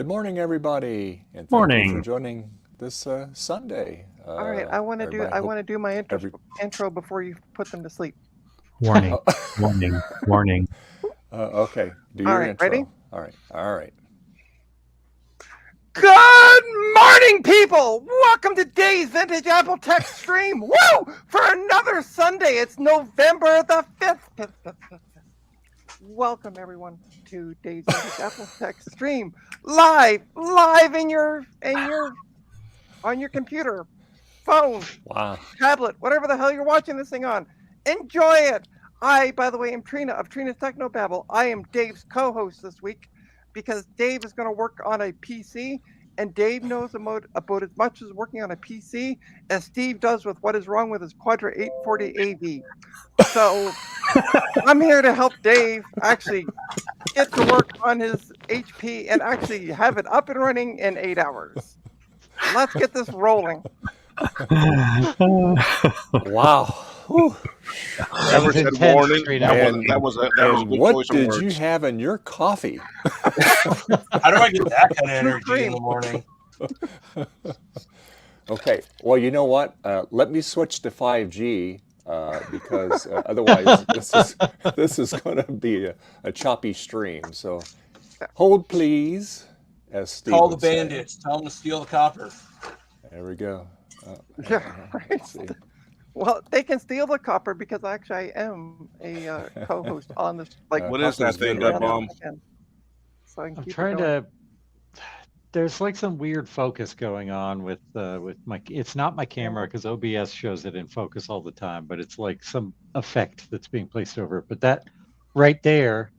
morning, everybody, and thank you for joining this Sunday. All right, I want to do my intro before you put them to sleep. Warning, warning. Okay, do your intro. Ready? All right. Good morning, people! Welcome to Dave's Vintage Apple Tech Stream. Woo! For another Sunday. It's November the 5th. Welcome, everyone, to Dave's Vintage Apple Tech Stream. Live in your on your computer, phone, tablet, whatever the hell you're watching this thing on. Enjoy it. I, by the way, am Trina of Trina's Technobabble. I am Dave's co-host this week because Dave is going to work on a PC, and Dave knows about as much as working on a PC as Steve does with what is wrong with his Quadra 840 AV. So I'm here to help Dave actually get to work on his HP and actually have it up and running in 8 hours. Let's get this rolling. Wow. Never said warning. That was what did you have in your coffee? How do I get that kind of energy in the morning? Okay. Well, you know what? Let me switch to 5G because otherwise this is going to be a choppy stream. So hold please, as Steve Call the would say. bandits. Tell them to steal the copper. There we go. Yeah, right. Well, they can steal the copper because actually I am a co-host on this. What is that thing, that bomb? So I'm trying to. There's like some weird focus going on with my. It's not my camera because OBS shows it in focus all the time, but it's like some effect that's being placed over it. But that right there,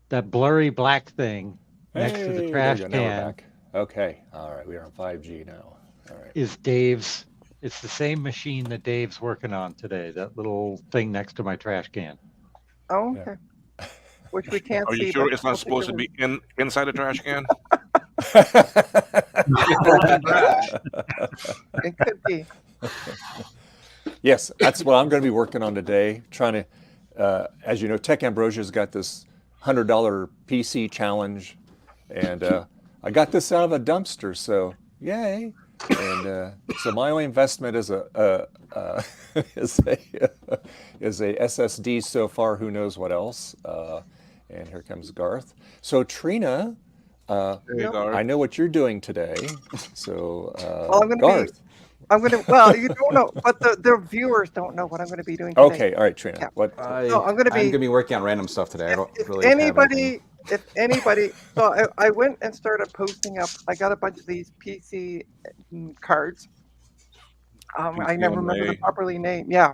that blurry black thing next to the trash can. Okay, all right, we are on 5G now. All right. Is Dave's. It's the same machine that Dave's working on today. That little thing next to my trash can. Oh, okay. Yeah. Which we can't see. Are you sure it's not supposed to be inside the trash can? It could be. Yes, that's what I'm going to be working on today. Trying to, as you know, Tech Ambrosia's got this $100 PC challenge, and I got this out of a dumpster, so yay! And so my only investment is a SSD so far. Who knows what else? And here comes Garth. So Trina, I know what you're doing today. So Garth. Well, you don't know, but the viewers don't know what I'm going to be doing today. Okay, all right, Trina. Yeah. What? I'm going to be working on random stuff today. I don't really have anything. If anybody, so I went and started posting up. I got a bunch of these PC cards. I never remember the properly name. Yeah,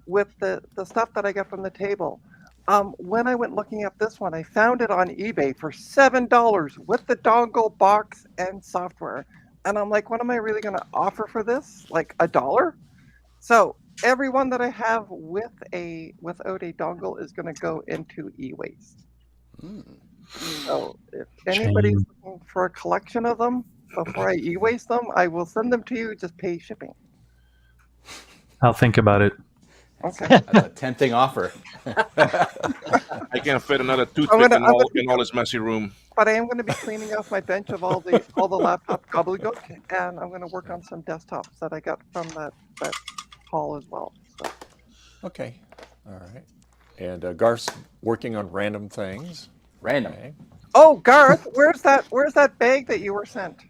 with the stuff that I got from the table. When I went looking up this one, I found it on eBay for $7 with the dongle, box, and software. And I'm like, what am I really going to offer for this? Like $1? So everyone that I have without a dongle is going to go into e-waste. So if anybody's looking for a collection of them before I e-waste them, I will send them to you. Just pay shipping. I'll think about it. Okay. That's a tempting offer. I can't fit another toothpick in all this messy room. But I am going to be cleaning off my bench of all the laptop gobbledygook, and I'm going to work on some desktops that I got from that haul as well. So. Okay, all right. And Garth's working on random things. Random. Okay. Oh, Garth, where's that bag that you were sent?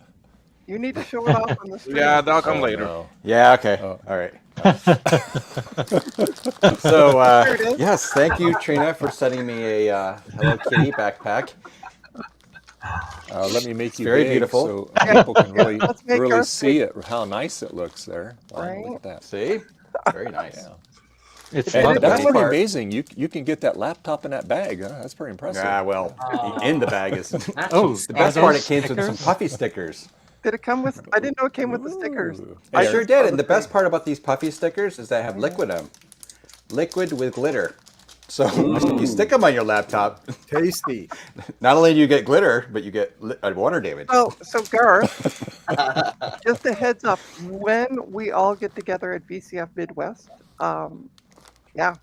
You need to show it off on the stream. Yeah, that'll come later. No. Yeah, okay. All right. So, yes, thank you, Trina, for sending me a Hello Kitty backpack. Let me make you very big beautiful. so people can really see big. it, how nice it looks there. Wow, Right. Look at that. See? Very nice. Yeah. It's And lovely. that's pretty amazing. You can get that laptop in that bag. Huh? That's pretty impressive. Yeah, well, in the bag is. Oh, the best part, it came with some puffy stickers. Did it come with? I didn't know it came with the stickers. I sure did. And the best part about these puffy stickers is they have liquid in them. Liquid with glitter. So you stick them on your laptop. Tasty. Not only do you get glitter, but you get water damage. So Garth, just a heads up, when we all get together at VCF Midwest, yeah,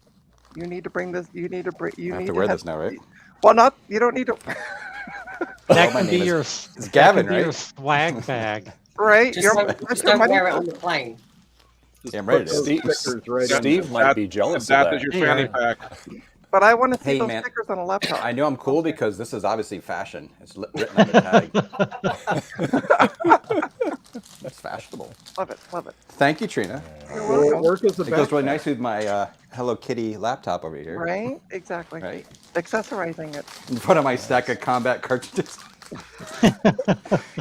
you need to bring this. You need to bring. You I have need to wear this now, right? Well, not. You don't need to. That my can be name your It's Gavin, that can be your right? swag bag. Right? Just Your don't, just don't wear it on the plane. Yeah, I'm ready Put to. those Steve, stickers right Steve in might be jealous of That that. is your Hey, fanny pack. But I want to see Hey, those man. stickers on a laptop. I know I'm cool because this is obviously fashion. It's written on the tag. That's fashionable. Love it. Love it. Thank you, Trina. You're Will it welcome. work as a It goes really backpack? nice with my Hello Kitty laptop over here. Right? Exactly. Right? Accessorizing it. In front of my stack of combat cartridges.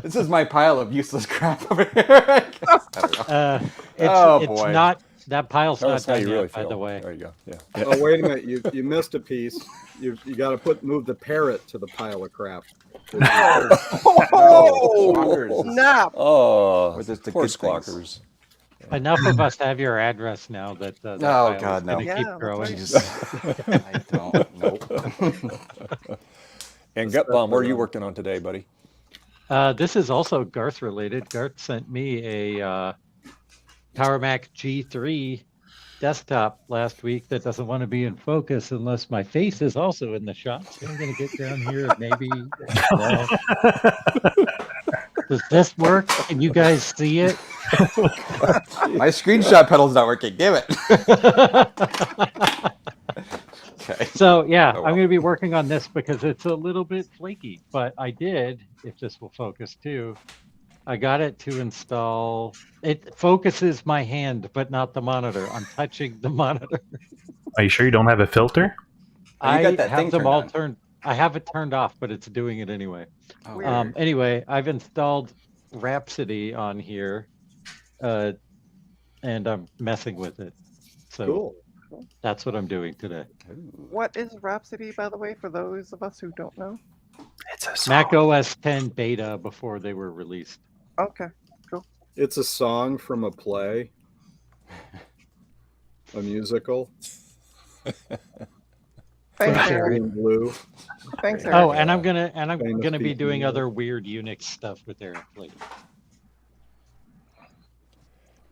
This is my pile of useless crap over here. I guess. I don't know. It's boy. not that pile's Tell not us how done you yet, really by feel. the way. There you go. Yeah. Oh, wait a minute. You missed a piece. You got to move the parrot to the pile of crap. Oh, Squawkers. snap. Oh, With the poor good things. squawkers. Enough of us have your address now that that Oh, pile God, is no. gonna Yeah, keep that's growing. right. I don't. Nope. And Gutbaum, what are you working on today, buddy? This is also Garth related. Garth sent me a Power Mac G3 desktop last week that doesn't want to be in focus unless my face is also in the shot. So I'm going to get down here and maybe. Does this work? Can you guys see it? My screenshot pedal's not working. Damn it. Okay. So yeah, Oh, well. I'm going to be working on this because it's a little bit flaky, but I did, if this will focus too, I got it to install. It focuses my hand, but not the monitor. I'm touching the monitor. Are you sure you don't have a filter? Oh, you got that have thing them turned all on. turned. I have it turned off, but it's doing it anyway. Oh, Weird. Anyway, I've installed Rhapsody on here, and I'm messing with it. So Cool. that's what I'm doing today. What is Rhapsody, by the way, for those of us who don't know? It's a Mac OS 10 beta before they were released. Okay. It's a song from a play, a musical. Thanks, Sure. Eric. In blue. Thanks, Eric. Oh, and I'm gonna Famous be doing people. other weird Unix stuff with Eric later.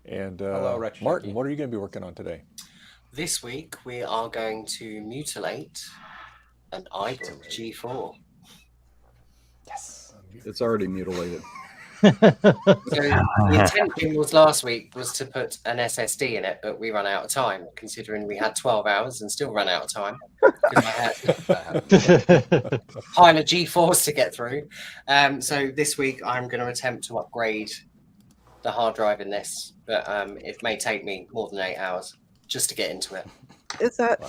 And Hello, Retro Martin, Junkie. what are you going to be working on today? This week we are going to mutilate an idle G4. It's already mutilated. So the intention was last week was to put an SSD in it, but we ran out of time considering we had 12 hours and still ran out of time because I had pile of G4s to get through. So this week I'm going to attempt to upgrade the hard drive in this, but it may take me more than 8 hours just to get into it. Is that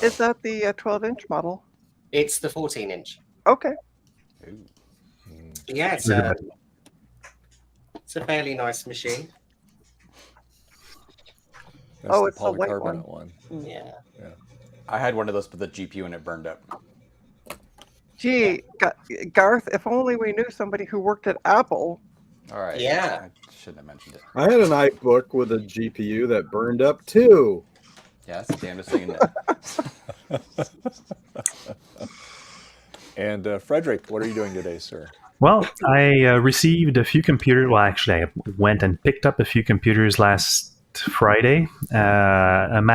the 12-inch model? It's the 14-inch. Okay. Yeah, it's a fairly nice machine. That's Oh, the it's the white polycarbonate one. Yeah. I had one of those with the GPU and it burned up. Gee, Garth, if only we knew somebody who worked at Apple. All right. Yeah. I shouldn't have mentioned it. I had an iBook with a GPU that burned up too. Yeah, that's the damnedest thing in there. And Frederick, what are you doing today, sir? Well, I received a few computers. Well, actually, I went and picked up a few computers last Friday. An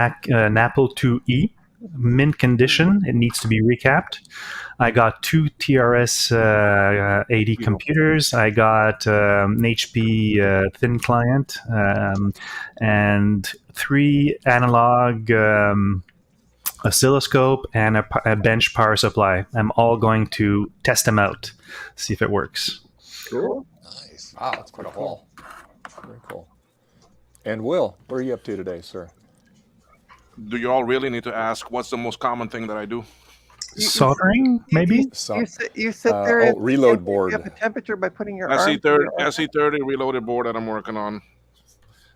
Apple IIe, mint condition. It needs to be recapped. I got 2 TRS 80 computers. I got an HP thin client and 3 analog oscilloscope and a bench power supply. I'm all going to test them out, see if it works. Cool. Nice. Wow, that's quite a haul. Very cool. And Will, what are you up to today, sir? Do you all really need to ask what's the most common thing that I do? Soldering, maybe? So, You sit there and reload you board. have a temperature by putting your arm through SE30, your arm. SE30 reloaded board that I'm working on.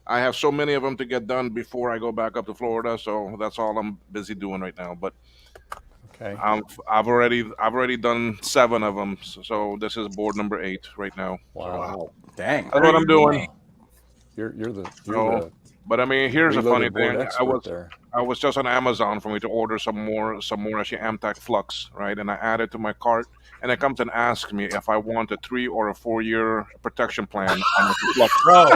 I have so many of them to get done before I go back up to Florida, so that's all I'm busy doing right now. But Okay. I've already done 7 of them, so this is board number 8 right now. Wow. Dang. That's what I'm doing. You're the But I mean, here's a funny reloaded board thing. expert there. I was just on Amazon for me to order some more actually Amtech Flux, right? And I added to my cart, and it comes and asks me if I want a 3 or a 4 year protection plan on the Flux. Bro,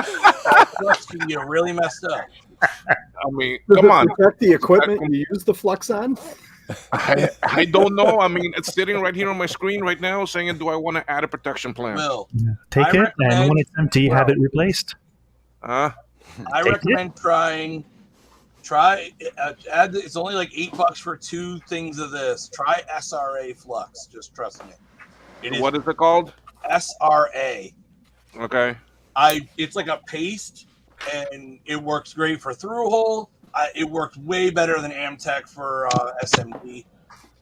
you really messed up. I mean, Does come it on. protect the equipment you use the flux on? I don't know. I mean, it's sitting right here on my screen right now saying, do I want to add a protection plan? Will, Take I it, and recommend- when it's empty, have it replaced. Huh? I Take recommend add. It's only like $8 for 2 things of this. Try SRA Flux. Just trust me. It is What is it called? SRA. Okay. It's like a paste, and it works great for through hole. It works way better than Amtech for SMD.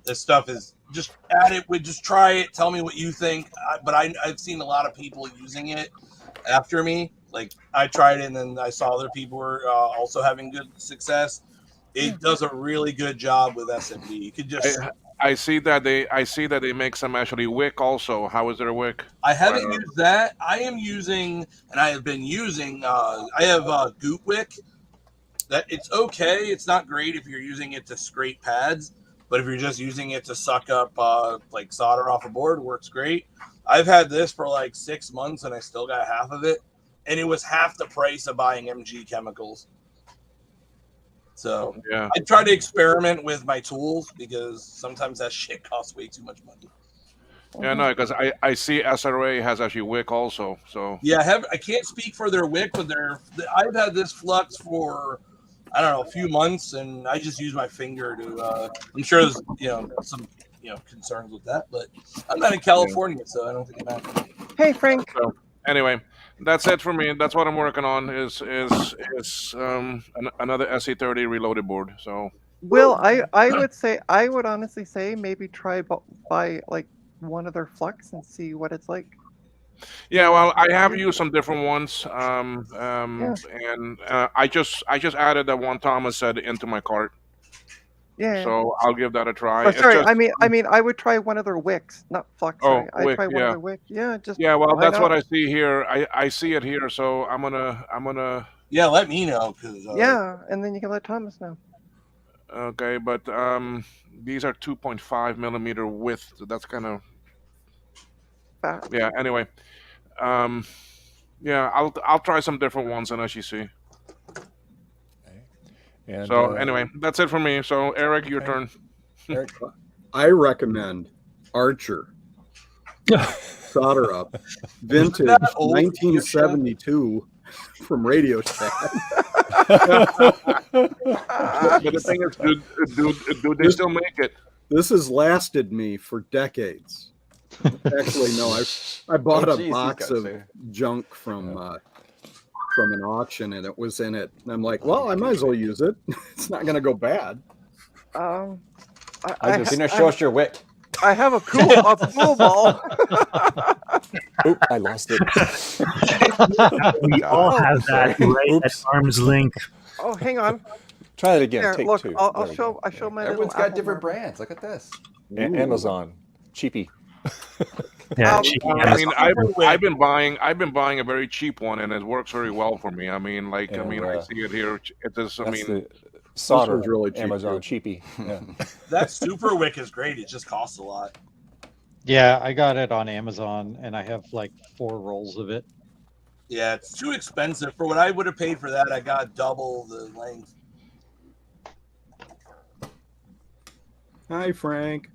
This stuff is just add it. Just try it. Tell me what you think. But I've seen a lot of people using it after me. Like I tried it, and then I saw other people were also having good success. It does a really good job with SMD. You could just. I see that they make some actually wick also. How is their wick? I haven't used that. I am using, and I have been using. I have Goot Wick. That it's okay. It's not great if you're using it to scrape pads, but if you're just using it to suck up like solder off a board, it works great. I've had this for like 6 months, and I still got half of it, and it was half the price of buying MG chemicals. So Yeah. I try to experiment with my tools because sometimes that shit costs way too much money. Yeah, no, because I see SRA has actually wick also. So Yeah, I can't speak for their wick, but I've had this flux for I don't know a few months, and I just use my finger to. I'm sure there's some concerns with that, but I'm not in California, so I don't think it matters. Hey, Frank. So anyway, that's it for me. That's what I'm working on is another SE30 reloaded board. So Will, I would honestly say maybe try buy like one of their flux and see what it's like. yeah, well, I have used some different ones, and I just added that one Thomas said into my cart. Yeah. So I'll give that a try. Oh, It's sorry, just- I mean, I would try one of their wicks, not flux. Oh, Sorry. I wick, try one yeah. of their wick. Yeah, just yeah, well, why that's what not? I see here. I see it here, so I'm gonna. Yeah, let me know because Yeah, and then you can let Thomas know. Okay, but these are 2.5 millimeter width. So that's kind of Fat. yeah. Anyway, yeah, I'll try some different ones and as you see. And, So anyway, that's it for me. So Eric, your turn. Eric, I recommend Archer solder up, vintage that old 1972 from Radio Shack. But the thing is, do they still make it? This has lasted me for decades. Actually, no, I bought Oh, a geez, box these of guys are- junk from an auction, and it was in it. And I'm like, well, I might as well use it. It's not going to go bad. I You know, show us your wick. I have a pool ball. oop, I lost it. We all have that right at arm's length. Oh, hang on. Try it again. Here, Take look, two. I'll There we show. go. I show my. Everyone's little got Apple different mark. brands. Look at this. Amazon, cheapy. Yeah, Um, cheap I mean, Amazon. I've been buying a very cheap one, and it works very well for me. I mean, like, I And, mean, I see it here. It is. I That's mean, the solder one's really cheap, Amazon too. cheapy. Yeah. that super wick is great. It just costs a lot. Yeah, I got it on Amazon, and I have like 4 rolls of it. Yeah, it's too expensive for what I would have paid for that. I got double the length. Hi, Frank.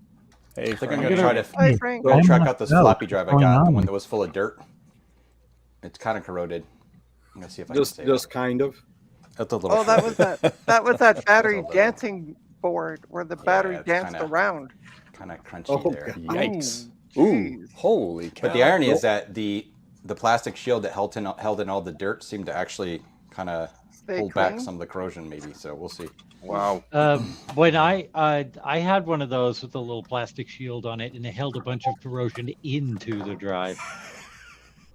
Hey, I think I'm Frank. gonna try to Hi, Frank. go track out this Oh, floppy drive I what's got, going the on? one that was full of dirt. It's kind of corroded. I'm gonna see if I can save Just it. kind of. That's a little. Oh, that was that battery little. dancing board where the battery it's danced kinda- around. kind of crunchy Oh, there. God. Yikes. Oh, Ooh, jeez. holy cow. But the irony is that the plastic shield that held in all the dirt seemed to actually kind of Stay hold back clean? some of the corrosion, maybe. So we'll see. wow. When I had one of those with a little plastic shield on it, and it held a bunch of corrosion into the drive.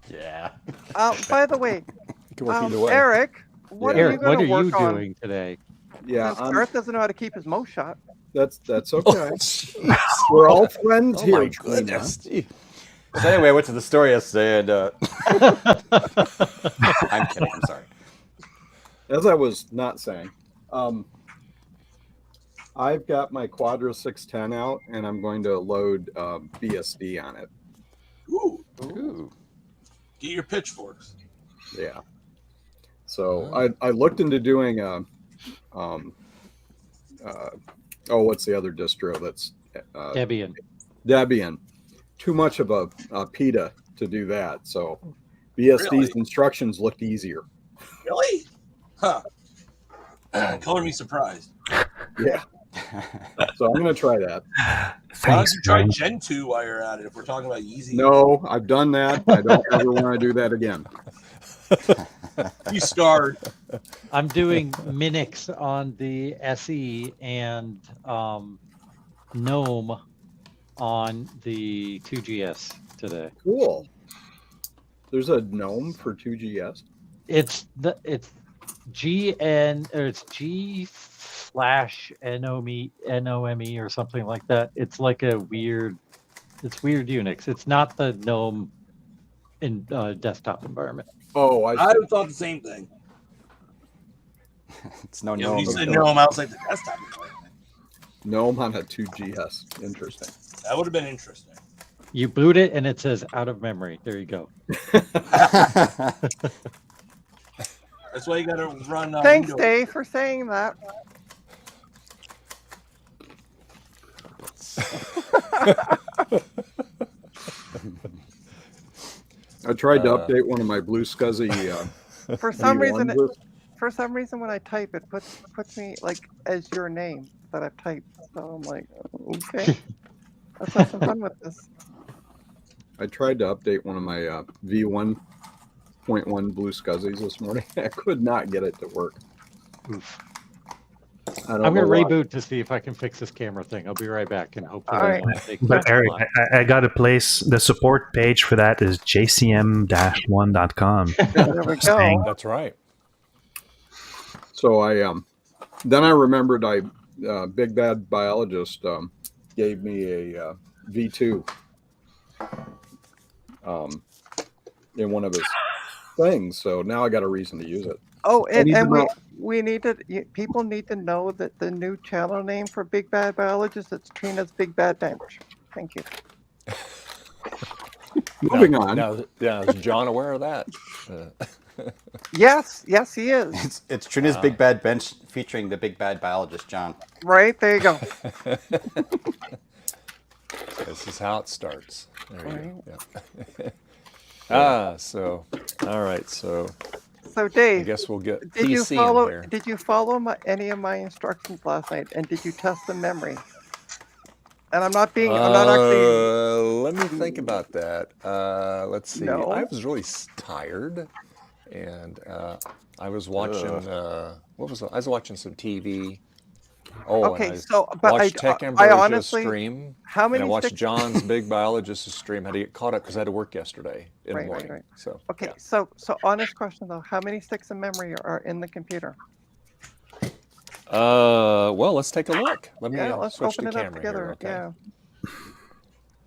Yeah. By the way, You can work either way. Eric, what Eric, are what you are going you to work on? doing today? Yeah, Since Garth doesn't know how to keep his mouth shut. that's okay. Jeez. We're all friends Oh here. my Trina. goodness. Gee. So anyway, I went to the store yesterday, and I'm kidding. I'm sorry. As I was not saying, I've got my Quadra 610 out, and I'm going to load BSD on it. Ooh, Ooh. get your pitchforks. Yeah. So I looked into doing Oh, what's the other distro that's Debian. Debian? Too much of a PETA to do that. So BSD's Really? instructions looked easier. Really? Huh. Color me surprised. Yeah. So I'm going to try that. Why don't Thanks, you try man. Gen 2 while you're at it if we're talking about easy? No, I've done that. I don't ever want to do that again. You scarred. I'm doing Minix on the SE and GNOME on the 2GS today. Cool. There's a GNOME for 2GS. It's G/NOME or something like that. It's like weird Unix. It's not the GNOME in desktop environment. Oh, I I see. thought the same thing. It's no Yeah, no. you said no, I was like the desktop. GNOME on a 2GS. Interesting. That would have been interesting. You boot it and it says out of memory. There you go. That's why you got to run. Thanks, Windows. Dave, for saying that. I tried to update one of my Blue Scuzzy. For some reason, V1s. when I type, it puts me like as your name that I've typed. So I'm like, okay, let's have some fun with this. I tried to update one of my V1.1 Blue Scuzzies this morning. I could not get it to work. Oof. I don't I'm going know to why. reboot to see if I can fix this camera thing. I'll be right back and hopefully All right. it won't take But too Eric, long. I got a place. The support page for that is jcm-1.com. There we go. That's right. So I then I remembered Big Bad Biologist gave me a V2 in one of his things. So now I got a reason to use it. Oh, I need to and know- we need to. People need to know that the new channel name for Big Bad Biologist, it's Trina's Big Bad Bench. Thank you. Moving on. Now, is John aware of that? Yes, he is. It's Trina's Big Bad Bench featuring the Big Bad Biologist, John. Right there, you go. This is how it starts. There you go. Right. Yeah. So, all right. So, So I Dave, guess we'll get did you PC in follow? here. Did you follow any of my instructions last night? And did you test the memory? And I'm not actually. Let me think about that. Let's see. No. I was really tired, and I was watching. What was it? I was watching some TV. Oh, Okay, and I so but watched Tech I Ambrosia honestly, stream. how And many I watched sticks? John's Big Biologist stream. Had to get caught up because I had to work yesterday in the Right, morning. right. So Okay, yeah. so honest question though, how many sticks of memory are in the computer? Well, let's take a look. Let me Yeah, let's switch open the it up camera together. here. Okay. Yeah.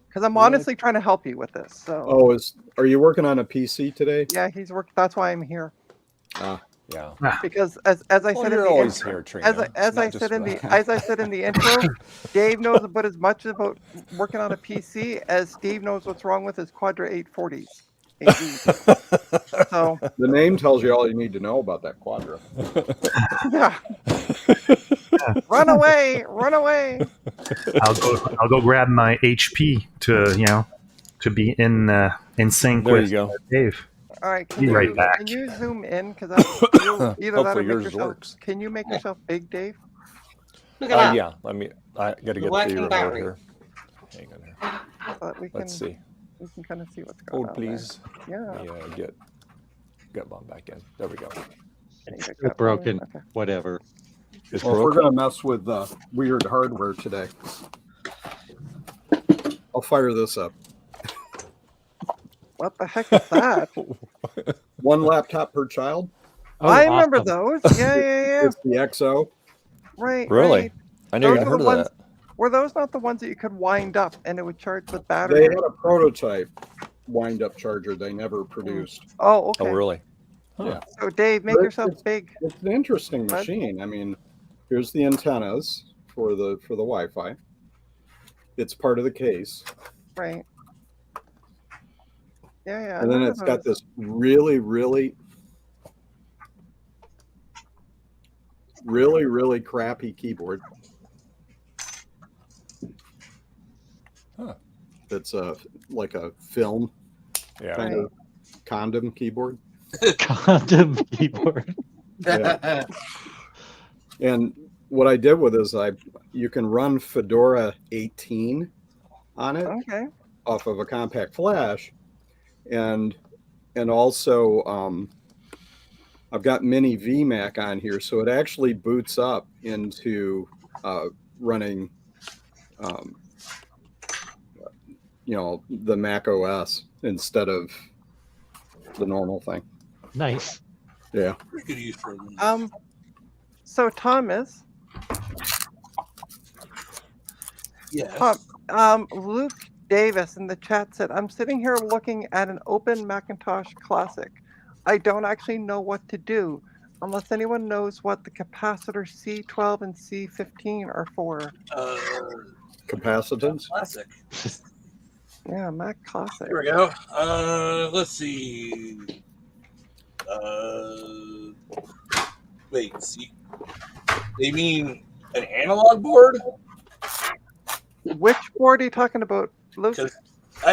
Because I'm honestly trying to help you with this. So Oh, are you working on a PC today? yeah, he's worked. That's why I'm here. Yeah. Because as I Well, said in you're the always intro, here, Trina. as It's I not said just in the for- as I said in the intro, Dave knows about as much about working on a PC as Steve knows what's wrong with his Quadra 840s. So The name tells you all you need to know about that Quadra. yeah. Run away, run away. I'll go grab my HP to be in sync There with you go. Dave. All right, Be right back. can you zoom in? Because either that or Hopefully make yours yourself. works. Can you make yourself big, Dave? Look at that. Yeah. I got to get the Working remote battery. here. Hang on here. So that we can Let's see. we can kind of see what's going Hold, on. please. There. Yeah. Yeah. Get Bob back in. There we go. It's broken. Okay. Whatever. It's Well, if we're broken. going to mess with weird hardware today, I'll fire this up. What the heck is that? One laptop per child. Oh, I remember awesome. those. Yeah. It's the XO. Right. Really? Right. I never Those even are heard the of ones- that. Were those not the ones that you could wind up and it would charge the They battery? had a prototype wind-up charger they never produced. Oh, okay. Oh, really? Yeah. So Dave, make But yourself it's- big. It's an interesting Right. machine. I mean, here's the antennas for the Wi-Fi. It's part of the case, Right. Yeah. I and then remember it's got those. this really, really crappy keyboard. Huh. It's like a film Yeah. kind of condom keyboard. Condom keyboard. Yeah. And what I did with it is you can run Fedora 18 on it Okay. off of a compact flash, and also I've got Mini VMac on here, so it actually boots up into running, the Mac OS instead of the normal thing. Nice. Yeah. Pretty good use for it. So Thomas, Yes. Luke Davis in the chat said, I'm sitting here looking at an open Macintosh Classic. I don't actually know what to do unless anyone knows what the capacitor C12 and C15 are for. Capacitance. Classic. Yeah, Mac Classic. Here we go. Let's see. Wait, see. They mean an analog board? Which board are you talking about, Luke? Because I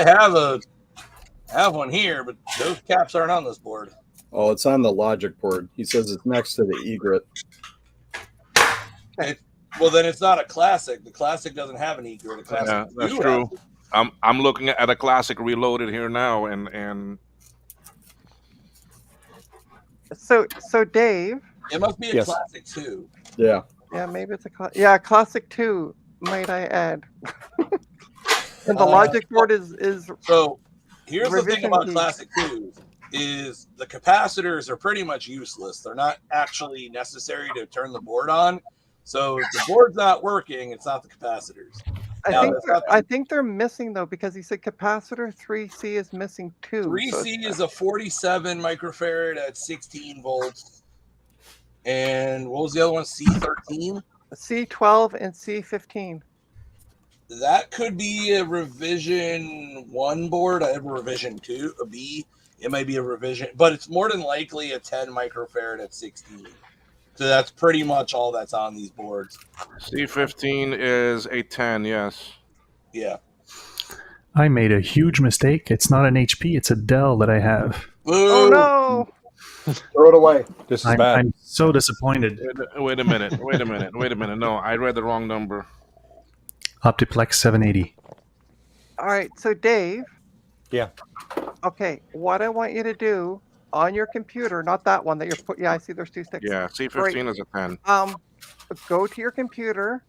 have one here, but those caps aren't on this board. Oh, it's on the logic board. He says it's next to the egret. Okay. Well, then it's not a classic. The classic doesn't have an egret. The classic Yeah, that's do true. have- I'm looking at a classic reloaded here now, and So Dave. It must be a Yes. classic too. Yeah. Yeah, maybe it's a Classic 2, might I add. And the logic board is So here's the thing revision about keys. classic 2s is the capacitors are pretty much useless. They're not actually necessary to turn the board on. So if the board's not working, it's not the capacitors. I think they're missing though, because he said capacitor 3C is missing 2. 3C is a 47 microfarad at 16 volts. And what was the other one? C13? C12 and C15. That could be a revision 1 board. I have a revision 2, a B. It might be a revision, but it's more than likely a 10 microfarad at 16. So that's pretty much all that's on these boards. C15 is a 10. Yes. Yeah. I made a huge mistake. It's not an HP, it's a Dell that I have. Oh no! Throw it away. This is I'm, bad. I'm so disappointed. Wait a minute. Wait a minute. No, I read the wrong number. Optiplex 780. All right, so Dave. Yeah. Okay, what I want you to do on your computer, not that one that you're put. Yeah, I see there's 2 sticks. Yeah, C15 is a 10. Go to your computer,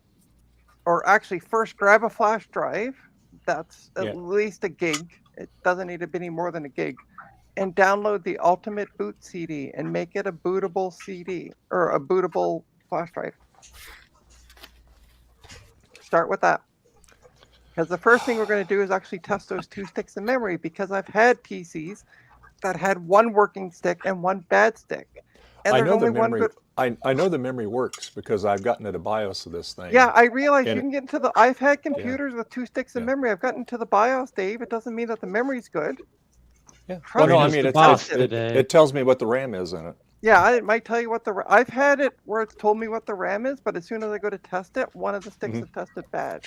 or actually first grab a flash drive. That's at least a gig. It doesn't need to be any more than a gig. And download the Ultimate Boot CD and make it a bootable CD or a bootable flash drive. Start with that. Because the first thing we're going to do is actually test those 2 sticks of memory, because I've had PCs that had 1 working stick and 1 bad stick. And I there's know the only one memory. good. I know the memory works because I've gotten to the BIOS of this thing. Yeah, I realize And you can get into the. I've had computers with 2 sticks of Yeah. memory. I've gotten to the BIOS, Dave. It doesn't mean that the memory's good. Yeah. Trust Well, no, I me. mean, Just the it, BIOS it, today. it tells me what the RAM is in it. Yeah, it might tell you what the. I've had it where it's told me what the RAM is, but as soon as I go to test it, one of the sticks is tested bad.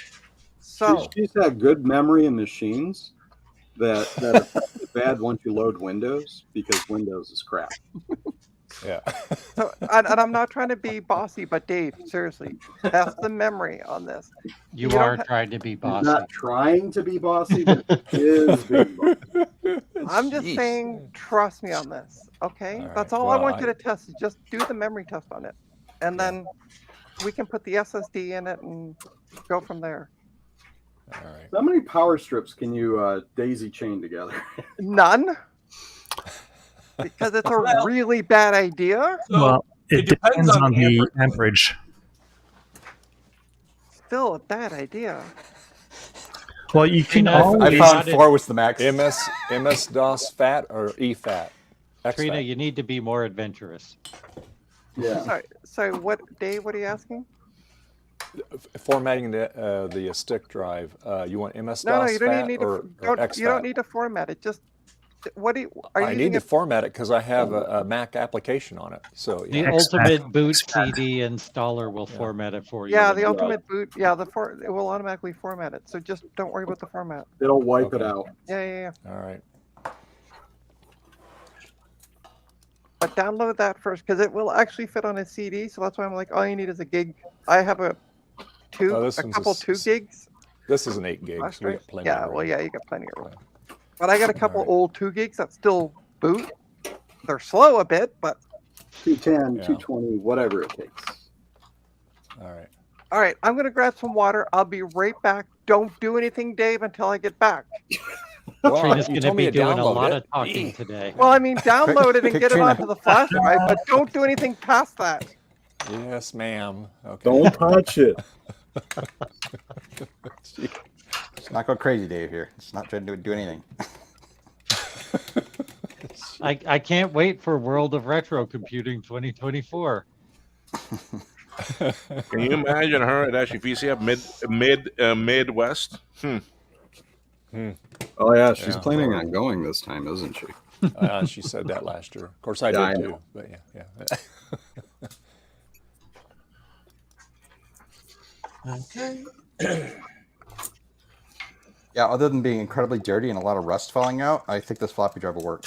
So She's had good memory in machines that are bad once you load Windows, because Windows is crap. Yeah. and I'm not trying to be bossy, but Dave, seriously, test the memory on this. You don't are ha- trying to be He's bossy. not trying to be bossy, but he is being bossy. I'm just Jeez. saying, trust me on this. Okay, All that's right. all I Well, want you to test. Is just do the memory test on it, and then we can put the SSD in it and go from there. All right. How many power strips can you daisy chain together? None, because it's a Well- really bad idea. So Well, it depends depends on the amperage. amperage. Still a bad idea. Well, you can know, I always. found 4 was the max. MS DOS FAT or EFAT? Trina, XFAT. you need to be more adventurous. Yeah. Sorry, what, Dave? What are you asking? Formatting the stick drive. You want MS No, DOS you don't FAT need or to. You don't XFAT? need to format it. Just What do you? Are you I using need to it? format it because I have a Mac application on it. So The yeah. ultimate boot CD installer will format it for you. Yeah, when the you ultimate boot. Yeah, it will automatically format it. So just don't worry about the format. It'll wipe it Okay. out. Yeah. All right. But download that first because it will actually fit on a CD. So that's why I'm like, all you need is a gig. I have a Oh, this one's couple 2 gigs. This is an 8 gig. Flash So we drive. got plenty. Yeah, of well, room. yeah, you got plenty of room. But I got a couple right. old 2 gigs that still boot. They're slow a bit, but 210, Yeah. 220, whatever it takes. All right. all right. I'm gonna grab some water. I'll be right back. Don't do anything, Dave, until I get back. Well, Trina's you going to told me be to doing a download lot it. of talking today. Well, I mean, download it and get it Trina. onto the flash drive, but don't do anything past that. Yes, ma'am. Okay. Don't touch it. Let's not go crazy, Dave. Here, it's not trying to do anything. I can't wait for World of Retro Computing 2024. Can you imagine her at HVCF Midwest? Oh yeah, she's Yeah. planning on going this time, isn't she? She said that last year. Of course, I Yeah, did I too. know. But yeah. Okay. Yeah, other than being incredibly dirty and a lot of rust falling out, I think this floppy drive will work.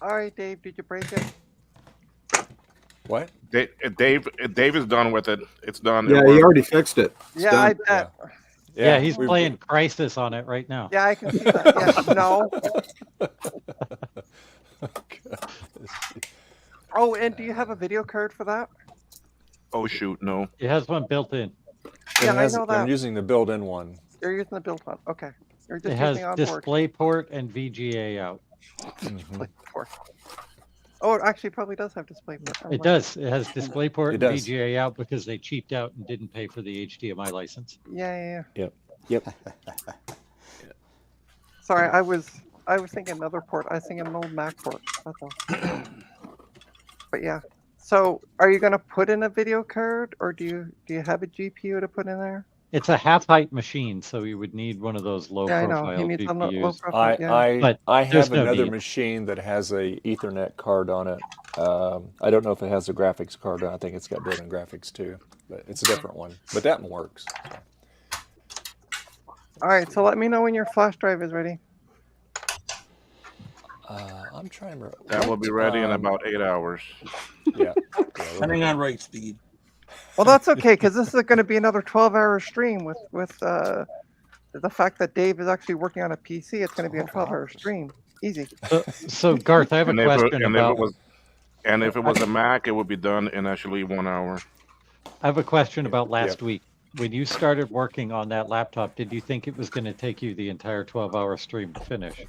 All right, Dave, did you break it? What? Dave is done with it. It's done. Yeah, he already fixed it. It's Yeah, done. I bet. Yeah, he's we- playing Crisis on it right now. Yeah, I can see that. Yeah, no. Oh, and do you have a video card for that? Oh shoot, no. It has one built in. Yeah, I has, know that. I'm using the built-in one. You're using the built one. Okay. You're just It has using onboard. DisplayPort and VGA out. DisplayPort. Oh, it actually probably does have DisplayPort. It does. It has DisplayPort It and does. VGA out because they cheaped out and didn't pay for the HDMI license. Yeah. Yep. Sorry, I was thinking another port. I was thinking an old Mac port. That's all. But yeah. So, are you going to put in a video card, or do you have a GPU to put in there? It's a half-height machine, so you would need one of those Yeah, I know. low-profile He needs a low GPUs. profile. Yeah. I But there's have no another need. machine that has a Ethernet card on it. I don't know if it has a graphics card. I think it's got built-in graphics too, but it's a different one. But that one works. All right. So let me know when your flash drive is ready. I'm trying to. That will be ready in about 8 hours. Yeah. Depending on rate speed. Well, that's okay because this is going to be another 12-hour stream with the fact that Dave is actually working on a PC. It's going to be a 12-hour stream. Easy. So Garth, I have a question about. And if it was a Mac, it would be done in actually 1 hour. I have a question about last week. When you started working on that laptop, did you think it was going to take you the entire 12-hour stream to finish?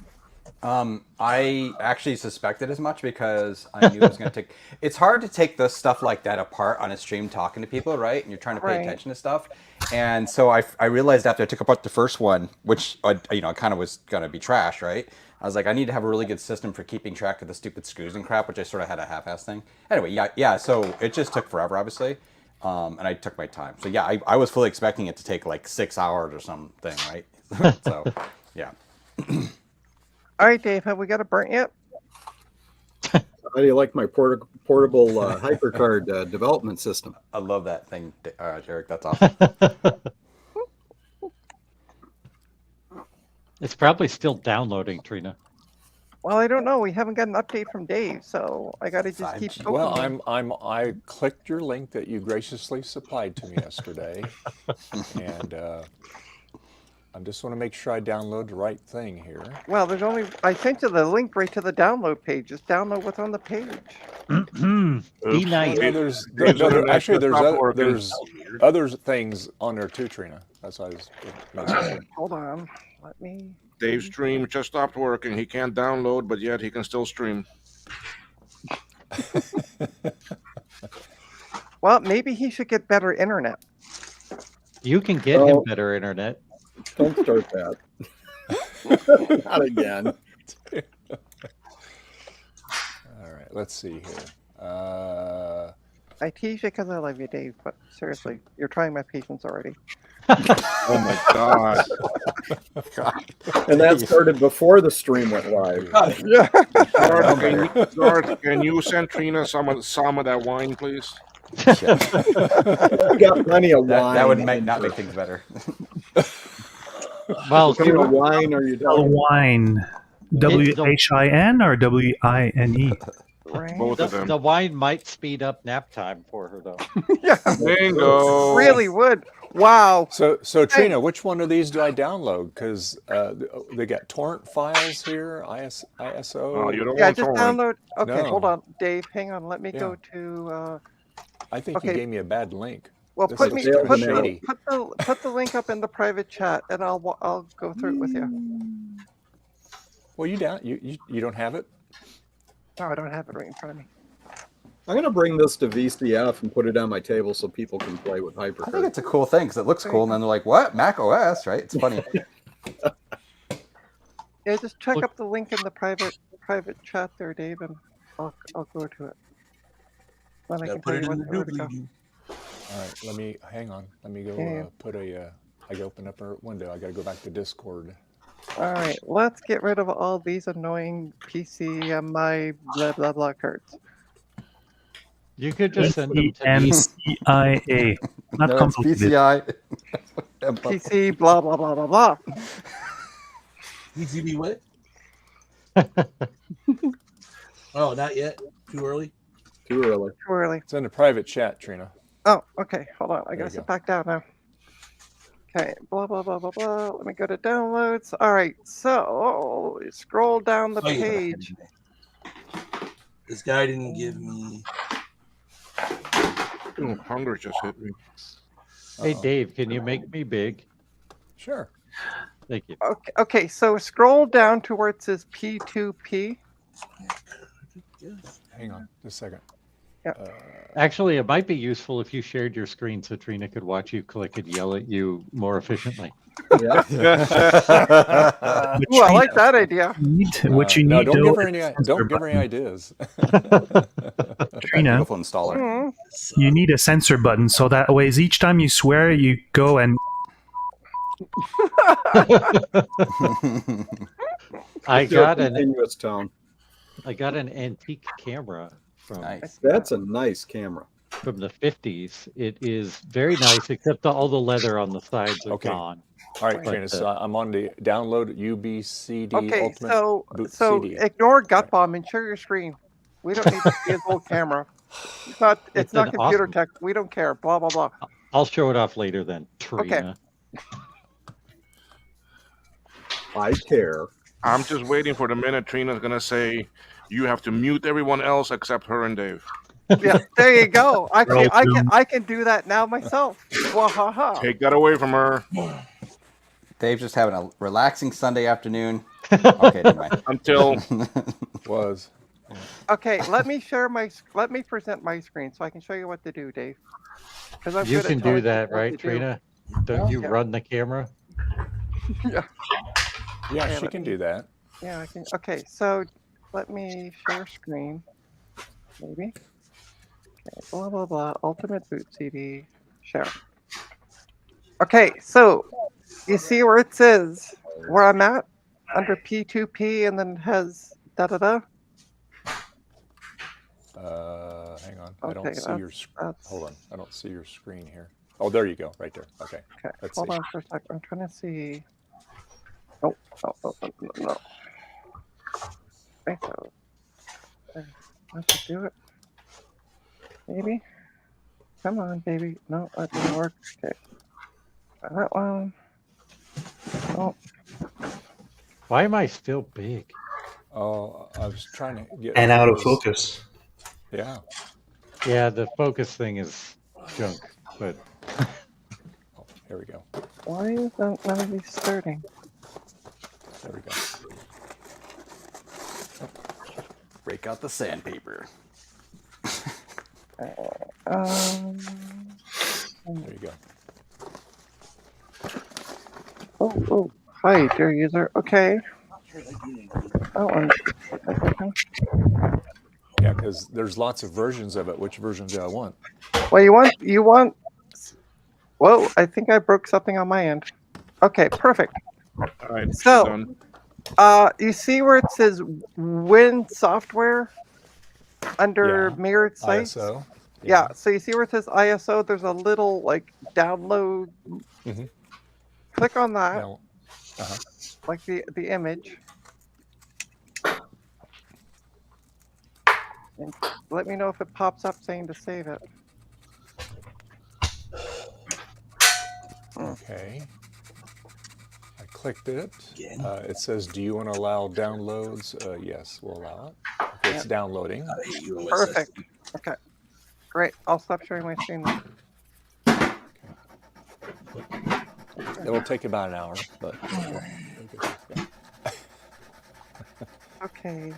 I actually suspected as much because I knew it was going to take. It's hard to take the stuff like that apart on a stream talking to people, right? And you're trying to pay attention to stuff. And so I realized after I took apart the first one, which I kind of was going to be trash, right? I was like, I need to have a really good system for keeping track of the stupid screws and crap, which I sort of had a half-ass thing. Anyway, yeah. So it just took forever, obviously, and I took my time. So yeah, I was fully expecting it to take like 6 hours or something, right? So yeah. All right, Dave. Have we got a burnt yet? How do you like my portable HyperCard development system? I love that thing, Derek. That's awesome. It's probably still downloading, Trina. Well, I don't know. We haven't got an update from Dave, so I got to just keep poking. Well, I clicked your link that you graciously supplied to me yesterday, and I just want to make sure I download the right thing here. Well, I sent you the link right to the download page. Just download what's on the page. Be nice. Yeah, there's other things on there too, Trina. That's why I was making sure. Hold on. Let me. Dave's stream just stopped working. He can't download, but yet he can still stream. Well, maybe he should get better internet. You can get him better internet. Don't start that. Not again. All right, let's see here. I tease you because I love you, Dave, but seriously, you're trying my patience already. Oh my god. And that started before the stream went live. Yeah. Garth, can you send Trina some of that wine, please? We got plenty of wine. That would not make things better. Well, What kind of wine are you Spell talking? wine. WHIN or WINE? Right. Both of them. the wine might speed up nap time for her, though. Yeah. Bingo. Really would. Wow. So Trina, which one of these do I download? Because they got torrent files here, ISO. Oh, you don't Yeah, want just torrent. download. Okay, No. hold on, Dave. Hang on. Let me Yeah. go to. I think you Okay. gave me a bad link. Well, This put is me Dale put, shady. put the link up in the private chat, and I'll go through it with you. Well, you don't have it? No, I don't have it right in front of me. I'm going to bring this to VCF and put it on my table so people can play with I think Hypercard. it's a cool thing because it looks cool, and then they're like, "What? Mac OS?" Right? It's funny. Yeah, just check Look- up the link in the private chat there, Dave, and I'll go to it. Then I Gotta can put tell it you in the where to go. doobly-doo. All right, hang on. Let me go Yeah. put a. I gotta open up a window. I gotta go back to Discord. All right, let's get rid of all these annoying PCMI blah blah blah cards. You could just send them to me. PCMCIA. Not No, it's complicated. PCI. PC blah blah blah blah blah. PCB what? Oh, not yet. Too early. Too early. Too early. It's in the private chat, Trina. Oh, okay. Hold on. I There gotta you sit go. back down now. Okay. Blah blah blah blah blah. Let me go to downloads. All right. So scroll down the Oh, yeah. page. This guy didn't give me. Ooh, hunger just hit me. Hey, Uh-oh. Dave, can you make me big? Sure. Thank you. Okay. Okay. So scroll down to where it says P2P. Hang on, just a second. Yeah. Actually, it might be useful if you shared your screen so Trina could watch you click and yell at you more efficiently. Yeah. Ooh, I like that idea. What you need, no, don't though, give her is any. a sensor Don't give her any button. ideas. Trina, Beautiful installer. Mhm. you need a sensor button so that way each time you swear, you go and I got an Continuous tone. antique camera from Nice. That's a nice camera. the 50s. It is very nice, except all the leather on the sides are Okay. gone. All right, But, Trina. So I'm on the download UBCD Okay. Ultimate. Boot So CD. ignore gut bomb and share your screen. We don't need to see his whole camera. It's not. It's It's not an computer awesome- tech. We don't care. Blah blah blah. I'll show it off later then, Trina. I care. I'm just waiting for the minute Trina's gonna say you have to mute everyone else except her and Dave. Yeah, there you go. I can, Roll I through. can, I can do that now myself. Wahaha. Take that away from her Dave's just having a relaxing Sunday afternoon. Okay, never mind. until was. Okay, let me present my screen so I can show you what to do, Dave. Because I'm You good at can do telling that, people what right, to do. Trina? Don't you Yeah. run the camera? Yeah, Yeah, she let can me- do that. Yeah, I can. Okay, so let me share screen. Maybe. Okay, blah blah blah. Ultimate boot CD. Share. Okay, so you see where it says where I'm at under P2P, and then it has da da da. Hang on. I don't Okay, see your. that's- Hold on. I don't see your screen here. Oh, there you go. Right there. Okay. Okay, Let's hold see. on for a sec. I'm trying to see. Oh, no. Okay, so that should do it. Maybe. Come on, baby. No, that didn't work. Okay. Try that one. Oh, Why am I still big? Oh, I was trying to get. and out of focus. Yeah. Yeah, the focus thing is junk, but Oh, here we go. why isn't none of these starting? There we go. Break out the sandpaper. Um. There you go. Oh. Hi, dear user. Okay. That one. Yeah, because there's lots of versions of it. Which version do I want? Well, you want Whoa, I think I broke something on my end. Okay, perfect. All right. So, done. you see where it says Win Software under Yeah. mirrored sites? ISO. Yeah. So you see where it says ISO? There's a little like download. Mhm. Click on that, Now, like the image, and let me know if it pops up saying to save it. okay. I clicked it. Again. It says, "Do you want to allow downloads?" Yes, we'll allow it. Okay, it's downloading. I hate you, OSS. Perfect. Okay. Great. I'll stop sharing my screen now. It will take about an hour, but Okay.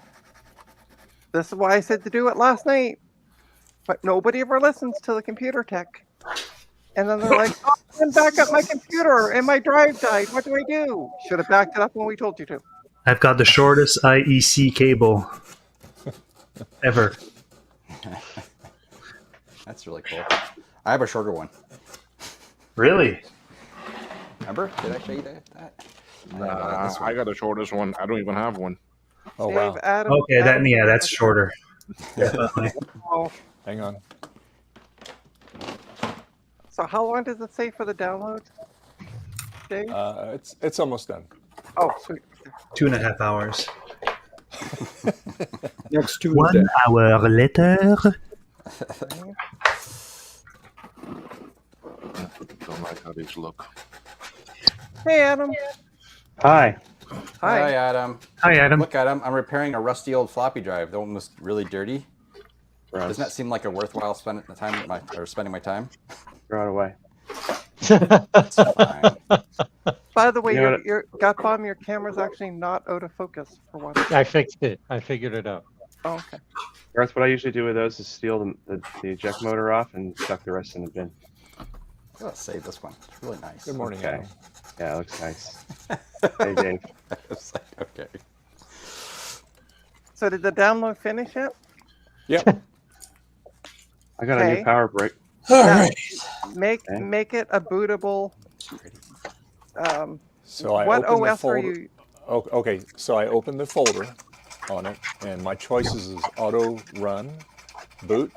This is why I said to do it last night, but nobody ever listens to the computer tech. And then they're like, "Oh, I didn't back up my computer and my drive died. What do I do?" Should have backed it up when we told you to. I've got the shortest IEC cable ever. That's really cool. I have a shorter one. Really? Remember? Did I show you that? I got the shortest one. I don't even have one. oh Dave, wow. Adam, Okay, Adam, yeah, that's shorter. Definitely. Oh, Hang on. so how long does it say for the download, Dave? It's almost done. Oh, sweet. 2.5 hours. Next Tuesday. 1 hour later. Don't like how these look. Hey, Adam. Hi. Hi. Hi, Adam. Hi, Adam. Look, Adam, I'm repairing a rusty old floppy drive. The one was really dirty. Gross. Doesn't that seem like a worthwhile spending my time? Throw it away. It's fine. By the way, You know your Gutbomb, your camera's actually not out of focus for once. I fixed it. I figured it out. Oh, okay. Garth, what I usually do with those is steal the eject motor off and chuck the rest in the bin. Let's save this one. It's really nice. Good morning, Okay. Adam. Yeah, it looks nice. Hey, Dave. It's like, okay. So did the download finish yet? Yep. I got a Okay. new power brick. All right. Okay. Make it a bootable. So I What opened the OS are folder. you? Oh, okay, so I opened the folder on it, and my choices is auto run, boot,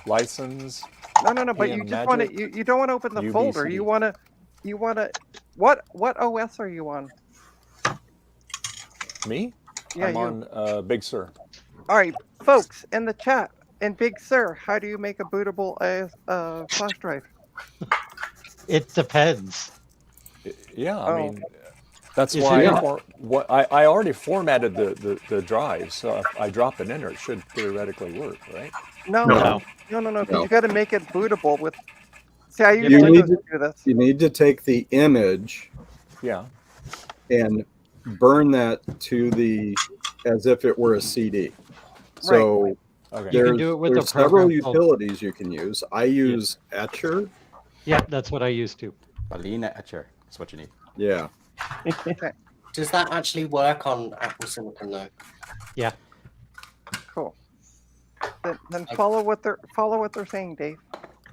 license. No, but PM you just want to. Magic, You don't want to open the folder. UBC. You want to. What OS are you on? Me? Yeah, I'm you. on Big Sur. All right, folks in the chat and Big Sur, how do you make a bootable flash drive? It depends. Yeah, Oh, I mean, that's Is why it- I already formatted the drive, so if I drop it in there, it should theoretically work, right? No, No. because No. you got to make it bootable with. See, I use You Windows need to do this. You need to take the image Yeah. and burn that to as if it were a CD. So Okay. You can do it with there's a program several called- utilities you can use. I use Etcher. Yeah, that's what I used to. Balina etcher. That's what you need. Yeah. Does that actually work on Apple Silicon though? Yeah. Cool. Then follow what they're saying, Dave.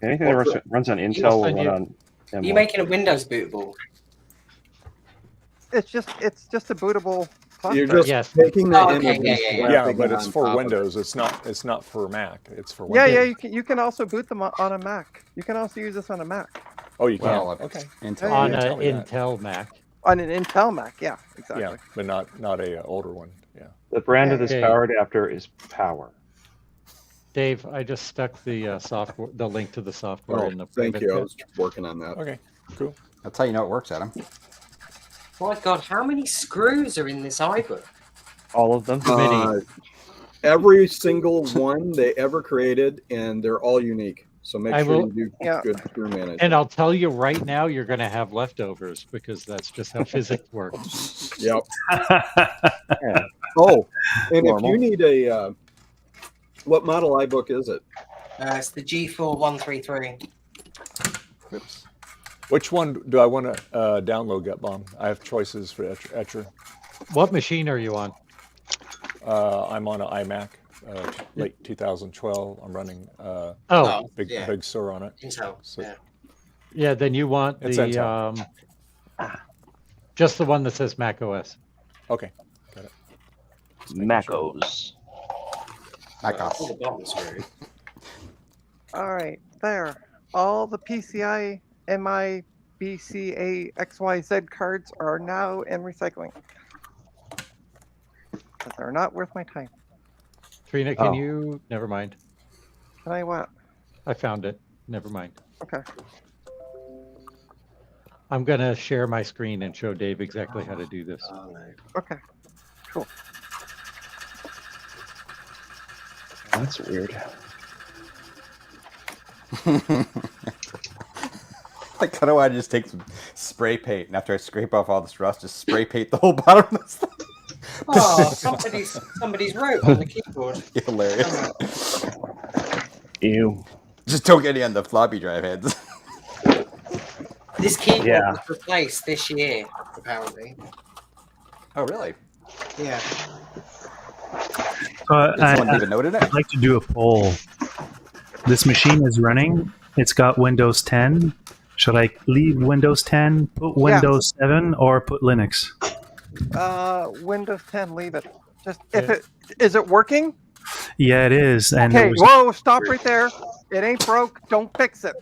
Anything that runs on Intel will send run you- on Are M1. you making a Windows bootable? It's just a bootable. flash You're drive. just Yes. taking the Oh, okay, image yeah, and yeah, Yeah, slapping but it it's on for top of it. Windows. It's not for Mac. It's for Yeah, Windows. you can also boot them on a Mac. You can also use this on a Mac, Oh, you can. Well, Okay. Intel. Yeah, On you an tell me that. Intel Mac. on an Intel Mac. Yeah, exactly. Yeah, but not a older one. Yeah. The brand of this Okay. power adapter is Power. Dave, I just stuck the software, the link to the software Oh, in the thank private you. I chat. was working on that. Okay. Cool. That's how you know it works, Adam. My God, how many screws are in this iBook? All of them. Every single one they ever created, and they're all unique. So make I sure will- you do Yeah. good screw management. And I'll tell you right now, you're going to have leftovers because that's just how physics works. Yep. Yeah. Oh, and if Normal. you need a, what model iBook is it? It's the G4133. Oops. Which one do I want to download, Gutbomb? I have choices for Etcher. What machine are you on? I'm on an iMac, late 2012. I'm running Oh, Big yeah. Sur on it. Intel. So- Yeah. Yeah, then you want It's the Intel. just the one that says Mac OS. Okay, got it. Macos. Macos. Oh, the bottom screw. All right, there. All the PCI MI BCA XYZ cards are now in recycling. But they're not worth my time. Trina, can Oh. you? Never mind. Can I what? I found it. Never mind. Okay. I'm gonna share my screen and show Dave exactly how to do this. Oh no. Okay. Cool. That's weird. I kind of want to just take some spray paint, and after I scrape off all this rust, just spray paint the whole bottom of this thing. Oh, somebody's wrote on the keyboard. Hilarious. Ew. Just don't get any on the floppy drive heads. This keyboard Yeah. was replaced this year, apparently. Oh, really? Yeah. So Did someone even noted it? I'd like to do a poll. This machine is running. It's got Windows 10. Should I leave Windows 10, put Windows 7, or put Linux? Windows 10, leave it. Just if it is it working? Yeah, it is. And Okay, there was- whoa, stop right there. It ain't broke. Don't fix it.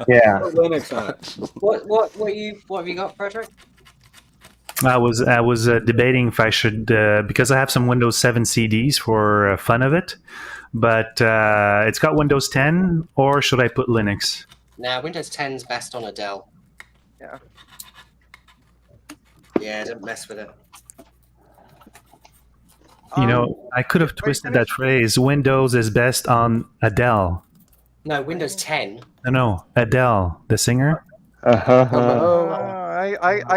Yeah. Put Linux on it. What have you got, Frederick? I was debating if I should because I have some Windows 7 CDs for fun of it, but it's got Windows 10, or should I put Linux? Now, Windows 10's best on a Dell. Yeah. Yeah, don't mess with it. You know, I could have twisted that phrase. Windows is best on Adele. No, Windows 10. No, Adele, the singer. I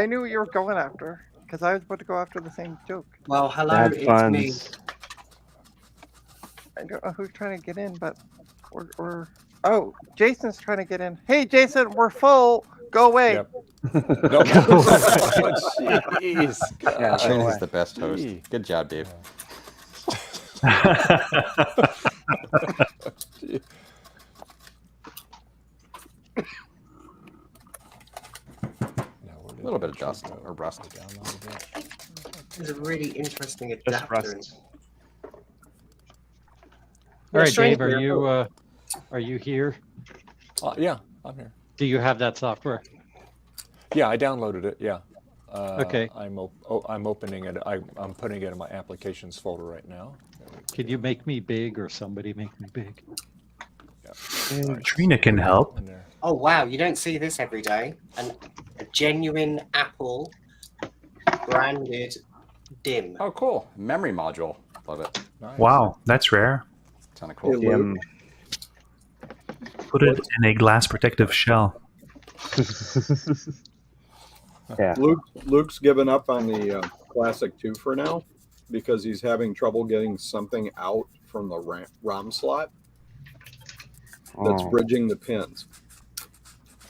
knew what you were going after because I was about to go after the same joke. Well, hello, Bad it's me. funds. I don't know who's trying to get in, but we're oh, Jason's trying to get in. Hey, Jason, we're full. Go away. Yep. No. Jeez. Yeah, God. Trina's the best host. Gee. Good job, Dave. A little bit of dust or rust. It's a really interesting Just adapter. rust. All right, strange Dave, are you here? Yeah, I'm here. Do you have that software? Yeah, I downloaded it. Yeah. Okay. I'm opening it. I'm putting it in my applications folder right now. Can you make me big, or somebody make me big? Trina can help. In there. Oh wow, you don't see this every day. A genuine Apple branded DIMM. Oh, cool. Memory module. Love it. Nice. Wow, that's rare. Kind of cool. Hey, Luke, Put it in a glass protective shell. Yeah. Luke's given up on the Classic 2 for now because he's having trouble getting something out from the ROM slot that's Oh. bridging the pins.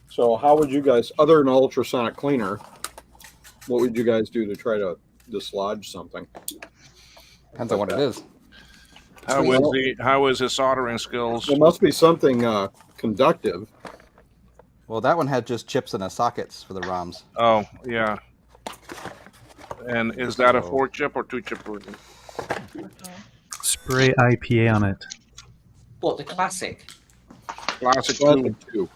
So how would you guys, other than ultrasonic cleaner, what would you guys do to try to dislodge something? Depends on what it is. How is his soldering skills? There must be something conductive. Well, that one had just chips in the sockets for the ROMs. Oh, yeah. And is that a 4-chip or 2-chip version? Spray IPA on it. What, the classic? Classic 2. Classic 2.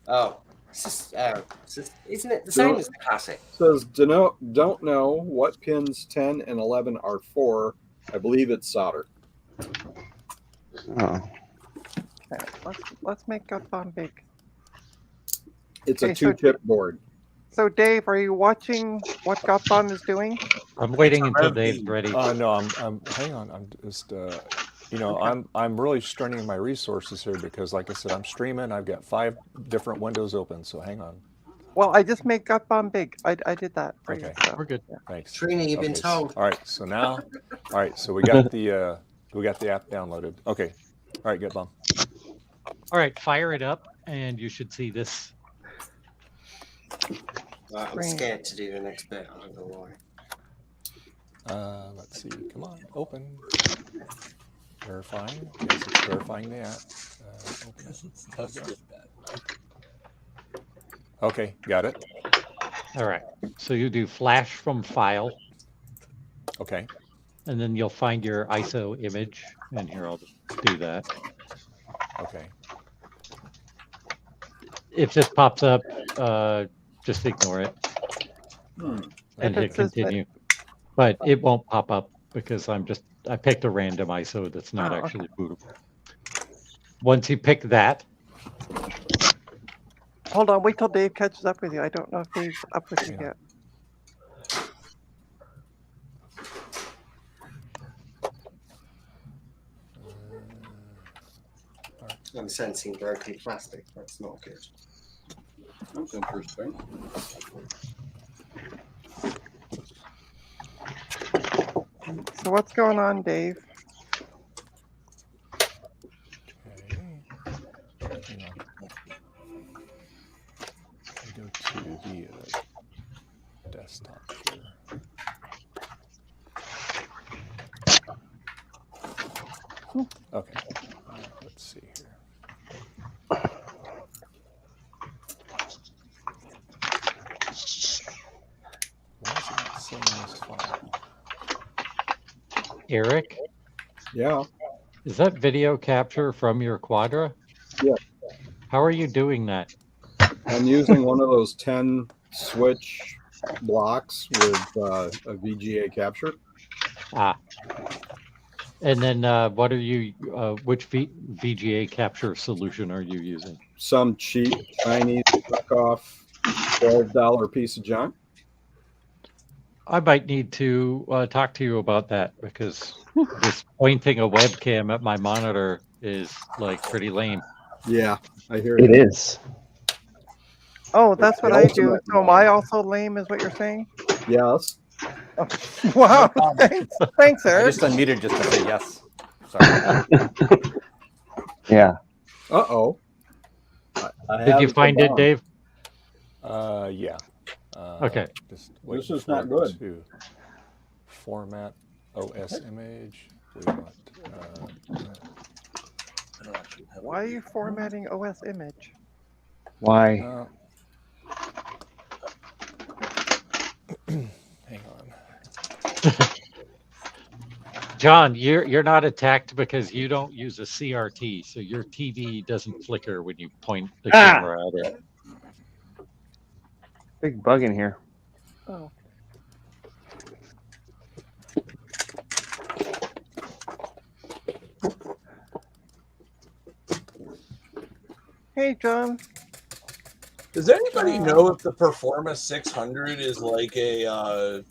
Oh. Isn't it the same as the classic? Says, don't know what pins 10 and 11 are for. I believe it's solder. Oh. Okay, let's make up on big. It's Okay, a so- 2-chip board. So, Dave, are you watching what Gotbomb is doing? I'm waiting until Dave's ready. No, I'm. Hang on. I'm just. I'm really straining my resources here because, like I said, I'm streaming. I've got 5 different windows open. So hang on. Well, I just made Gotbomb big. I did that. For you, Okay. so. We're good. Thanks. Trina, you've been Okay, told. All right. So now, all right. So we got the app downloaded. Okay. All right. Get bomb. All right, fire it up, and you should see this. I'm scared to do the next bit. I don't know why. Let's see. Come on. Open. Verifying. Yes, it's verifying the app. Open. Okay, got it. All right. So you do flash from file, Okay. and then you'll find your ISO image. And here, I'll do that. Okay. If this pops up, just ignore it If and it hit says that- continue. But it won't pop up because I picked a random ISO that's not Oh, okay. actually bootable. Once you pick that, Hold on, wait till Dave catches up with you. I don't know if Dave's up with you Yeah. yet. I'm sensing broken plastic. That's not good. That's interesting. So what's going on, Dave? Okay. Hang on. I go to the desktop here. Okay. Let's see here. Why is it not saving this file? Eric, Yeah. is that video capture from your Quadra? Yeah. How are you doing that? I'm using one of those 10 switch blocks with a VGA capture. Ah. And then what are you, which VGA capture solution are you using? Some cheap Chinese knockoff $12 piece of junk. I might need to talk to you about that because this pointing a webcam at my monitor is like pretty lame. Yeah, I hear It you. is. Oh, that's what The I do. ultimate So am one. I also lame, is what you're saying? Yes. Wow, thanks, thanks, I Eric. just unmuted just to say yes. Sorry. Yeah. Uh-oh. Did you find it, Dave? Yeah. Okay. Just This waiting is for not it good. to format OS image. We want. Why are you formatting OS image? Why? Hang on. John, you're not attacked because you don't use a CRT, so your TV doesn't flicker when you point the camera at it. Big bug in here. Oh. Hey, John. Does anybody know if the Performa 600 is like a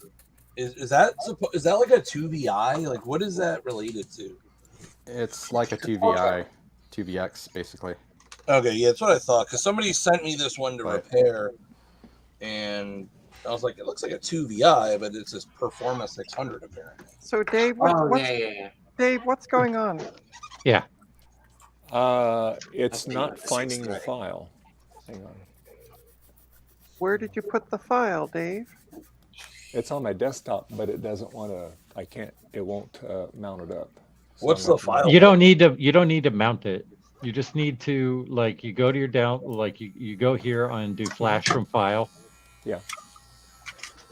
is that like a 2VI? Like, what is that related to? It's like a 2VI, 2VX, basically. Okay, yeah, that's what I thought. Because somebody sent me this one to Right. repair, and I was like, it looks like a 2VI, but it's this Performa 600 apparently. So, Dave, Dave, what's going on? Yeah. It's think not that's finding the great. file. Hang on. Where did you put the file, Dave? It's on my desktop, but it doesn't want to. I can't. It won't mount it up. So What's I'm the gonna- file? You don't need to mount it. You just need to like you go to your you go here and do flash from file. Yeah.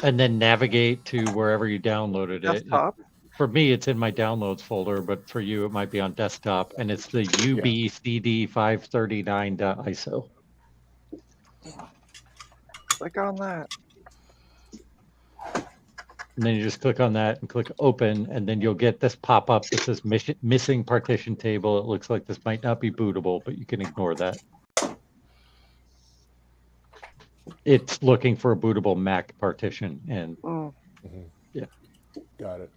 And then navigate to wherever you downloaded it. Desktop. For me, it's in my downloads folder, but for you, it might be on desktop, and it's the ubcd539.iso. Click on that. And then you just click on that and click open, and then you'll get this pop-up that says missing partition table. It looks like this might not be bootable, but you can ignore that. It's looking for a bootable Mac partition, and yeah. Got it.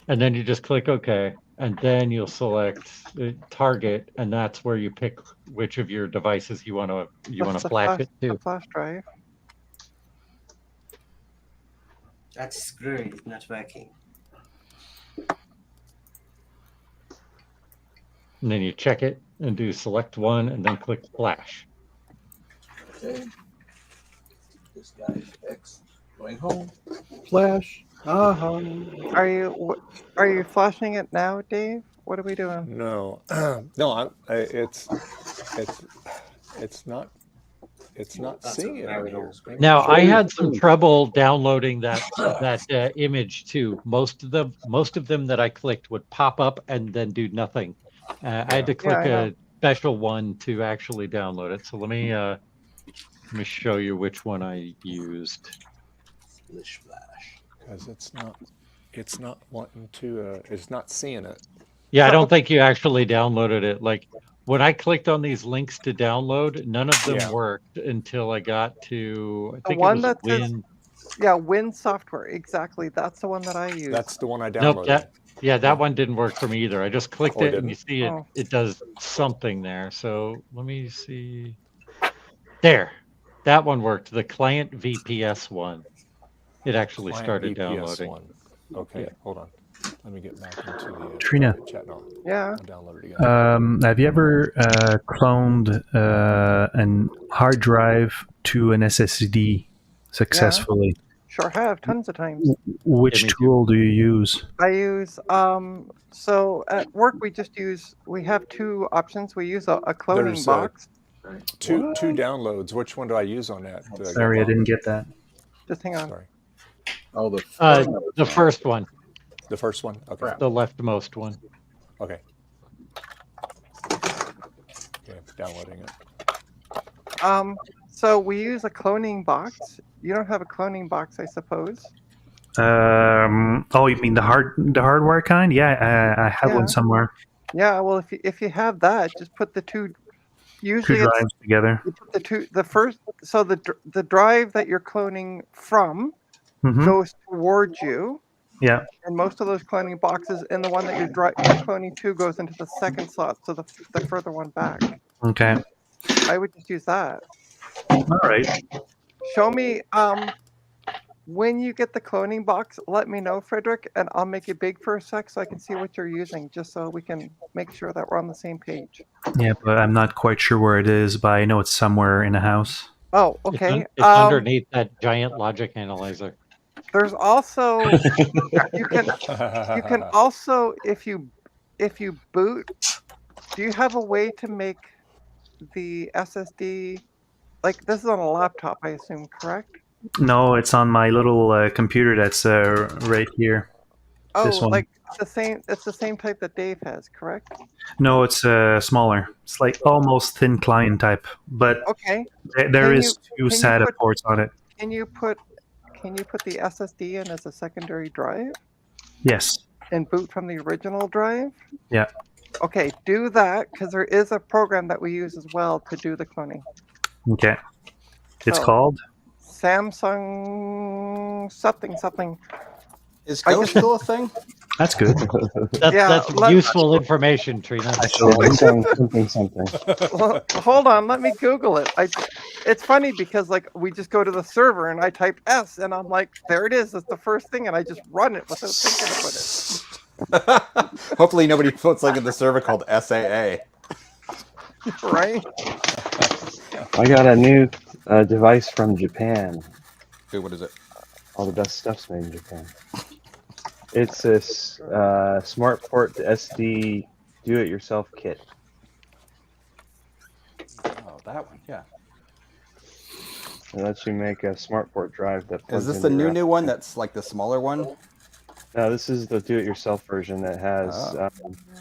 And then you just click OK, and then you'll select target, and that's where you pick which of your devices you want to That's the flash it the to. flash drive. That screw is not working. And then you check it and do select one, and then click flash. Okay. This guy is fixed. Going home. Flash. Are you flashing it now, Dave? What are we doing? No, no. It's not It's not That's seeing a it on very here. old screen. Now I had some trouble downloading that image too. Most of them that I clicked would pop up and then do nothing. I had to click I know. a special one to actually download it. So let me show you which one I used. Splish Splash. Because it's not wanting to. It's not seeing it. Yeah, I don't think you actually downloaded it. Like when I clicked on these links to download, none of them Yeah. worked until I got to The one that says, Win software. Exactly. That's the one that I use. That's the one I Nope, downloaded. that one didn't work for me either. I just clicked Oh, it it and you didn't? see it. Oh. It does something there. So let me see. There, that one worked. The client VPS one. It actually Client started VPS downloading. one. Okay, hold on. Let me get back into the Trina. chat now. Yeah. I'll download it again. Have you ever cloned an hard drive to an SSD successfully? Sure have tons of times. Which Yeah, me too. tool do you use? I use so at work we have two options. We use a cloning There's, box. Two downloads. Which one do I use on that? Sorry, I didn't get that. Just hang on. Sorry. Oh, The first one, The first one? Okay. the leftmost one. Okay. Okay, downloading it. So we use a cloning box. You don't have a cloning box, I suppose. Oh, you mean the hardware kind? Yeah, I have Yeah. one somewhere. Yeah, well, if you have that, just put the two. Two Usually, it's, drives together. you put the first. So the drive that you're cloning from Hmm. goes towards you, Yeah. and most of those cloning boxes, and the one that you're cloning to goes into the second slot, so the further one back. Okay. I would just use that. All right. Show me when you get the cloning box. Let me know, Frederick, and I'll make it big for a sec so I can see what you're using, just so we can make sure that we're on the same page. Yeah, but I'm not quite sure where it is, but I know it's somewhere in the house. Oh, It's okay. It's underneath that giant logic analyzer. There's also you can also if you boot. Do you have a way to make the SSD like this is on a laptop? I assume, correct? No, it's on my little computer that's right here. This Oh, one. like the same. It's the same type that Dave has, correct? No, it's smaller. It's like almost thin client type, but Okay. there Can is you two SATA put- ports on it. Can you put the SSD in as a secondary drive Yes. and boot from the original drive? Yeah. Okay, do that because there is a program that we use as well to do the cloning. Okay. It's So- called. Samsung something. Is I Go just- still a thing? That's good. That's useful information, Trina. Something. Well, hold on, let me Google it. It's funny because like we just go to the server and I type S and I'm like, there it is. It's the first thing, and I just run it without thinking about it. Hopefully nobody puts something in the server called SAA. Right? I got a new device from Japan. Dude, what is it? All the best stuff's made in Japan. It's this smart port to SD do-it-yourself kit. Oh, that one, yeah. It lets you make a smart port drive that Is plugs this into the your new one that's like the smaller one? No, this is the do-it-yourself version that has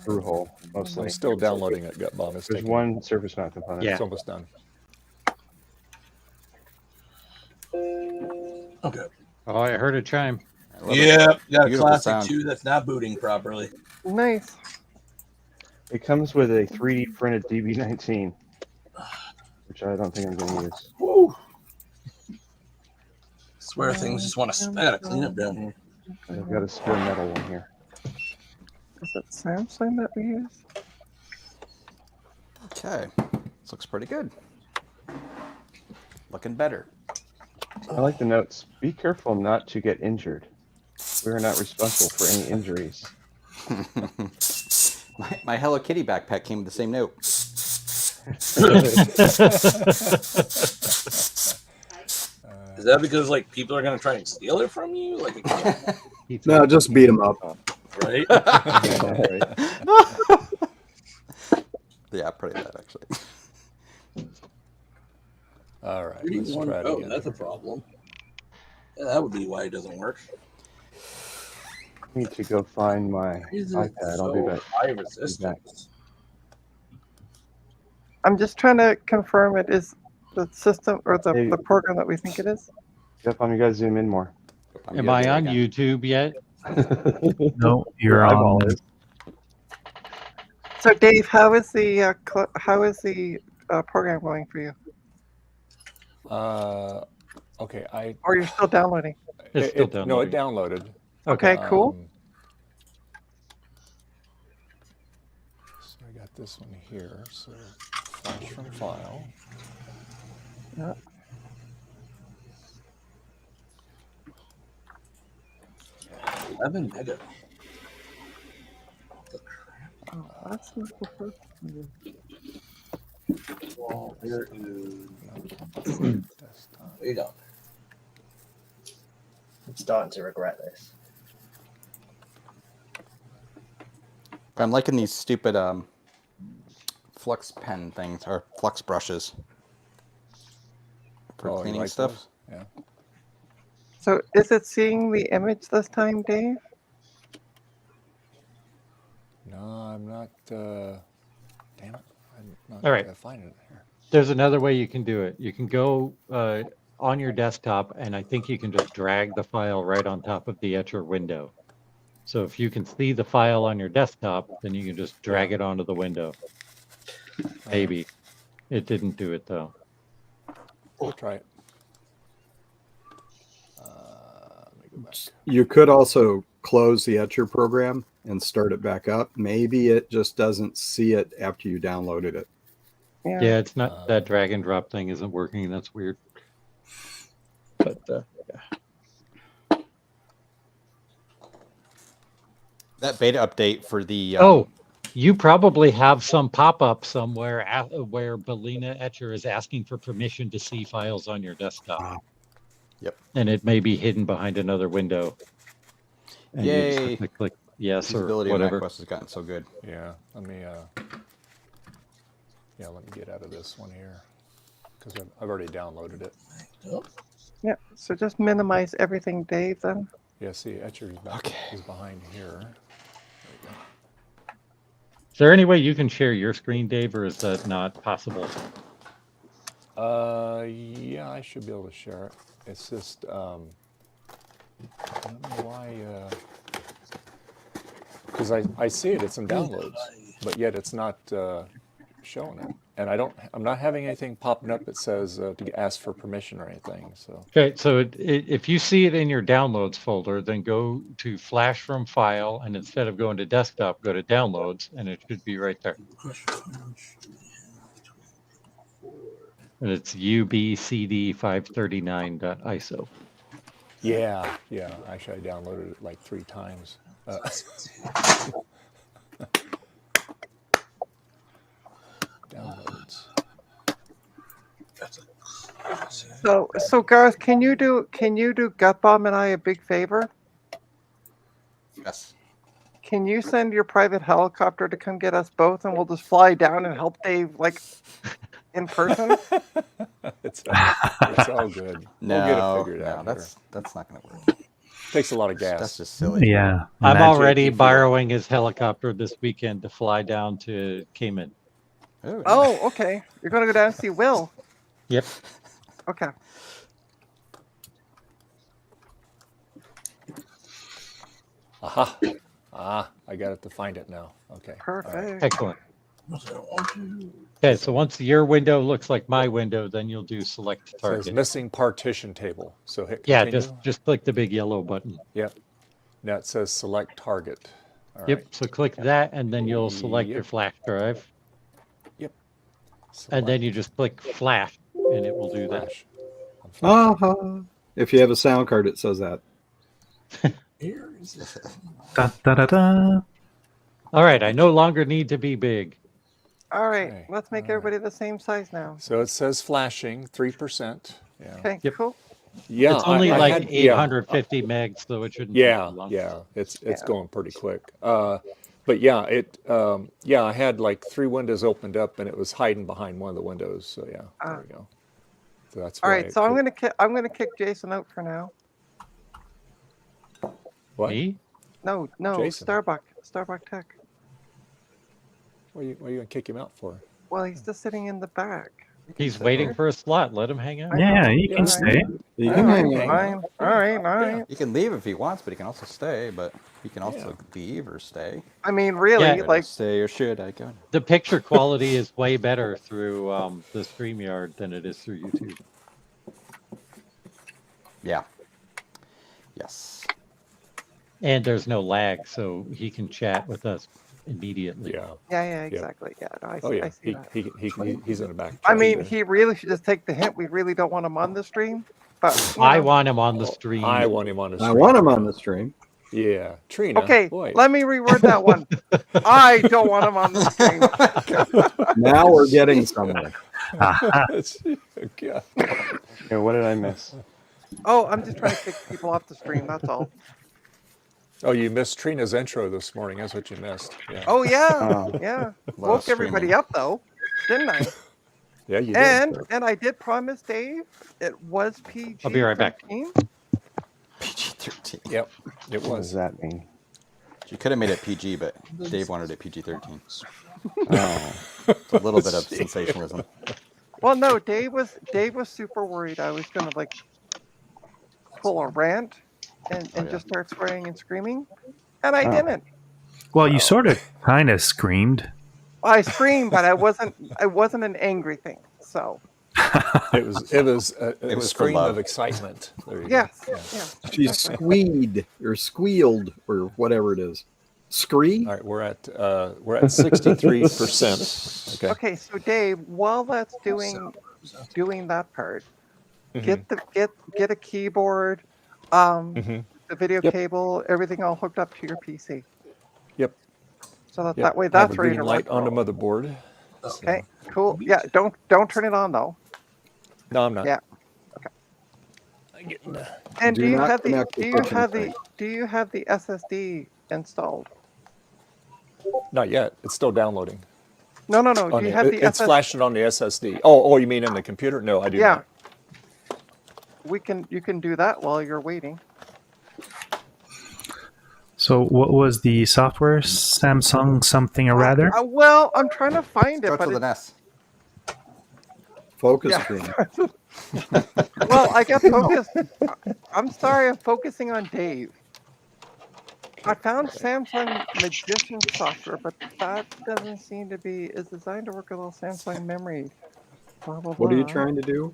through hole mostly. I'm still downloading it, Gut Bomb. It's There's taking- one surface mount component. Yeah. It's almost done. Okay. Oh, I heard a chime. I love it. Yeah, got a Beautiful classic sound. 2 that's not booting properly. Nice. It comes with a 3D printed DB19, which I don't think I'm going to use. Woo. Swear things just want to. I gotta clean up down here. I've got a spare metal one here. Is it Samsung that we use? Okay. This looks pretty good. Looking better. I like the notes. Be careful not to get injured. We are not responsible for any injuries. My Hello Kitty backpack came with the same note. Is that because like people are gonna try and steal it from you? Like, No, just beat them up. right? Yeah, pretty bad actually. All right, let's try it again. That's a problem. Yeah, that would be why it doesn't work. I need to go find my iPad. I'll be back. High Be back. resistance. I'm just trying to confirm it is the system or the, Hey. the program that we think it is. Yep, you guys zoom in more. Am I on YouTube yet? No, you're Your eyeball on. is. So Dave, how is the program going for you? Okay, Or you're still downloading? It's still no, it downloading. downloaded. Okay, cool. So I got this one here. So flash from file. Yeah. Mega. Oh, that's not the first one. Well, here is. Desktop. There you go. I'm starting to regret this. I'm liking these stupid flux pen things or flux brushes for Oh, you cleaning like stuff. those? Yeah. So is it seeing the image this time, Dave? No, I'm not. Damn it! I'm not All right. finding it here. There's another way you can do it. You can go on your desktop, and I think you can just drag the file right on top of the Etcher window. So if you can see the file on your desktop, then you can just drag it onto the window. Maybe. It didn't do it, though. We'll try it. Let me go back. You could also close the Etcher program and start it back up. Maybe it just doesn't see it after you downloaded it. Yeah, it's not that drag and drop thing isn't working. That's weird. But yeah. That beta update for the You probably have some pop-up somewhere where Belina Etcher is asking for permission to see files on your desktop. Yep. And it may be hidden behind another window. And you just Yay! have to click yes or Usability of whatever. macOS has gotten so good. Yeah, let me get out of this one here because I've already downloaded it. Yeah. So just minimize everything, Dave. Then. Yeah, see, Etcher is behind here. Is there any way you can share your screen, Dave, or is that not possible? Yeah, I should be able to share it. It's just I don't know why. Because I see it, it's in downloads, but yet it's not showing it, and I'm not having anything popping up that says to ask for permission or anything. So Okay, so if you see it in your downloads folder, then go to Flash from File, and instead of going to Desktop, go to Downloads, and it should be right there. And it's ubcd539.iso. yeah, actually I downloaded it like 3 times. Downloads. So Garth, can you do Gutbomb and I a big favor? Yes. Can you send your private helicopter to come get us both, and we'll just fly down and help Dave like in person? It's all good. We'll get it figured out. That's not going to work. Takes a lot of gas. That's just silly. Yeah. I'm Magic. already borrowing his helicopter this weekend to fly down to Cayman. Oh, okay. You're gonna go down and see Will. Yep. Okay. Aha. I got it to find it now. Okay. Perfect. Right. Excellent. Okay, so once your window looks like my window, then you'll do select It target. says missing partition table. So hit Yeah, continue. just click the big yellow button. Yep. Now it says select target. All Yep. right. So click that, and then you'll select your Yep. flash drive, Yep. and then you just click flash, and it will do that. Flash. I'm flashing. Uh-huh. If you have a sound card, it says that. Here is it. Da, da, da, da. All right, I no longer need to be big. All right. Okay, Let's make all right. everybody the same size now. So it says flashing 3%. Yeah. Okay. Yep. Cool. Yeah. It's only I like had- yeah. 850 megs, so it shouldn't. take Yeah, too long. yeah, it's Yeah. going pretty quick. But yeah, I had like 3 windows opened up and it was hiding behind one of the windows. So yeah, there we go. That's All why right, it so could- I'm gonna kick Jason out for now. What? Me? No, Jason. Starbuck Tech. What are you going to kick him out for? Well, he's just sitting in the back. He's waiting for a slot. Let him hang out. Yeah, you Yeah, can I- stay. You All can right, hang out. fine. All right. He can leave if he wants, but he can also stay. But he can also leave or stay. I mean, really, Yeah. Should I like, stay or should I go? The picture quality is way better through the StreamYard than it is through YouTube. Yeah. Yes. And there's no lag, so he can chat with us immediately. Yeah. yeah, exactly. Yeah, no, I see, Oh, yeah. I see that. He's in the back. I mean, chat he really should just take the hint. We really don't want him on the stream, but you I know. want him on the stream. I want him on the I stream. want him on the stream. Yeah. Trina. Okay, Boy. let me reword that one. I don't want him on the stream. Now we're getting somewhere. God. Okay, what did I miss? Oh, I'm just trying to kick people off the stream. That's all. Oh, you missed Trina's intro this morning. That's what you missed. Yeah. Oh yeah, Oh. yeah. Wow, Woke everybody up though, didn't I? Yeah, you did. And I did promise Dave it was PG. I'll be right back. PG-13. Yep. It What does was. that mean? You could have made it PG, but Dave wanted it PG-13. Oh, It's a little bit of sensationalism. Well, no, Dave was super worried I was gonna like pull a rant and yeah. just start swearing and screaming, and I Oh. didn't. Well, you sort of kind of screamed. I screamed, but I wasn't. It wasn't an angry thing. So It was. It was a It was for scream love. of excitement. There you yes, go. yeah. She exactly. squeed or squealed or whatever it is. Scree? All right, we're at 63%. Okay. Okay, so Dave, while that's doing that part, get a keyboard, Mhm. the video Yep. cable, everything all hooked up to your PC. Yep. So that, Yep. that way Have that's the ready green to light roll. on the motherboard. Okay, cool. Yeah, don't turn it on though. No, I'm not. Yeah. And Do do you not have the connect the fucking do you have the SSD installed? Not yet. It's still downloading. No. On Do you the- have the it's SSD? flashing on the SSD. Oh, you mean in the computer? No, I do Yeah. not. You can do that while you're waiting. So, what was the software? Samsung something or rather? Well, I'm trying to find it, Start but with it's, an S. Focus Yeah. screen. well, I got focused. I'm sorry, I'm focusing on Dave. I found Samsung Magician software, but that doesn't seem to be is designed to work with all Samsung memory. Blah, blah, What are you blah. trying to do?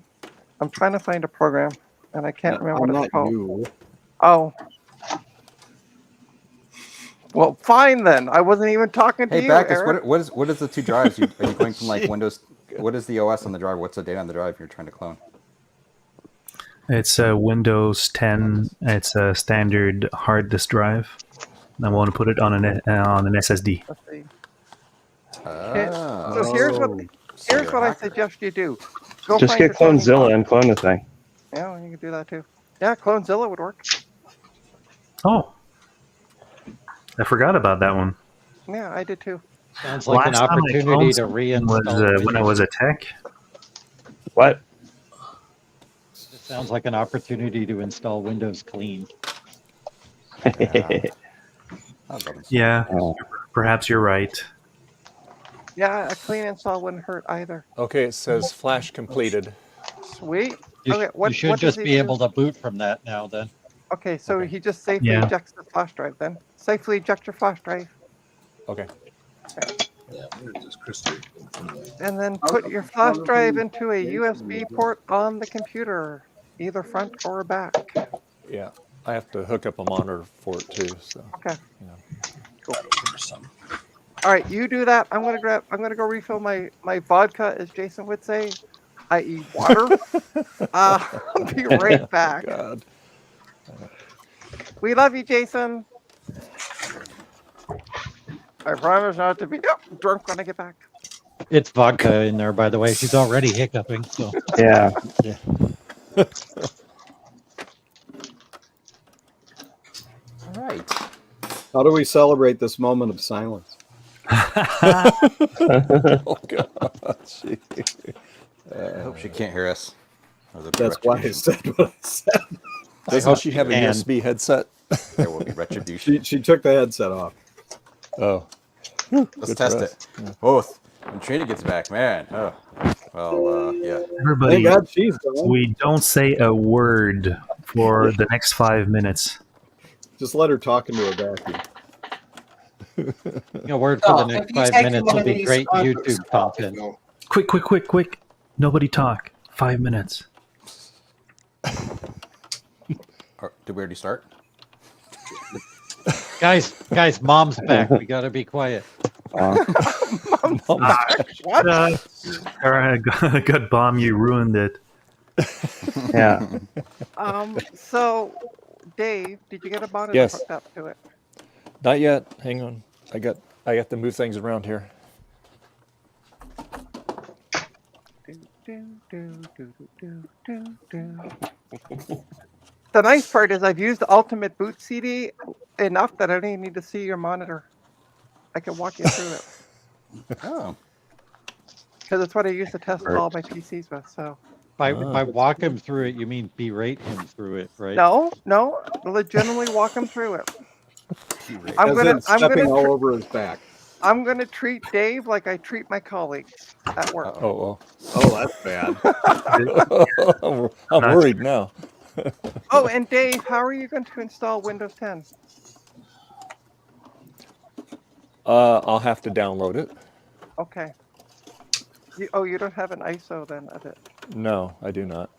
I'm trying to find a program, and I can't remember I'm what not it's called. you. Oh. Well, fine then. I wasn't even talking to Hey, you, Bacchus, Eric. what is the two drives? Are you going from like Windows? What is the OS on the drive? What's the date on the drive you're trying to clone? It's a Windows 10. It's a standard hard disk drive. I want to put it on an SSD. Let's see. Okay. So here's what I suggest you do. Go just find get your Sony Clonezilla and clone the thing. Yeah, you can do that too. Yeah, Clonezilla would work. Oh, I forgot about that one. Yeah, I did too. Sounds like an Last time I opportunity cloned to something reinstall. was when I was a tech. What? It sounds like an opportunity to install Windows clean. Yeah, Oh. perhaps you're right. Yeah, a clean install wouldn't hurt either. Okay, it says flash completed. Sweet. You, Okay, you what should does just he be do? able to boot from that now then. Okay, so he just safely Yeah. ejects the flash drive then. Safely eject your flash drive. Okay. And then put your flash drive into a USB port on the computer, either front or back. Yeah, I have to hook up a monitor for it too. So. Okay. Yeah. Cool. All right, you do that. I'm gonna go refill my vodka, as Jason would say, i.e. water. I'll be right back. God. We love you, Jason. I promise not to be drunk when I get back. It's vodka in there, by the way. She's already hiccuping. So Yeah. All right. How do we celebrate this moment of silence? Oh God. Gee. I hope she can't hear us. Or the That's why I retribution. said what I said. Doesn't she have a can. USB headset? There will be retribution. She took the headset off. Oh, Let's good for test us. it. Yeah. Both. When Trina gets back, man. Oh. Well, yeah. Everybody, Thank God she's gone. we don't say a word for the next 5 minutes. Just let her talk into a vacuum. A word for the Oh, next have you 5 taken minutes one will of be these great iBooks YouTube apart content. before? Quick. Nobody talk. 5 minutes. Did we already start? Guys, mom's back. We gotta be quiet. What? God bomb, you ruined it. Yeah. So, Dave, did you get a monitor Yes. hooked up to it? Not yet. Hang on. I got to move things around here. The nice part is I've used the Ultimate Boot CD enough that I don't even need to see your monitor. I can walk you through it Oh. because it's what I use to test all my PCs with. So By walk him through it, you mean berate him through it, right? no, legitimately walk them through it. As in stepping all over his back. I'm gonna treat Dave like I treat my colleagues at work. Oh, Oh, that's bad. well. I'm worried now. Oh, and Dave, how are you going to install Windows 10? I'll have to download it. Okay. You don't have an ISO then of it. No, I do not.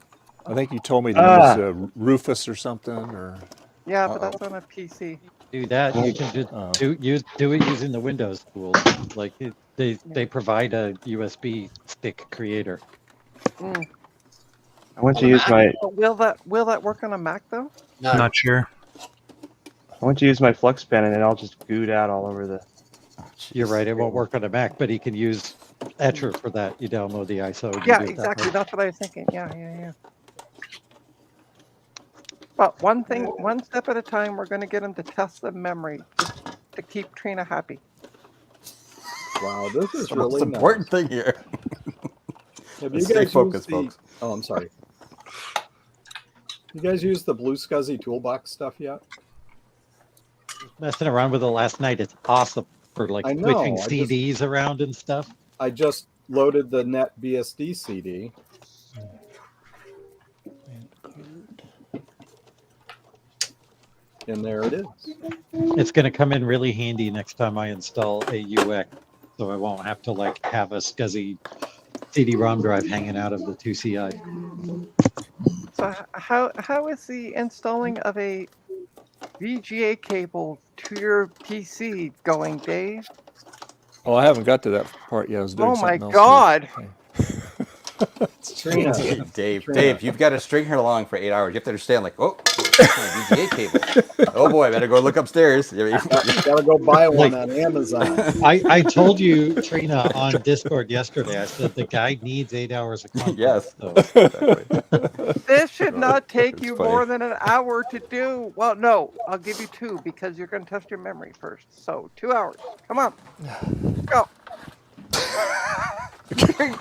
I think you told me to use Rufus or something, or Yeah, but that's on a PC. Do that. You can just do it using the Windows tools. Like they provide a USB stick creator. Mm. I want to use my But will that work on a Mac though? No. Not sure. I want to use my Flux pen and then I'll just goot out all over the. You're right. It won't work on a Mac, but he can use Etcher for that. You download the ISO. and you Yeah, do it that exactly. way. That's what I was thinking. Yeah. But one step at a time. We're going to get him to test the memory just to keep Trina happy. Wow, this is The really most important nice. thing here. Have you Stay guys focused, used the, folks. Oh, I'm sorry. You guys use the Blue SCSI toolbox stuff yet? Messing around with it last night. It's awesome for like I know, switching I just- CDs around and stuff. I just loaded the NetBSD CD. And there it is. It's going to come in really handy next time I install a UX, so I won't have to like have a SCSI CD-ROM drive hanging out of the 2CI. So how is the installing of a VGA cable to your PC going, Dave? oh, I haven't got to that part yet. I was doing Oh my something else. God! Trina, Dave, Trina. Dave, you've got to string her along for 8 hours. You have to understand, like, oh, that's my VGA cable. Oh boy, I better go look upstairs. Gotta go buy one on Amazon. I told you, Trina, on Discord yesterday, I said the guy needs 8 hours of content. Yes. So Exactly. This should not take It's you funny. more than an hour to do. Well, no, I'll give you 2 because you're going to test your memory first. So 2 hours. Come on, go.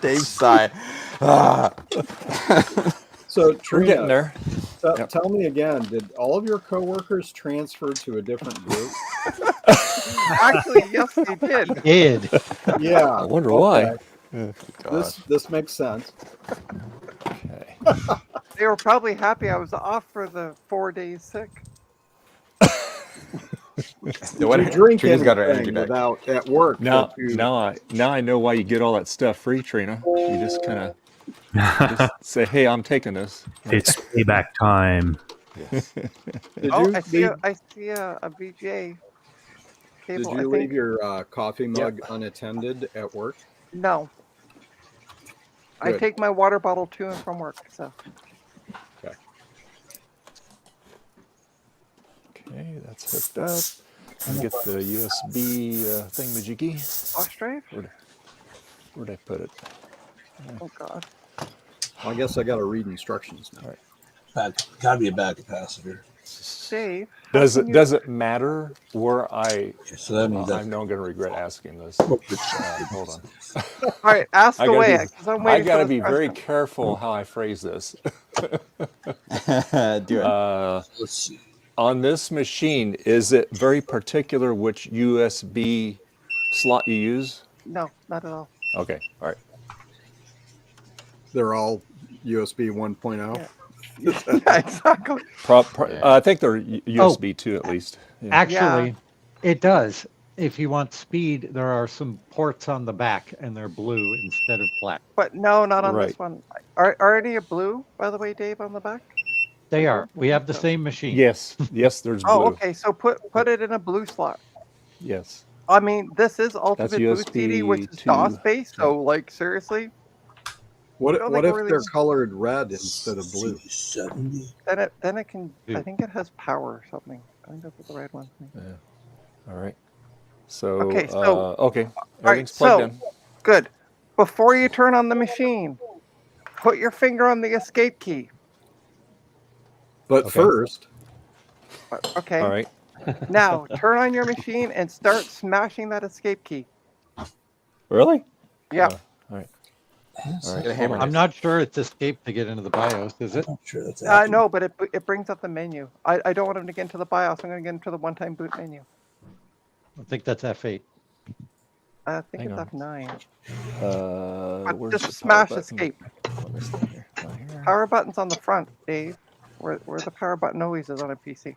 Dave sigh. Ah. So We're Trina, getting there. Yep. tell me again, did all of your coworkers transfer to a different group? Actually, yes, they did. id. Yeah. I wonder why. This makes sense. Okay. They were probably happy I was off for the 4 days sick. Did you drink Trina's got her energy anything back. without at work? Now that you- I know why you get all that stuff free, Trina. You just kind of say, "Hey, I'm taking this." It's payback time. Yes. Did Oh, you I see leave, a VGA did cable. you I leave think your coffee mug unattended at work? no. I Good. take my water bottle to and from work. So Okay, that's hooked up. Let me get the USB thingamajiggy. flash drive. Where'd I put it? Oh God. Well, I guess I got to read instructions now. All right. Gotta be a bad capacitor. Dave. Does how it can you- does it matter where I? So that means I know I'm going to regret asking this. Hold on. All right, ask I gotta away. be, 'Cause I'm I waiting got to for this be very question. careful how I phrase this. Do it. let's see. On this machine, is it very particular which USB slot you use? No, not at all. Okay, all right. They're all USB 1.0. Yeah. Yeah, exactly. I think they're USB 2 at least. Yeah. Actually, it does. If you want speed, there are some ports on the back, and they're blue instead of black. But no, not on Right. this one. Are any blue, by the way, Dave, on the back? They are. We have the same machine. Yes, yes, there's blue. Oh, okay. So put it in a blue slot. Yes. I mean, this is Ultimate Boost CD, which is USB DOS based. So, like, seriously, What don't what think if it they're really- colored red instead of blue? 70. then it can. I Yeah. think it has power or something. I think that's what the red one. All right. So, Okay, so- okay, All right, everything's plugged in. good. Before you turn on the machine, put your finger on the escape key. But Okay. first, Okay. All right. Now turn on your machine and start smashing that escape key. Really? Yeah. All right. That's All right. Get a hammer. I'm not sure it's escape to get into the BIOS, is it? not sure that's accurate. No, but it brings up the menu. I don't want him to get into the BIOS. I'm going to get into the one-time boot menu. I think that's F8. I think Hang it's on. F9. But But just smash escape. Power button's on the front, Dave. Where the power button always is on a PC.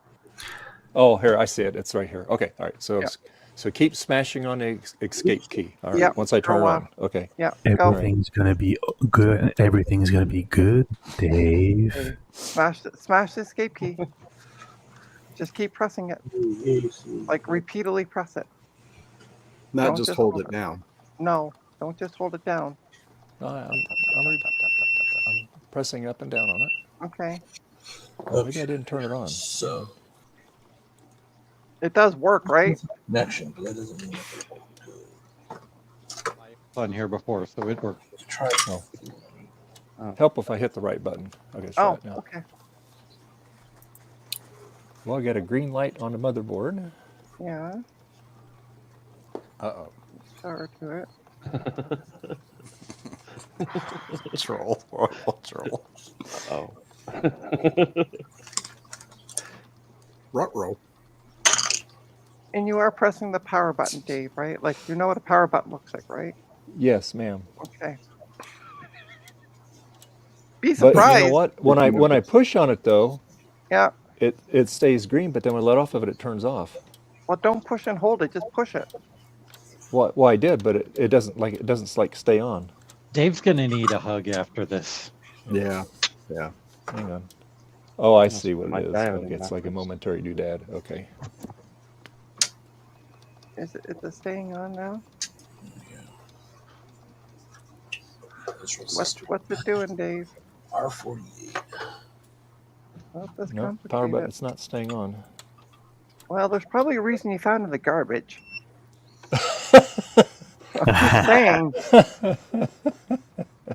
Oh, here, I see it. It's right here. Okay, all right. So, Yeah. so keep smashing on the escape key. All right. Yep, Once I turn it go on. Okay. Yeah. Go. Everything's gonna be good. Everything's gonna be good, Dave. Smash the escape key. Just keep pressing it. Like repeatedly press it. not Don't just just hold hold it it. down. No, don't just hold it down. No, I'm pressing up and down on it. Okay. Oh, maybe I didn't turn it on. So, It does work, right? connection, but that doesn't mean It's on here before, so it works. try it. Oh. Help if I hit the right button. Okay, let's try Oh, it now. okay. Well, I got a green light on the motherboard. Yeah. Uh-oh. Power to it. Troll. Horrible troll. Oh. Ruh-roh. And you are pressing the power button, Dave, right? Like, you know what a power button looks like, right? Yes, ma'am. Okay. Be But surprised. you know what? When I push on it though, Yeah. it stays green. But then when I let off of it, it turns off. Well, don't push and hold it. Just push it. Well, I did, but it doesn't like stay on. Dave's gonna need a hug after this. Yeah. Hang on. Oh, I see what my it is. diode Okay, it's like a backwards. momentary doodad. Okay. Is it staying on now? What's it doing, Dave? R48. Well, that's No, power complicated. button. It's not staying on. Well, there's probably a reason you found it in the garbage. I'm just saying.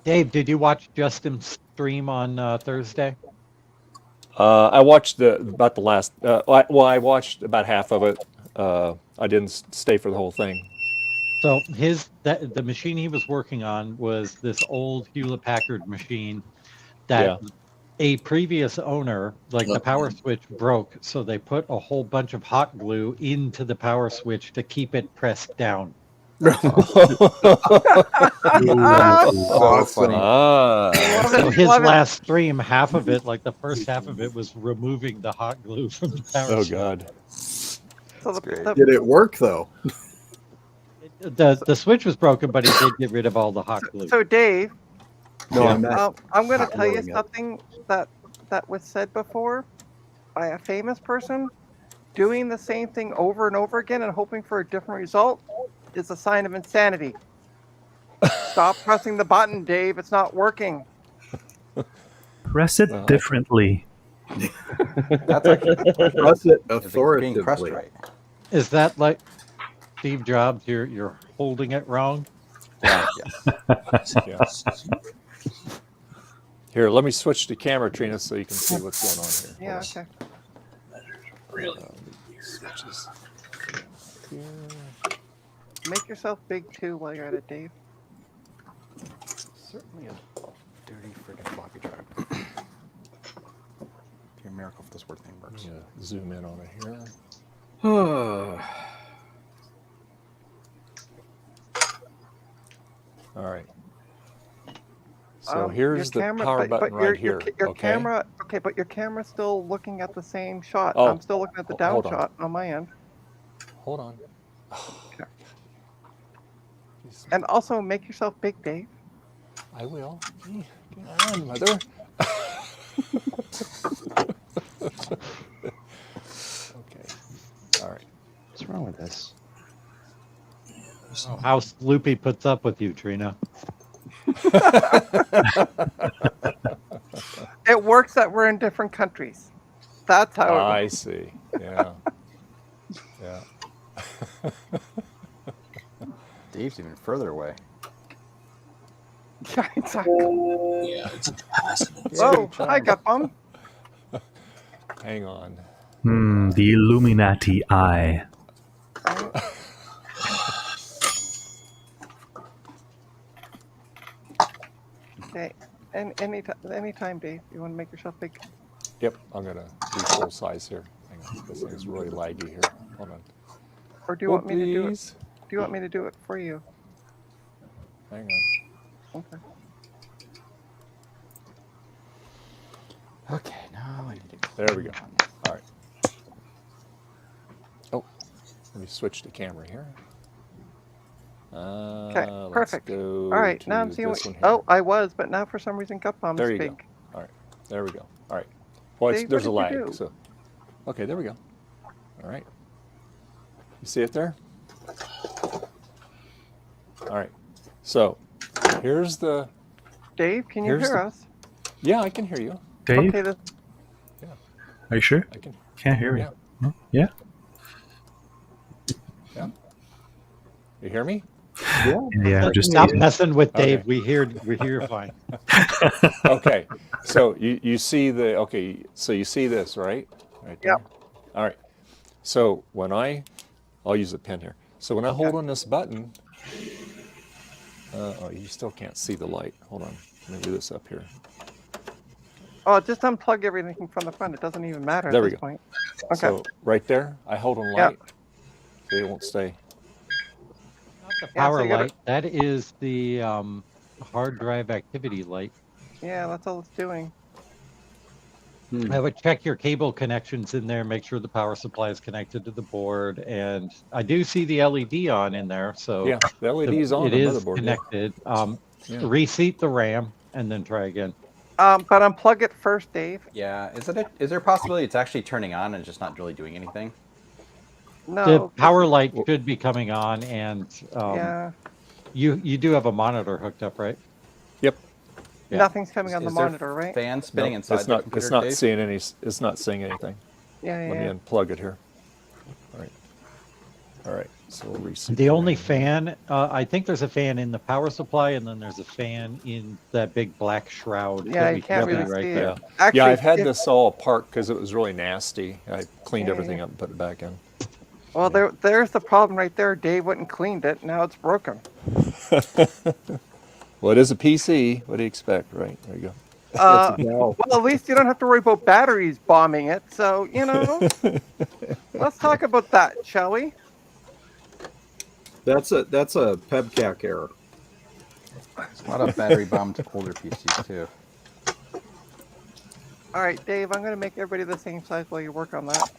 Dave, did you watch Justin's stream on Thursday? I watched about the last. I watched about half of it. I didn't stay for the whole thing. So the machine he was working on was this old Hewlett-Packard machine that a previous owner, like the power switch broke, so they put a whole bunch of hot glue into the power switch to keep it pressed down. So funny. Ah. So his Love it. last stream, half of it, like the first half of it, was removing the hot glue from the power Oh switch. God. So Did it work though? The switch was broken, but he did get rid of all the hot glue. So Dave, No, Yeah. I meant I'm going to Not tell you ruining it. something that was said before by a famous person. Doing the same thing over and over again and hoping for a different result is a sign of insanity. Stop pressing the button, Dave. It's not working. Press it differently. That's actually press it it's being pressed authoritatively. right. Is that like Steve Jobs? You're holding it wrong. Yeah. Yeah. Here, let me switch to camera, Trina, so you can see what's going on here. Yeah, okay. Really? Switches. Here. Make yourself big too while you're at it, Dave. Certainly a dirty freaking floppy drive. Be a miracle if this word thing works. Yeah, zoom in on it here. All right. So here's the power button right here. Your okay. camera, okay, but your camera's still looking at the same shot. Oh, I'm still looking at the down hold on. shot on my end. Hold on. Okay. And also make yourself big, Dave. I will. Get on, mother. Okay. All right. What's wrong with this? How Loopy puts up with you, Trina. It works that we're in different countries. That's how. I see. Yeah. Yeah. Dave's even further away. Yeah, exactly. Yeah, it's a capacity. Oh, I got bum. Hang on. The Illuminati eye. Okay, and anytime, Dave. You want to make yourself big? Yep, I'm gonna do full size here. Hang on. This thing's really laggy here. Hold on. Or do you want me to do it? Please. Do you want me to do it for you? Hang on. Okay. Okay, now I need to. There we go. All right. Oh, let me switch the camera here. Okay, Let's perfect. go All right, to now I'm seeing what. this one here. Oh, I was, but now for some reason, gut bomb's There you big. go. All right, there we go. All right. Well, Dave, there's a what did you lag. do? So, okay, there we go. All right. You see it there? All right. So, here's the. Dave, can you Here's hear the- us? Yeah, I can hear you. Dave, Okay, are you sure? I can. Can't hear Yeah. me. Yeah. Yeah. You hear me? Yeah. Just Stop messing with Okay. Dave. We hear fine. Okay. So you see the so you see this, right? Right there. Yep. All right. So when I'll use a pen here. So when I hold on this button, oh, you still can't see the light. Hold on. Let me do this up here. Oh, just unplug everything from the front. It doesn't even matter There at we this go. point. Okay. So right there, I hold on Yeah. light, so it won't stay. Not the Yeah, so power you gotta- light. That is the hard drive activity light. Yeah, that's all it's doing. I would check your cable connections in there, make sure the power supply is connected to the board, and I do see the LED on in there, so Yeah, the LED's on it the is motherboard. Yeah. connected. Yeah. Reseat the RAM and then try again. But unplug it first, Dave. Yeah, is there a possibility it's actually turning on and just not really doing anything? No. The 'cause- power light should be coming on, and Yeah. you do have a monitor hooked up, right? Yep. Yeah. Nothing's coming on the Is there monitor, right? Fan spinning No, inside it's the not. computer, It's not Dave? seeing any. It's not seeing anything. Yeah, Let yeah. me unplug it here. All right. All right. So we'll reset. The only fan, I think there's a fan in the power supply, and then there's a fan in that big black shroud. Yeah, that you we can't can see really right see there. it. Yeah. Actually, Yeah, I've had if- this all apart because it was really nasty. I cleaned Yeah, everything yeah. up and put it back in. Well, there's the problem right there. Dave went and cleaned it. Now it's broken. Well, it is a PC. What do you expect, right? There you go. Well, at least you don't have to worry about batteries bombing it. So, let's talk about that, shall we? That's a PEBCAC error. A lot of battery bombed older PCs too. All right, Dave, I'm going to make everybody the same size while you work on that.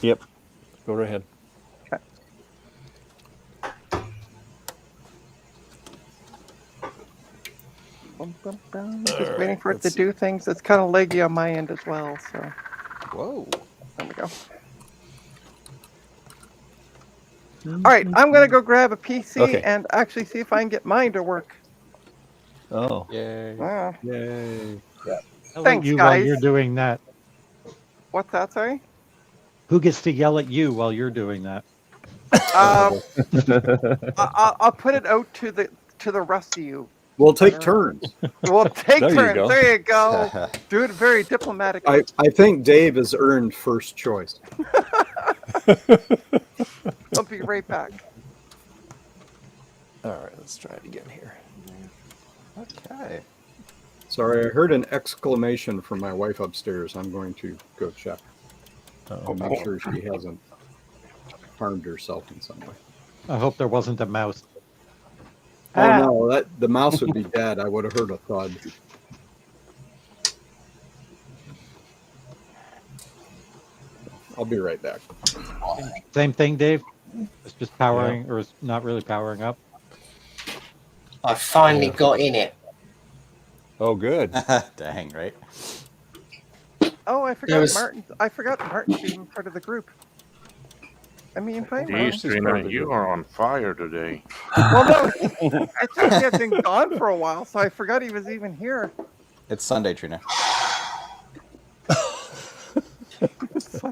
Yep. Go right ahead. Okay. Bum, bum, bum. Just waiting for it to let's do things. It's kind of leggy on my end as well. So, Whoa. there we go. All right, I'm going to go grab a PC Okay. and actually see if I can get mine to work. Oh. Yay. Ah, Yay. I'll Thanks, let you while guys. you're doing that. what's that, sorry? Who gets to yell at you while you're doing that? I'll put it out to the rest of you. We'll take turns. We'll take There you turns. go. There you go. Do it very diplomatically. I think Dave has earned first choice. I'll be right back. All right, let's try it again here. Okay. Sorry, I heard an exclamation from my wife upstairs. I'm going to go check. I'll make sure she hasn't harmed herself in some way. I hope there wasn't a mouse. Oh no, the mouse would be dead. I would have heard a thud. I'll be right back. Same thing, Dave. It's just powering, or it's not really powering up. I finally got in it. Oh, good. Dang, right? Oh, I forgot Martin. I forgot Martin's even part of the group. I mean, fine. Jeez, Trina, you are on fire today. Well, no, it's just he had been gone for a while, so I forgot he was even here. It's Sunday, Trina.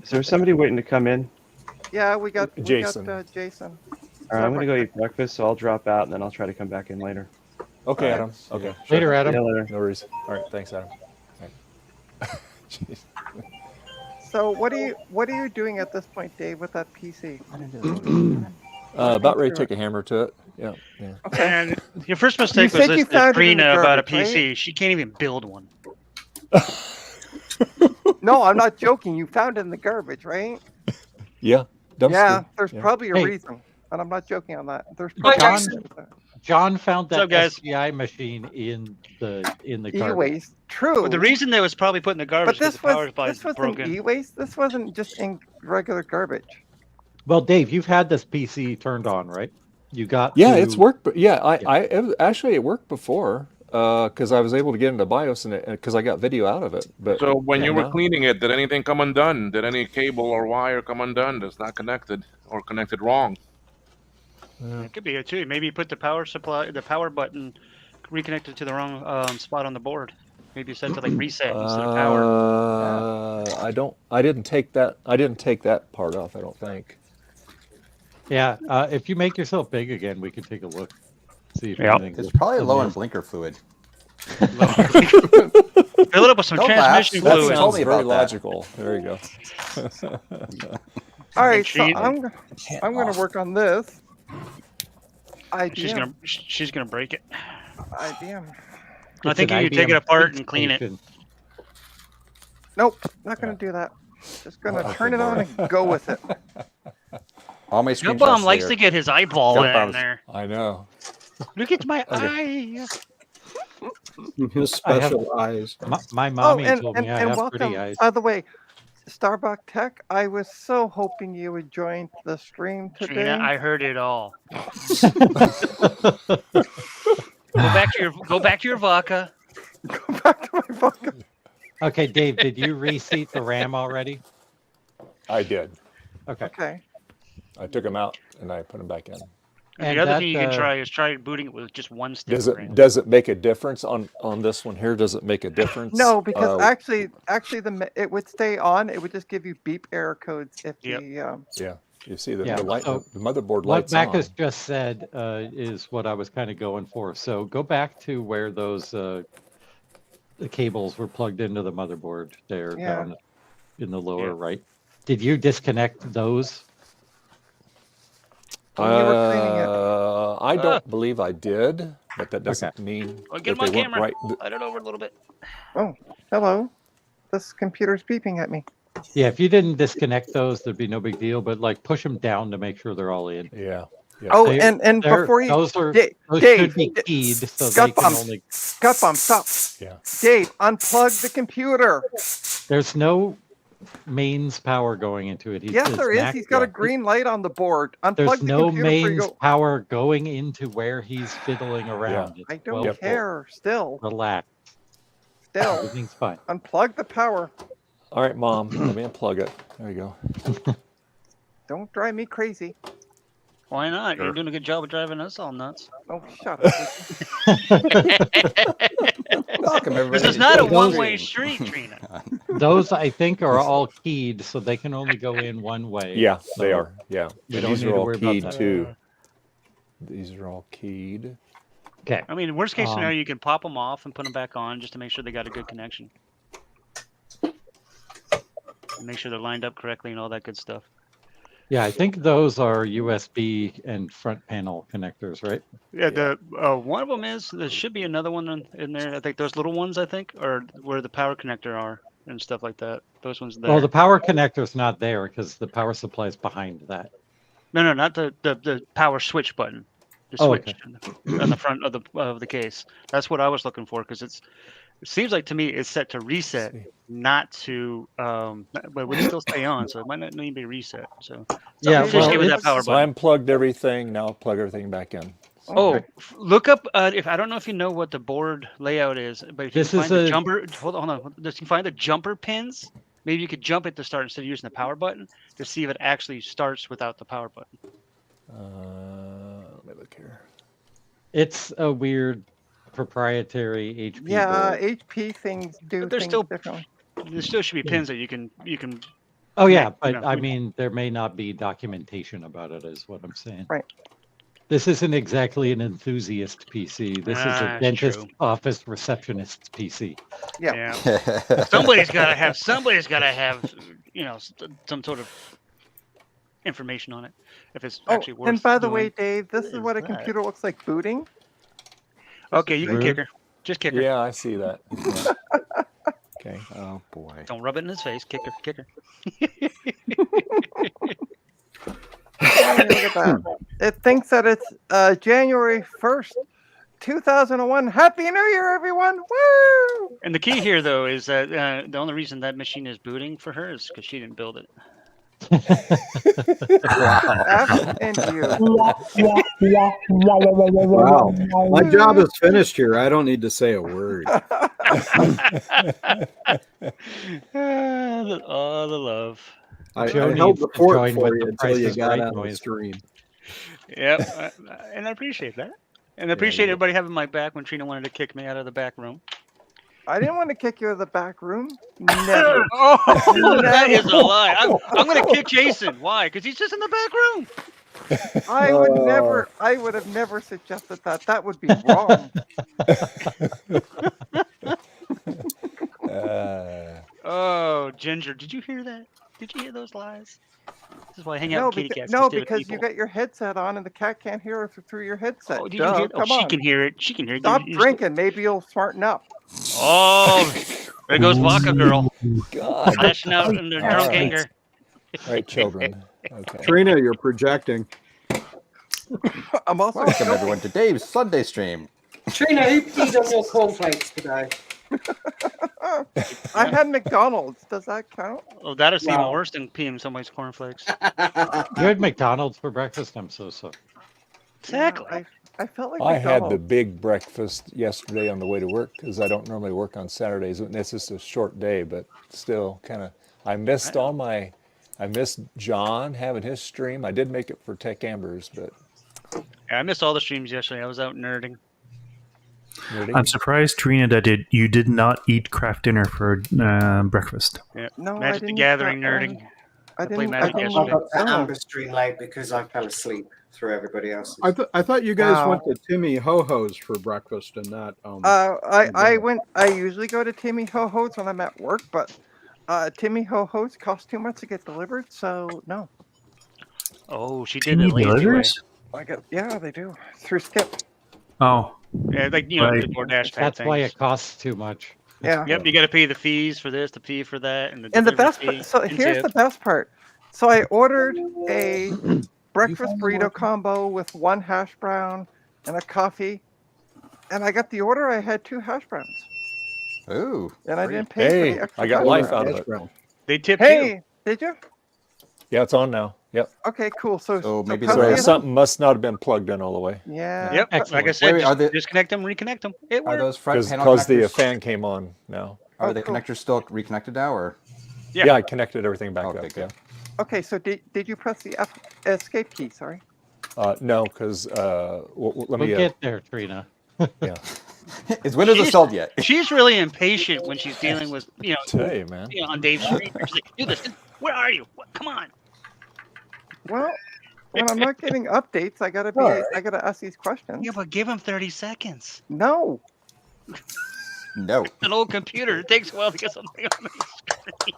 Is there somebody waiting to come in? Yeah, we got Jason. Jason. All right, I'm gonna go eat breakfast, so I'll drop out and then I'll try to come back in later. Okay, All Adam. right. Okay. Later, Adam. Yeah, later. No worries. All right, thanks, Adam. All right. Jeez. So what are you doing at this point, Dave, with that PC? About ready to take a hammer to it. Yeah. Yeah. And your first mistake You was said you listening to found it in the Trina about a garbage, PC. right? She can't even build one. No, I'm not joking. You found it in the garbage, right? Yeah. Dumpster. Yeah, there's Yeah. probably a Hey. reason, and I'm not joking on that. There's Hi, probably Jason. John found What's that up, guys? SCI machine in the garbage. e-waste. True. But the reason that was probably put in the garbage But is this the power was supply is this wasn't broken. e-waste. This wasn't just in regular garbage. Well, Dave, you've had this PC turned on, right? You got Yeah, to- it's worked. But yeah, actually it worked before because I was able to get into BIOS and because I got video out of it. But So when yeah, you were now- cleaning it, did anything come undone? Did any cable or wire come undone that's not connected or connected wrong? It could be it too. Maybe you put the power supply, the power button, reconnected to the wrong spot on the board. Maybe you set to like reset instead of power. I didn't take that part off. I don't think. Yeah, if you make yourself big again, we can take a look. See if Yeah. anything It's goes probably in low there. in blinker fluid. Fill it up with some Don't transmission laugh. That fluid. told sounds me very about that. logical. There you go. All right, so She- I'm going to work on this. IBM. She's gonna break it. IBM. I It's think you an can take it IBM apart and clean it. station. Nope, not going to do that. Just going to turn it on and go with it. All my Joe screenshots Bomb likes later. to get his eyeball Joe in Bomb's- there. I know. Look at my eye. His special eyes. My mommy and, told and, me I and have welcome. pretty eyes. By the way, Starbuck Tech, I was so hoping you would join the stream today. Trina, I heard it all. Go back to your vodka. Go back to my vodka. Okay, Dave, did you reseat the RAM already? I did. Okay. Okay. I took them out and I put them back in. And the other that, thing you can try is try booting it with just one stick. Does it make a difference on this one here? Does it make a difference? No, because Uh, actually, it would stay on. It would just give you beep error codes if Yep. the yeah. You see the, Yeah, the light, so the motherboard What lights Mac on. has just said is what I was kind of going for. So go back to where those the cables were plugged into the motherboard there Yeah. down in the lower right. Did you disconnect those? when you were cleaning it. I don't believe I did, but that doesn't mean Well, that get they my weren't camera. right. Light it over a little bit. Oh, hello. This computer's beeping at me. Yeah, if you didn't disconnect those, there'd be no big deal. But like push them down to make sure they're all in. Yeah. Oh, They- and they're- before you, those are Dave, those Dave, should be keyed so they Gut can bomb, only. gut bomb, stop. Yeah. Dave, unplug the computer. There's no mains power going into it. Yes, there is. He's got a green light on the board. Unplug There's the no computer before you mains go. power going into where he's fiddling around. It's I don't 12 care. Still, Relax. still. Everything's fine. Unplug the power. All right, Mom. Let me unplug it. There you go. Don't drive me crazy. Why not? Sure. You're doing a good job of driving us all nuts. Oh, shut up. Welcome, everybody. This is to not a Joe's one-way Stream. street, Trina. Those I think are all keyed, so they can only go in one way. Yeah, So they are. Yeah. we And don't these need are to all worry about keyed that. too. These are all keyed. Okay. I mean, worst case scenario, you can pop them off and put them back on just to make sure they got a good connection. And make sure they're lined up correctly and all that good stuff. Yeah, I think those are USB and front panel connectors, right? Yeah, the one of them is. There should be another one in there. I think those little ones, I think, are where the power connector are and stuff like that. Those ones there. Well, the power connector's not there because the power supply is behind that. No, not the power switch button. The switch on the front of the case. That's what I was looking for because it seems like to me it's set to reset, not to but would still stay on, so it might not need to be reset. So yeah, well, with that power so button. I unplugged everything. Now I'll plug everything back in. Oh, look up if I don't know if you know what the board layout is, but if you find the jumper, hold on, if you find the jumper pins, maybe you could jump it to start instead of using the power button to see if it actually starts without the power button. Let me look here. It's a weird proprietary HP. Yeah, board. HP things do. But there's things still differently. there still should be pins that you can. Oh yeah, but you know, I mean, there may not be documentation about it, is what I'm saying. Right. This isn't exactly an enthusiast PC. This is a dentist office receptionist's PC. Yeah. Somebody's got to have, you know, some sort of information on it if it's actually worth. And by the doing. way, Dave, this is what a computer looks like booting. Okay, you can kick her. Just kick her. Yeah, I see that. Yeah. Okay. Oh boy. Don't rub it in his face. Kick her. Kick her. Look at that. It thinks that it's January 1st, 2001. Happy New Year, everyone! Woo! And the key here, though, is that the only reason that machine is booting for her is because she didn't build it. F and you. Wow. My job is finished here. I don't need to say a word. All the love. I held the fort for you until you got on the stream. Yep, and I appreciate that. And I appreciate everybody having my back when Trina wanted to kick me out of the back room. I didn't want to kick you out of the back room. Never. Oh, that is a lie. I'm going to kick Jason. Why? Because he's just in the back room. I would have never suggested that. That would be wrong. Oh, Ginger, did you hear that? Did you hear those lies? This is why I hang out with kitty cats. No, instead of because people. you got your headset on and the cat can't hear it through your headset. Oh, did you hear it? Oh, she can hear it. She can hear it. Stop drinking. Maybe you'll smarten up. Oh, there goes Vodka Girl. God. Flashing out in their drunk anger. All right, children. Okay. Trina, you're projecting. I'm also Welcome everyone to Dave's Sunday stream. Trina, who peed on your cornflakes today? I had McDonald's. Does that count? Oh, that is even worse than peeing somebody's cornflakes. You had McDonald's for breakfast? I'm so sorry. Exactly. Yeah, I felt like I had the McDonald's. big breakfast yesterday on the way to work because I don't normally work on Saturdays. It's just a short day, but still kind of. I missed John having his stream. I did make it for Tech Ambrosia, but Yeah, I missed all the streams yesterday. I was out nerding. I'm surprised, Trina, that you did not eat craft dinner for breakfast. Yeah. No, I Magic the didn't Gathering start- nerding. I played didn't. I Magic didn't yesterday. look at The Amber stream late because I fell asleep through everybody else's. I thought you guys Wow. went to Timmy Ho Ho's for breakfast and not. I usually go to Timmy Ho Ho's when I'm at work, but Timmy Ho Ho's cost too much to get delivered, so no. Oh, she did it lazy way. delivers? Yeah, they do through Skip. Oh, Yeah, like the DoorDash type That's things. why it costs too much. Yeah. Yep, you got to pay the fees for this, the fee for that, and the And the delivery best fee, part, so and here's tip. the best part. So I ordered a breakfast burrito combo with 1 hash brown and a coffee, and I got the order. I had 2 hash browns, Ooh. and I didn't pay for hey, the extra. I got hash life brown. out of it. They tipped you. Hey, did you? Yeah, it's on now. Yep. Okay, cool. So maybe come the So get 'em. something must not have been plugged in all the way Yeah. Yep, like I Excellent. said, Wait, are just they- disconnect them, reconnect them. It Are worked. those front panel because the connectors? fan came on now. Are Oh, the cool. connectors still reconnected now, or? Yeah, I connected everything back Okay, up. good. Yeah. Okay, so did you press the escape key? Sorry. No, because let We'll me. get there, Trina. Yeah. Is Windows installed yet? She's really impatient when she's dealing with, Tell you, man. on Dave's stream. She's like, do this. Where are you? Come on. Well, when I'm not getting updates, I gotta ask these questions. Yeah, but give him 30 seconds. No. No. An old computer. It takes a while to get something on the screen.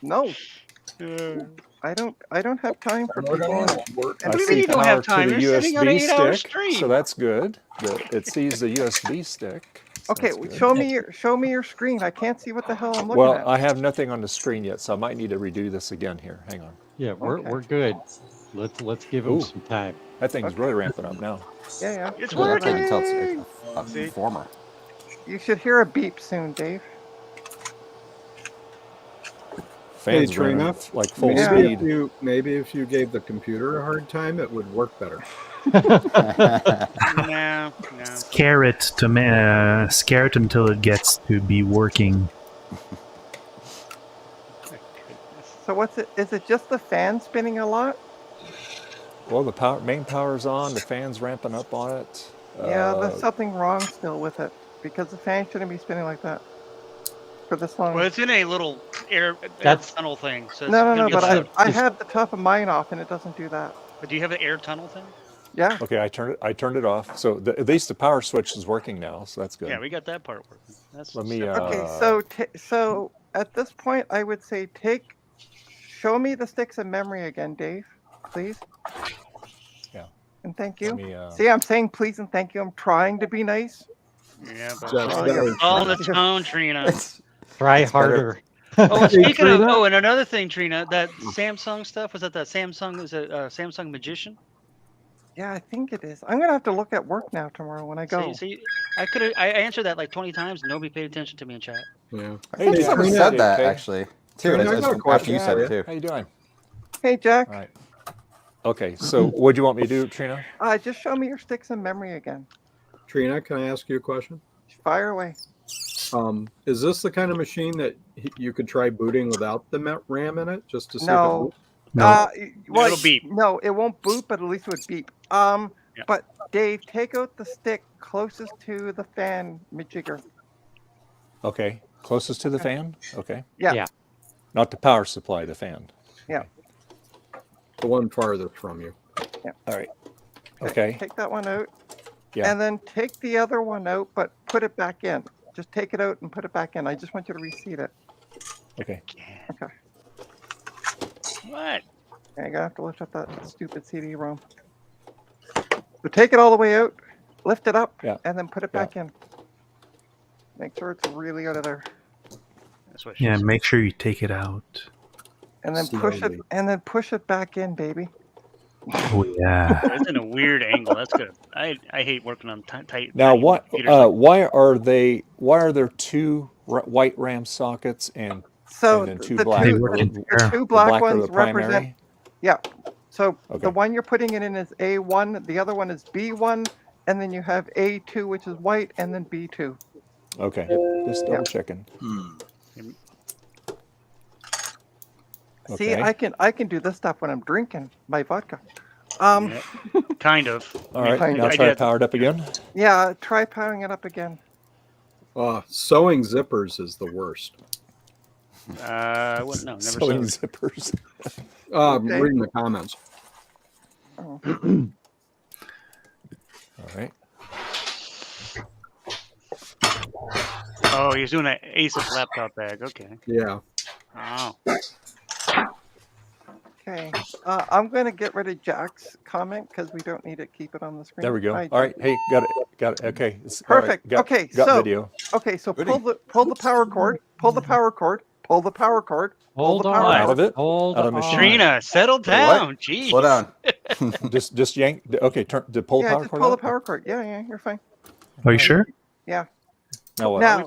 No. I don't have time for people. I do you see mean you don't power have to time? the You're sitting on an USB 8-hour stick, stream. so that's good. It sees the USB stick. so Okay, that's good. show me your screen. I can't see what the hell I'm looking Well, at. I have nothing on the screen yet, so I might need to redo this again here. Hang on. Yeah, we're good. Let's give him Ooh. some time. That thing's really ramping up now. Yeah. It's Well, I can't working. even tell it's a See? performer. You should hear a beep soon, Dave. Fans Trina, running like full maybe speed. Maybe if you gave the computer a hard time, it would work better. No. Scare it until it gets to be working. So what's it? Is it just the fan spinning a lot? Well, the main power's on. The fan's ramping up on it. Yeah, there's something wrong still with it because the fan shouldn't be spinning like that for this long. Well, it's in a little air That's- tunnel thing. So it's No, gonna be but a- I have the top of mine off and it doesn't do that. But do you have an air tunnel thing? Yeah. Okay, I turned it off. So at least the power switch is working now, so that's good. Yeah, we got that part working. That's Let me. Okay, so at this point, I would say show me the sticks of memory again, Dave, please. Yeah. And thank you. Let me, See, I'm saying please and thank you. I'm trying to be nice. Yeah, but That's better. all the tone, Trina. Try harder. Oh, and speaking of, Trina? and another thing, Trina, that Samsung stuff, was that Samsung, is it Samsung Magician? Yeah, I think it is. I'm gonna have to look at work now tomorrow when I go. See, I answered that like 20 times. Nobody paid attention to me in chat. Yeah. I think Hey, someone Trina. said that Okay. actually too. Trina, I That's got a after question you said for it too. How you doing? Hey, Jack. All right. Okay, so what do you want me to do, Trina? Just show me your sticks of memory again. Trina, can I ask you a question? Fire away. Is this the kind of machine that you could try booting without the RAM in it, just to see? No. No. Well, It'll beep. No, it won't boot, but at least it would beep. But Dave, take out the stick closest to the fan majigger. Okay, closest to the fan. Okay, Yeah. Yeah. not the power supply, the fan. Yeah. The one farther from you. All right. Okay. Take that one out. Yeah. And then take the other one out, but put it back in. Just take it out and put it back in. I just want you to reseat it. Okay. Okay. What? Yeah, you're gonna have to lift up that stupid CD-ROM. So take it all the way out, lift it up, Yeah. and then put it back in. Make sure it's really out of there. That's what she Yeah, said. make sure you take it out. And then push it Slowly. and then push it back in, baby. Oh yeah. It's in a weird angle. That's good. I hate working on tight. Now, tiny what? computers like Why are there two white RAM sockets and So then two the black? They two, work the, in the pair. two black are ones the primary. represent. Yeah. So Okay. the one you're putting it in is A1, the other one is B1, and then you have A2, which is white, and then B2. Okay, just double checking. See, Okay. I can do this stuff when I'm drinking my vodka. Yeah, kind of. All right, Kind now of. try I it powered up again. Yeah, try powering it up again. Sewing zippers is the worst. What? No, never Sewing saw it. zippers. Okay. Reading the comments. Oh. All right. Oh, he's doing an Asus laptop bag. Okay. Yeah. Oh. Okay. I'm going to get rid of Jack's comment because we don't need it. Keep it on the screen. There we go. Hi, All right. Hey, got it. Okay. All right, Perfect. got- Okay, Got so- video. Okay, so Goody. pull the power cord. Pull the power cord. Pull the power cord. Hold the on. power Out of it. Hold Out of on. machine. Trina, settle down. Jeez. Slow down. Just yank. Okay, turn to pull the Yeah, power just cord pull the out? power cord. Yeah, you're fine. Are you sure? Yeah. Now what? Now,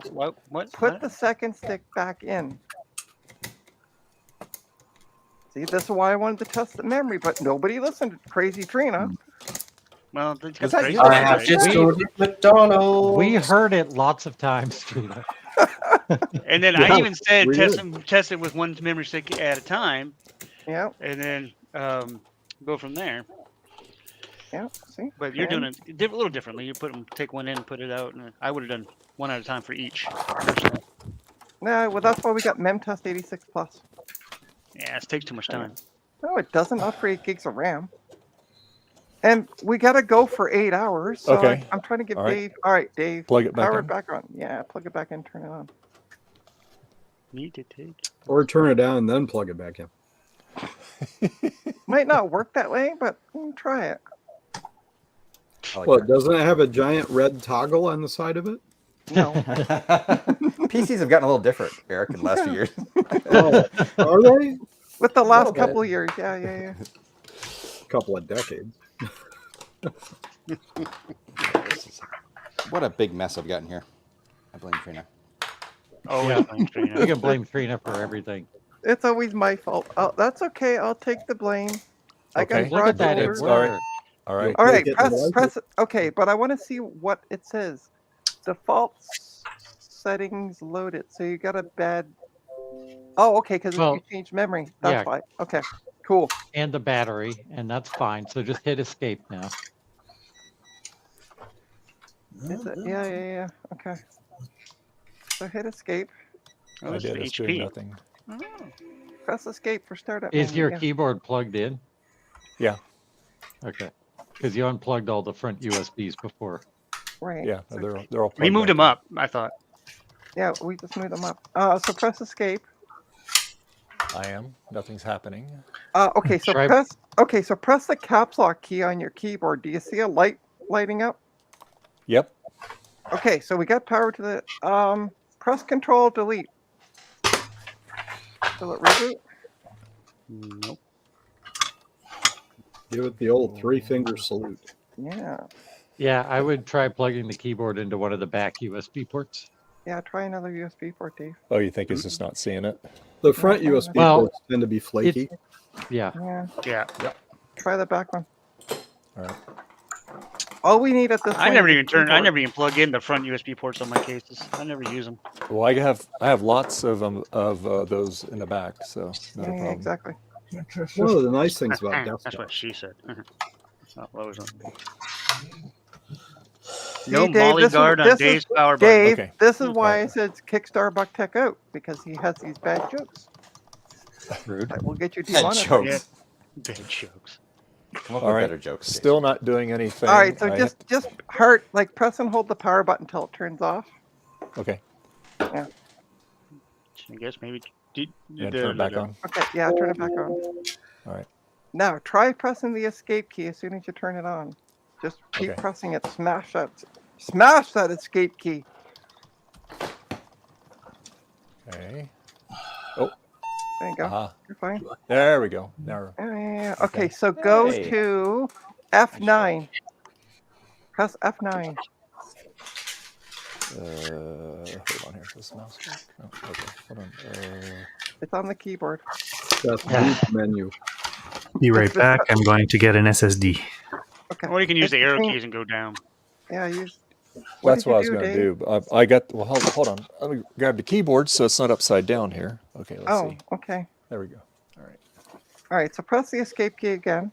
What? put the second stick back in. See, this is why I wanted to test the memory, but nobody listened to Crazy Trina. Well, that's Is that crazy. you? I have right? just ordered McDonald's. We heard it lots of times, Trina. And then Yeah, I even said we test it with one memory stick at a time, Yeah, and then go from there. yeah, see? But you're And- doing it a little differently. You take one in, put it out, and I would have done one at a time for each. No, well, that's why we got MemTest 86 Plus. Yeah, it takes too much time. No, it doesn't. Not for 8 gigs of RAM. And we got to go for 8 hours. So Okay. I'm trying to give All right. Dave. All right, Dave. Plug it back power in. it back on. Yeah, plug it back in, turn it on. Need to take. Or turn it down and then plug it back in. Might not work that way, but try it. Well, doesn't it have a giant red toggle on the side of it? No. PCs have gotten a little different, Eric, in the last few years. Oh, are they? With the last Little bit. couple of years, yeah. Couple of decades. What a big mess I've gotten here. I blame Trina. Oh, Yeah. yeah. You can blame Trina for everything. It's always my fault. Oh, that's okay. I'll take the blame. I got Okay. Look at that. It broad shoulders. All right. worked. All right. All right, Get press, the light. press. Okay, but I want to see what it says. Default settings loaded. So you got a bad. Oh, okay, because Well, you changed memory. That's yeah. why. Okay, cool. And the battery, and that's fine. So just hit escape now. Is it? Yeah. Okay. So hit escape. Oh, I this did. is It's doing HP. nothing. Press escape for startup. Is menu, your yeah. keyboard plugged in? Yeah. Okay. Because you unplugged all the front USBs before. Right. Yeah. So, They're all. We plugged moved back them in. up, I thought. yeah, we just moved them up. So press escape. I am. Nothing's happening. Okay, so Try- press. Okay, so press the caps lock key on your keyboard. Do you see a light lighting up? Yep. Okay, so we got power to the. Press Control Delete. Will it reboot? Nope. Give it the old 3-finger salute. Yeah. Yeah, I would try plugging the keyboard into one of the back USB ports. Yeah, try another USB port, Dave. Oh, you think it's just not seeing it? The front USB Well, ports tend to be flaky. Yeah. Yeah, Yeah. try the back one. All right. All we need at this point. I never is even the turn. I keyboard. never even plug in the front USB ports on my cases. I never use them. Well, I have lots of them of those in the back, so not a Yeah, problem. exactly. One of the nice things about That's desktop. what she said. It's not Lowe's on me. See, No Dave, Molly guard on this is- Dave's power button. Dave, Okay. this is why I said kick Starbuck Tech out, because he has these bad jokes Rude. that will get you Bad demonetized. jokes. Bad jokes. Come up All with right. better jokes. Jason. Still not doing anything. All right, so I just hard, like press and hold the power button until it turns off. okay. I guess maybe. Yeah, turn it back on. Okay, yeah, turn it back on. All right. Now try pressing the escape key as soon as you turn it on. Just keep Okay. pressing it. Smash that escape key. Okay. There you go. Aha. You're fine. There we go. Now. Yeah. Okay, so go Hey. to F9. Press F9. Hold on here. This mouse. Oh, okay. Hold on. It's on the keyboard. That's boot menu. Be right back. I'm going to get an SSD. Okay. Or you can use the It's arrow between- keys and go down. Yeah, use. That's did what I you was going to Dave? do. I got. Well, hold on. Let me grab the keyboard so it's not upside down here. Okay. Let's Oh, see. okay. There we go. All right. All right, so press the escape key again.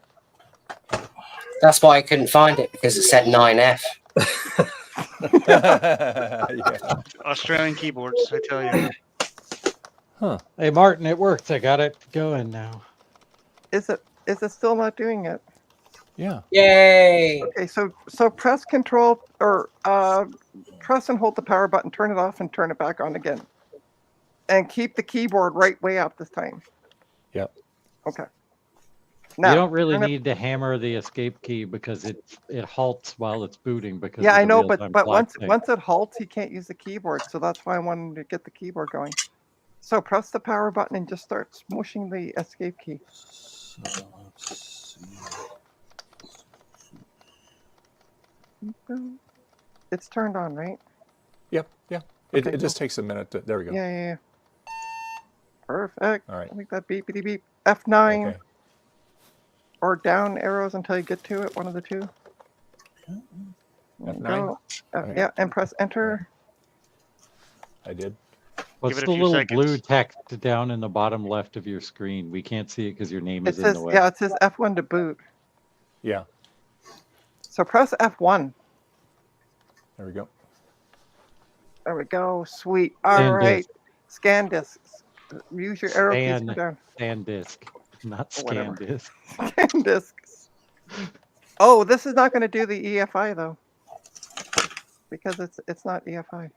That's why I couldn't find it, because it said 9F. Yeah. Australian keyboards, I tell you. Huh. Hey, Martin, it worked. I got it going now. Is it still not doing it? Yeah. Yay! Okay, so press Control or press and hold the power button, turn it off, and turn it back on again, and keep the keyboard right way up this time. Yep. Okay. You Now, don't really turn it- need to hammer the escape key because it halts while it's booting. Because Yeah, of I the know, real-time but clock once thing. it halts, he can't use the keyboard, so that's why I wanted to get the keyboard going. So press the power button and just start smooshing the escape key. It's turned on, right? Yep. Yeah. It Okay, just takes a minute. There we go. Yeah. Perfect. All right. I think that beepity beep. F9 Okay. or down arrows until you get to it, one of the two. There you F9? go. Alright. Yeah, and press enter. I did. What's Give it the a few little seconds. blue text down in the bottom left of your screen? We can't see it because your name It is in says, the way. yeah, it says F1 to boot. Yeah. So press F1. There we go. There we go. Sweet. All Scan right. disk. Scan disks. Use your arrow keys Scan. for down. Scan disk, not Whatever. scan disk. Scan disks. Oh, this is not going to do the EFI though, because it's not EFI.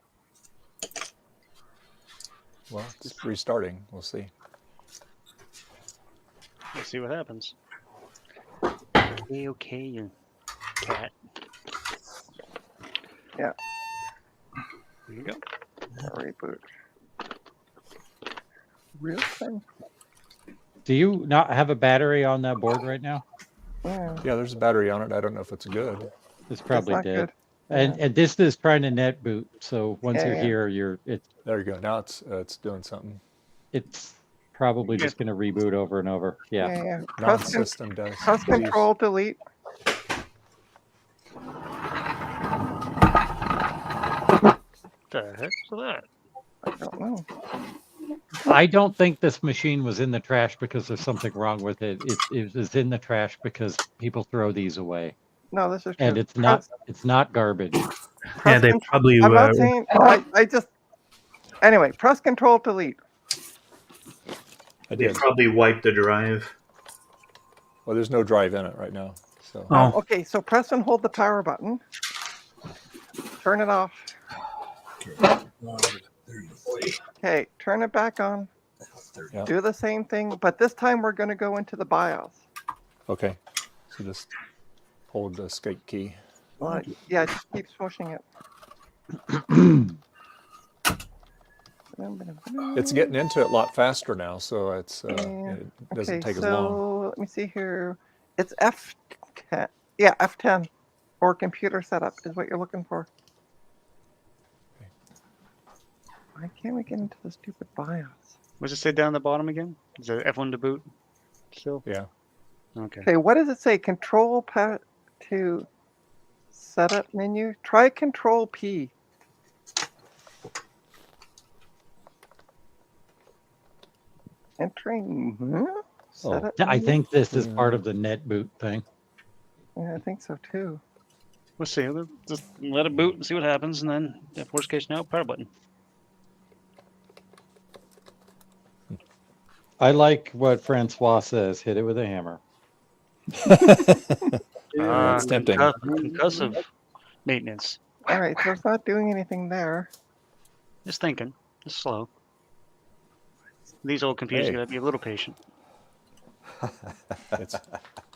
Well, it's restarting. We'll see. Let's see what happens. Okay, you cat. Yeah. There you go. Reboot. Real thing. Do you not have a battery on that board right now? Yeah. Yeah, there's a battery on it. I don't know if it's good. It's probably not dead. good. And this is trying to net boot. So once Yeah, you're yeah. here, There you go. Now it's doing something. it's probably just going to reboot over and over. Yeah. Yeah. Press, Non-system does. press Control Delete. The heck's that? I don't know. I don't think this machine was in the trash because there's something wrong with it. It was in the trash because people throw these away. No, this is true. And it's not garbage. Yeah, they probably I'm not were. saying. I just. Anyway, press Control Delete. I They did. probably wiped the drive. Well, there's no drive in it right now. So Oh. Okay, so press and hold the power button. Turn it off. Okay, turn it back on. Yeah. Do the same thing, but this time we're going to go into the BIOS. Okay. So just hold the escape key. Yeah, just keep smushing it. It's getting into it a lot faster now, so it's Yeah. it doesn't Okay, take as so long. let me see here. It's F10. Yeah, F10 or computer setup is what you're looking for. Why can't we get into the stupid BIOS? What's it say down the bottom again? Is it F1 to boot? Still? Yeah. Okay. Okay, what does it say? Control P to setup menu. Try Control P. Entering. Setup I menu? think this is part of the net boot thing. Yeah, I think so too. We'll see. Just let it boot and see what happens, and then, if worst case now, power button. I like what Francois says. Hit it with a hammer. It's tempting. Concussive maintenance. All right, so it's not doing anything there. Just thinking. Just slow. These old computers Hey. gotta be a little patient. It's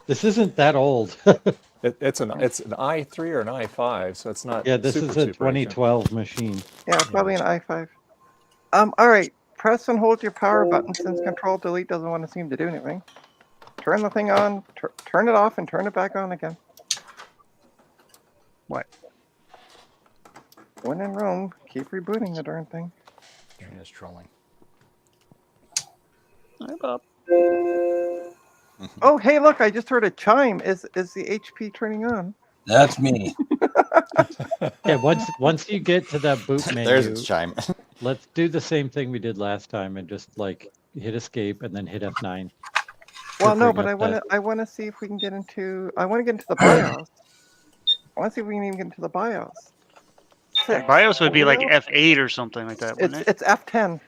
This isn't that old. it's an i3 or an i5, so it's not. Yeah, this super, is a super ancient. 2012 machine. Yeah, it's probably an i5. All right, press and hold your power button since Control Delete doesn't want to seem to do anything. Turn the thing on, turn it off, and turn it back on again. What? When in Rome, keep rebooting the darn thing. You're just trolling. Hi, Bob. Oh, hey, look! I just heard a chime. Is the HP turning on? That's me. Yeah, once you get to that boot menu, There's its chime. let's do the same thing we did last time and just like hit escape and then hit F9. Well, no, bring but up I want to see if we can get into. I want to get into the BIOS. I want to see if we can even get into the BIOS. BIOS would be like Well, F8 or something like that, wouldn't it? It's F10.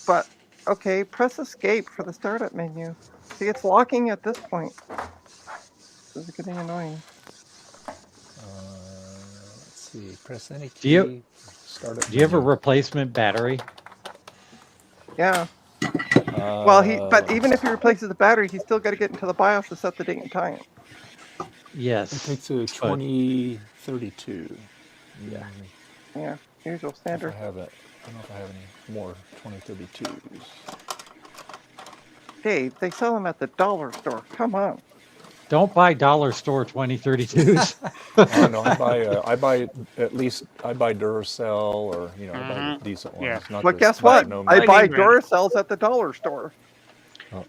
But okay, press escape for the startup menu. See, it's locking at this point. This is getting annoying. Let's see. Press any key. Do you Start it. do you have a replacement battery? Yeah. Well, but even if he replaces the battery, he's still got to get into the BIOS to set the date and time. Yes. I think to 2032. Yeah. Yeah, usual I standard. have it. I don't know if I have any more 2032s. Dave, they sell them at the dollar store. Come on. Don't buy dollar store 2032s. Oh, no, I buy at least Duracell or I buy the decent ones. Yeah. Not But the- guess not what? the no I mag. buy Lighting brand. Duracells at the dollar store. Oh.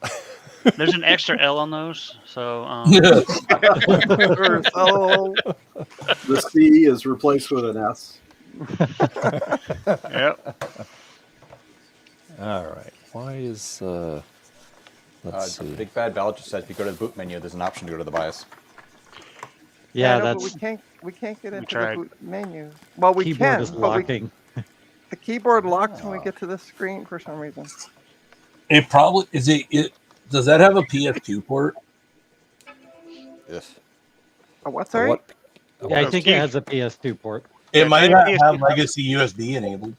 There's an extra L on those, so Duracell. The C is replaced with an S. yep. All right. Why is let's see. Big Bad Bell just said if you go to the boot menu, there's an option to go to the BIOS. Yeah, no, that's but we can't get into the tried. boot menu. Well, we keyboard can, is but locking. the keyboard locks when we get to this screen for some reason. It probably is. It does that have a PS2 port? Oh, what? A Sorry. what? Yeah, I think it has a PS2 port. It might not PS2. have legacy USB enabled.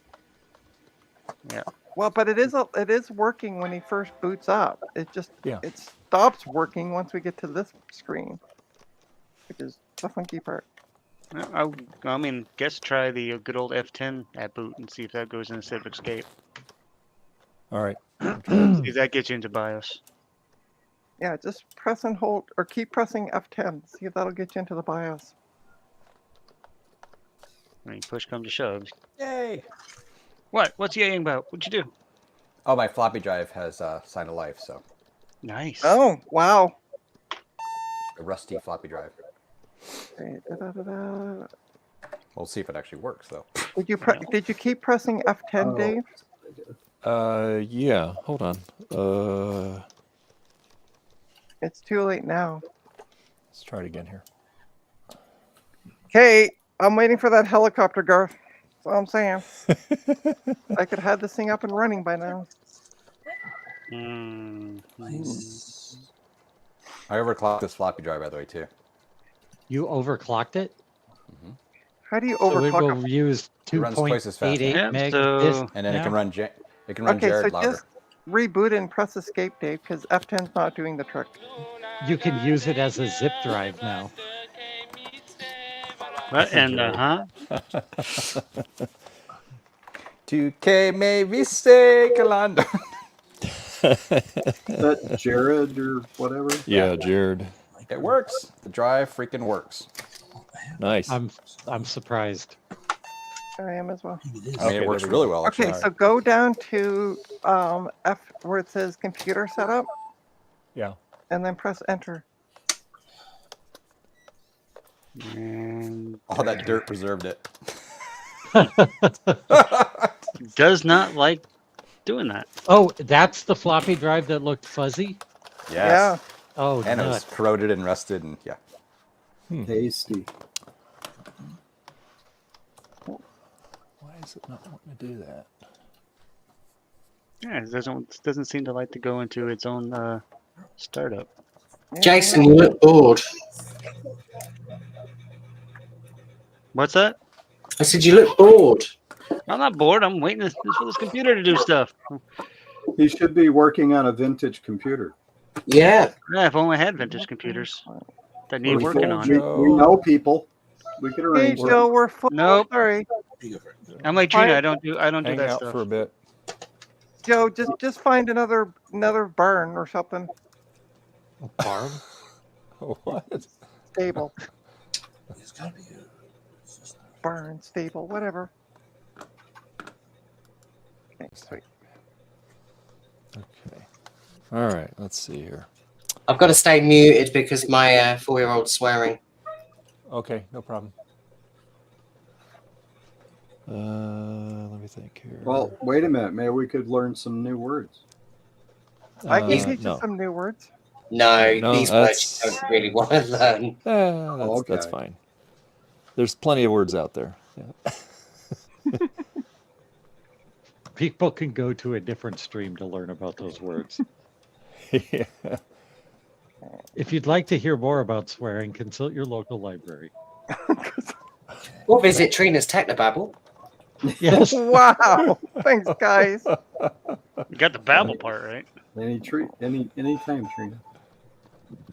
Yeah. Well, but it is working when he first boots up. It just Yeah. it stops working once we get to this screen, which is the funky part. I mean, guess try the good old F10 at boot and see if that goes instead of escape. All right. See if that gets you into BIOS. Yeah, just press and hold, or keep pressing F10. See if that'll get you into the BIOS. I mean, push comes to shove. Yay! What? What's yaying about? What'd you do? Oh, my floppy drive has signed a life, so Nice. Oh, wow. a rusty floppy drive. Okay, da-da-da-da. We'll see if it actually works, though. Did you keep pressing F10, Dave? Yeah. Hold on. It's too late now. Let's try it again here. Okay, I'm waiting for that helicopter, Garth. That's all I'm saying. I could have this thing up and running by now. Nice. I overclocked this floppy drive, by the way, too. You overclocked it? How do you So it overclock? will use It runs twice as fast. 2.88 Yeah, meg so- disk And then it now? can run Okay, Jared so louder. just reboot and press escape, Dave, because F10's not doing the trick. You can use it as a zip drive now. What? And huh? 2K maybe stay Calando. Is that Jared or whatever? Yeah, Jared. It works. The drive freaking works. Nice. I'm surprised. I am as well. I mean, Okay, it works there we really go. well. Actually. Okay, so go down to F where it says computer setup, Yeah. and then press enter. And All that dirt preserved it. does not like doing that. Oh, that's the floppy drive that looked fuzzy? Yes. Oh, And it was nuts. corroded and rusted, and yeah. Tasty. Why is it not wanting to do that? Yeah, it doesn't seem to like to go into its own startup. Yeah, Jason, you look bored. What's that? I said you look bored. I'm not bored. I'm waiting for this computer to do stuff. He should be working on a vintage computer. Yeah. Yeah, if only I had vintage computers that need We working can- on. we know people. We could Hey, arrange it. Joe, we're full. Nope. Sorry, I'm like Gina. I don't do Hang that out stuff. for a bit. Joe. Just find another barn or something Barb? What? stable. It's gotta be Barn, stable, whatever. Okay. All right. Let's see here. I've got to stay muted because my 4-year-old's swearing. Okay, no problem. Let me think here. Well, wait a minute. Maybe we could learn some new words. I can teach you no. some new words. No, No, these words you don't really want to learn. That's fine. There's plenty of words out there. Yeah. People can go to a different stream to learn about those words. Yeah. If you'd like to hear more about swearing, consult your local library. Or visit Trina's Technobabble. Yes. Wow. Thanks, guys. You got the babble part right. Anytime, Trina.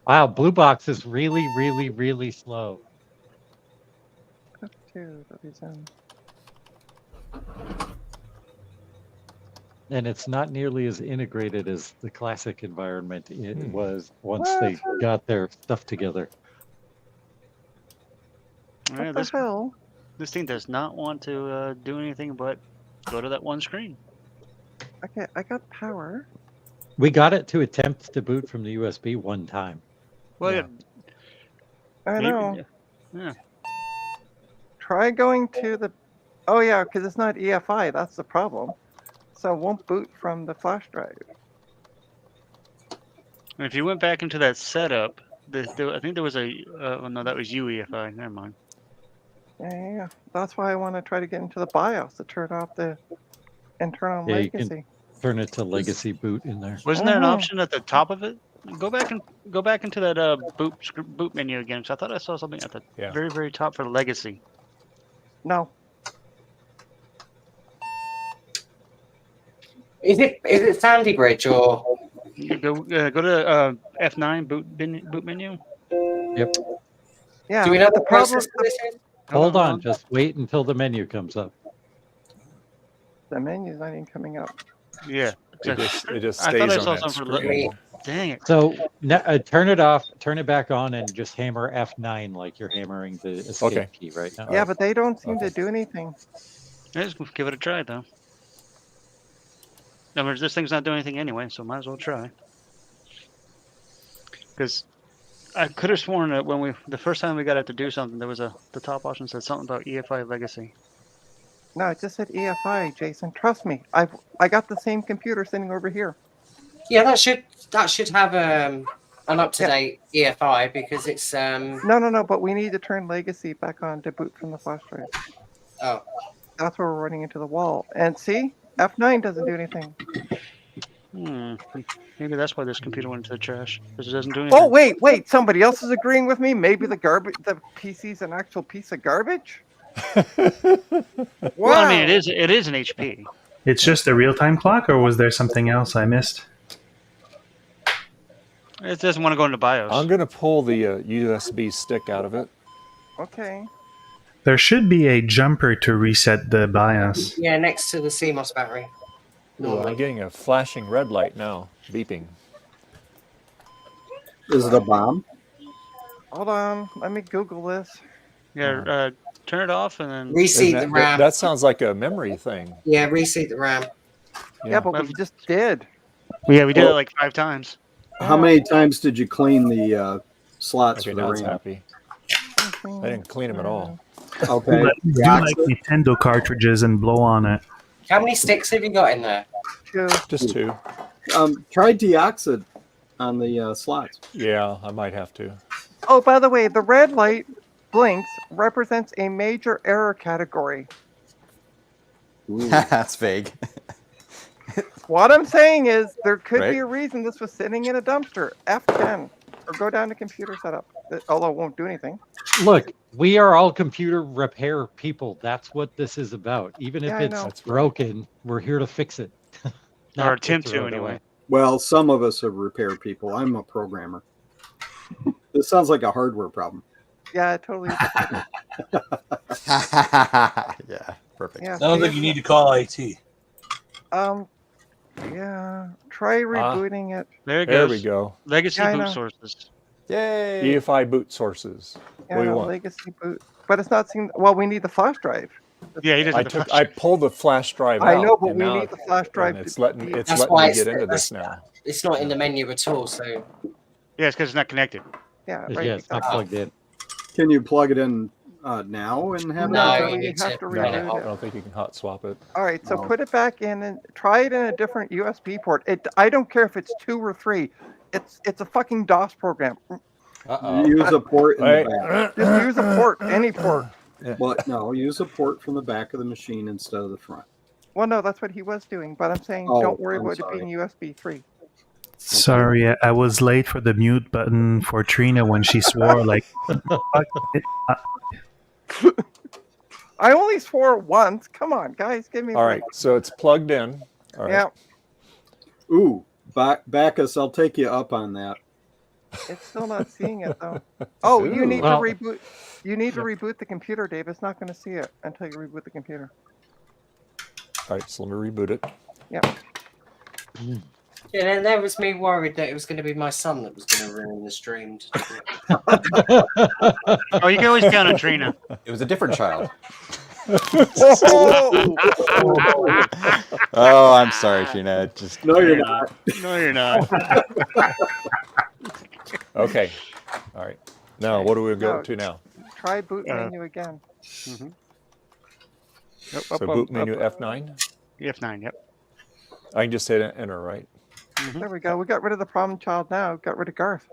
Wow, Blue Box is really, really, really slow. F2, W7. And it's not nearly as integrated as the classic environment it was once they got their stuff together. Yeah, What the hell? this thing does not want to do anything but go to that one screen. Okay, I got power. We got it to attempt to boot from the USB one time. Well, Yeah. I maybe- know. Yeah. Try going to the. Oh yeah, because it's not EFI. That's the problem. So it won't boot from the flash drive. And if you went back into that setup, I think there was a. Oh no, that was UEFI. Never mind. Yeah. That's why I want to try to get into the BIOS to turn off the internal Yeah, you can legacy. turn it to legacy boot in there. Wasn't there an Oh. option at the top of it Go back into that boot menu again. Because I thought I saw something at the very, very top for legacy. No. Is it Sandy Bridge or? Go to F9 boot menu. Yep. Yeah. Do we know the the process problem? for this is? Hold on, just wait until the menu comes up. The menu's not even coming up. Yeah. It just I stays thought I on saw that something for screen. Dang it. So turn it off, turn it back on, and just hammer F9 like you're hammering the escape key right now. Yeah, but they don't seem to do anything. Let's give it a try, though. No, this thing's not doing anything anyway, so might as well try. Because I could have sworn that when the first time we got it to do something, there was the top option said something about EFI legacy. No, it just said EFI, Jason. Trust me. I got the same computer sitting over here. Yeah, that should have an up-to-date EFI because it's No, but we need to turn legacy back on to boot from the flash drive. Oh. That's where we're running into the wall. And see? F9 doesn't do anything. Maybe that's why this computer went into the trash. Because it doesn't do anything. Oh, wait. Somebody else is agreeing with me? Maybe the PC's an actual piece of garbage? Wow. Well, I mean, it is an HP. It's just a real-time clock, or was there something else I missed? It doesn't want to go into BIOS. I'm going to pull the USB stick out of it. Okay. There should be a jumper to reset the BIOS. Yeah, next to the CMOS battery. Ooh, I'm getting a flashing red light now, beeping. Is it a bomb? Hold on. Let me Google this. Yeah, turn it off and then... Reseat the RAM. That sounds like a memory thing. Yeah, reseat the RAM. Yeah, but we just did. Yeah, we did it like 5 times. How many times did you clean the slots for the now it's RAM? happy. I didn't clean them at all. Okay. Do like Nintendo cartridges and blow on it. How many sticks have you got in there? 2. Just 2. Try deoxid on the slots. Yeah, I might have to. Oh, by the way, the red light blinks represents a major error category. That's vague. What I'm saying is there could Right. be a reason this was sitting in a dumpster. F10. Or go down to computer setup. Although it won't do anything. Look, we are all computer repair people. That's what this is about. Even if it's broken, we're here to fix it. Or attempt to, anyway. Well, some of us are repair people. I'm a programmer. This sounds like a hardware problem. Yeah, it totally. Yeah, perfect. Yeah, Sounds like you need to call IT. Yeah. Try rebooting it. There it There goes. we go. Legacy Yeah, I boot know. sources. Yay! EFI boot sources. Yeah, What do you want? legacy boot. But it's not seeing. Well, we need the flash drive. Yeah, he doesn't. I pulled the flash drive out. I know, but and we now need the flash drive. It's to letting be- it's That's letting why me get into this that's- now. It's not in the menu at all, so... Yeah, it's because it's not connected. Yeah, Yeah, right. it's not plugged in. Can you plug it in now and have No, it? you you need have to to run it reboot I it. don't think you can hot swap it. All right, so Oh. put it back in and try it in a different USB port. I don't care if it's 2 or 3. It's a fucking DOS program. Uh-oh. Use a port in Right. the back. Just use a port, any port. But no, use a port from the back of the machine instead of the front. Well, no, that's what he was doing. But I'm saying, Oh, don't worry I'm about sorry. it being USB 3. Sorry, I was late for the mute button for Trina when she swore like. "Fuck it." I only swore once. Come on, guys, give me. a All break. right, so it's plugged in. All right. Yeah, Ooh, Bacchus, I'll take you up on that. it's still not seeing it though. Oh, you need Well- to reboot. You need to reboot the computer, Dave. It's not going to see it until you reboot the computer. All right, so let me reboot it. Yep. Yeah, then there was me worried that it was going to be my son that was going to ruin the stream. Oh, you can always count on Trina. It was a different child. Oh, Oh, I'm sorry, Trina. Just No, you're not. No, you're not. Okay. All right. Now, what do we go No. to now? try boot menu again. Up, So up, boot up, menu up. F9. F9, yep. I can just hit enter, right? There we go. We got rid of the problem child now. Got rid of Garth.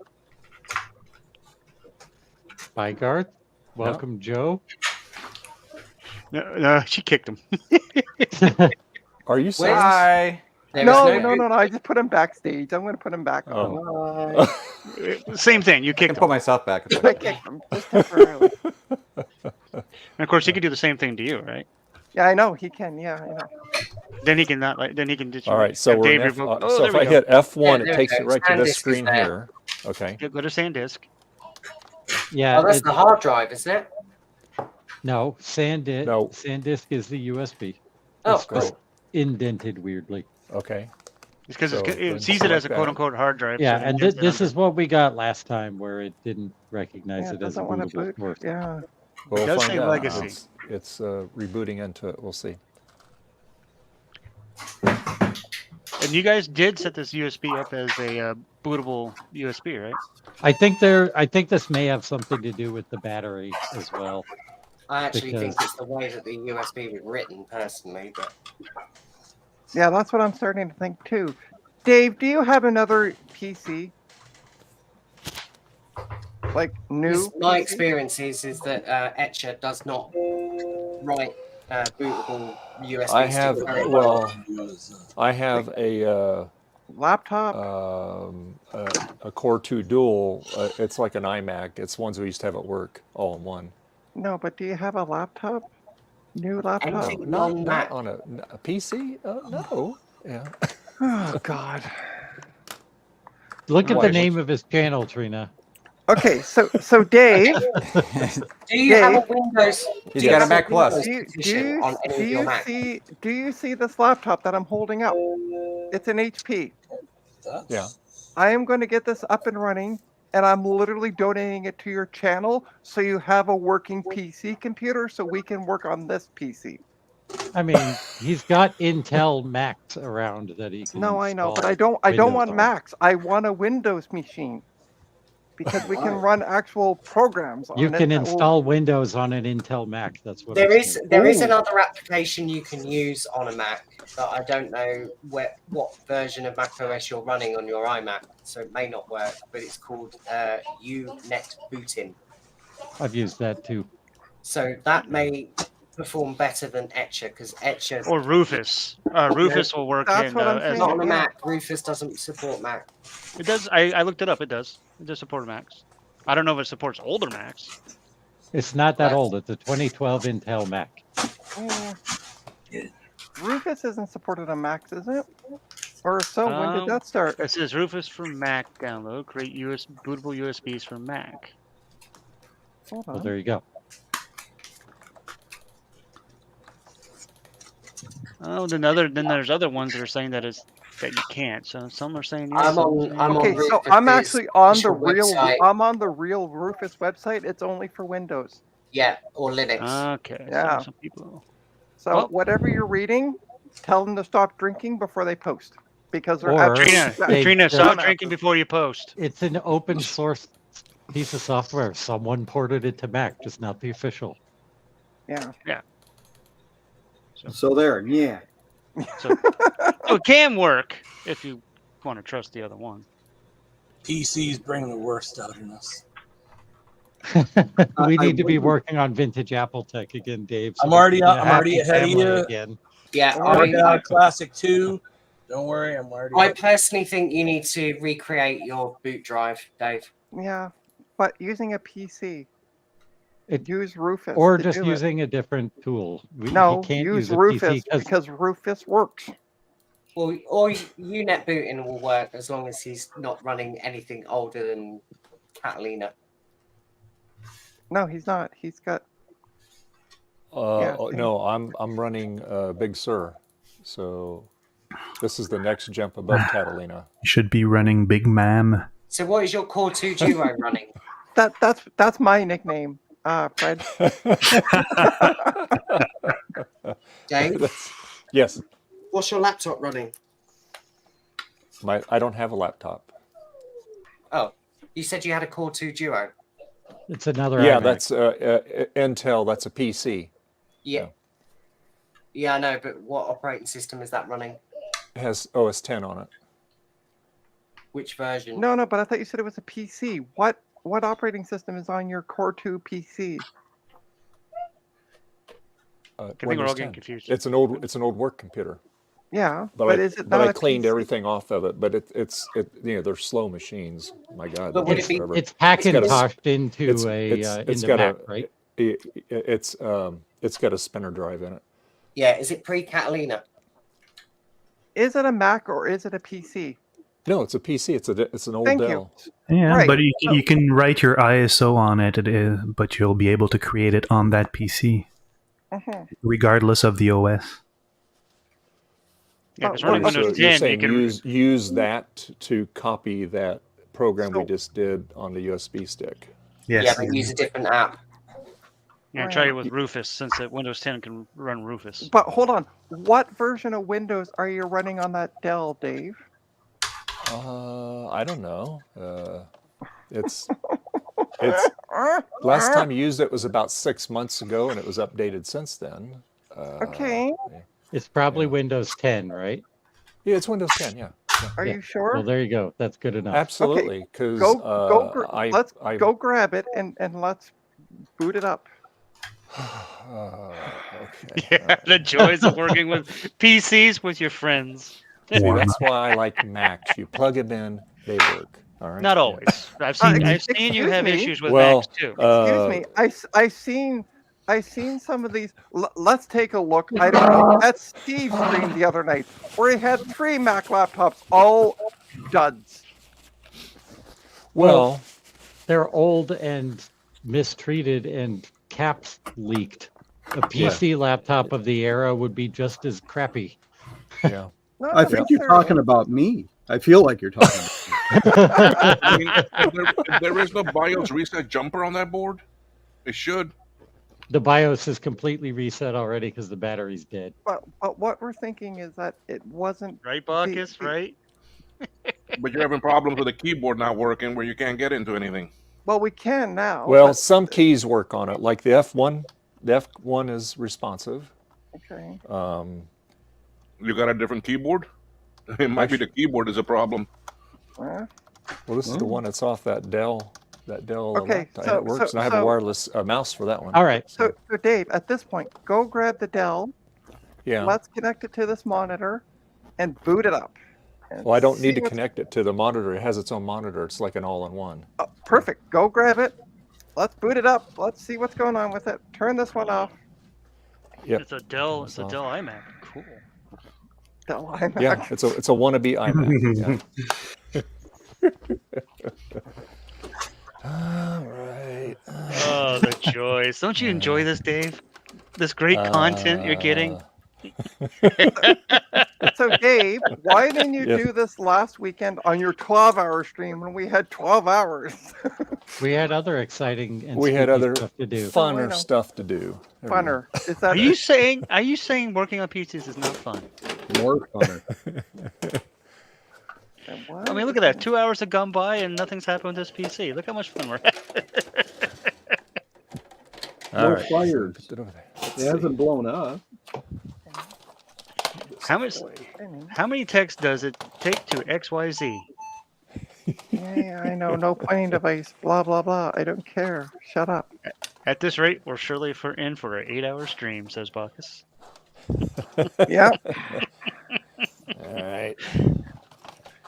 Bye, Garth. Welcome, Joe. No, she kicked him. Are you serious? Hi. There No, is no, no, no. I just put him backstage. I'm going to put him back on. Oh. Same thing. You I can kicked put him. myself back. I kicked him just temporarily. And of course, he could do the same thing to you, right? Yeah, I know he can. Yeah, I know. Then he can not like. Then he can just. All right, so have we're in Dave F, revoke- so there if we I go. hit F1, Yeah, it there takes we it go. right to this SanDisk is screen there. here. Okay. Go to SanDisk. Yeah. Oh, that's the hard drive, isn't it? No, SanDisk. No. SanDisk is the USB. Oh, It's just cool. indented weirdly. Okay. It's because So then it sees it as a select quote that. unquote hard drive. Yeah, so and it this is what we got last time, where it didn't recognize Yeah, it as a doesn't want to bootable boot. source. Yeah. We'll does find say out. legacy. It's rebooting into it. We'll see. And you guys did set this USB up as a bootable USB, right? I think this may have something to do with the battery as well. I actually think Because- it's the way that the USB was written, personally. But Yeah, that's what I'm starting to think too. Dave, do you have another PC? Like new? my PC? experience is that Etcher does not write bootable USBs. I have I have a laptop, a Core 2 Dual. It's like an iMac. It's ones we used to have at work, all in one. No, but do you have a laptop? New laptop? Anything Not non-Mac. on a PC. No. Yeah. Oh God. Look at Why? the name of his channel, Trina. Okay, so Dave, Do you have a Windows? He's do you got a have Mac Plus. Windows do you, edition on any of your Mac? do you see this laptop that I'm holding up? It's an HP. Yeah. I am going to get this up and running, and I'm literally donating it to your channel so you have a working PC computer so we can work on this PC. I mean, he's got Intel Macs around that he can. No, I know, but install I don't Windows want on. Macs. I want a Windows machine because we can run actual programs on You it can that will- install Windows on an Intel Mac. That's what There I'm is saying. another application you can use on a Mac, but I don't know what version of Mac OS you're running on your iMac, so it may not work. But it's called UNet Bootin. I've used that too. So that may perform better than Etcher because Etcher Or Rufus. Rufus will work That's in what I'm as saying. not on a Yeah. Mac. Rufus doesn't support Mac. it does. I looked it up. It does. It does support Macs. I don't know if it supports older Macs. It's not that old. It's a 2012 Intel Mac. Rufus isn't supported on Macs, is it? Or so? When did that start? It says Rufus for Mac download. Create bootable USBs for Mac. Hold Well, on. there you go. Oh, then there's other ones that are saying that you can't. So some are saying yes. I'm some on- are saying I'm no. on Okay, so Rufus's I'm actually on the official real. website. I'm on the real Rufus website. It's only for Windows. Yeah, or Linux. Okay. Yeah. So some people. So Well- whatever you're reading, tell them to stop drinking before they post because they're Or- absolutely- Trina, stop Dumbass. drinking before you post. It's an open source piece of software. Someone ported it to Mac, just not the official. Yeah. So there, yeah. So it can work if you want to trust the other one. PCs bring the worst out in us. We I need to be wouldn't- working on vintage Apple tech again, Dave. I'm we already- can get a I'm already happy ahead of family you. Again. Yeah, I'm working on a Classic 2. Don't worry, I'm already. I personally think you need to recreate your boot drive, Dave. Yeah, but using a PC. Use Rufus. Or to just do it. using a different tool. No, he can't use use a Rufus PC because Rufus works. Well, or UNet booting will work as long as he's not running anything older than Catalina. No, he's not. He's got. No, I'm running Big Sur, so this is the next jump above Catalina. You should be running Big Mam. So what is your Core 2 Duo running? That's my nickname, Fred. Dave? Yes. What's your laptop running? I don't have a laptop. Oh, you said you had a Core 2 Duo. It's another. Yeah, iMac. that's Intel. That's a PC. Yeah. Yeah, I know, but what operating system is that running? It has OS 10 on it. Which version? No, but I thought you said it was a PC. What operating system is on your Core 2 PC? I think we're all getting confused. It's an old work computer. Yeah, But but I is it but not I a cleaned PC? everything off of it. But it's they're slow machines. My God, But that would takes it be? forever. It's It's got a Hackintoshed into it's into got Mac, a right? it's got a spinner drive in it. Yeah, is it pre-Catalina? Is it a Mac or is it a PC? No, it's a PC. It's an old Thank Dell. Yeah, Right. but So- you can write your ISO on it, but you'll be able to create it on that PC, Mhm. regardless of the OS. Yeah, because Well, running okay, Windows So you're 10, you saying can use that to copy that program we So- just did on the USB stick. Yes. Yeah, but use a different app. try it with Rufus, since Windows 10 can run Rufus. But hold on, what version of Windows are you running on that Dell, Dave? I don't know. It's last time you used it was about 6 months ago, and it was updated since then. Okay. It's probably Windows 10, right? Yeah, it's Windows 10. Yeah, Are Yeah. you sure? Well, there you go. That's good enough. absolutely. Because let's go grab it and let's boot it up. Okay. Yeah, the joys of working with PCs with your friends. See, that's why I like Macs. You plug them in, they work. All right. Not always. I've seen you excuse have me? issues with Well, Macs too. Excuse me, I seen some of these. Let's take a look. I don't know. At Steve's stream the other night, where he had 3 Mac laptops, all duds. Well, They're old and mistreated and caps leaked. A PC laptop of the era would be just as crappy. yeah. Not I think you're necessarily. talking about me. I feel like you're talking about I mean, if there is no BIOS reset jumper on that board, it should. The BIOS is completely reset already because the battery's dead. But what we're thinking is that it wasn't. Right, Bacchus? Right? But you're having problems with the keyboard not working where you can't get into anything. Well, we can now. Well, but- some keys work on it, like the F1. The F1 is responsive. Okay. You got a different keyboard? It might be the keyboard is a problem. Well, Well, this is the one that's off that Dell. Okay, laptop, and so- it works, and I have so- a wireless mouse for that one. All right. so Dave, at this point, go grab the Dell. Yeah. Let's connect it to this monitor, and boot it up. And Well, I don't need see to what's- connect it to the monitor. It has its own monitor. It's like an all-in-one. Oh, perfect. Go grab it. Let's boot it up. Let's see what's going on with it. Turn this one off. Yep. It's a Dell. It's It's a off. Dell iMac. Cool. Dell iMac. Yeah, it's a wannabe iMac. All right. Oh, the joys! Don't you enjoy this, Dave? This great content you're getting. So, Dave, why didn't you Yes. do this last weekend on your 12-hour stream when we had 12 hours? We had other exciting and We had spooky other stuff to do. I funner know. stuff to do. There we go. Funner. Is that Are you saying? Are you saying working on PCs is not fun? more funner. What? I mean, look at that. 2 hours have gone by and nothing's happened with this PC. Look how much fun we're having. All No right. fires. Put it over there. Let's It see. hasn't blown up. How many texts does it take to XYZ? Yeah, I know. No pointing device. Blah, blah, blah. I don't care. Shut up. At this rate, we're surely in for an 8-hour stream, says Bacchus. Yeah. All right.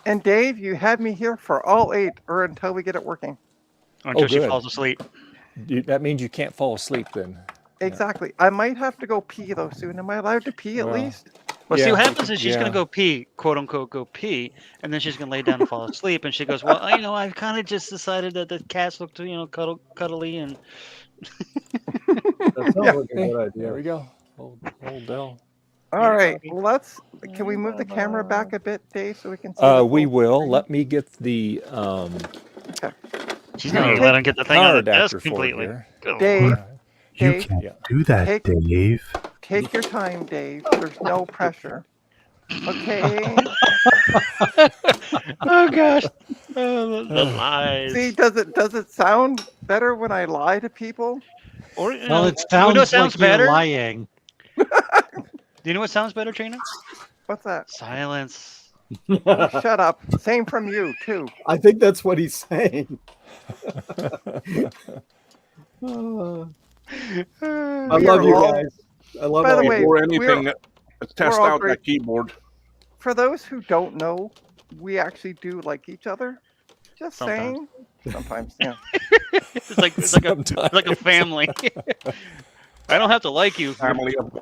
And Dave, you had me here for all 8 or until we get it working. Until she good. falls asleep. That means you can't fall asleep then. Exactly. I might have to go pee though soon. Am I allowed to pee at Well, least? Well, see, Yeah. what happens is she's going Yeah. to go pee, quote unquote, go pee, and then she's going to lay down and fall asleep. And she goes, well, I've kind of just decided that the cats look, cuddly and. That sounds like a good There idea. we go. Old Dell. All right. Can we move the camera back a bit, Dave, so we can see? the We full will. screen? Let me get the She's going to let him get the thing power on the desk adapter for it completely. here. Good Dave, Lord. You Dave, can't do that, take- Dave. take your time, Dave. There's no pressure. Okay. Oh gosh. Oh, the lies. See, does it sound better when I lie to people? Or, Well, it you know what sounds sounds like better? you're lying. Do you know what sounds better, Trina? What's that? Silence. Shut up. Same from you too. I think that's what he's saying. I love you all- guys. I love By all the you. way, Before anything, test all out great. that keyboard. for those who don't know, we actually do like each other. Just Sometimes. saying. Sometimes, yeah. It's like a family. I don't have to like you. Family of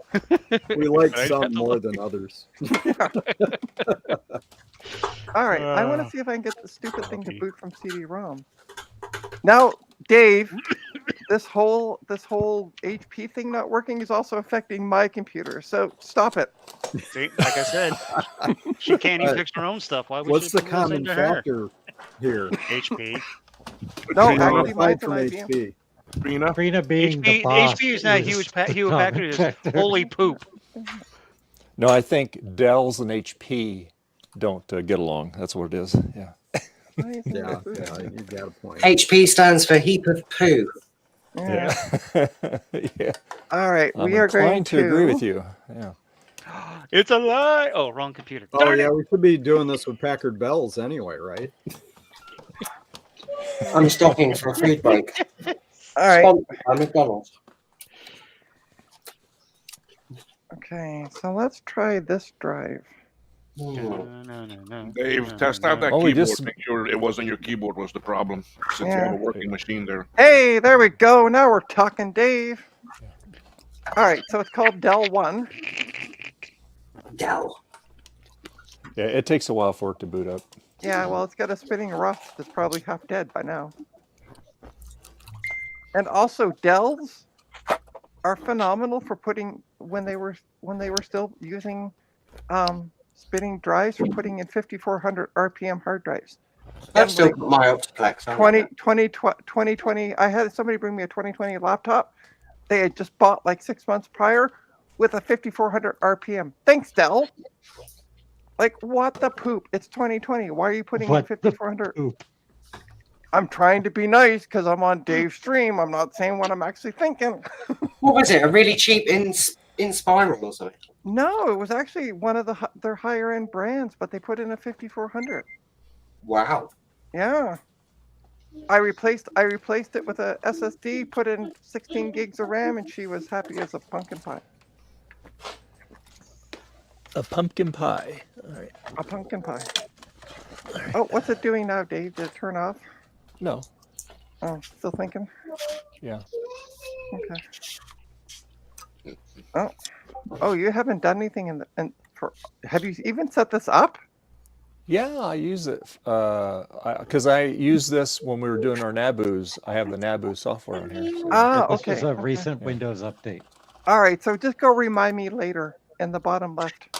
We like I some have to more look. than others. All right, I want to see if I can get the stupid thing to okay. boot from CD-ROM. Now, Dave, this whole HP thing not working is also affecting my computer. So stop it. See, like I said, she can't even fix her own stuff. Why would What's she the do the same common to her? factor here? HP. No, Trina, actually, mine's Aside an from IBM. HP. Trina, Trina being the HP, boss. HP is not is Hewlett the Packard. common Is factor. holy poop. No, I think Dell's and HP don't get along. That's what it is. Yeah. Why isn't Yeah, it booting? yeah, you got a point. HP stands for heap of poo. Yeah. Yeah. All right, I'm we are going inclined to agree with you. Yeah. It's a lie. Oh, wrong computer. Oh Darn yeah, it. we should be doing this with Packard Bells anyway, right? I'm stopping for a food break. All right. Sponsored by McDonald's. Okay, so let's try this drive. Mm. Dave, test out that Oh, we keyboard. just- Make sure it wasn't your keyboard was the problem. Since you Yeah. have a working machine there. Hey, there we go. Now we're talking, Dave. All right, so it's called Dell 1. Dell. Yeah, it takes a while for it to boot up. Yeah, well, it's got a spinning rust that's probably half dead by now. And also, Dells are phenomenal for putting when they were still using spinning drives for putting in 5400 RPM hard drives. I've And still like got my Optiplex. 2020, I had somebody bring me a 2020 laptop. They had just bought like 6 months prior with a 5400 RPM. Thanks, Dell. Like, what the poop? It's 2020. Why are you putting in What the 5400? poop? I'm trying to be nice because I'm on Dave's stream. I'm not saying what I'm actually thinking. What was it? A really cheap in spiral or something? No, it was actually one of their higher end brands, but they put in a 5400. Wow. Yeah. I replaced it with a SSD, put in 16 gigs of RAM, and she was happy as a pumpkin pie. A pumpkin pie. All right. A pumpkin pie. Oh, what's it doing now, Dave? Did it turn off? No. Oh, still thinking? Yeah. Okay. Oh, you haven't done anything have you even set this up? Yeah, I use it because I use this when we were doing our Nabus. I have the Nabu software on here. So. Ah, This okay. was a okay. recent Windows update. All right, so just go remind me later in the bottom left.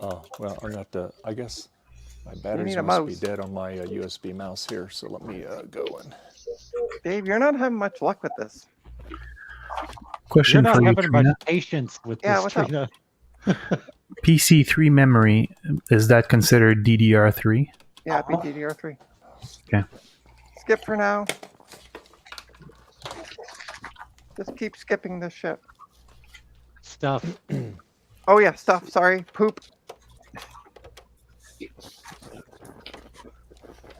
Oh, well, I'm not I guess my batteries need a must be mouse. dead on my USB mouse here. So let me go and. Dave, you're not having much luck with this. Question You're for not you, having much Trina. patience with Yeah, this, what's up? Trina. PC3 memory, is that considered DDR3? Yeah, BDDR3. Okay. Skip for now. Just keep skipping this shit. Stuff. Oh yeah, stuff. Sorry, poop.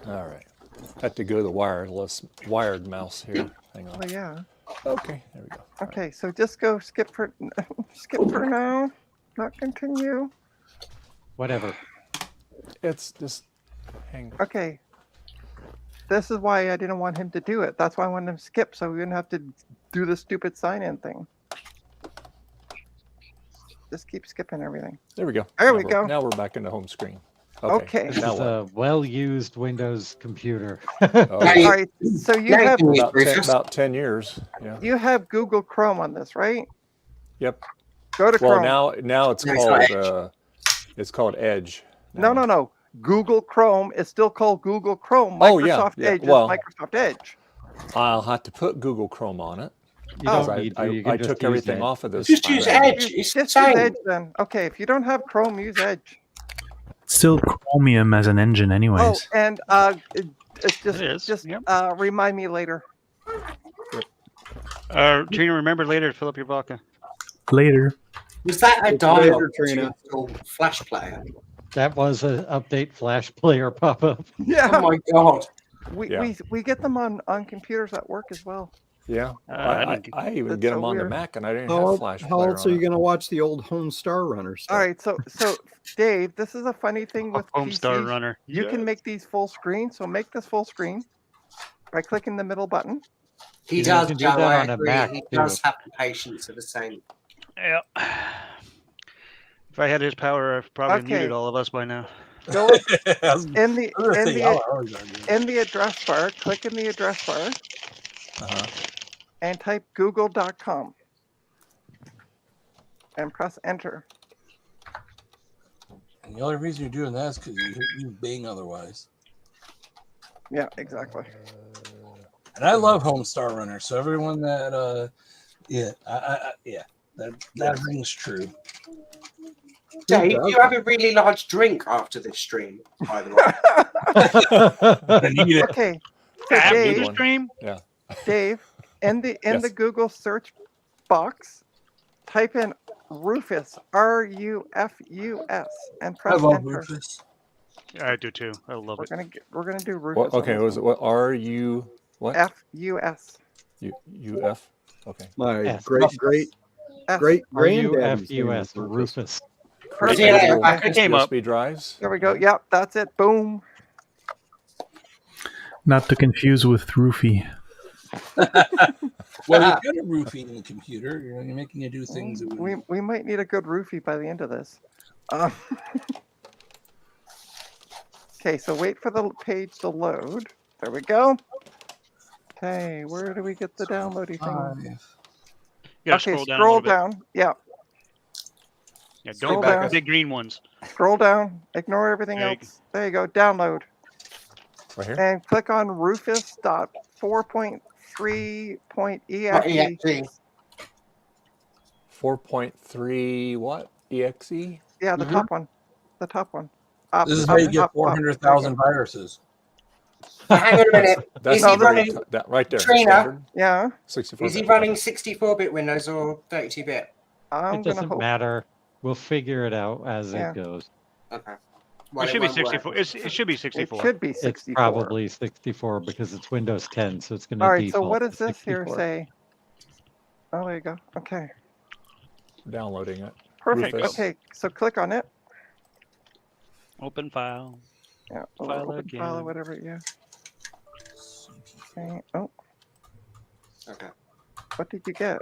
All right. Had to go to the wired mouse here. Hang on. Oh yeah. Okay, there we go. Okay, so just go skip for now. Not continue. Whatever. It's just hang. Okay. This is why I didn't want him to do it. That's why I wanted him to skip, so we wouldn't have to do the stupid sign-in thing. Just keep skipping everything. There we go. There Now we we're- go. Now we're back in the home screen. Okay. This Now is what? a well-used Windows computer. Oh, All right. So you Now you have can use about, Rufus. about 10 years. Yeah. you have Google Chrome on this, right? Yep. Go to Well, Chrome. now it's No, it's not called it's called Edge. No, now. no, no. Google Chrome is still called Google Chrome. Oh, yeah, Microsoft yeah. Edge Well- is Microsoft Edge. I'll have to put Google Chrome on it. You Oh. don't need to. You I can just took use everything Edge. off of this. Just use file. Edge. It's the Just use same. Edge then. Okay, if you don't have Chrome, use Edge. Still Chromium as an engine, anyways. Oh, and it's just It is, just yep. remind me later. Trina, remember later to fill up your vodka. Later. Was that a It's dialogue later, Trina. to Flash Player? That was an update Flash Player pop-up. Yeah, Oh my god. Yeah. we get them on computers at work as well. Yeah. I I even That's get so them on the weird. Mac, and I didn't How have Flash how Player else are on you it. going to watch the old Home Star Runner stuff? All right, so Dave, this is a funny thing with Homestar PCs. Runner. You can make these full screen, so make this full screen by clicking the middle button. He You does, can do Joe. that I on a agree. Mac, He too. does have the patience of a saint. Yeah. If I had his power, I've probably Okay. muted all of us by now. Go I was in the gonna in say, the y'all are always arguing. in the address bar. Click in the address bar Uh-huh. and type google.com and press enter. And the only reason you're doing that is because you Bing otherwise. Yeah, exactly. And I love Homestar Runner, so everyone that that rings true. Dave, you have a really large drink after this stream, by the way. I need it. Okay. So After Dave, the stream? Yeah. Dave, in the Yes. Google search box, type in Rufus, Rufus, and I press love enter. Rufus. I do too. I love it. We're gonna do Rufus. What, okay, on was this it what R-U what? F-U-S. U-F? Okay. My S. great granddaddy. R-U-F-U-S, Rufus. Perfect. Yeah, It came up. USB drives. There we go. Yep, that's it. Boom. Not to confuse with Roofie. Well, you've got a roofie in the computer. You're making it do things. That We might need a good roofie by the end of this. Okay, so wait for the page to load. There we go. Okay, where do we get the downloading thing? You gotta Okay, scroll down. a scroll little bit. down. Yeah, Yeah, Scroll don't back down. the big green ones. scroll down. Ignore everything There you else. There you go. Download. Right here. And click on Rufus.4.3.exe. EXE. 4.3 what? EXE? Yeah, the top one. The top one. Up, this is up, how you get up, up. 400,000 viruses. Hang on a minute. That's Is he the- running? that right there. Trina? Standard Yeah, 64. Is he running 64-bit Windows or 32-bit? I'm It gonna doesn't hope. matter. We'll figure it out as Yeah. it goes. Okay. It should be 64. It should be It 64. should be It's 64. probably 64 because it's Windows 10, so it's going to All right. default So what to does this here 64. say? Oh, there you go. Okay. Downloading it. Perfect. Rufus. Okay. So click on it. Open file. Yeah. File Open file or again. whatever. Yeah. Okay. Oh, Okay. what did you get?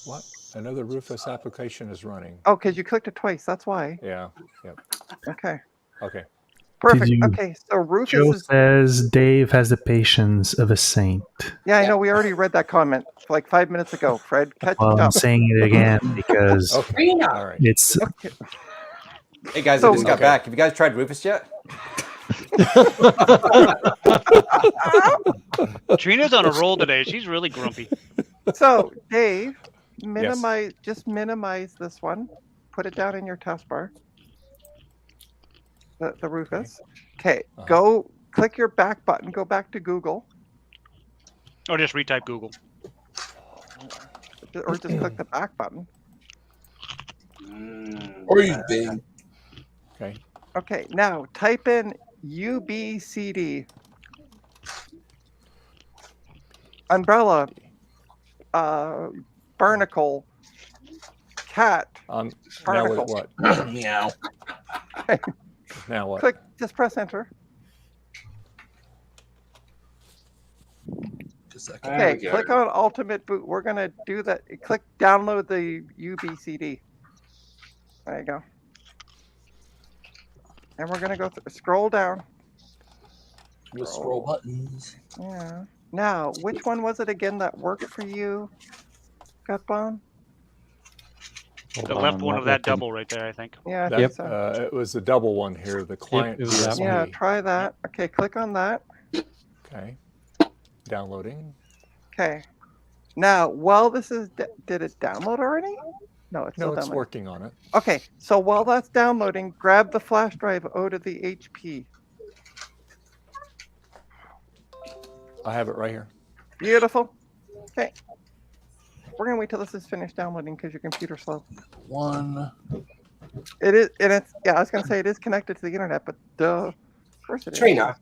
What? Another Rufus application is running. Oh, because you clicked it twice. That's why. Yeah. Yep. Okay. Okay. Perfect. you- Okay. So Rufus Joe is. says Dave has the patience of a saint. Yeah, I know. We already read that comment like 5 minutes ago. Fred, catch Well, I'm up. saying it again because Okay. Trina. All right. it's Okay. Hey guys, So- I just got Okay. back. Have you guys tried Rufus yet? Trina's on a roll today. She's really grumpy. So Dave, just minimize this one. Put it down in your taskbar. The Rufus. Okay. Uh-huh. Go click your back button. Go back to Google, Or just retype Google. or just click the back button. Or use Bing. Okay. Okay. Now type in UBCD. Umbrella. Barnacle. Cat. Now Barnacle. what? Meow. Now what? Click. Just press enter. Just a second. There Okay, we go. click on Ultimate Boot. We're gonna do that. Click download the UBCD. There you go. And we're gonna go scroll down. With scroll buttons. Yeah. Now, which one was it again that worked for you, Gutbomb? Hold The on, left I'm one not of that looking. double right there, I think. Yeah, I That, think so. it was the double one here. The client. it was that one. Yeah, USB. try that. Okay, click on that. Okay. Downloading. Okay. Now, while this is, did it download already? No, it's No, still it's downloading. working on it. Okay, so while that's downloading, grab the flash drive out of the HP. I have it right here. Beautiful. Okay. We're gonna wait till this is finished downloading because your computer's slow. One. It is, and it's I was gonna say it is connected to the internet, but duh, of course it is. Trina,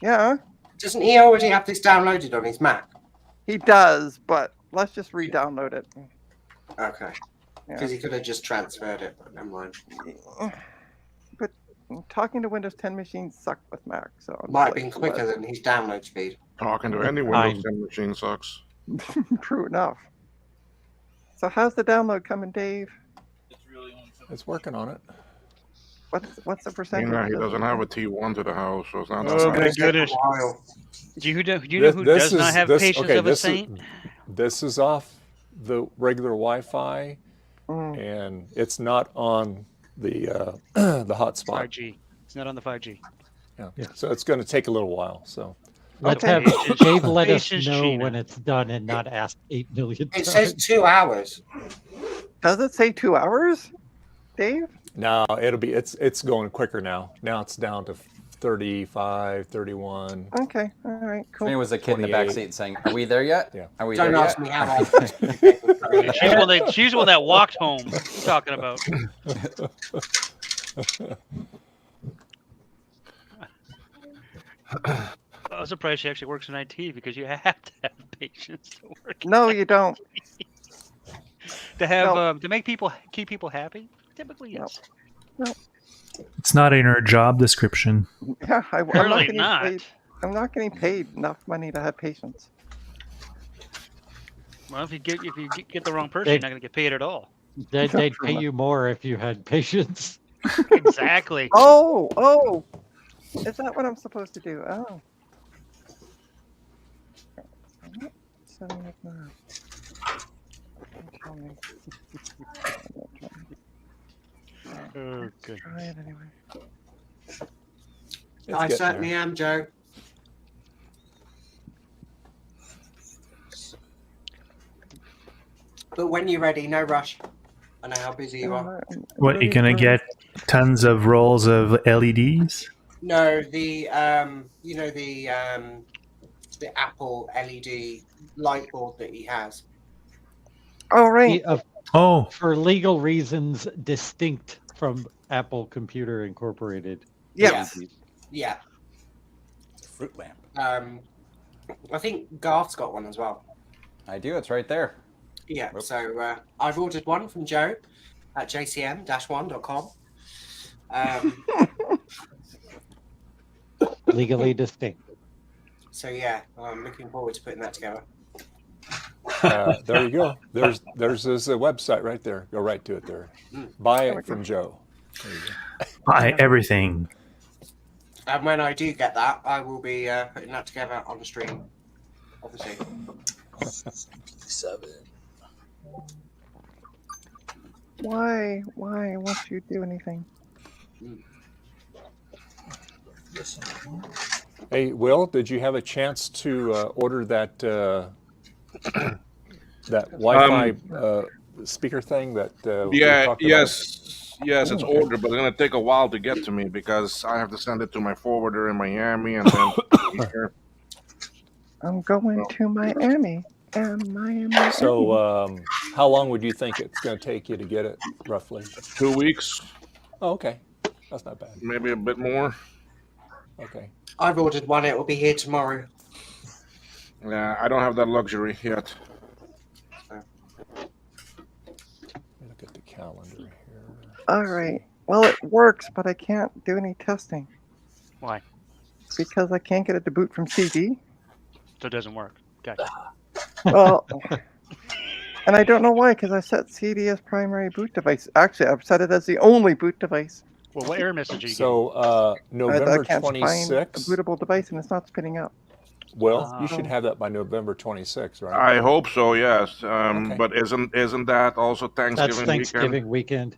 Yeah, doesn't he already have this downloaded on his Mac? he does, but let's just re-download it. Okay. Because he could have just transferred it, but never mind. But talking to Windows 10 machines suck with Mac, so I'm Might have like, been quicker than his download speed. Talking to any Windows 10 machine sucks. True enough. So how's the download coming, Dave? It's working on it. What's the percentage? He doesn't have a T1 to the house, so it's not. Oh my goodness! Do you know who does not have patience of a saint? This is off the regular Wi-Fi, and it's not on the hotspot. 5G. It's not on the 5G. Yeah. So it's going to take a little while. So let's have Dave let us know when it's done and not ask 8 million times. It says 2 hours. Does it say 2 hours, Dave? No, it's going quicker now. Now it's down to 35, 31. Okay, all right, cool. There was a kid in the back seat saying, "Are we there yet? Yeah. Are we Don't there ask yet?" me how She's the one that walked home. What are you talking about? I was surprised she actually works in IT because you have to have patience to work. No, you don't. To have to make people keep people happy. Typically, yes. No. It's not in her job description. Yeah, I'm Clearly not. not. I'm not getting paid enough money to have patience. Well, if you get the wrong person, you're not going to get paid at all. They'd pay you more if you had patience. Exactly. Oh, is that what I'm supposed to do? Oh. Setting up now. Okay. Try it anyway. I certainly am, Joe. But when you're ready, no rush. I know how busy you are. What, you're going to get tons of rolls of LEDs? No, the the Apple LED light board that he has. Oh, right. For legal reasons, distinct from Apple Computer Incorporated. Yes. Yeah. Fruit lamp. I think Garth's got one as well. I do. It's right there. Yeah. So I've ordered one from Joe at jcm-1.com. Legally distinct. So yeah, I'm looking forward to putting that together. There you go. There's his website right there. Go right to it there. Buy it from Joe. There you go. Buy everything. And when I do get that, I will be putting that together on the stream, obviously. 7. Why won't you do anything? Hey, Will, did you have a chance to order that that Wi-Fi speaker thing that? we talked about? Yes, it's ordered, but it's gonna take a while to get to me because I have to send it to my forwarder in Miami and then here. I'm going to Miami. So, how long would you think it's going to take you to get it, roughly? 2 weeks. Oh, okay, that's not bad. Maybe a bit more. Okay. I've ordered one. It will be here tomorrow. Yeah, I don't have that luxury yet. Look at the calendar here. All right. Well, it works, but I can't do any testing. Why? Because I can't get it to boot from CD. So it doesn't work. Gotcha. Well, and I don't know why, because I set CD as primary boot device. Actually, I've set it as the only boot device. Well, what error message are you So, November I can't find a 26th. bootable device, and it's not spinning up. Well, you should have that by November 26th, right? I hope so. Yes. Okay. But isn't that also Thanksgiving That's Thanksgiving weekend.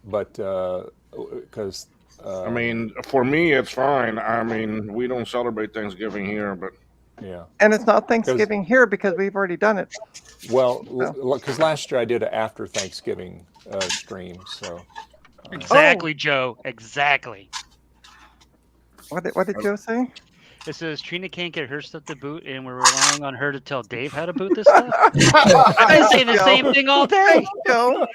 But because I mean, for me, it's fine. I mean, we don't celebrate Thanksgiving here, but yeah. And it's not Thanksgiving here because we've already done it. Well, because last year I did an after Thanksgiving stream, so. Exactly, Joe. Exactly. What did Joe say? It says Trina can't get her stuff to boot, and we're relying on her to tell Dave how to boot this stuff. I've been saying the same thing all day. Joe.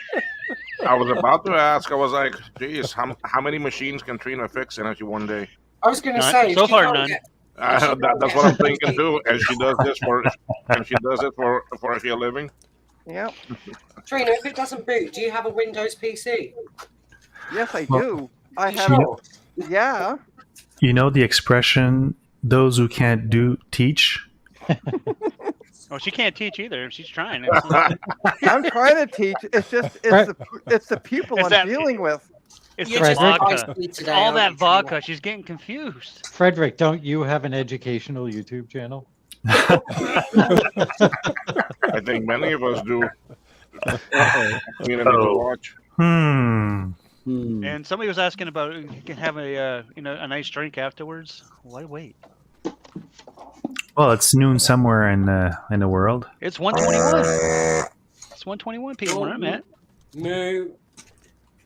I was about to ask. I was like, "Geez, how many machines can Trina fix in actually one day?" I was going to None. say So far, none. That's what I'm thinking too. And she does this for, and she does it for a living. Yep. Trina, if it doesn't boot, do you have a Windows PC? Yes, I Well, do. I You have. sure? Yeah. You know the expression, those who can't do, teach? Oh, she can't teach either. She's trying. I'm trying to teach. It's just it's the pupil It's I'm that- dealing with. It's You're the just vodka. feisty It's today, all aren't that you, Trina? vodka. She's getting confused. Frederick, don't you have an educational YouTube channel? I think many of us do. You know, Oh. watch. And somebody was asking about you can have a a nice drink afterwards. Why wait? Well, it's noon somewhere in the world. It's 1:21. It's 1:21 p.m. where I'm at. No,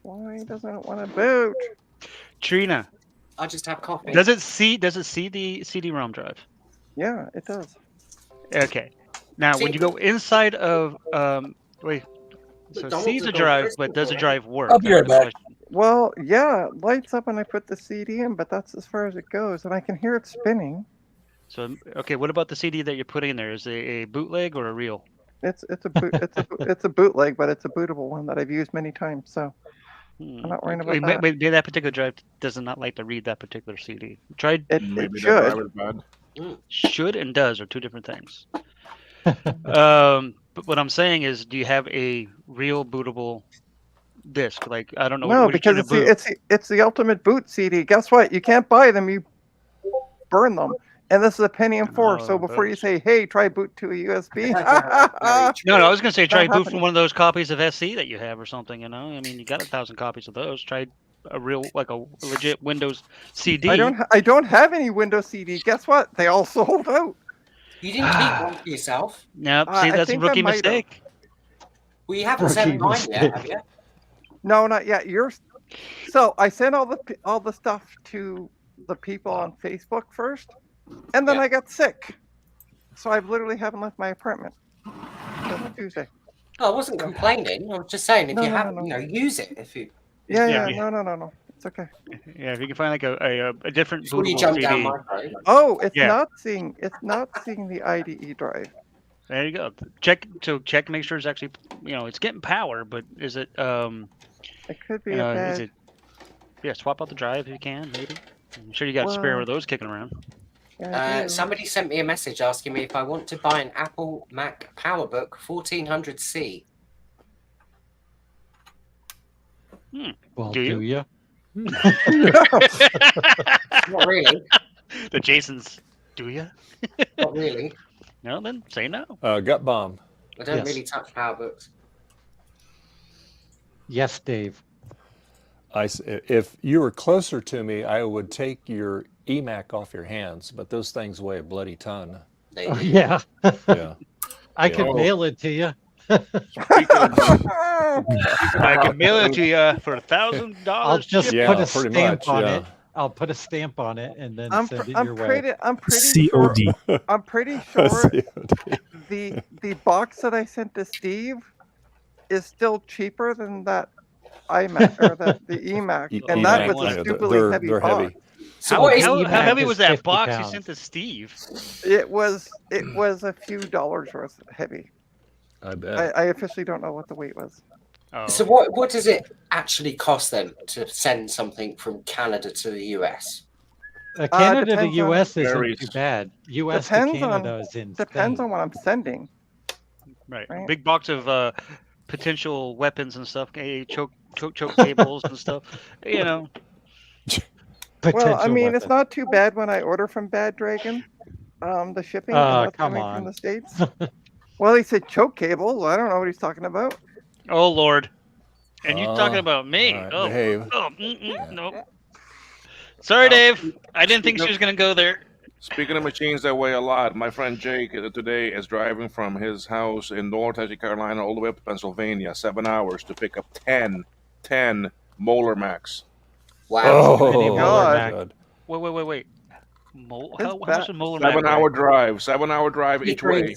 Why doesn't it want to boot? Trina, I just have coffee. does it see the CD-ROM drive? Yeah, it does. Okay. Now, when See- you go inside of wait, so McDonald's see has the got drive, crystal but does the ball. drive work? I'll be right That's the back. question. Well, yeah, it lights up when I put the CD in, but that's as far as it goes, and I can hear it spinning. So, okay, what about the CD that you're putting in there? Is it a bootleg or a real? It's a bootleg, but it's a bootable one that I've used many times. So I'm not worrying about that. Maybe that particular drive does not like to read that particular CD. Try It Maybe that should. drive is bad. should and does are two different things. But what I'm saying is, do you have a real bootable disc? Like, I don't know. No, what you're because trying to boot. it's the ultimate boot CD. Guess what? You can't buy them. You burn them. And this is a Pentium 4. So before you say, "Hey, try boot to a USB," No, I was gonna say try Not boot happening. from one of those copies of SC that you have or something. You know, I mean, you got 1,000 copies of those. Try a real, like a legit Windows CD. I don't have any Windows CD. Guess what? They all sold out. You didn't keep one for yourself. No, I see, that's a think I rookie might have. mistake. Well, you haven't sent mine yet, have you? No, not yet. So I sent all the stuff to the people on Facebook first, and then I got sick. So I literally haven't left my apartment since Tuesday. Oh, I wasn't complaining. I was just saying if No, you no, have, no. use it. If you Yeah, Yeah. no. It's okay. Yeah, if you can find like a different before you bootable jump CD. down my road. Oh, it's Yeah. not seeing the IDE drive. There you go. Check, make sure it's actually, it's getting power, but is it, It could be is a bad. it, yeah, swap out the drive if you can, maybe. I'm sure you got a spare Well- of those kicking around. Yeah, I do. Somebody sent me a message asking me if I want to buy an Apple Mac PowerBook 1400C. Well, Do you? do you? Not really. The Jasons, do you? Not really. No, then say no. Gut bomb. I don't Yes. really touch PowerBooks. Yes, Dave. If you were closer to me, I would take your eMac off your hands, but those things weigh a bloody ton. They Oh, do. yeah. Yeah. I could Oh. mail it to you. I can mail it to you for $1,000. I'll just Yeah, put a pretty stamp much, on yeah. it. I'll put a stamp on it and then I'm send it I'm your way. pretty COD. sure. I'm pretty sure the box that I sent to Steve is still cheaper than that iMac or the eMac, and that eMac, was a yeah, stupidly they're heavy heavy. box. So How, what is how eMac heavy is was that 50 box you pounds. sent to Steve? It was a few dollars worth heavy. I bet. I officially don't know what the weight was. Oh. So what does it actually cost them to send something from Canada to the US? Canada to depends on- US isn't Varies. too bad. US to Depends Canada on- is insane. Depends on what I'm sending. Right. Right. Big box of potential weapons and stuff, choke cables and stuff. Well, I Potential mean, it's weapon. not too bad when I order from Bad Dragon. The shipping and that's come coming on. from the States. Well, he said choke cables. I don't know what he's talking about. Oh Lord! And you talking Oh, about me? all right, Oh, behave. nope. Sorry, Dave. I didn't think she was gonna go there. Speaking of machines that weigh a lot, my friend Jake today is driving from his house in North Carolina all the way up to Pennsylvania, 7 hours to pick up 10 Molar Max. Wow. Many Oh, Molar God. God. Wait. How That's much is Molar 7 Mac hour weigh? drive, 7 hour drive each way.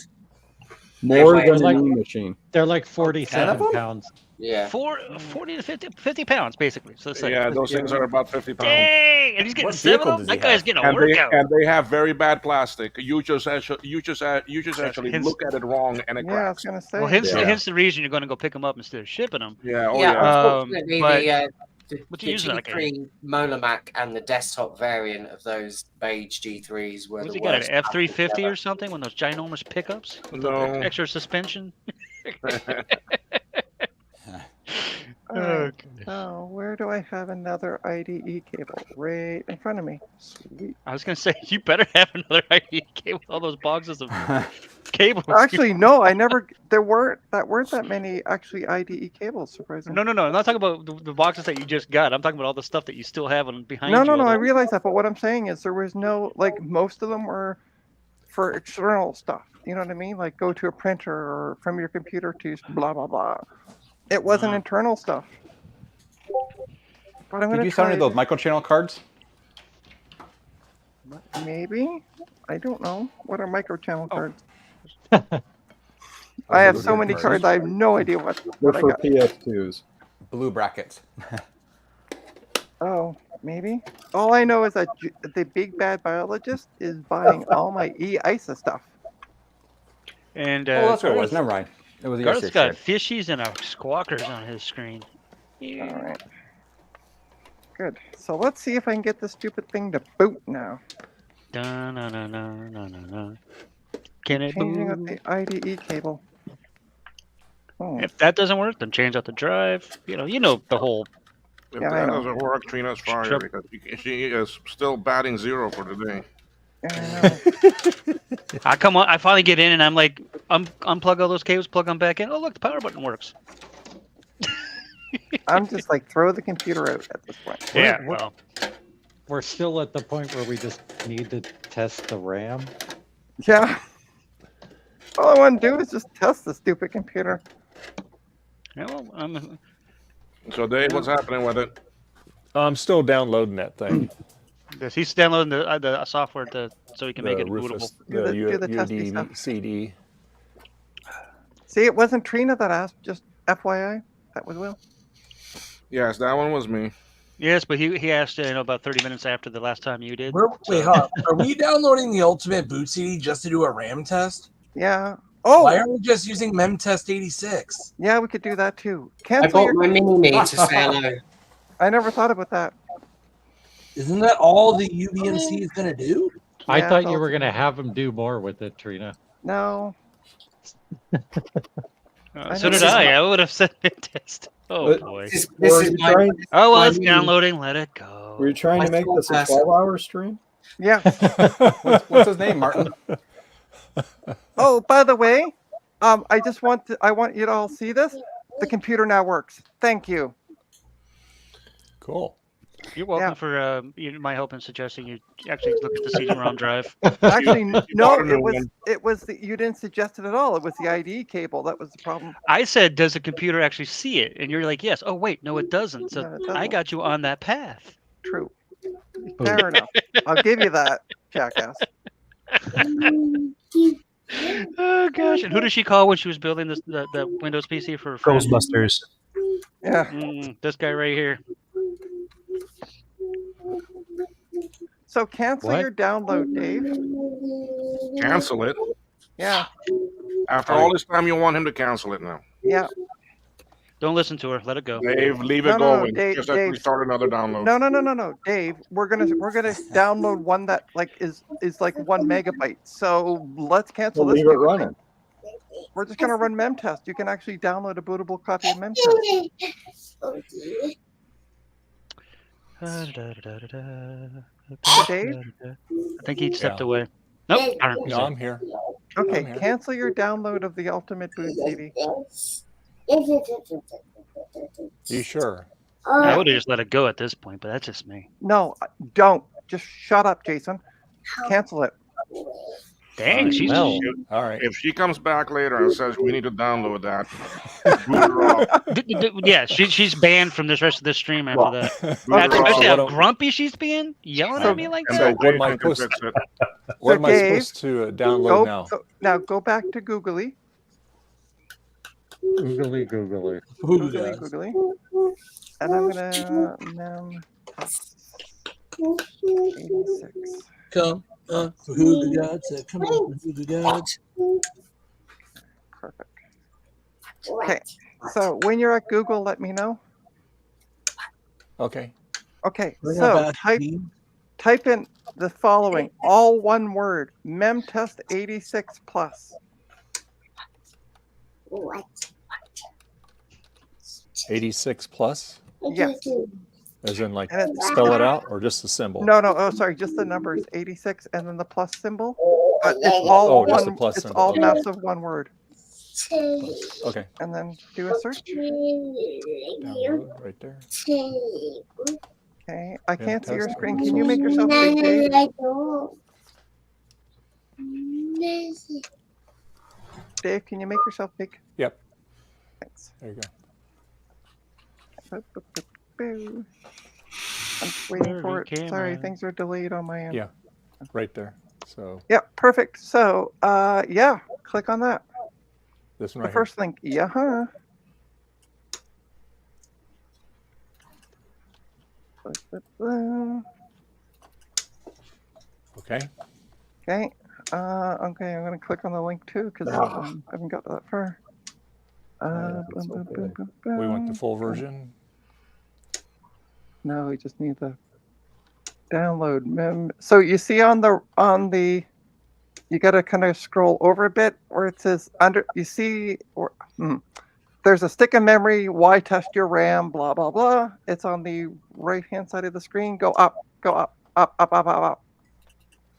More Anyway, than an E-machine. They're like 10 of 47 them? pounds. Yeah. 40 to 50 pounds, basically. So it's like, Yeah, those things are about 50 pounds. dang, and he's getting What 7 vehicle of them. does he That guy's have? getting a And workout. they have very bad plastic. You just actually hence- look at it wrong and it Yeah, I was cracks. gonna say. Well, hence, Yeah. hence the reason you're going to go pick them up instead of shipping them. Yeah, oh yeah, yeah. unfortunately, but the what you using that like a- G3 Mola Mac and the desktop variant of those beige G3s were What's the he got, worst. an F350 or something? One of those ginormous pickups with the No. extra suspension? Alright. Oh, where do I have another IDE cable? Right in front of me. Sweet. I was going to say, you better have another ID cable with all those boxes of cables. Actually, no, I never. There weren't that many actually IDE cables. Surprisingly. No. I'm not talking about the boxes that you just got. I'm talking about all the stuff that you still have behind No, you. no, no. all I the- realize that, but what I'm saying is there was no like most of them were for external stuff. You know what I mean? Like go to a printer or from your computer to blah blah blah. It wasn't internal stuff. But I'm Did gonna you sell any try of those microchannel cards? maybe. I don't know. What are microchannel Oh. cards? I have so many cards. I have no idea They're what I for got. PS2s. Blue brackets. Oh, maybe. All I know is that the big bad biologist is buying all my E-ISA stuff. And Oh, that's what it was. Never mind. It was Garth's yesterday's got fishies and squawkers on his screen. All right. Good. So let's see if I can get this stupid thing to boot now. Dun-na-na-na-na-na-na. Can it Changing up boot? the IDE cable. Oh, If that doesn't work, then change out the drive. You know the whole. If Yeah, I that know. doesn't work, Trina's fired Sure. because she is still batting 0 for today. yeah, I know. I come on. I finally get in, and I'm like, unplug all those cables, plug them back in. Oh, look, the power button works. I'm just like throw the computer out at this point. Yeah. We're- Well, We're still at the point where we just need to test the RAM. Yeah. All I want to do is just test the stupid computer. yeah, well, I'm. So, Dave, what's happening with it? I'm still downloading that thing. He's downloading the software so he can make The it bootable. Rufus, Do the testy stuff. CD. See, it wasn't Trina that asked. Just FYI, that was Will. Yes, that one was me. Yes, but he asked about 30 minutes after the last time you did. Wait, hold on. Are we downloading the Ultimate Boot CD just to do a RAM test? Yeah. Oh, Why aren't we just using MemTest 86? yeah, we could do that too. I Cancel bought your. my mini-me to say hello. I never thought about that. Isn't that all the UBMC is going to do? I Yeah, thought it's you were all- going to have him do more with it, Trina. No. I So know. did I. I would have said test. Oh But- boy. This Or is are you my, trying, Oh well, my it's mini- downloading. Let it go. were you trying I to make thought this a that's- 12-hour stream? Yeah. What's his name, Martin? Oh, by the way, I want you to all see this. The computer now works. Thank you. Cool. You're welcome Yeah. for my help in suggesting you actually look at the CD-ROM drive. Actually, no, bought a new it was you didn't suggest it at all. It was the IDE cable that was the problem. I said, "Does the computer actually see it?" And you're like, "Yes." Oh wait, no, it doesn't. So No, it I doesn't. got you on that path. True. Fair enough. I'll give you that, jackass. Oh gosh! And who did she call when she was building the Windows PC for her friend? Ghostbusters. Yeah. This guy right here. So cancel What? your download, Dave. Cancel it. Yeah. After all this time, you want him to cancel it now. Yeah. Don't listen to her. Let it go. Dave, leave it No, no, going. Dave- Just have to Dave. restart another download. No, Dave. We're gonna download one that like is like 1 megabyte. So let's cancel We'll this. leave it stupid thing. running. We're just gonna run MemTest. You can actually download a bootable copy of MemTest. Dave? I think he stepped Yeah. away. Nope. darn. No, I'm here. Okay, I'm here. cancel your download of the Ultimate Boot CD. You sure? I would have just let it go at this point, but that's just me. No, don't. Just shut up, Jason. Cancel it. Dang, she's Well, All right. If she comes back later and says we need to download that, boot her off. yeah. She's banned from this rest of this stream after that. Boot That's her off. especially how What- grumpy she's being, yelling at me like And that. then what am I Dave can supposed fix it. What am I Dave, supposed to download now? Now go back to Googly Googly googly. Who Googly does? googly. And I'm gonna mem test 86. Come on for Hoogah Gods. Come on for Hoogah Gods. Perfect. Okay. So when you're at Google, let me know. Okay. Okay. Bring So up type in the following, all one word, memtest 86 plus. What? 86 plus? Yes. As in, like, And it's- spell it out, or just the symbol? No, oh, sorry, just the numbers, 86 and then the plus symbol. But it's all Oh, just one, the plus it's symbol, all okay. massive one word. Okay. And then do a search. Download right there. Okay, I can't see your test screen. open Can you make source. yourself big, Dave? Dave, can you make yourself big? Yep. Thanks. There you go. I'm just waiting for it. Very Sorry, camera. things are delayed on my end. Yeah. Right there. So Yep, perfect. So, yeah, click on that. this one The right first link. Yeah, huh? here. Okay. Okay. Okay, I'm gonna click on the link too because I haven't got that far. We want the full version. No, we just need the download. So you see on the you got to kind of scroll over a bit where it says under. You see, there's a stick of memory. Why test your RAM? Blah blah blah. It's on the right hand side of the screen. Go up, up, up, up, up, up,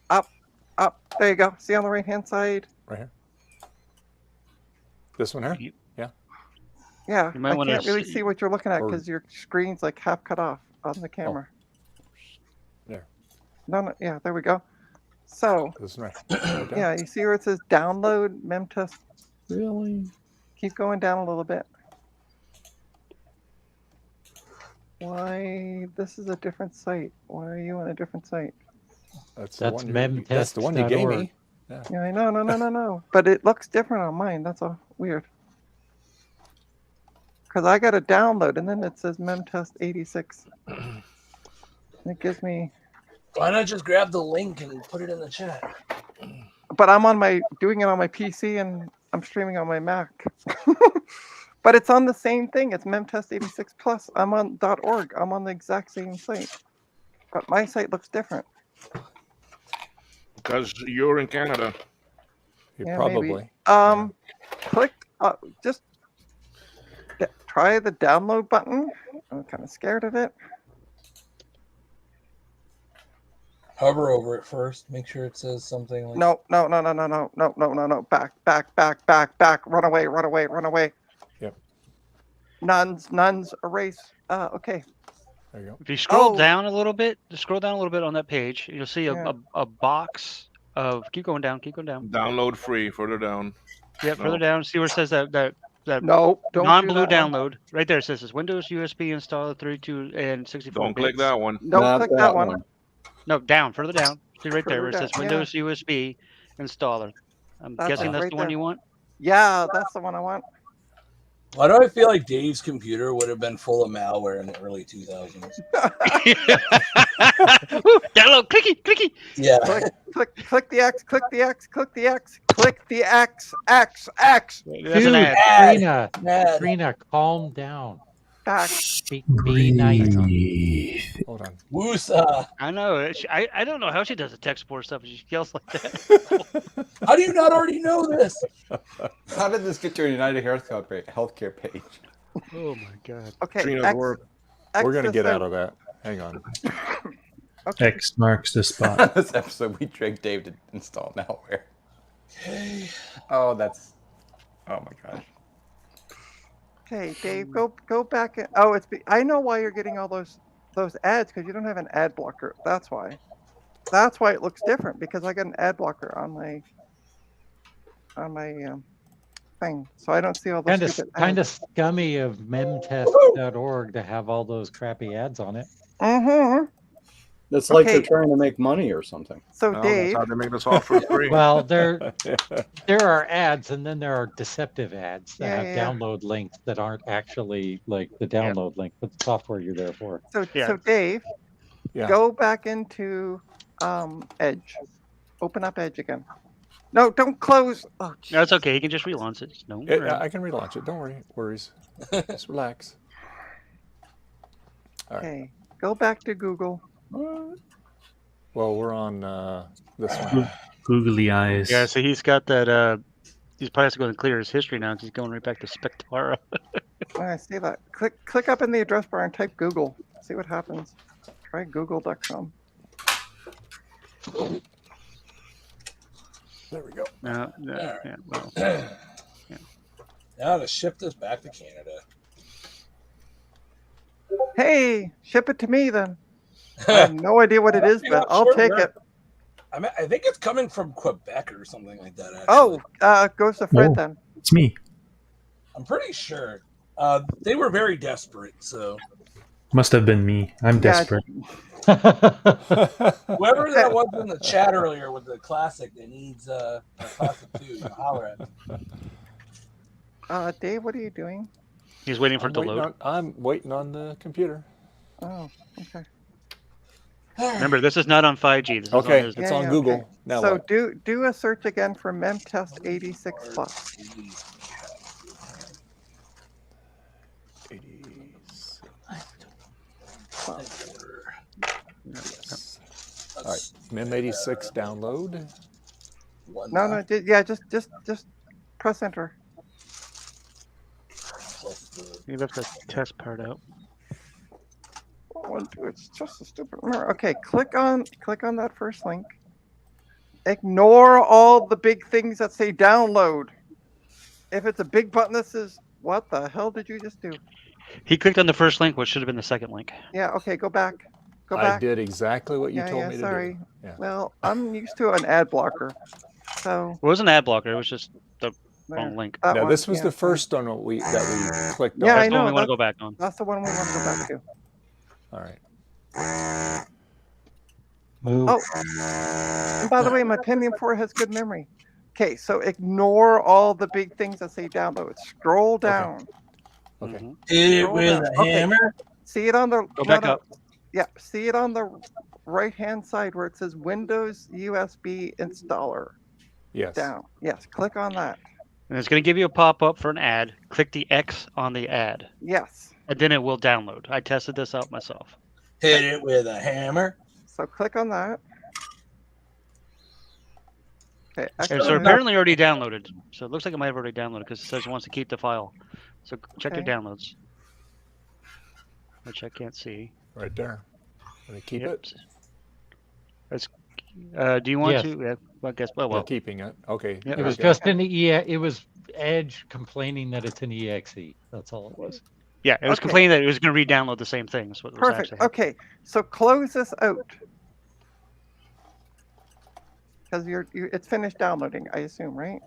up, up. There you go. See on the right hand side. Right here. This one here. Yeah. Yeah, You might I wanna can't really see what you're looking at or- because your screen's like half cut off on the camera. There. No, yeah, there we go. So, This one right. yeah, you see where it says download memtest? Really? Keep going down a little bit. Why? This is a different site. Why are you on a different site? That's That's the one. That's the one you gave me. Yeah. Yeah, I know, no. But it looks different on mine. That's all weird. Because I got to download, and then it says memtest 86. It gives me. Why not just grab the link and put it in the chat? But I'm doing it on my PC, and I'm streaming on my Mac. But it's on the same thing. It's memtest 86 plus. I'm on .org. I'm on the exact same site. But my site looks different. Because you're in Canada. Yeah, Probably. maybe. Click. Just try the download button. I'm kind of scared of it. Hover over it first. Make sure it says something like. No. Back. Run away. Yep. Nuns, erase. Okay. There you go. If you scroll down a little bit, just scroll down a little bit on that page, you'll see Yeah. a box of. Keep going down. Download free. Further down. Yeah, further down. See where it says that No, don't non-blue do that one. download. Right there it says Windows USB installer 32 and 64 Don't click bits. that one. Don't Not click that that one. one. No, down, further down. See right there where it Further says down, yeah. Windows USB installer. I'm That's guessing it that's right the one there. you want. Yeah, that's the one I want. Why do I feel like Dave's computer would have been full of malware in the early 2000s? Woo, download, clicky. Yeah. click the X. Click the X. X. That's Dude, an ad. Ad. Trina, calm down. Back. Be nice. Hold on. Woosa. I know. I don't know how she does the tech support stuff. She yells like that. How do you not already know this? How did this get to your United Healthcare page? Oh my god. Okay. Trina's X, work. We're gonna this get out of that. Hang on. Okay. X marks the spot. This episode, we tricked Dave to install malware. Oh, that's. Oh my gosh. Okay, Dave, go back. Oh, I know why you're getting all those ads because you don't have an ad blocker. That's why. That's why it looks different because I got an ad blocker on my thing, so I don't see all those stupid Kind of ads. scummy of memtest.org to have all those crappy ads on it. Mm-hmm. It's like Okay. they're trying to make money or something. So Well, Dave, that's how they make the software free. Well, there are ads, and then there are deceptive ads that Yeah, have yeah, yeah. download links that aren't actually like the download link, but the software you're there for. so Yeah. so Dave, Yeah. go back into Edge. Open up Edge again. No, don't close. Oh, No, it's okay. You can just relaunch it. No, I can relaunch it. Don't worries. Just relax. All right. okay. Go back to Google. Well, we're on this one. Googly eyes. Yeah, so he's got that. He's probably has to go and clear his history now because he's going right back to Spectora. I see that. Click up in the address bar and type Google. See what happens. Try google.com. There we go. No, yeah, well, Now to ship this back to Canada. Hey, ship it to me then. I have no idea what it is, I'm but not I'll sure take where- it. I think it's coming from Quebec or something like that. Actually. Oh, goes to Fred Oh. then. It's me. I'm pretty sure. They were very desperate, so Must have been me. I'm Yeah, desperate. whoever that was in the chat earlier with the classic that needs a classic too, you holler at me. Dave, what are you doing? he's waiting for it to load. I'm waiting on the computer. Oh, okay. Remember, this is not on 5G. This is Okay, on his, it's Yeah, on yeah, Google. okay. Now So what? do a search again for memtest 86 plus. 86. All right, MEM86 download. No, just press enter. he left the test part out. It's just a stupid mirror. Okay, click on that first link. Ignore all the big things that say download. If it's a big button that says, what the hell did you just do? He clicked on the first link, which should have been the second link. Yeah, okay, go back. Go I back. did exactly what you Yeah, told yeah, me sorry. to do. Yeah. Well, I'm used to an ad blocker. So It wasn't an ad blocker. It was just the there. wrong link. That Now one, this was yeah, the sorry. first one that we clicked Yeah, on. I That's the one know. we want to go back on. That's the one we want to go back to. All right. Move. Oh, and by the way, my Pentium 4 has good memory. Okay, so ignore all the big things that say download. Scroll down. Okay. Mhm. Hit it Scroll with down. a Okay. hammer. See it on the Go back up. Yeah, see it on the right-hand side where it says Windows USB installer. Yes. Down. Yes, click on that. And it's going to give you a pop-up for an ad. Click the X on the ad, Yes. and then it will download. I tested this out myself. Hit it with a hammer. So click on that. Okay. And so actually, apparently already downloaded. So it looks like it might have already downloaded because it says it wants to keep the file. So check your Okay. downloads, which I can't see. Right there. Gonna keep Yep. it. That's, do you want Yes. to? Yeah, well, I guess. Well, We're well. keeping it. Okay. Yep. It was okay. just an it was Edge complaining that it's an exe. That's all it was. Yeah, it was Okay. complaining that it was going to re-download the same thing. That's what was Perfect. actually happening. Okay, so close this out. Because it's finished downloading, I assume, right?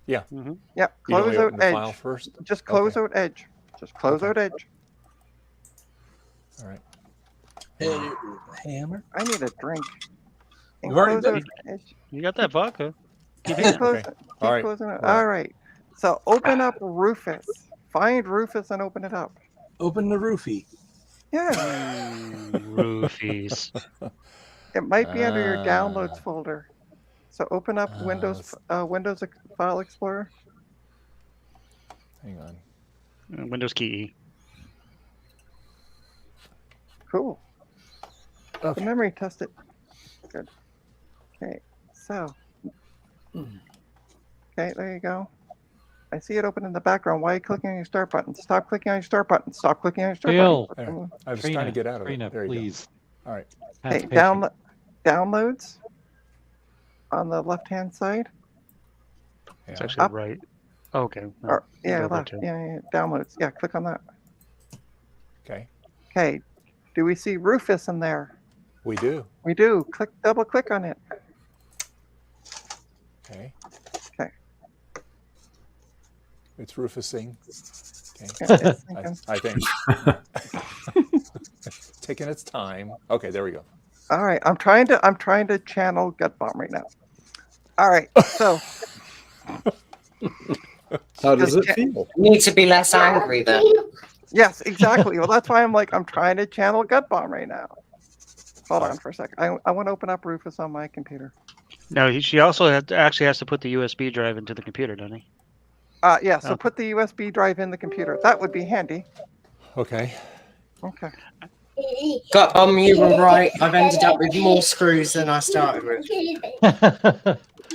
Yeah. Mhm. Yep. You don't Close open out the Edge. file first. Just close Okay. out Edge. Just close out Edge. All right. Hit it with a hammer. I need a drink. And We've already close done out Edge. You got that vodka. Keep Keep it. close- Okay. keep All right. closing it. All right. All right. So open up Rufus. Find Rufus and open it up. Open the roofie. Yeah. Roofies. It might be under your Ah. downloads folder. So open up Windows File Explorer. Hang on. Windows key E. Cool. The Okay. memory test it. Good. Okay. So. Okay, there you go. I see it open in the background. Why are you clicking on your start button? Stop clicking on your start button. Stop clicking on your start Bill. button. I was trying to get out of Trina, it. There you please. go. All right. Have Okay, patience. downloads on the left-hand side. It's Yeah. actually Up. right. Okay. no, Or yeah, go there left. too. Yeah, downloads. Yeah, click on that. Okay. Okay. Do we see Rufus in there? We do. We do. Double click on it. Okay. Okay. It's Rufusing. Okay. Yeah, it's thinking. I think. Taking its time. Okay, there we go. All right, I'm trying to channel gut bomb right now. All right, so How does it Just feel? You need to be less angry then. yes, exactly. Well, that's why I'm trying to channel gut bomb right now. Hold on for a second. I want to open up Rufus on my computer. No, she also actually has to put the USB drive into the computer, doesn't he? Yeah, so Okay. put the USB drive in the computer. That would be handy. Okay. Okay. Gut bomb, you were right. I've ended up with more screws than I started with.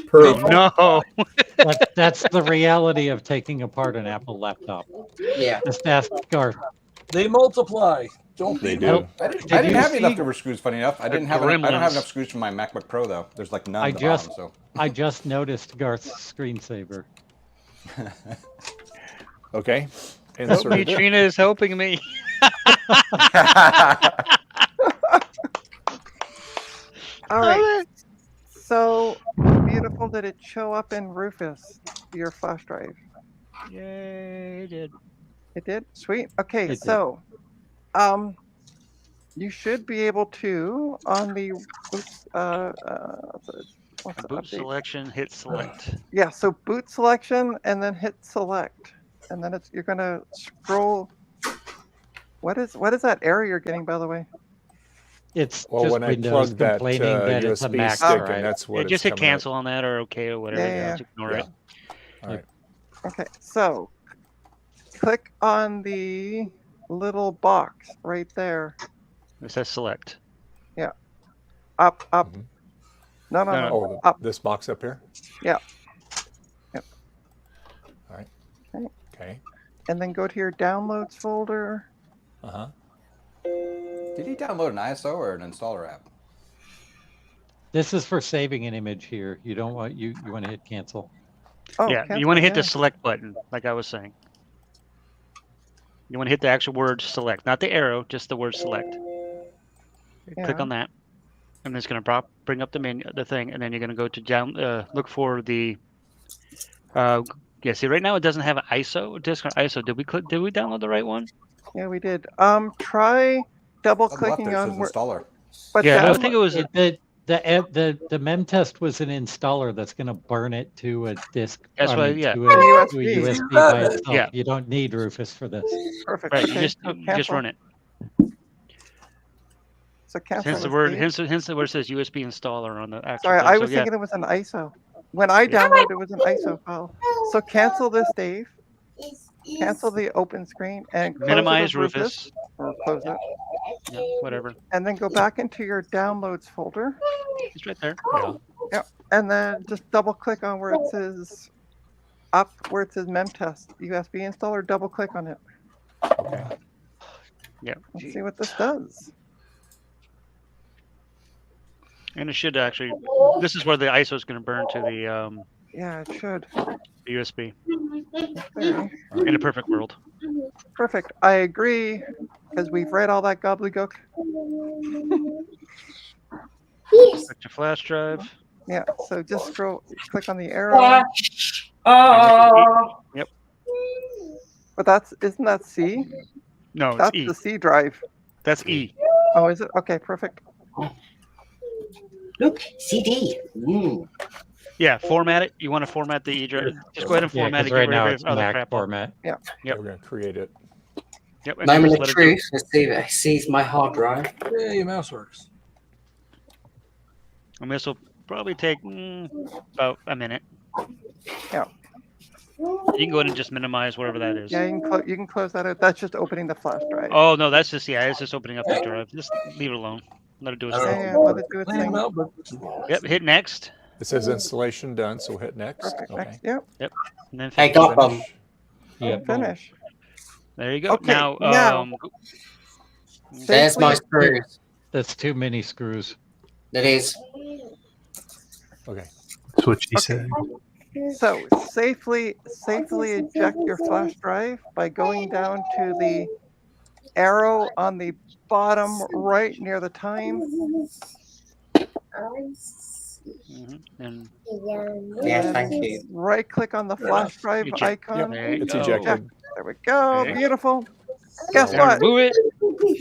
Perfect. No. That's the reality of taking apart an Apple laptop. Yeah. Just ask Garth. They multiply. Don't They be do. I didn't Did have you any see- leftover screws. Funny enough, I don't have gremlins. enough screws for my MacBook Pro though. There's like none I at the just bottom. I just noticed Garth's screensaver. Okay. Help me, Insert it. Trina is helping me. All right. So beautiful. Did it show up in Rufus, your flash drive? Yay, it did. It did? Sweet. Okay, It did. so you should be able to on the oops, what's the Boot update? selection, hit select. Yeah, so boot selection and then hit select. And then you're gonna scroll. What is that error you're getting, by the way? It's Well, just when I Windows plug that complaining that it's a USB Mac stick, drive. and that's what Yeah, it's just hit coming up. cancel on that or okay or whatever. Yeah. Just ignore it. All right. Okay, so click on the little box right there. It says select. Up. Mhm. No, Oh, up. this box up here? Yeah. Yep. All right. Okay. Okay. And then go to your downloads folder. Uh-huh. Did he download an ISO or an installer app? This is for saving an image here. You don't want you want to hit cancel. Oh, Yeah, cancel, you want to hit yeah. the select button, like I was saying. You want to hit the actual word select, not the arrow, just the word select. Click Yeah. on that, and it's going to bring up the menu, the thing, and then you're going to go to look for the. Yeah, see, right now it doesn't have an ISO. Discount ISO. Did we download the right one? Yeah, we did. Try double On the left clicking there it on says where. installer. But Yeah, I download- think it was. The mem test was an installer that's going to burn it to a disk. That's I why, mean, yeah. to To a USB. USB by itself. Yeah. You don't need Rufus for this. Perfect. Right, Okay, you just so you just cancel. run it. So cancel. Hence the this word. page. Hence the word says USB installer on the actual. Sorry, thing. I So, was yeah. thinking it was an ISO. When I downloaded, it was an ISO file. So cancel this, Dave. Cancel the open screen and close Minimize it as Rufus. or close it, Yeah, whatever. and then go back into your downloads folder. It's right there. Yep. And then just double click on where it says where it says memtest USB installer. Double click on it. Okay. Yeah. Let's see what this does. And it should actually. This is where the ISO is going to burn to the Yeah, it should. USB. Okay. In a perfect world. Perfect. I agree because we've read all that gobbledygook. Select your flash drive. Yeah. So just click on the arrow. Yep. But isn't that C? No, it's That's E. the C drive. That's E. Oh, is it? Okay, perfect. Look, CD. Yeah, format it. You want to format the E drive? Just go ahead and Yeah, format it. because right Get now rid it's of other Mac crap. format. Yep. We're going to create it. Yep. and Moment just of let it truth. Let's see if it sees my hard drive. Yay, mouse works. And this will probably take about a minute. Yeah. You can go ahead and just minimize whatever that is. Yeah, you can close that out. That's just opening the flash drive. Oh no, that's just it's just opening up the drive. Just leave it alone. Let it do its Yeah, thing. yeah, let it do its Clean them thing. out, but Yep. Hit next. It says installation done, so hit next. Perfect. Okay. Next. Yep. And then Hey, finish. got them. Finish. Yeah, boom. Finish. There you go. Okay, Now, now- There's my Safely- screws. That's too many screws. It is. Okay. That's what she Okay. said. So safely eject your flash drive by going down to the arrow on the bottom right near the time. And Yeah, thank you. Right click on the flash drive Eject. icon. there you It's go. ejected. There we go. Okay. Beautiful. Guess Now what? remove it.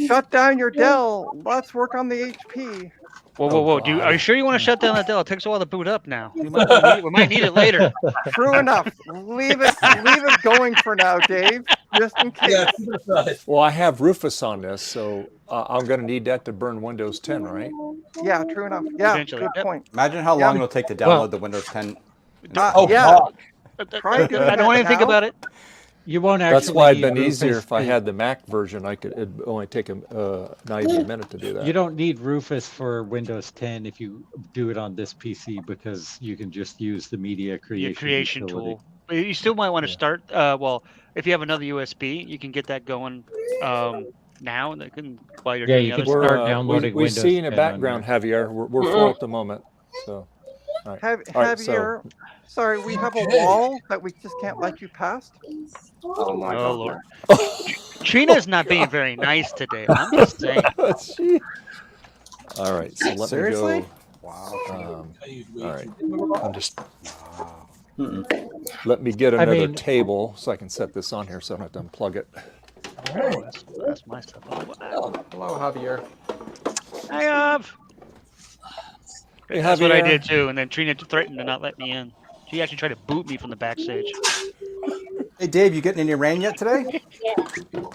Shut down your Dell. Let's work on the HP. Whoa! Are you sure you want to shut down that Dell? It takes a while to boot up now. We might need it later. True enough. Leave it going for now, Dave, just in case. Well, I have Rufus on this, so I'm going to need that to burn Windows 10, right? Yeah, true enough. Yeah, Eventually. good point. Imagine how long it'll take to download the Windows 10. Yeah. Try doing I don't want to think now. about it. You won't actually. That's why it'd been need easier Rufus if I to- had the Mac version. It'd only take not even a minute to do that. You don't need Rufus for Windows 10 if you do it on this PC because you can just use the media creation utility. tool. But you still might want to start. Well, if you have another USB, you can get that going now, and while you're doing you the can other start stuff. downloading we Windows see in the 10 on background, there. Javier. We're full at the moment. So, all right. All right, Javier, sorry, we have a wall that we just can't let you past. Oh my Oh god. Lord. Trina's not being very nice today. I'm just saying. All right, so let Seriously? me go. Wow. All right, I'm just. Let me get another table so I can set this on here so I don't have to unplug it. Oh, that's my stuff. Oh, wow. Hello, Javier. Hi, Av. Hey, That's what I Javier. did too, and then Trina threatened to not let me in. She actually tried to boot me from the backstage. Hey, Dave, you getting any rain yet today?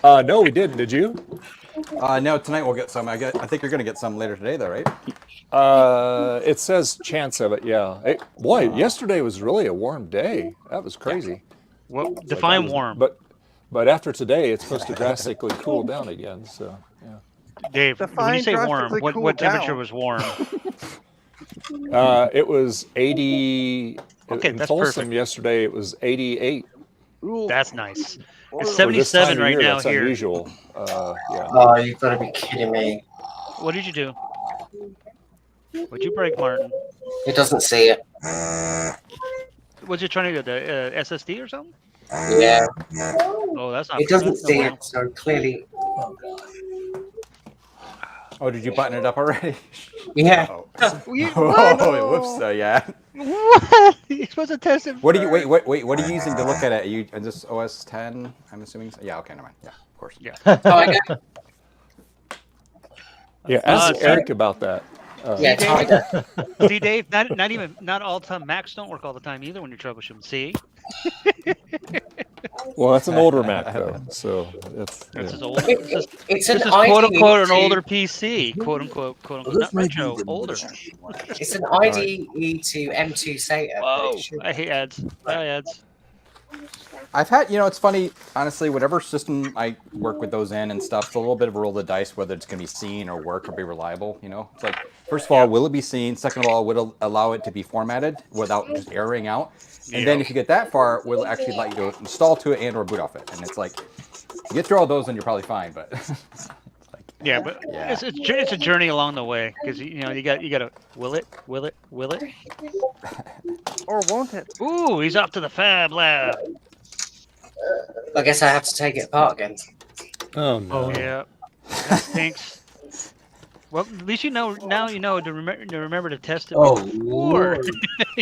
No, we didn't. Did you? No, tonight we'll get some. I think you're going to get some later today, though, right? It says chance of it. Yeah. Hey, boy, yesterday was really a warm day. That was crazy. Well, define warm. But after today, it's supposed to drastically cool down again. So yeah. Dave, when Define you say warm, drastically cool what temperature down. was warm? It was 80. Okay, in that's Folsom perfect. yesterday. It was 88. That's nice. It's For this time 77 of right year, now that's here. unusual. Yeah. Oh, you've got to be kidding me. What did you do? What'd you break, Martin? It doesn't see it. Was you trying to get the SSD or something? Yeah. Oh, that's not. It doesn't that's see no it, so clearly. Oh, did you button it up already? Yeah. Oh, What? whoops. Yeah. What? You're supposed to test it. What are you? Wait. What are you using to look at it? Are you just OS 10? I'm assuming. Yeah. Okay. Never mind. Yeah. Of course. Yeah. Oh, I got Yeah. Ask Eric about that. yeah, Tiger. See, Dave, not all the time. Macs don't work all the time either when you're troubleshooting. See, Well, that's an older Mac though, so that's yeah. just old. It's This an is quote unquote an IDE older PC, quote unquote, not retro, older. It's an IDE to M2 SATA. Whoa! I hate ads. Hi, ads. I've had, it's funny, honestly, whatever system I work with those in and stuff, it's a little bit of a roll of the dice whether it's going to be seen or work or be reliable, It's like, first of all, will it be seen? Second of all, will it allow it to be formatted without just erroring out? And then if you get that far, will it actually let you install to it and or boot off it? And it's like, you get through all those and you're probably fine, but... Yeah, but it's a journey along the way because you got to will it, Or won't it? Ooh, he's off to the Fab Lab. I guess I have to take it apart again. Oh no. Yeah, that stinks. Well, at least now you know to remember to test it before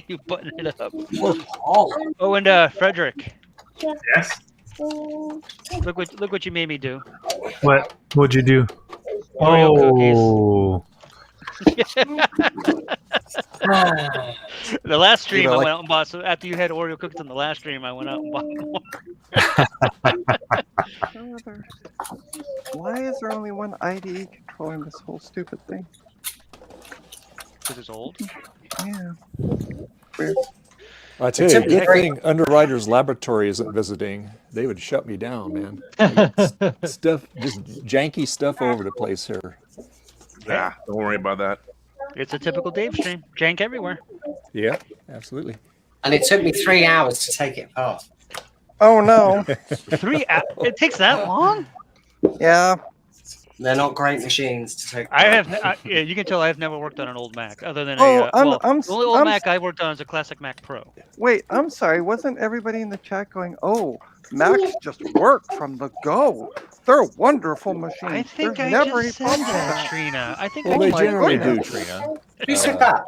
you button it up. Oh, and Frederick. Yes. Look what you made me do. What'd you do? Oreo cookies. The last stream I like- went out and bought. So after you had Oreo cookies on the last stream, I went out and bought more. Why is there only one IDE controlling this whole stupid thing? Because it's old. Yeah. Weird. I tell you, good thing Underwriter's Laboratory isn't visiting. They would shut me down, man. Stuff, just janky stuff all over the place here. Yeah, don't worry about that. It's a typical Dave stream. Jank everywhere. Yeah, absolutely. And it took me 3 hours to take it apart. Oh no. 3 hours? It takes that long? Yeah. They're not great machines to take. Yeah, you can tell I've never worked on an old Mac other than Oh, the only old Mac I worked on is a classic Mac Pro. Wait, I'm sorry. Wasn't everybody in the chat going, "Oh, Macs just work from the go. They're wonderful machines." I think There's I never any just said problems with that, Trina. I think Well, I they just generally said do, that. Trina. Who said that?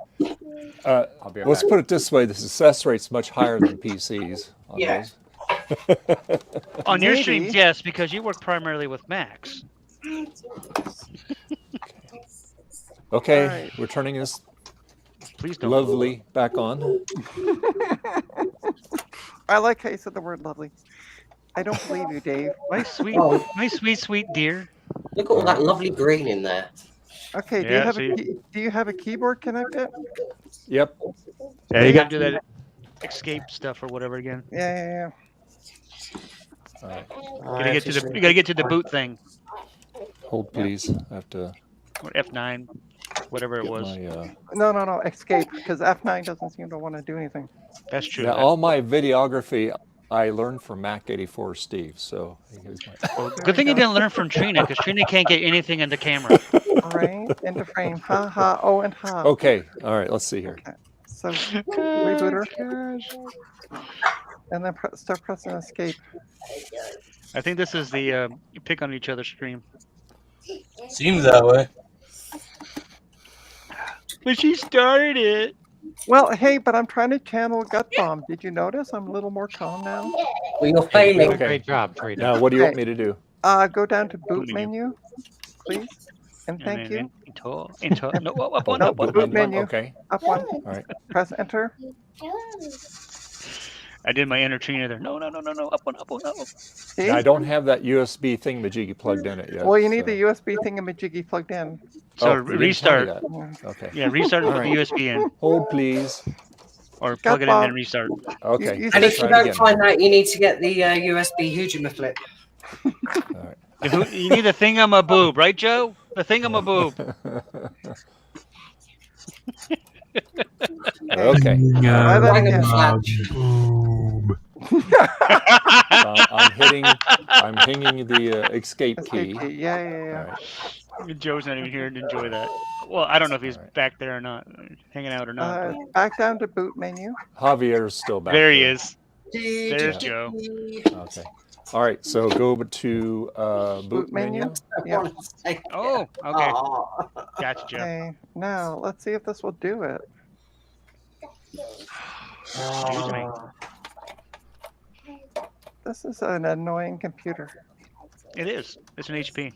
I'll be right Let's back. put it this way: the success rate's much higher than PCs. On Yeah. those. On your Maybe. streams, yes, because you work primarily with Macs. Okay, Alright. we're turning this Please don't. lovely back on. I like how you said the word lovely. I don't believe you, Dave. My sweet, Oh. my sweet dear. Look at all that lovely green in there. Okay, Yeah, do you have a keyboard connected? Yep. Yeah, you gotta do that escape stuff or whatever again. Yeah. All right. You gotta get to the boot thing. Hold, please. I have to Or F9, whatever it get was. my. No, escape, because F9 doesn't seem to want to do anything. That's true. Yeah, all my videography I learned from Mac 84 Steve. So here's my. Well, good thing you didn't learn from Trina, because Trina can't get anything into camera. All right, into frame. Ha ha. Oh, and ha. Okay. All right. Let's see here. Okay. So reboot her. And then start pressing escape. I think this is the pick on each other stream. Seems that way. But she started it. Well, hey, but I'm trying to channel Gut Bomb. Did you notice I'm a little more calm now? Well, you're failing. Okay. Great job, Trina. Now, what do you want me to do? Go down to boot menu, please. And thank you. No, up one, No, up one. boot menu. Okay. Up one. All right. Press enter. I did my inner Trina there. No, up one. See? I don't have that USB thingamajiggy plugged in it yet. Well, you need so. the USB thingamajiggy plugged in. So you didn't tell me restart. that. Yeah. Okay. Yeah, restart and put the USB in. Hold, please. Or plug it in Bob. and restart. Okay. You And if Try you it don't again. find that, you need to get the USB Hujima flip. All right. You need the thingamaboob, right, Joe? The thingamaboob. Okay. Try that again. I'm hitting the escape key. Yeah. All right. Joe's not even here to enjoy that. Well, I don't know if he's back there or not, hanging out or not. Back down to boot menu. Javier's still back. There he there. is. There's Joe. Okay. All right. So go to boot menu. Yeah. Oh, okay. Gotcha, Joe. Okay. Now let's see if this will do it. Excuse me. This is an annoying computer. It is. It's an HP.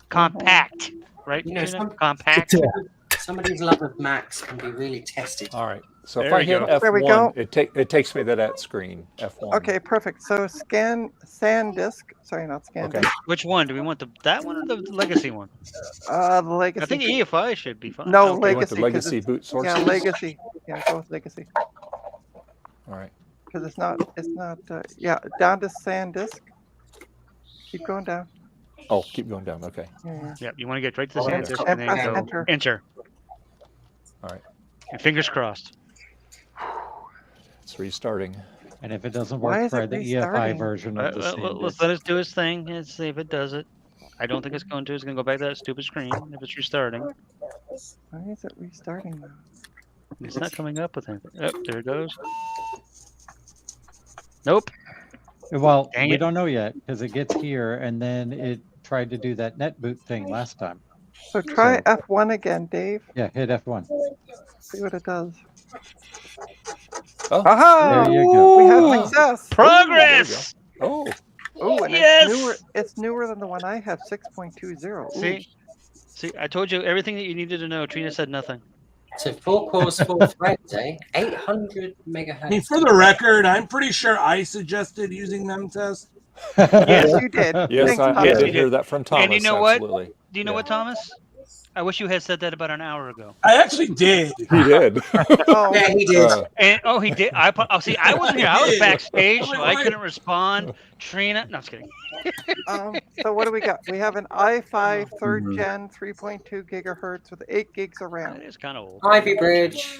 Compact, right? You know, Trina? Compact. Somebody's love of Macs can be really tested. All right. So if There I we hit go. F1, There we go. it takes me to that screen. F1. Okay, perfect. So scan SanDisk. Sorry, not scan. Okay. Which one? Do we want that one or the legacy one? The legacy. I think EFI should be fine. No, Okay. You want legacy. the 'cause legacy it's- boot sources? Yeah, legacy. Yeah, go with legacy. All right. Because it's not. Yeah, down to SanDisk. Keep going down. Oh, keep going down. Okay. Yeah. Yep, you want to get right to the Okay. SanDisk And and then press go enter. enter. All right. And fingers crossed. It's restarting. And if it doesn't Why work, is try it the restarting? EFI version of the Let's SanDisk. let it do its thing and see if it does it. I don't think it's going to. It's going to go back to that stupid screen if it's restarting. Why is it restarting now? It's not coming up with anything. Oh, there it goes. Nope. Well, Dang we it. don't know yet because it gets here and then it tried to do that netboot thing last time. So try F1 again, Dave. Yeah, hit F1. See what it does. Oh, Aha! There you go. We have success. Progress! Oh, Oh, and Yes! it's newer than the one I have, 6.20. Ooh. See, I told you everything that you needed to know. Trina said nothing. So 4 cores, 4 threads, eh? 800 megahertz. I mean, for the record, I'm pretty sure I suggested using Memtest. Yes, you did. yes, Thanks, I Thomas. did hear that from Thomas. And you know what? Absolutely. Do you know Yeah. what, Thomas? I wish you had said that about an hour ago. I actually did. He did. Oh, Yeah, he did. And he did. See, I wasn't here. I was backstage, so I Wait. couldn't respond. Trina, no, I'm just kidding. so what do we got? We have an i5 3rd gen 3.2 gigahertz with 8 gigs of RAM. It's kind of old. Ivy Bridge.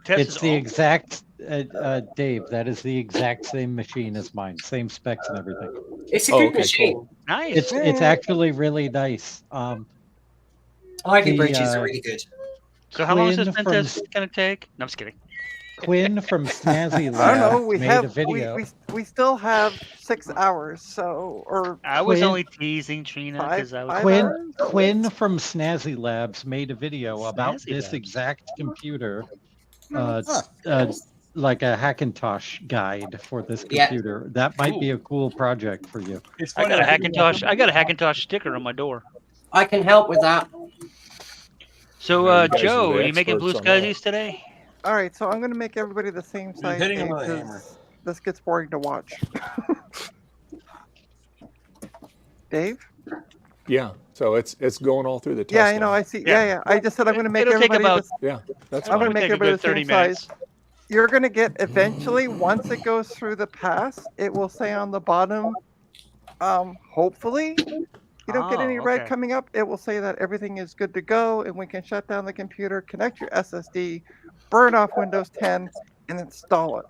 Test It's is the all- exact, Dave, that is the exact same machine as mine. Same specs and everything. It's a Oh, good okay, machine. cool. nice. It's actually really nice. Ivy The, Bridge is really good. So how long is this Quinn pen from- test going to take? No, I'm just kidding. Quinn from Snazzy I Lab don't know. We made have a video. we still have 6 hours. So I was Quinn- only teasing Trina because I was. five Quinn hours? Quinn from Snazzy Labs made a video about Snazzy this Labs. exact computer like a Hackintosh guide for this Yeah. computer. That might be a cool project for you. It's I funny. got a Hackintosh sticker on my door. I can help with that. So, Yeah, you guys are Joe, the are you making blue experts on that. skies today? All right, so I'm going to make everybody the same You're size hitting him game with a hammer. because this gets boring to watch. Dave? Yeah. So it's going all through the test. Yeah, you know, I see. Yeah. I just said I'm going to make It'll take everybody. about- Yeah, that's I'm going fine. to make Take a everybody good the same 30 minutes. size. You're going to get eventually, once it goes through the pass, it will say on the bottom, hopefully, you don't get any red okay. coming up. It will say that everything is good to go and we can shut down the computer, connect your SSD, burn off Windows 10, and install it.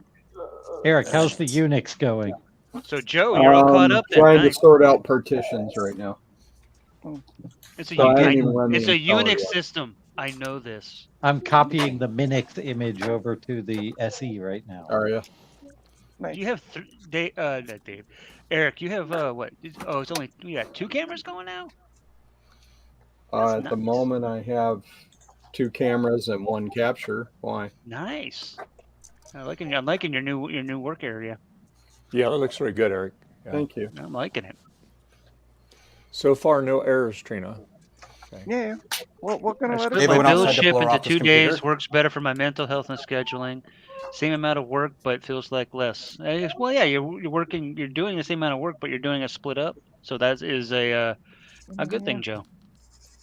Eric, how's the Unix going? So, Joe, you're all caught up then. Trying Nice. to sort out partitions right now. It's a, So I Unix- haven't even run the it's a installer Unix yet. system. I know this. I'm copying the Minix image over to the SE right now. Are you? Nice. You have not Dave. Eric, you have what? Oh, it's only you got 2 cameras going now. At That's the nice. moment, I have 2 cameras and 1 capture. Why? Nice. I'm liking your new work area. Yeah, that looks very good, Eric. Yeah. Thank you. I'm liking it. So far, no errors, Trina. Yeah. Well, we're going I to let split it David my went go. outside build to ship blow into off his 2 days. computer. Works better for my mental health and scheduling. Same amount of work, but feels like less. Well, yeah, you're working. You're doing the same amount of work, but you're doing it split up. So that is a good thing, Joe.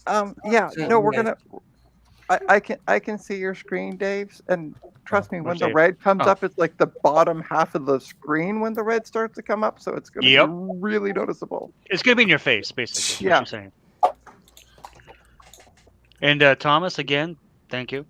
Yeah. So, No, we're yeah. going to. I can see your screen, Dave, and trust me, when where's the Dave? red comes Oh. up, it's like the bottom half of the screen when the red starts to come up, so it's going to Yep. be really noticeable. It's gonna be in your face, basically. Yeah. What you're saying. And Thomas, again, thank you.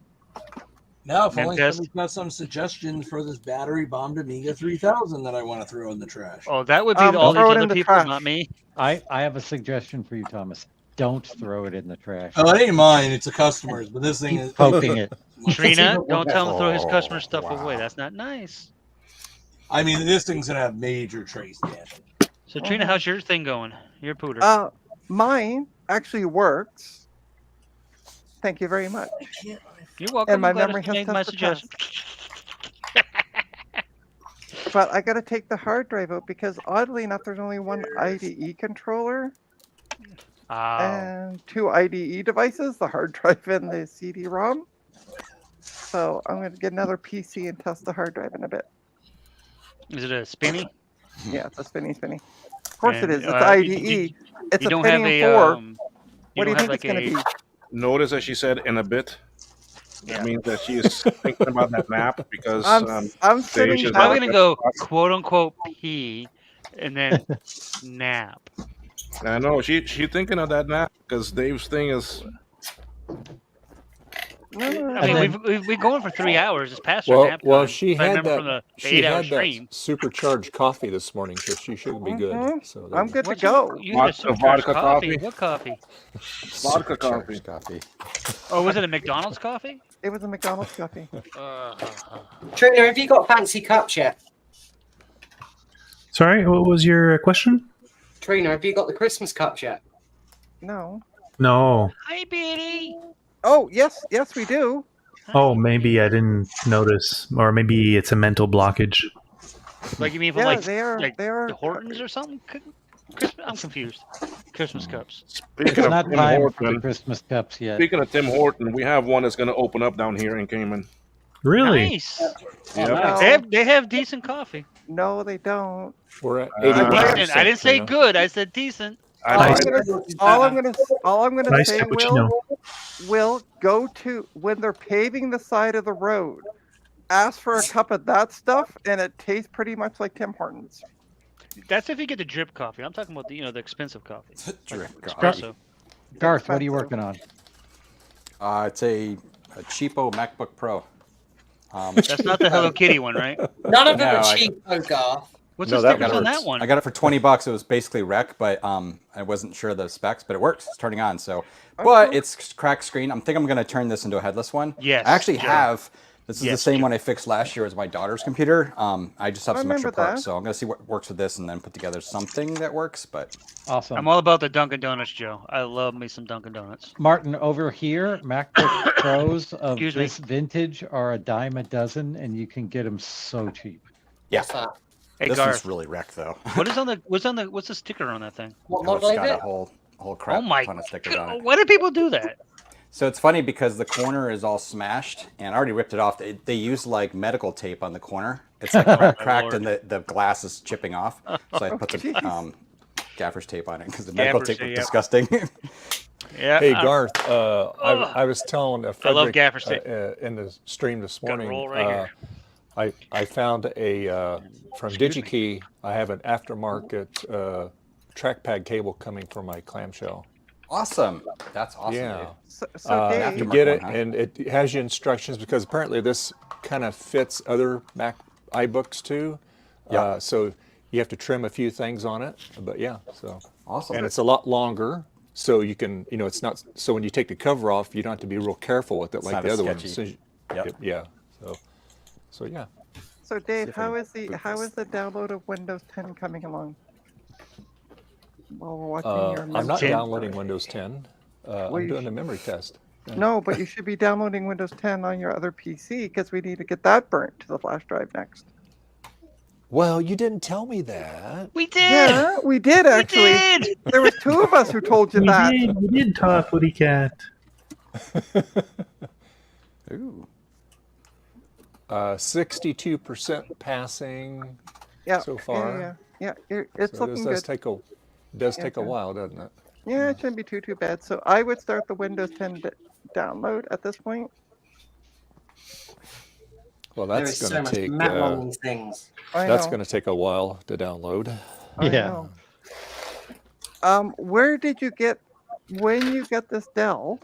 Now, if only Fantastic. somebody's got some suggestions for this battery bombed Amiga 3000 that I want to throw in the trash. Oh, that would be Throw all these it in other the people, trash. not me. I have a suggestion for you, Thomas. Don't throw it in the trash. Oh, it ain't mine. It's a customer's. But this thing Keep is poking it. Trina, don't tell him to throw his Oh, customer stuff wow. away. That's not nice. I mean, this thing's gonna have major trace damage. So Trina, how's your thing going? Your pooter. Mine actually works. Thank you very much. You're welcome. And my I'm glad memory I has made my tested fast. suggestion. But I got to take the hard drive out because oddly enough, there's only one IDE controller Oh, and 2 IDE devices, the hard drive and the CD-ROM. So I'm going to get another PC and test the hard drive in a bit. is it a spinny? Yeah, it's a spinny. Of course And, it is. It's you- IDE. It's You a don't have Pentium a 4. you What do you don't think have it's like going to be? Notice that she said in a bit. Yeah. That means that she is thinking about that nap because I'm sitting Dave I'm just back. probably gonna go quote unquote pee and then nap. I know she thinking of that nap because Dave's thing is No. I mean, then- we've been going for 3 hours. It's past our Well, nap well, time. she If I had remember that. from the She 8-hour had stream. that supercharged coffee this morning, so she should be good. Mhm. So there I'm you good to What's go. You had a Vodka supercharged coffee? What coffee? vodka coffee. Supercharged coffee. Oh, was it a McDonald's coffee? It was a McDonald's coffee. Trina, have you got fancy cups yet? Sorry, what was your question? Trina, have you got the Christmas cups yet? No. No. Hi, Beatty. Oh, yes, we do. Oh, maybe I didn't notice, or maybe it's a mental blockage. Like you mean from Yeah, like they are. like They are. the Hortons or something? Christmas, I'm confused. Christmas cups. It's Speaking of not Tim time for the Horton, Christmas cups yet. speaking of Tim Horton, we have one that's going to open up down here in Cayman. Really? Nice. Yep. No, They have decent coffee. no, they don't. We're at Uh, 85%. Decent. I didn't say Trina. good. I said decent. All I I'm know. gonna, all I'm gonna Nice say, cappuccino. Will go to when they're paving the side of the road. Ask for a cup of that stuff, and it tastes pretty much like Tim Hortons. That's if you get the drip coffee. I'm talking about the the expensive coffee. Drip Espresso. Garth, what are you working on? It's a cheapo MacBook Pro. That's not the Hello Kitty one, right? None of them No, are I- cheap, Garth. What's No, the that stickers on works. that one? I got it for $20. It was basically wreck, but I wasn't sure of the specs, but it works. It's turning on. So, but it's cracked screen. I'm thinking I'm going to turn this into a headless one. Yes, I actually yeah. have This is the same one I fixed last year as my daughter's computer. I just have I some extra remember parts, that. so I'm gonna see what works with this and then put together something that works. But Awesome. I'm all about the Dunkin' Donuts, Joe. I love me some Dunkin' Donuts. Martin, over here, MacBook Pros of Excuse me. this vintage are a dime a dozen, and you can get them so cheap. yeah, What's that? Hey, this Garth, one's really wrecked though. what is on the what's the sticker on that thing? What Oh, it's model is got it? a whole crap Oh my ton of stickers on God, it. why do people do that? So it's funny because the corner is all smashed, and I already ripped it off. They use like medical tape on the corner. It's like cracked, and the glass is chipping off. So I put the gaffer's tape on it because the medical Gaffer's tape was tape, disgusting. Yeah. Hey Garth, I was telling I love Frederick gaffer's tape. in the stream this Gotta morning. roll right here. I found a from DigiKey. I have an aftermarket trackpad cable coming from my clamshell. Awesome. That's awesome. Yeah. Dude. So Dave, You Aftermarket get it, one, huh? and it has your instructions because apparently this kind of fits other Mac iBooks too. Yeah. So you have to trim a few things on it, but yeah. So Awesome. and it's a lot longer, so you can it's not so when you take the cover off, you don't have to be real careful with it like not the as other one. sketchy. So Yep. yeah. So yeah. So Dave, how I is the boot how this. is the download of Windows 10 coming along? While we're watching your I'm not 10. downloading Windows 10. Well, I'm you doing a memory test. No, but you should be downloading Windows 10 on your other PC because we need to get that burnt to the flash drive next. Well, you didn't tell me that. We did. Yeah, we did actually. We did. There was two of us who told you that. We did talk, Woody Cat. Ooh. 62% passing Yeah. so far. Yeah. It's So looking this good. does take a Okay. while, doesn't it? Yeah, it shouldn't be too bad. So I would start the Windows 10 download at this point. Well, There that's is so going much to take metal on these things. that's know. going to take a while to download. I Yeah. know. Where did you get when you get this Dell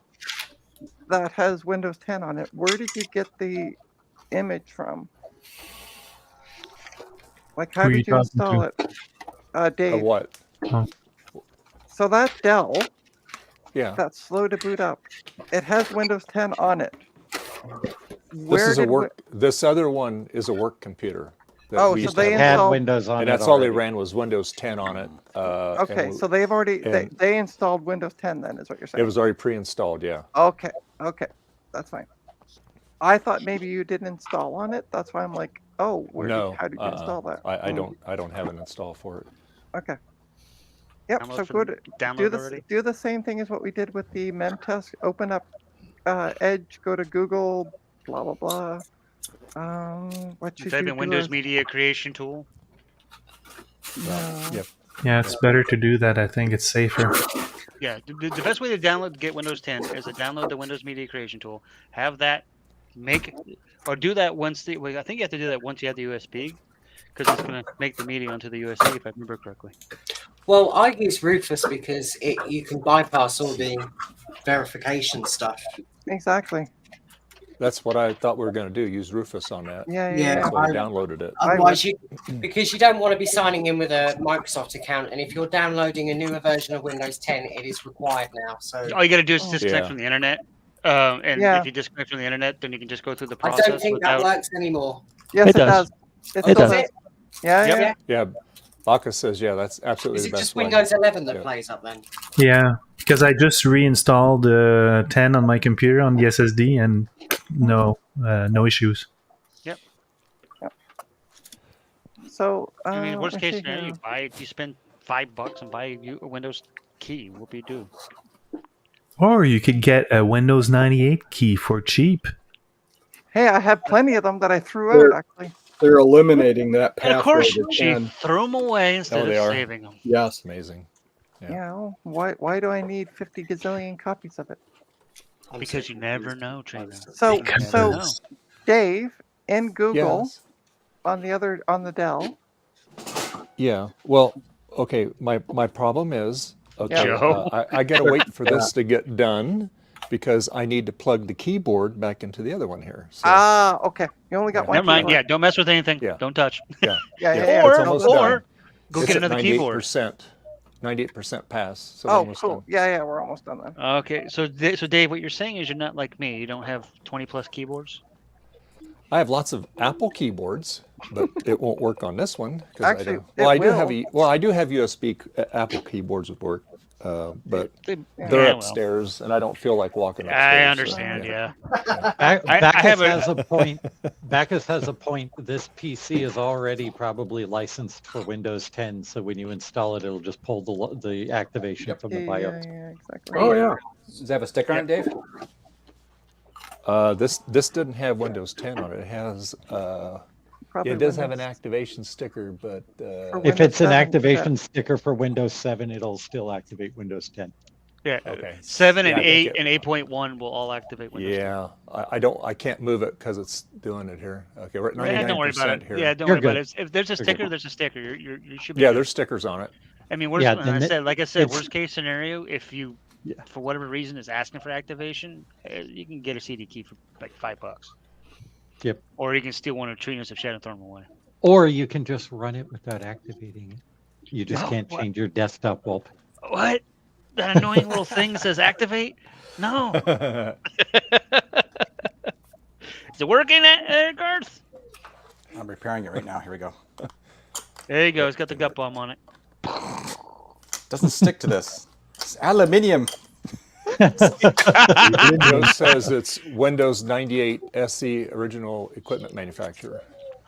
that has Windows 10 on it? Where did you get the image from? Like, how Who are you did you talking install to? it, A Dave? what? So that Dell, Yeah. that's slow to boot up. It has Windows 10 on it. This is a work. This other one is a work computer. That Oh, we so used to they have Had installed. Windows on and it that's all they already. ran was Windows 10 on it. Okay, and so they've already and- they installed Windows 10 then, is what you're saying? it was already pre-installed. Yeah. Okay, that's fine. I thought maybe you didn't install on it. That's why I'm like, oh, No. how did you install that? I don't have an install for it. Okay. Yep. Download So for good. download already? Do the same thing as what we did with the mem test. Open up Edge. Go to Google. Blah blah blah. What should Type you in do? Windows Media Creation Tool. No. Yep. Yeah, it's better to do that. I think it's safer. Yeah, the best way to get Windows 10 is to download the Windows Media Creation Tool. Have that do that once I think you have to do that once you have the USB, because it's going to make the media onto the USB if I remember correctly. Well, I use Rufus because you can bypass all the verification stuff. Exactly. That's what I thought we were going to do. Use Rufus on that. Yeah, That's why I downloaded it. Otherwise, because you don't want to be signing in with a Microsoft account, and if you're downloading a newer version of Windows 10, it is required now. So All you got to do is disconnect Yeah. from the internet. And Yeah. if you disconnect from the internet, then you can just go through the I process don't think without. that works anymore. Yes, It it does. does. It It still does. does. Yeah, Yep. yeah. Yeah. Baka says, yeah, that's absolutely Is the it best just way. Windows 11 that Yeah. plays up then? Yeah, because I just reinstalled 10 on my computer on the SSD, and no issues. So I mean, worst let me case see scenario, here. you spend $5 and buy a Windows key. What do you do? Or you could get a Windows 98 key for cheap. Hey, I have plenty of them that I threw There- out actually. They're eliminating that And of pathway course, to she 10. threw them away instead they of are. saving them. Yes. Amazing. Yeah. You know, why do I need 50 gazillion copies of it? Because you never know, Trina. So You never so know. Dave in Google Yes. on the Dell. Yeah. Well, okay. My problem is, okay, Joe? I got to wait for this to get done because I need to plug the keyboard back into the other one here. So, Okay. You only got one. Never mind. keyboard. Yeah, don't mess with anything. Yeah. Don't touch. yeah. Yeah, yeah, yeah. it's yeah. almost or done. go It's get at another keyboard. 98% pass. So Oh, almost cool. done. Yeah, we're almost done then. Okay, so Dave, what you're saying is you're not like me. You don't have 20 plus keyboards. I have lots of Apple keyboards, but it won't work on this one because I Actually, don't. Well, it I do have will. I do have USB Apple keyboards would work, but they're well. upstairs, and I don't feel like walking upstairs. I so, understand. Yeah. Bacchus has a point. Bacchus has a point. This PC is already probably licensed for Windows 10, so when you install it, it'll just pull the activation from the BIOS. Yeah, exactly. Oh yeah. Does it have a sticker on it, Dave? This didn't have Windows 10 on it. It has. Probably It does have an Windows- activation sticker, but If it's an 7, activation sticker for Windows 7, it'll still activate Windows 10. Yeah. okay. 7 Yeah, and I think 8 and 8.1 will all activate Windows. Yeah, I can't move it because it's doing it here. Okay, we're at 99% Yeah, don't worry about it. here. Yeah, don't You're worry about good. it. If there's a You're sticker, good. there's a sticker. You should be. Yeah, good. there's stickers on it. I mean, worst, Yeah, like then I said, it's- worst case scenario, if you, for whatever reason, is asking for activation, you can get a CD key for like $5. Yep. Or you can steal one of Trina's if she hadn't thrown them away. Or you can just run it without activating it. You just No, can't what? change your desktop wallpaper. What? That annoying little thing says activate? No. Is it working, Garth? I'm repairing it right now. Here we go. There you go. It's got the gut bomb on it. Doesn't stick to this. It's aluminium. Windows says it's Windows 98 SE original equipment manufacturer.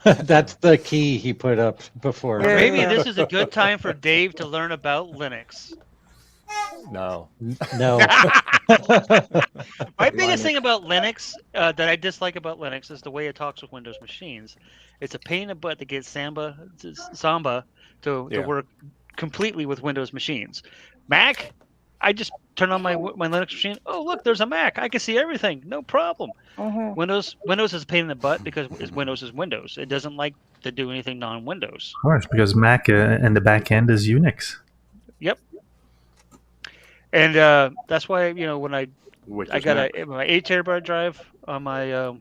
That's the key he put up before. Yeah. Maybe this is a good time for Dave to learn about Linux. No. No. My biggest thing about Linux that I dislike about Linux is the way it talks with Windows machines. It's a pain in the butt to get Samba to Yeah. work completely with Windows machines. Mac, I just turn on my Linux machine. Oh, look, there's a Mac. I can see everything. No problem. Mhm. Windows is a pain in the butt because Windows is Windows. It doesn't like to do anything non-Windows. Of course, because Mac and the back end is Unix. Yep. And that's why when I got my 8 terabyte drive on my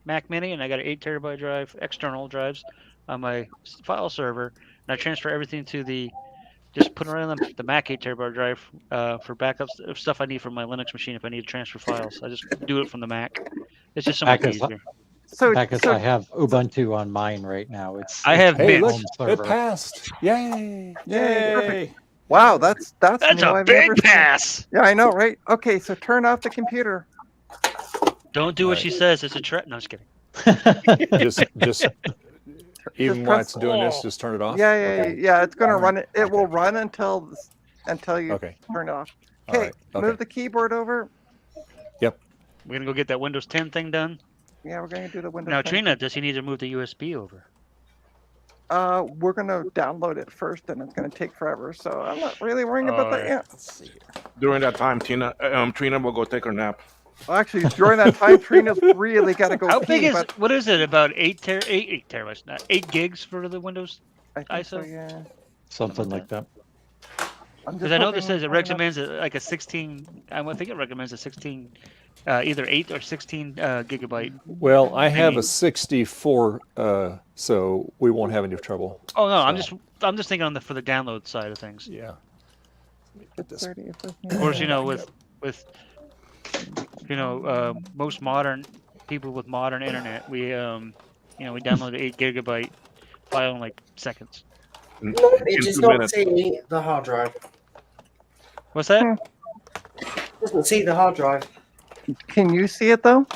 Mac Mini, and I got an 8 terabyte drive, external drives on my file server, and I transfer everything to just put it on the Mac 8 terabyte drive for backups of stuff I need from my Linux machine if I need to transfer files. I just do it from the Mac. It's just so much Bacchus, easier. Bacchus, I have Ubuntu on mine right now. I have Hey, Mint. look, home it server. passed. Yay! Yay! Wow, that's That's new. a I've big never seen- pass. Yeah, I know, right? Okay, so turn off the computer. Don't do what she says. It's a threat. No, I'm just kidding. Just even while press- it's doing this, just turn it off. Yeah. Okay. It's gonna All right. run it. It Okay. will run until you Okay. turn it off. All Okay, right. Okay. move the keyboard over. Yep. We're gonna go get that Windows 10 thing done. Yeah, we're gonna do the Windows. Now, 10. Trina, does he need to move the USB over? We're gonna download it first, and it's gonna take forever. So I'm not really worrying about that Alright. yet. Let's see here. During that time, Trina will go take her nap. Well, actually, during that time, Trina's really got to go How pee. big is but what is it? About 8 terabytes? Not 8 gigs for the Windows I think so, ISO? yeah. Something like that. I'm Because just I know hoping this says it we'll find out. recommends like a 16. I think it recommends a 16, either 8 or 16 gigabyte. Well, I have Maybe. a 64, so we won't have any trouble. Oh no, I'm So, just thinking for the download side of things. Yeah. Get this. 30 if there's Of course, no- with most modern people with modern internet, we download an 8 gigabyte file in like seconds. It In does 2 not minutes. see the hard drive. What's that? It doesn't see the hard drive. Can you see it though?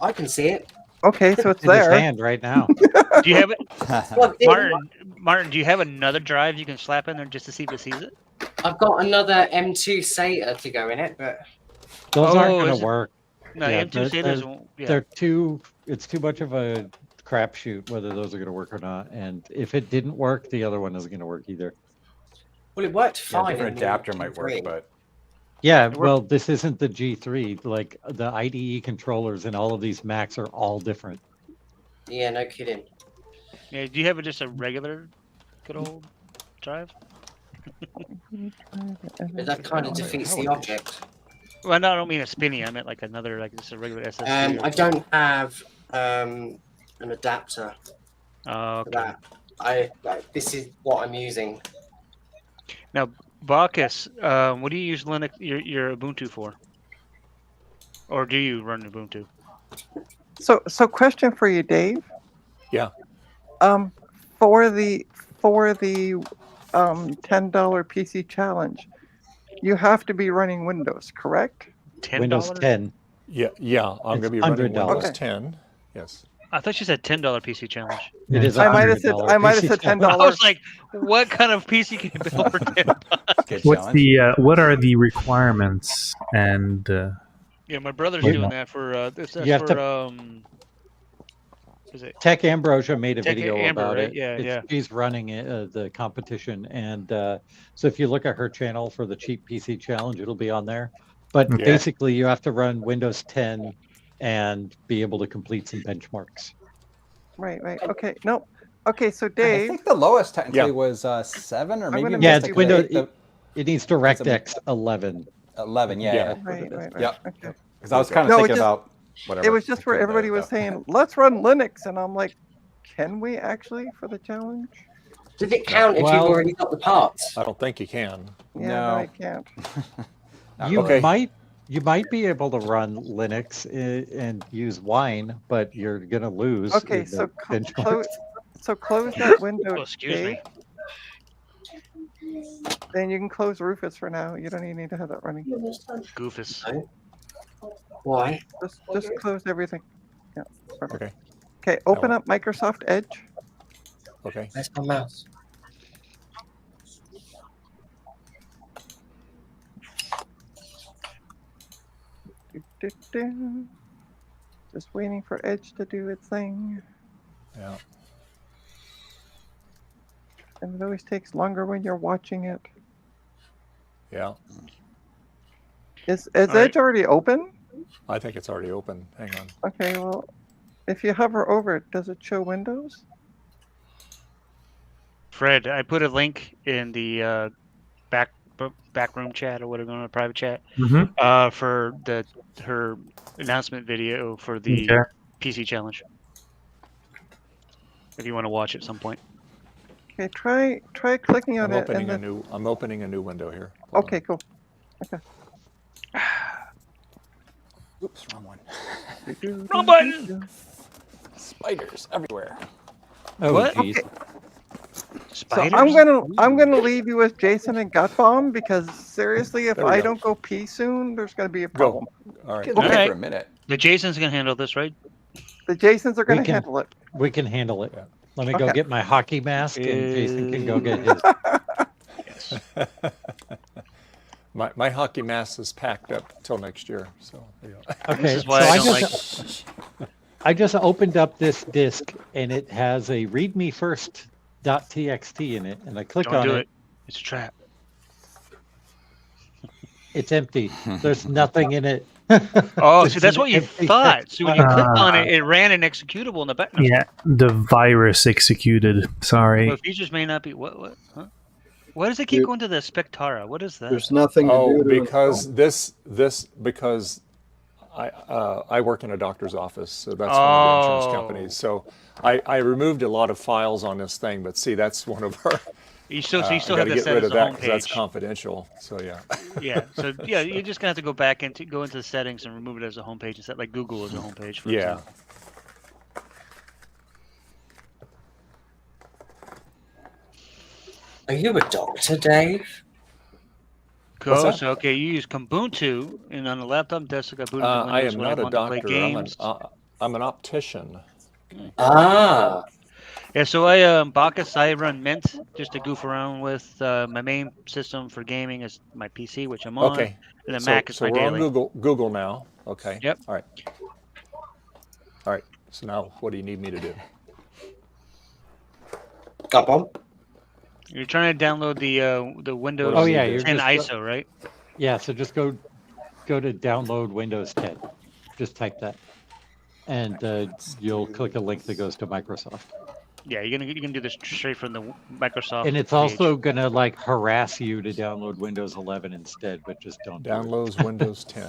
I can see it. Okay, so it's In his there. hand right now. Do you have it, Plugged in. Martin? Do you have another drive you can slap in there just to see if it sees it? I've got another M2 SATA to go in it, but Those aren't Oh, going is to it- work. No, Yeah, M2 they're- SATAs won't. Yeah. They're too. It's too much of a crapshoot whether those are going to work or not. And if it didn't work, the other one isn't going to work either. well, it worked Yeah, fine. different in the adapter might work, G3. but Yeah, well, this isn't the G3. Like the IDE controllers and all of these Macs are all different. Yeah, no kidding. Yeah, do you have just a regular, good old drive? But that kind of defeats the object. Well, no, I don't mean a spinny. I meant like another, like just a regular SSD. I don't have an adapter Oh, for okay. that. This is what I'm using. Now, Bacchus, what do you use Linux your Ubuntu for? Or do you run Ubuntu? So question for you, Dave. Yeah. For the $10 PC challenge, you have to be running Windows, correct? Windows 10. Yeah, I'm going to be running $100. Windows Okay. 10. Yes. I thought you said $10 PC challenge. It is I might have said $100 I might have PC said $10. I was like, what kind of PC can you build for $10? Good What's challenge. the what are the requirements and Yeah, my brother's You- doing that for that's You have for is it Tech Ambrosia made a Tech video Amber, about right? it. Yeah, yeah. She's running the competition, and so if you look at her channel for the cheap PC challenge, it'll be on there. But Yeah. basically, you have to run Windows 10 and be able to complete some benchmarks. Right. Okay. No. Okay. So I Dave, think the lowest technically Yeah. was 7 or I'm maybe gonna even Yeah, miss it's like Windows. the It needs DirectX 11. 11. Yeah. Yeah. right. Yep. Okay. Because I was kind of No, it thinking just- about whatever. It was just I where couldn't everybody edit was that. saying, "Let's run Linux," and I'm like, "Can we actually for the challenge?" Did it count if Well- you've already got the parts? I don't think you can. Yeah, No. no, I can't. You Okay. you might be able to run Linux and use Wine, but you're gonna lose. Okay, in the so benchmarks. close that window, Oh, excuse me. Dave. Then you can close Rufus for now. You don't even need to have that running. Goofus? Why? Just close everything. Yeah. Perfect. Okay. Okay. Open up Microsoft Edge. Okay. Where's my mouse? Just waiting for Edge to do its thing. Yeah. And it always takes longer when you're watching it. Yeah. Is right. Edge already open? I think it's already open. Hang on. Okay, well, if you hover over it, does it show Windows? Fred, I put a link in the back room chat or whatever, on a private chat, for her announcement video for the Okay. PC challenge. If you want to watch it at some point. Okay, try clicking on I'm it opening and a then. I'm opening a new window here. Hold Okay, cool. Oops, wrong one. Wrong button! Spiders everywhere. Oh, What? geez. So Spiders? I'm gonna leave you with Jason and Gutbomb because seriously, if There we I go. don't go pee soon, there's gonna be a Go. problem. All right. Get All there right. for a minute. The Jason's gonna handle this, right? The Jasons are gonna can- handle it. We can handle it. Yeah. Let me go Okay. get my hockey mask, and Jason can go get his. Yes. My hockey mask is packed up till next year. So there you go. Okay, This is why so I I don't just I just opened up this disk, and it has a readme first.txt in it, and I click Don't on do it. it. It's a trap. It's empty. There's nothing in it. Oh, It's see, that's an what you empty thought. text So when you file. clicked on it, it ran an executable in the background. Yeah, the virus executed. Sorry. Well, features may not be. What? Huh? Why does it keep Dude, going to the Spectara? What is that? There's nothing to Oh, do to because because I work in a doctor's office, so that's one of the insurance Oh. companies. So I removed a lot of files on this thing, but see, that's one of our. You still, so I you still gotta have that get set rid as of a that home because that's page. confidential. So yeah. Yeah. So yeah, you're just gonna have to go back and go into the settings and remove it as a home page instead, like Google as a home page. For Yeah. example. Are you a doctor, Dave? What's Cool. that? So okay, you use Ubuntu, and on the laptop desktop, I booted the I Windows am when not I a want to play doctor. games. I'm an optician. Ah, Yeah, so I Bacchus, I run Mint just to goof around with. My main system for gaming is my PC, which I'm on, Okay. and then So, Mac is so my we're daily. on Google now. Okay. Yep. All right. All right. So now, what do you need me to do? got one. You're trying to download the Windows Oh, yeah, you're 10 just- ISO, right? Yeah, so just go to download Windows 10. Just type that, and you'll click a link that goes to Microsoft. Yeah, you can do this straight from the Microsoft. And it's page. also gonna like harass you to download Windows 11 instead, but just don't. do it. Downloads Windows 10.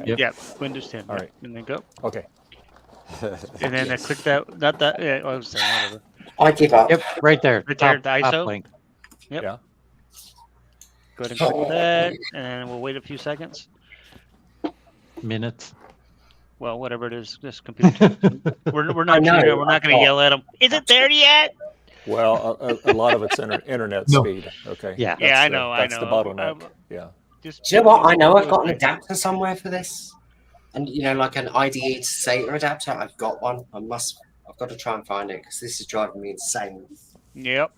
Yep. Yeah, Windows 10. All yeah, right. and then go, Okay. and then click that. Not that. Yeah, I was saying whatever. I give up. Yep, right there. Right there, top, the top ISO? link. Yep. Yeah. Go ahead and click that, and we'll wait a few seconds. Minutes. well, whatever it is, this computer. we're not know. we're not going to yell at them. Is it there yet? Well, a lot of it's internet No. speed. Okay. Yeah. Yeah, I the- know. That's the bottleneck. I'm- Yeah. Just Do you know what? I know I've got an thing. adapter somewhere for this, and like an IDE to SATA adapter. I've got one. I've got to try and find it because this is driving me insane. Yep.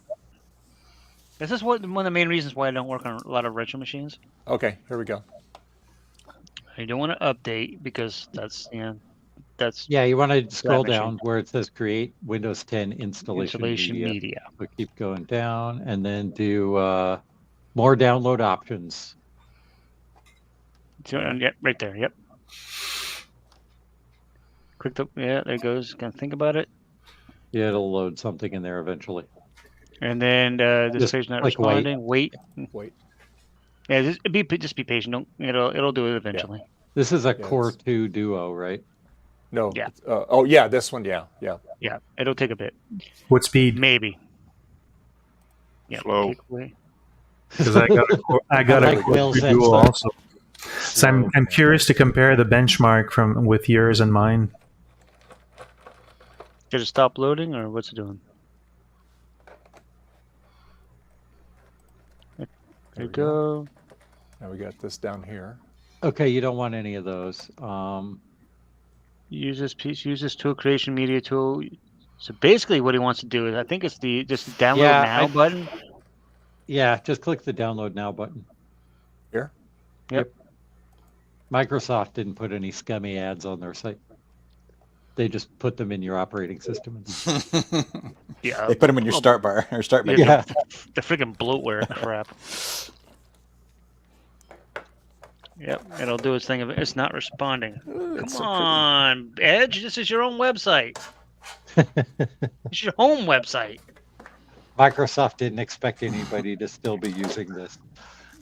This is one of the main reasons why I don't work on a lot of retro machines. Okay. Here we go. I don't want to update because that's that's Yeah, you want to scroll machine. down where it says create Windows 10 installation media. So keep going down and then do more download options. Yep, right there. Yep. Click the there it goes. Can think about it. Yeah, it'll load something in there eventually. And then this Just page not click wait. responding. Wait. Wait. Yeah, just be patient. Don't it'll do it eventually. This is a Yes. Core 2 Duo, right? No. Yeah. Oh, yeah. This one. Yeah. Yeah. Yeah, it'll take a bit. What speed? Maybe. Yeah. Slow. click away. Because I got like a Will's dual answer. also. So I'm curious to compare the benchmark with yours and mine. Did it stop loading or what's it doing? There you go. Now we got this down here. Okay, you don't want any of those. Use this piece. Use this tool creation media tool. So basically, what he wants to do is, I think it's the just download Yeah, now button. Yeah, just click the download now button. Here? Yep. Microsoft didn't put any scummy ads on their site. They just put them in your operating system. Yeah. They put them in your start bar or start menu. Yeah. The freaking bloatware crap. Yep, it'll do its thing. It's not responding. Come on, Edge. This is your own website. It's your home website. Microsoft didn't expect anybody to still be using this.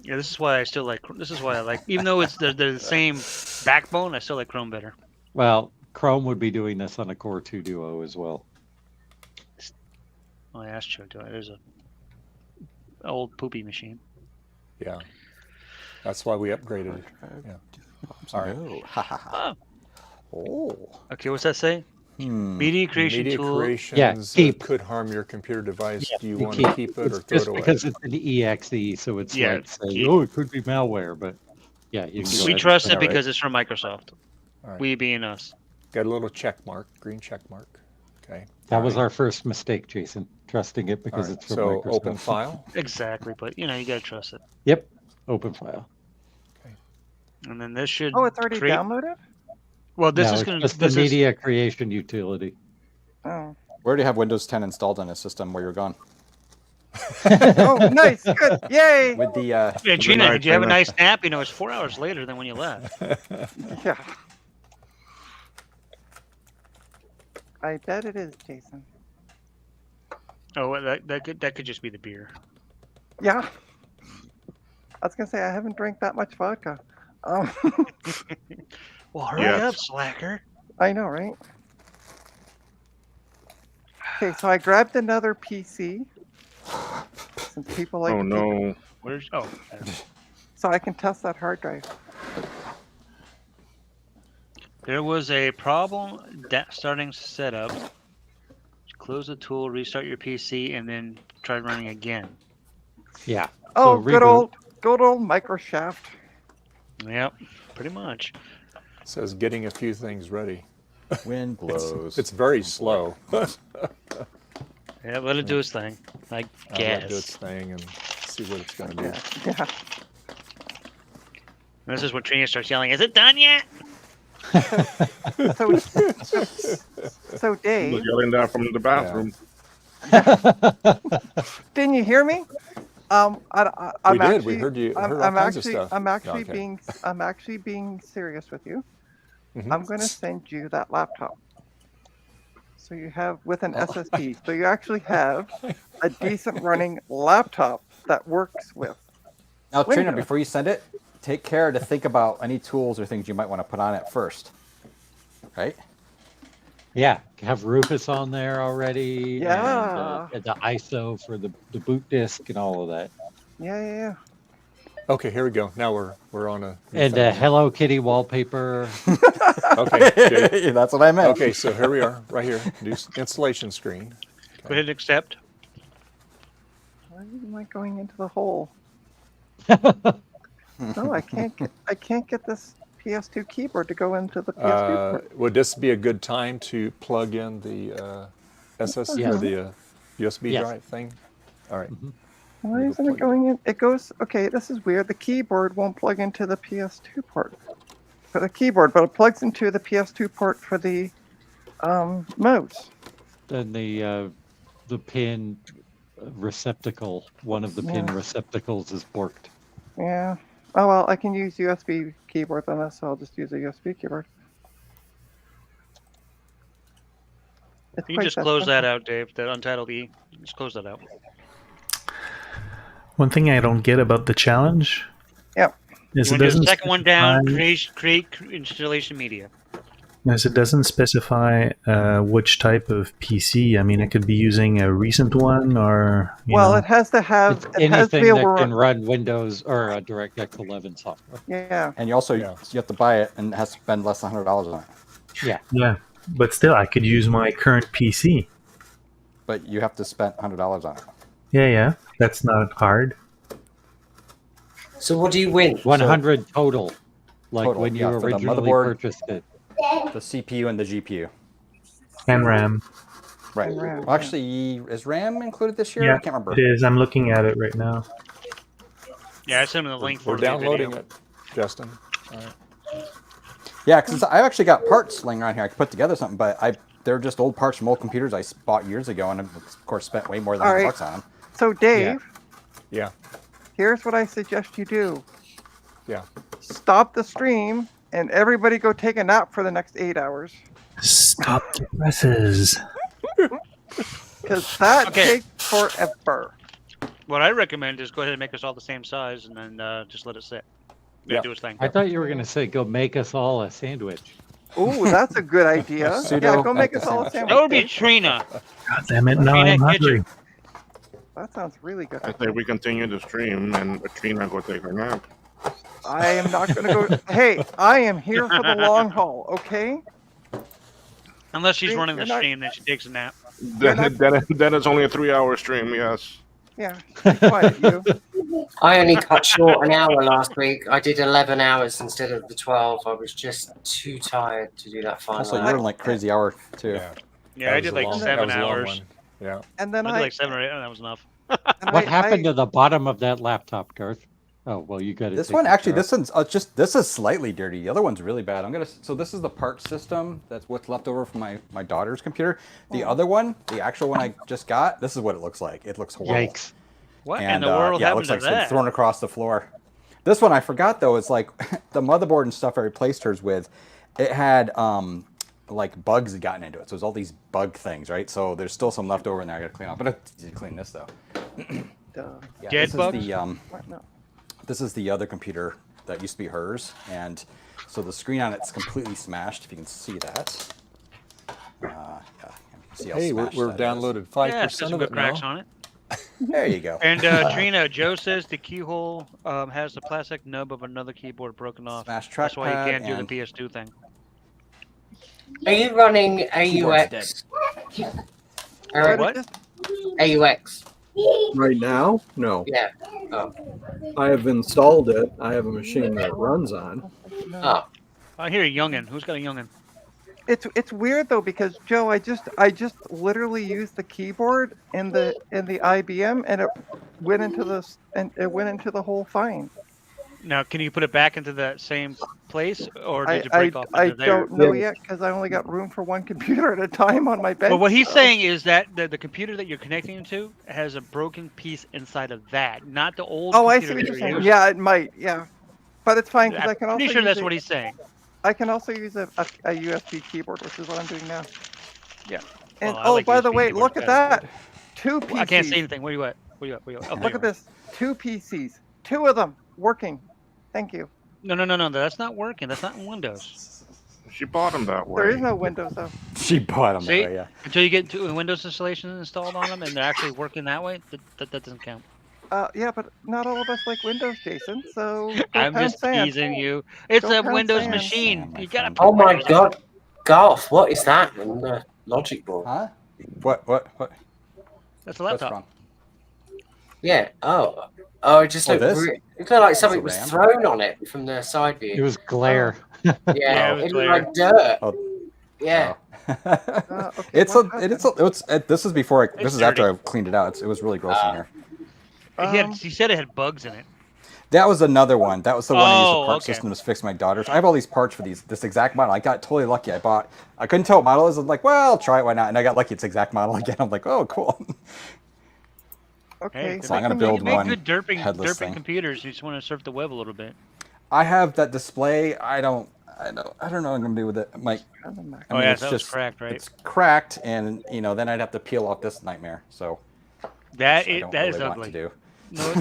Yeah, this is why I still like. This is why I like. Even though they're the same backbone, I still like Chrome better. Well, Chrome would be doing this on a Core 2 Duo as well. Oh, yeah, that's true. There's a old poopy machine. Yeah. That's why we upgraded. Yeah. All right. Oh, ha, ha, ha. Oh. Okay, what's that say? Media creation Media tool. creations keep. could harm your computer device. Yeah, Do you you want to keep it or It's throw it just away? because it's an EXE, so it's Yeah, like saying, keep. oh, it could be malware, but yeah, you can go We ahead trust and it put because it's from Microsoft. All right. We being us. Got a little check mark, green check mark. Okay. That was our first mistake, Jason, trusting it All because right. it's from So Microsoft. open file. Exactly, but you gotta trust it. Yep, open file. And then this should. Oh, it's already create- downloaded? Well, this No, is it's gonna. just This the is media creation utility. Oh. We already have Windows 10 installed on his system where you're gone. Oh, nice. Good. Yay. With the Yeah, Gina, did you have a nice nap? It's 4 hours later than when you left. Yeah. I bet it is, Jason. Oh, well, that could just be the beer. Yeah. I was gonna say I haven't drank that much vodka. Well, hurry Yeah. up, slacker. I know, right? Okay, so I grabbed another PC. Since people like Oh to keep- no. Where's there. so I can test that hard drive. There was a problem starting setup. Close the tool, restart your PC, and then try running again. Yeah. Oh, So good reboot. old Microshaft. Yep, pretty much. It says getting a few things ready. wind blows. It's very slow. Yeah, let it do its thing. I I'll let it do its guess. thing and see what it's going to do. Yeah. This is when Trina starts yelling, "Is it done yet?" So, so Look, Dave, yelling that from the bathroom. didn't you hear me? I'm We did. actually, We heard you. I'm, Heard all I'm kinds actually, of stuff. I'm actually Okay. I'm actually being serious with you. Mhm. I'm going to send you that laptop. So you have with an SSD. So you actually have a decent running laptop that works with. Now, Trina, Windows. before you send it, take care to think about any tools or things you might want to put on it first. Right? Yeah, have Rufus on there already. Yeah. And the ISO for the boot disk and all of that. Yeah. Okay, here we go. Now we're on a. And Hello Kitty wallpaper. Okay, good. That's what I meant. Okay, so here we are, right here. Do installation screen. Go ahead and accept. Why am I going into the hole? No, I can't get this PS2 keyboard to go into the PS2 port. Would this be a good time to plug in the SSD or the USB drive thing? All right. Why isn't it going in? It goes, okay, this is weird. The keyboard won't plug into the PS2 port for the keyboard, but it plugs into the PS2 port for the mouse. Then the pin receptacle, one of the pin receptacles is borked. Yeah. Oh, well, I can use USB keyboard on this, so I'll just use a USB keyboard. You can just close that out, Dave. That untitled E. Just close that out. One thing I don't get about the challenge. Yep. Is You it want to do doesn't the second one down. specify- Create installation media. Yes, it doesn't specify which type of PC. I mean, I could be using a recent one, or Well, it has to have It's it has to be anything able that to can run Windows or DirectX 11 software. Yeah. And you also you have to buy it and it has to spend less than $100 on it. Yeah. Yeah, but still, I could use my current PC. But you have to spend $100 on it. Yeah, that's not hard. So what do you win? 100 total, like Total, when you yeah, for the originally motherboard. purchased it. The CPU and the GPU. And RAM. Right. RAM, Well, actually, is RAM included this year? Yeah, I can't remember. it is. I'm looking at it right now. Yeah, I sent him the link for We're the downloading video. it, Justin. All right. Yeah, because I've actually got parts laying around here. I could put together something, but they're just old parts from old computers I bought years ago, and of course spent way more than All $100 right. on them. So Dave, Yeah. here's what I suggest you do. Yeah. Stop the stream and everybody go take a nap for the next 8 hours. Stop the presses. Because that Okay. takes forever. What I recommend is go ahead and make us all the same size, and then just let it sit. Yeah. Do its thing. I thought you were going to say, go make us all a sandwich. Ooh, that's a good idea. Pseudo Yeah, go make like us a all a sandwich. That would be sandwich. Trina. God damn it! Now Trina, I'm get you. hungry. That sounds really good. I say we continue the stream and Trina go take her nap. I am not going to go. Hey, I am here for the long haul, okay? Unless she's You're running the not- stream, then she takes a nap. You're not- Then it's only a 3-hour stream, yes. Yeah, be quiet, you. I only cut short an hour last week. I did 11 hours instead of the 12. I was just too tired to do that final Also, hour. you're in like crazy hour too. Yeah, That I was did a like long- that 7 was a long hours. one. Yeah. And then I I, did like 7 or 8. That was enough. and What I- happened I- to the bottom of that laptop, Garth? Oh, well, you got it. This one actually, this is slightly dirty. The other one's really bad. So this is the part system. That's what's left over from my daughter's computer. The other one, the actual one I just got, this is what it looks like. It looks horrible. Yikes. What And, in the world yeah, it happened looks to like it's been that? thrown across the floor. This one I forgot though. It's like the motherboard and stuff I replaced hers with. It had like bugs had gotten into it. So there's all these bug things, right? So there's still some left over in there. I got to clean up. But I need to clean this though. Yeah, Dead this bugs? Is the, What? No. this is the other computer that used to be hers, and so the screen on it's completely smashed. If you can see that. Yeah, you can see how Hey, we're smashed that is. downloaded Yeah, 5% it's got some of good it cracks now. on it. There you go. And Trina, Joe says the keyhole has the plastic nub of another keyboard broken off. Smashed That's why you trackpad can't do and- the PS2 thing. Are you running Keyboard's AUX? What? AUX. Right now? No. Yeah. Oh. I have installed it. I have a machine that it runs on. Oh. I hear a youngin. Who's got a youngin? It's weird though because Joe, I just literally used the keyboard in the IBM and it went into the whole fine. Now, can you put it back into that same place, or I did you break off I into there? don't know yet because I only got room for one computer at a time on my bench. But what he's so- saying is that the computer that you're connecting to has a broken piece inside of that, not the old Oh, I see computer what that you're saying. using. Yeah, it might. Yeah, but it's fine because I can I'm also. pretty sure use that's a- what he's saying. I can also use a USB keyboard, which is what I'm doing now. Yeah. And Well, I like by the USB way, keyboards look at better. that. 2 PCs. I can't say anything. Where you at? Where you at? Where you at? Oh, there Look you at are. this. 2 PCs. 2 of them working. Thank you. No. That's not working. That's not in Windows. She bought them that way. There is no Windows though. She bought them See? that way, yeah. Until you get to a Windows installation installed on them and they're actually working that way, that doesn't count. Yeah, but not all of us like Windows, Jason. So go I'm pound just sand. teasing you. It's Go a pound Windows sand. machine. my You gotta friend. put Oh my Windows on it. God, Garth, what is that on the logic board? Huh? What? That's a What's laptop. wrong? Yeah. Oh, it just Oh, looked. this? It looked like something It's a was RAM? thrown on it from the side view. It was glare. Yeah, it was it looked glare. like dirt. Oh. Yeah. Okay, It's what a. This is before. This It's is after dirty. I cleaned it out. It was really gross in here. He said it had bugs in it. That was another one. That was the one I used the Oh, part okay. system to fix my daughter's. I have all these parts for this exact model. I got totally lucky. I couldn't tell what model it is. I'm like, well, I'll try it. Why not? And I got lucky. It's the exact model again. I'm like, oh, cool. Okay, Hey, So I'm gonna they build make one good derping headless thing. computers. You just want to surf the web a little bit. I have that display. I don't know what I'm gonna do with it. I Oh, mean, yeah, it's that was just cracked, right? It's cracked, and then I'd have to peel off this nightmare. So That which I is don't that is really want ugly. to do.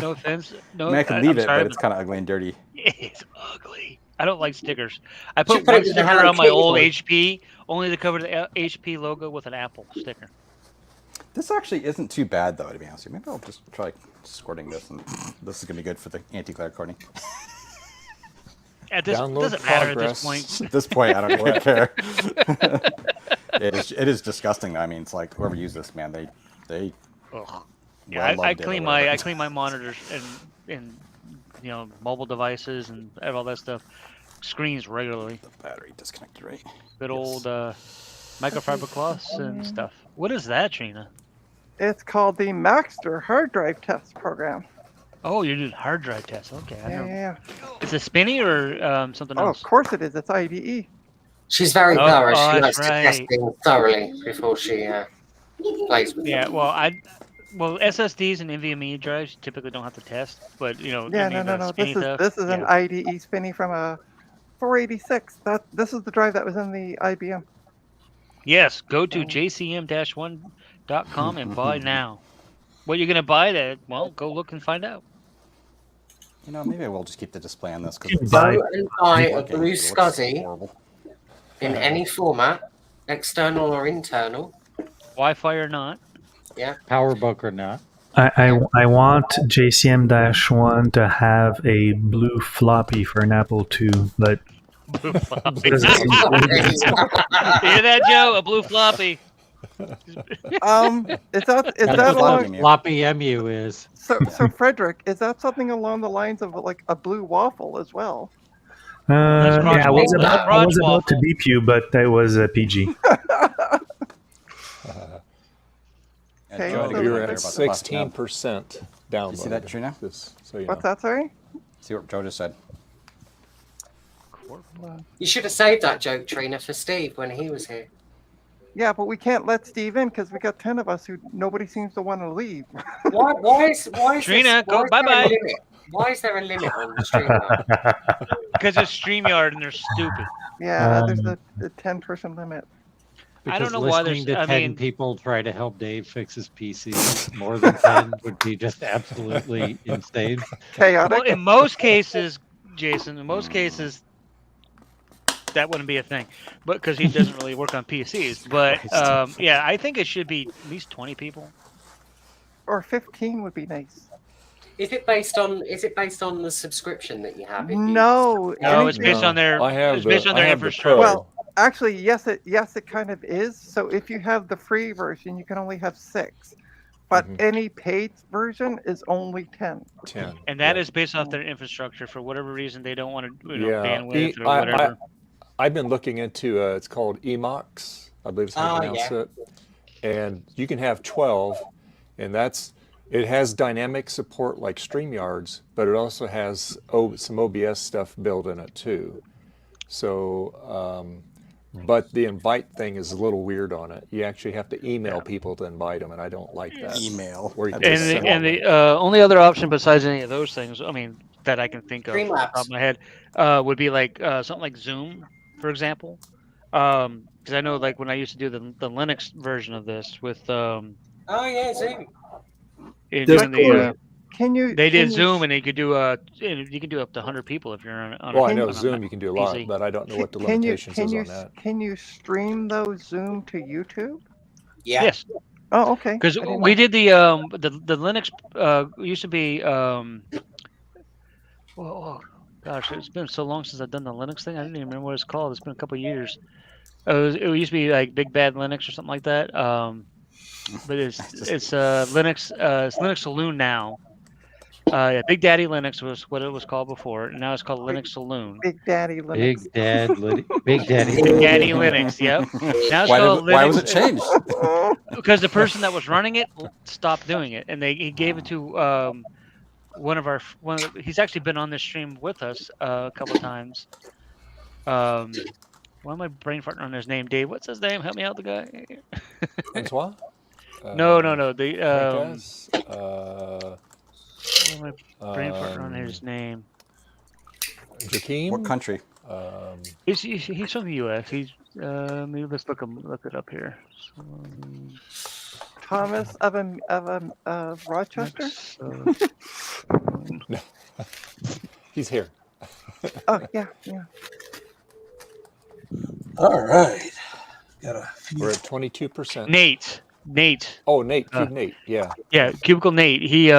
No offense. No, I mean, I can leave I'm it, sorry, but it's kind of ugly and dirty. It's ugly. I don't like stickers. I Should put put one it with the sticker Hello on my Kitty old one. HP, only to cover the HP logo with an Apple sticker. This actually isn't too bad, though, to be honest with you. Maybe I'll just try squirting this, and this is gonna be good for the anti-glare coating. At this Download doesn't matter at progress. this point. At this point, I don't really care. It is disgusting. I mean, it's like whoever used this, man, they. Ugh. well I loved it or clean whatever. my monitors and mobile devices and all that stuff, screens regularly. The battery disconnected, right? Good old microfiber cloths and stuff. What is that, Trina? It's called the Maxter hard drive test program. Oh, you're doing hard drive tests. Okay, I know. Yeah. Is it spinny or something Oh, else? of course it is. It's IDE. She's very Oh, thorough. oh, She that's likes to test right. things thoroughly before she plays with Yeah, them. well, SSDs and NVMe drives typically don't have to test, but Yeah, any of the no. spinny stuff, This is an yeah. IDE spinny from a 486. This is the drive that was in the IBM. Yes, go to jcm-1.com and buy now. What you're gonna buy that? Well, go look and find out. Maybe I will just keep the display on this because Go and buy a Okay, blue it looks SCSI horrible. in any format, external or internal. Wi-Fi or not? Yeah. PowerBook or not. I want JCM-1 to have a blue floppy for an Apple II, but Blue floppy. You hear that, Joe? A blue floppy. Is that That's along? what the floppy MU is. So Frederick, is that something along the lines of like a blue waffle as well? yeah, I was crotch about to waffle. beep you, but that was a PG. Okay, Joe, I so think We were you're at about the plastic knob. 16% download. You see that, Trina? Just so you What's know. that, sorry? See what Joe just said. You should have saved that joke, Trina, for Steve when he was here. Yeah, but we can't let Steve in because we got 10 of us who nobody seems to want to leave. Why is Trina, go why is there a bye-bye. limit? Why is there a limit on the StreamYard? Because it's StreamYard and they're stupid. Yeah, there's a 10-person limit. I Because don't know why listening there's. to I 10 mean, people try to help Dave fix his PC more than 10 would be just absolutely insane. Chaotic. well, in most cases, Jason, in most cases, that wouldn't be a thing, but because he doesn't really work on PCs. But yeah, I think it should be at least 20 people. Or 15 would be nice. Is it based on the subscription that you have? No. No, it's anything- based on their. I have It's based the- on I their have the infrastructure. Pro. Well, actually, yes, it kind of is. So if you have the free version, you can only have 6. But any paid version is only 10. 10. And that is based off their infrastructure. For whatever reason, they don't want to bandwidth or I- whatever. I've been looking into it's called Emox, I believe is how you pronounce it. And you can have 12, and it has dynamic support like StreamYard's, but it also has some OBS stuff built in it too. So, but the invite thing is a little weird on it. You actually have to email people to invite them, and I don't like that. Email. Where you And can And just the, send and them. the only other option besides any of those things, I mean, that I can think of off the top of my head, would be like something like Zoom, for example. Because I know, like when I used to do the Linux version of this with Oh yeah, Zoom. Can you? They did can you- Zoom, and they could do you can do up to 100 people if you're on. Well, a, I know on a Zoom you can do a lot, PC. but I don't know what the Can you limitations is on that. can you stream those Zoom to YouTube? Yeah. Yes. Oh, okay. Because I didn't we know. did the Linux used to be oh gosh, it's been so long since I've done the Linux thing. I didn't even remember what it's called. It's been a couple of years. It used to be like Big Bad Linux or something like that. But it's Linux. It's Linux Saloon now. Yeah, Big Daddy Linux was what it was called before, and now it's called Linux Saloon. Big Daddy Linux. Big Daddy. Big Daddy Linux. Yep. Now it's called Linux. Why was it changed? Because the person that was running it stopped doing it, and he gave it to he's actually been on this stream with us a couple of times. Why am I brain farting on his name? Dave, what's his name? Help me out, the guy. Francois? No. The Francis? why am I brain farting on his name? Jakeem? What country? He's from the U.S. He's maybe let's look it up here. Thomas of Rochester. No. He's here. Oh yeah. All right. We're at 22%. Nate. Oh, Nate. Nate. Yeah. Yeah, Cubicle Nate. He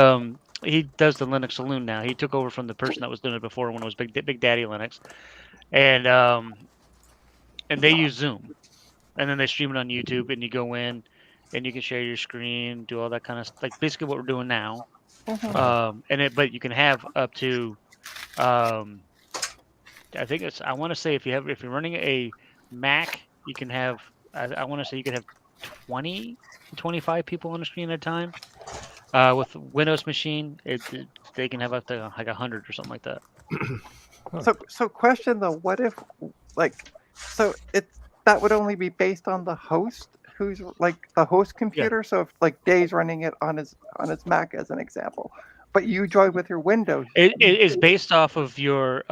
does the Linux Saloon now. He took over from the person that was doing it before when it was Big Daddy Linux, and they use Zoom, and then they stream it on YouTube, and you go in, and you can share your screen, do all that kind of stuff, like basically what we're doing now. But you can have up to, I think it's, I want to say if you're running a Mac, you can have, I want to say you can have 20 to 25 people on the screen at a time. With Windows machine, they can have up to like 100 or something like that. So question though, what if that would only be based on the host who's like the host computer? Yeah. So if like Dave's running it on his Mac as an example, but you join with your Windows. It is based off of your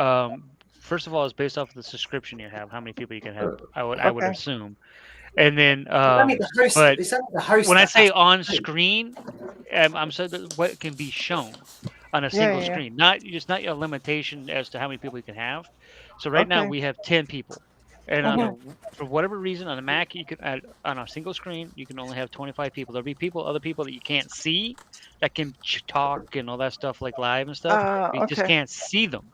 first of all, it's based off of the subscription you have, how many people you can have. I would assume. And then, but when I say on screen, I'm saying that what can be shown on a single screen. It's not a limitation as to how many people you can have. So right now we have 10 people, and for whatever reason on a Mac, you can on a single screen you can only have 25 people. There'll be other people that you can't see that can talk and all that stuff like live and stuff. You just can't see them.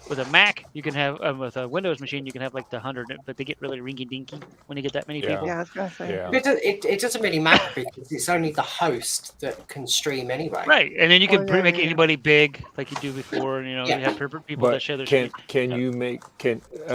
With a Mac, you can have with a Windows machine, you can have like the 100, but they get really rinky-dinky when you get that many people. Yeah, I was gonna say. Yeah. It doesn't really matter because it's only the host that can stream anyway. Right, and then you can make anybody big like you do before. You have people that share their screen. Can you make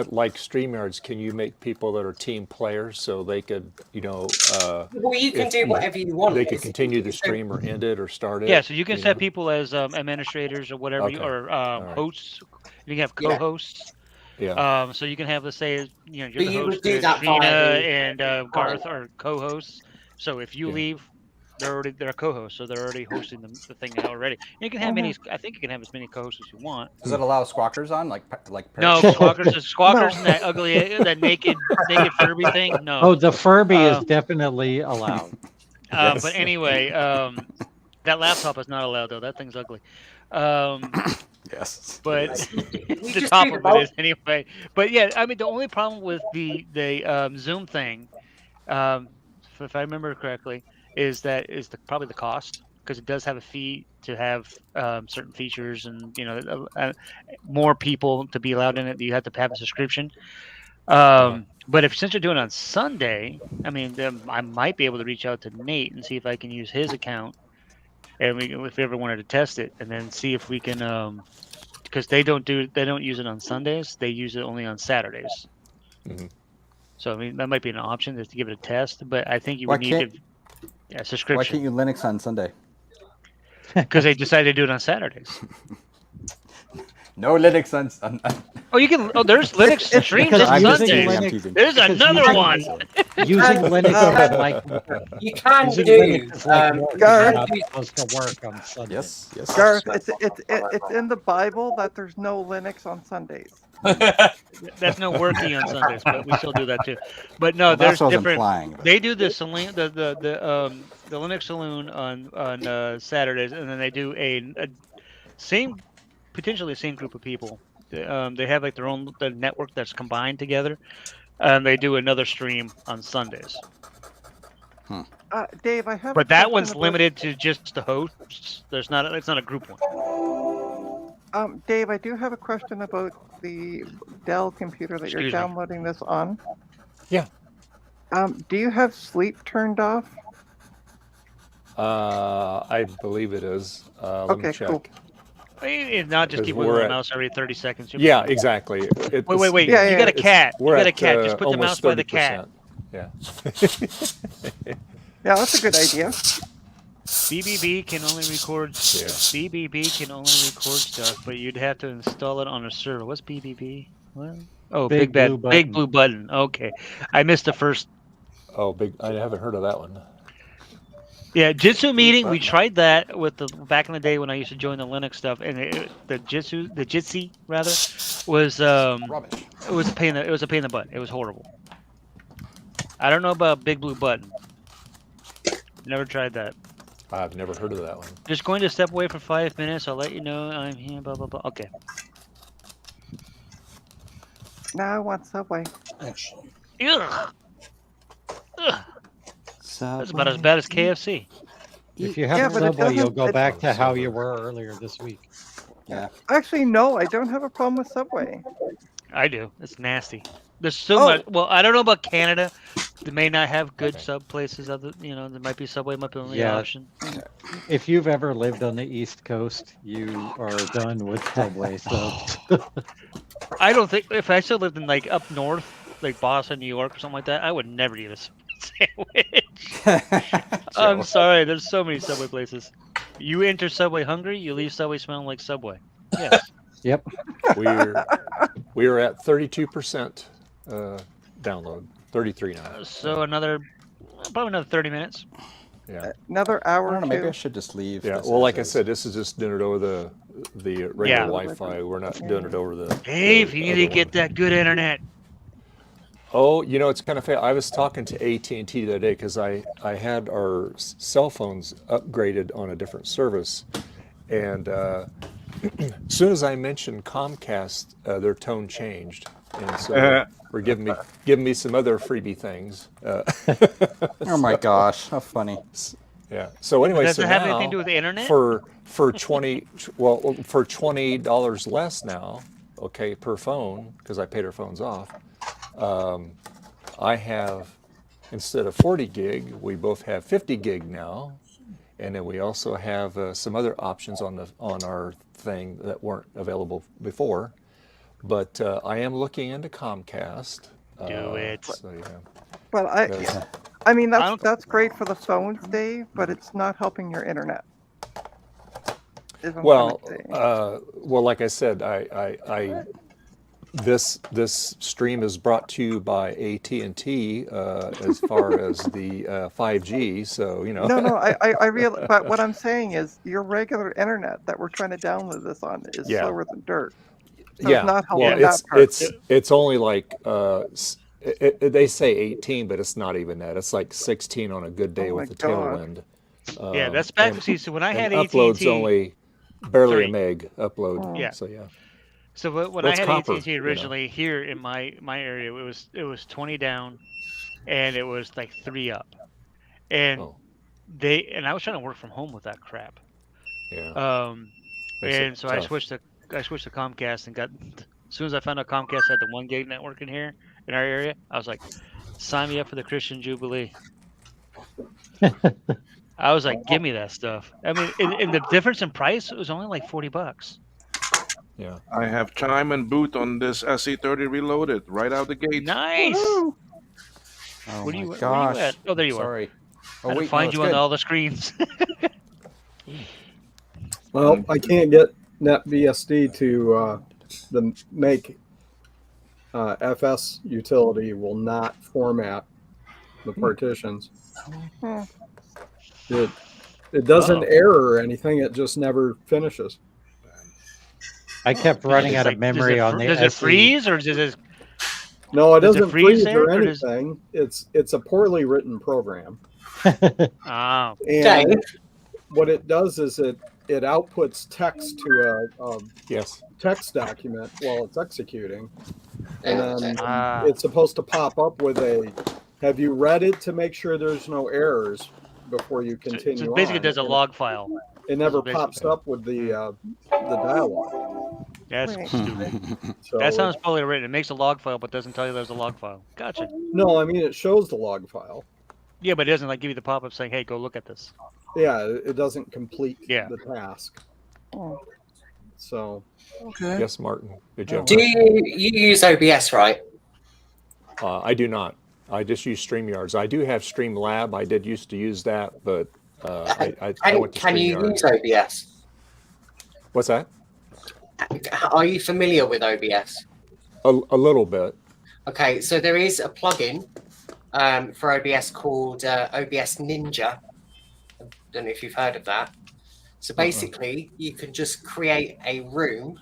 like StreamYards? Can you make people that are team players so they could Well, you can do whatever you want. They could continue the stream or end it or start it. Yeah, so you can set people as administrators or whatever, or hosts. You can have co-hosts. Yeah. So you can have, let's say, you're the host, Gina and Garth are co-hosts. So if you leave, they're a co-host, so they're already hosting the thing already. You can have I think you can have as many co-hosts as you want. Does it allow squawkers on, like? No, squawkers and that ugly, that naked Furby thing. No. Oh, the Furby is definitely allowed. But anyway, that laptop is not allowed though. That thing's ugly. Yes. But the top of it is anyway. But yeah, I mean, the only problem with the Zoom thing, if I remember correctly, is probably the cost, because it does have a fee to have certain features and more people to be allowed in it. You have to have a subscription. But since you're doing it on Sunday, I mean, I might be able to reach out to Nate and see if I can use his account. And if we ever wanted to test it, and then see if we can, because they don't use it on Sundays. They use it only on Saturdays. Mm-hmm. So I mean, that might be an option just to give it a test. But I think you would need a subscription. Why can't you Linux on Sunday? Because they decided to do it on Saturdays. No Linux on. Oh, you can. Oh, there's Linux streams on Sunday. There's another one. Using Linux like you can do. Garth supposed to work on Sunday. Yes. Garth, it's in the Bible that there's no Linux on Sundays. That's no working on Sundays, but we still do that too. But no, there's different. They do the Linux Saloon on Saturdays, and then they do a potentially the same group of people. They have like their own network that's combined together, and they do another stream on Sundays. Dave, I have. But a that question one's about- limited to just the hosts. It's not a group one. Dave, I do have a question about the Dell computer that you're Excuse me. downloading this on. Yeah. Do you have sleep turned off? I believe it is. Let me Okay, check. cool. It's not just 'Cause keep we're wiggling the at- mouse every 30 seconds. You'll be Yeah, fine. exactly. Wait. Yeah, You got a it's- cat. we're You got a at, cat. Just put the mouse almost by the cat. 30%. Yeah. Yeah, that's a good idea. BBB can only record. BBB can only record stuff, but you'd have to install it on a server. What's BBB? What? Oh, Big big blue bad, big blue button. Okay, I missed the first. Oh, big! I haven't heard of that one. Yeah, Jitsu meeting. We tried that with the back in the day when I used to join the Linux stuff, and the Jitsi rather, was Rubbish. it was a pain. It was a pain in the butt. It was horrible. I don't know about big blue button. Never tried that. I've never heard of that one. Just going to step away for 5 minutes. I'll let you know I'm here. Blah blah blah. Okay. Now I want Subway. Actually, Ugh. That's about as bad as KFC. If you have Yeah, a but it Subway, you'll doesn't- go it- back to how you were earlier this week. Yeah. Actually, no, I don't have a problem with Subway. I do. It's nasty. There's so Oh. much. Well, I don't know about Canada. They may not have good sub places. Other, there might be Subway, might be the only Yeah. option. If you've ever lived on the East Coast, you are done with Subway subs. I don't think if I still lived in like up north, like Boston, New York, or something like that, I would never eat a sandwich. I'm sorry. There's so many Subway places. You enter Subway hungry, you leave Subway smelling like Subway. Yes. Yep. We are at 32% download. 33 now. So probably another 30 minutes. Yeah. Another I hour. don't know. or Maybe two. I should just leave. Yeah. this Well, like as I is. said, this is just doing it over the regular Yeah. Wi-Fi. We're not doing it over the. Dave, the you need other to get one. that good internet. Oh, it's kind of fair. I was talking to AT&T the other day because I had our cell phones upgraded on a different service, and as soon as I mentioned Comcast, their tone changed, and so we're giving me some other freebie things. Oh my gosh, how funny. Yeah. So anyway, Does so it have now anything to do with the internet? for $20 less now, okay, per phone because I paid our phones off. I have, instead of 40 gig, we both have 50 gig now, and then we also have some other options on our thing that weren't available before. But I am looking into Comcast. Do it. So, yeah. Well, Because- I mean that's great for the phones, Dave, but it's not helping your internet. is what I'm Well, trying to say. like I said, this stream is brought to you by AT&T as far as the 5G. So No, I realize. But what I'm saying is, your regular internet that we're trying to download this on is Yeah. slower than dirt. So yeah, it's not helping well, that part. it's only like they say 18, but it's not even that. It's like 16 on a good day Oh with my the God. tailwind. Yeah, that's back. and- See, so when I had and uploads AT&T, only barely 3. a meg upload. Yeah. So yeah. So when Well, I it's had copper, AT&T originally here in my area, it was 20 down, and it was like 3 up, and Oh. I was trying to work from home with that crap. Yeah. Makes it And so I tough. switched to Comcast and got. As soon as I found out Comcast had the 1 gig network in here in our area, I was like, sign me up for the Christian Jubilee. I was like, give me that stuff. I mean, and the difference in price, it was only like $40. Yeah. I have chime and boot on this SE30 Reloaded right out the gate. Nice. Oh Where my you gosh. at? Oh, there you Sorry. are. I had to find you on all the screens. Well, I can't get NetBSD to make FS utility will not format the partitions. It doesn't error or anything. It just never finishes. I kept running It's out like, of memory on the Does it SE. freeze or does it? No, it Does it doesn't freeze freeze there, or or does- anything. It's a poorly written program. Oh. And what it does is it outputs text to a Yes. text document while it's executing, and then Ah. it's supposed to pop up with a Have you read it to make sure there's no errors before you So continue basically, on? there's a log file. It never This is pops basically- up with the dialogue. That's Right. stupid. So That sounds poorly written. It makes a log file, but doesn't tell you there's a log file. Gotcha. no, I mean it shows the log file. Yeah, but it doesn't like give you the pop up saying, "Hey, go look at this." Yeah, it doesn't complete Yeah. the task. Oh, So Okay. Yes, Martin. Did you have a Do question? you use OBS, right? I do not. I just use StreamYards. I do have Streamlab. I did used to use that, but I went to Can you StreamYards. use OBS? What's that? Are you familiar with OBS? A little bit. Okay, so there is a plugin for OBS called OBS Ninja. I don't know if you've heard of that. So basically, you can just create a room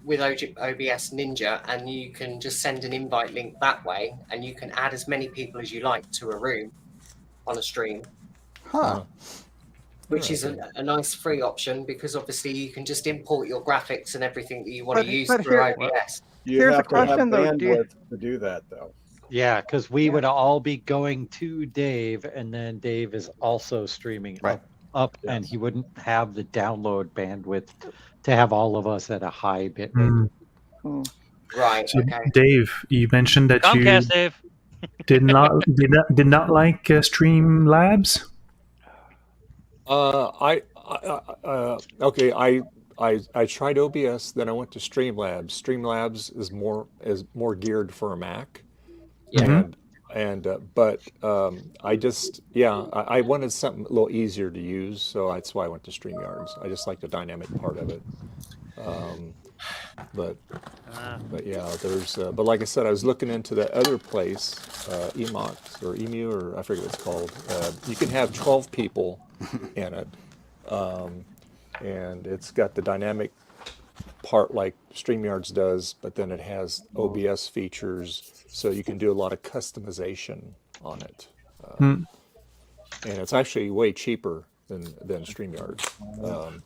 with OBS Ninja, and you can just send an invite link that way, and you can add as many people as you like to a room on a stream. Huh. Which is a nice free option, because obviously you can just import your graphics and everything that you want But- to use but through here- OBS. you Here's have a to have question, though. Do you- bandwidth to do that, though. Yeah, because we would all be going to Dave, and then Dave is also streaming Right. up, and he wouldn't have the download bandwidth to have all of us at a high bit rate. Mm. Right. So, Okay. Dave, you mentioned that Comcast, Dave. you did not like Streamlabs. Okay. I tried OBS, then I went to Streamlabs. Streamlabs is more geared for a Mac. Yeah. But I wanted something a little easier to use, so that's why I went to StreamYards. I just like the dynamic part of it. But yeah, but like I said, I was looking into the other place, Emox or Emu, or I forget what it's called. You can have 12 people in it, and it's got the dynamic part like StreamYards does, but then it has OBS features, so you can do a lot of customization on it. And it's actually way cheaper than StreamYards.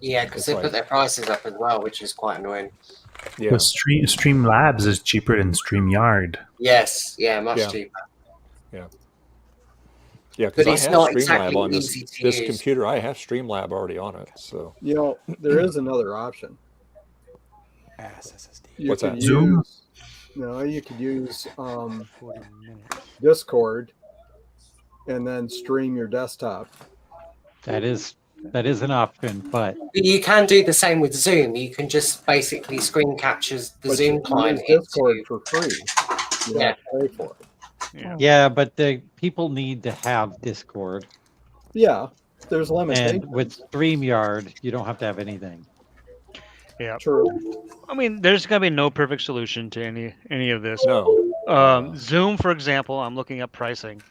Yeah, because they put their prices up as well, which is quite annoying. Yeah. Well, Streamlabs is cheaper than StreamYard. Yes, yeah, much Yeah. cheaper. Yeah, But because I it's have not Streamlab exactly on this easy to this use. computer. I have Streamlab already on it. So You know, there is another option. SSD. You What's could that? Zoom? use- No, you could use Discord and then stream your desktop. That is an option, but But you can do the same with Zoom. You can just basically screen captures the But Zoom you can client use Discord into. for free. You don't Yeah. have to pay for it. yeah, but the people need to have Discord, Yeah, there's limitations. and with StreamYard, you don't have to have anything. Yeah. True. I mean, there's gonna be no perfect solution to any of this. no, Zoom, for example, I'm looking up pricing,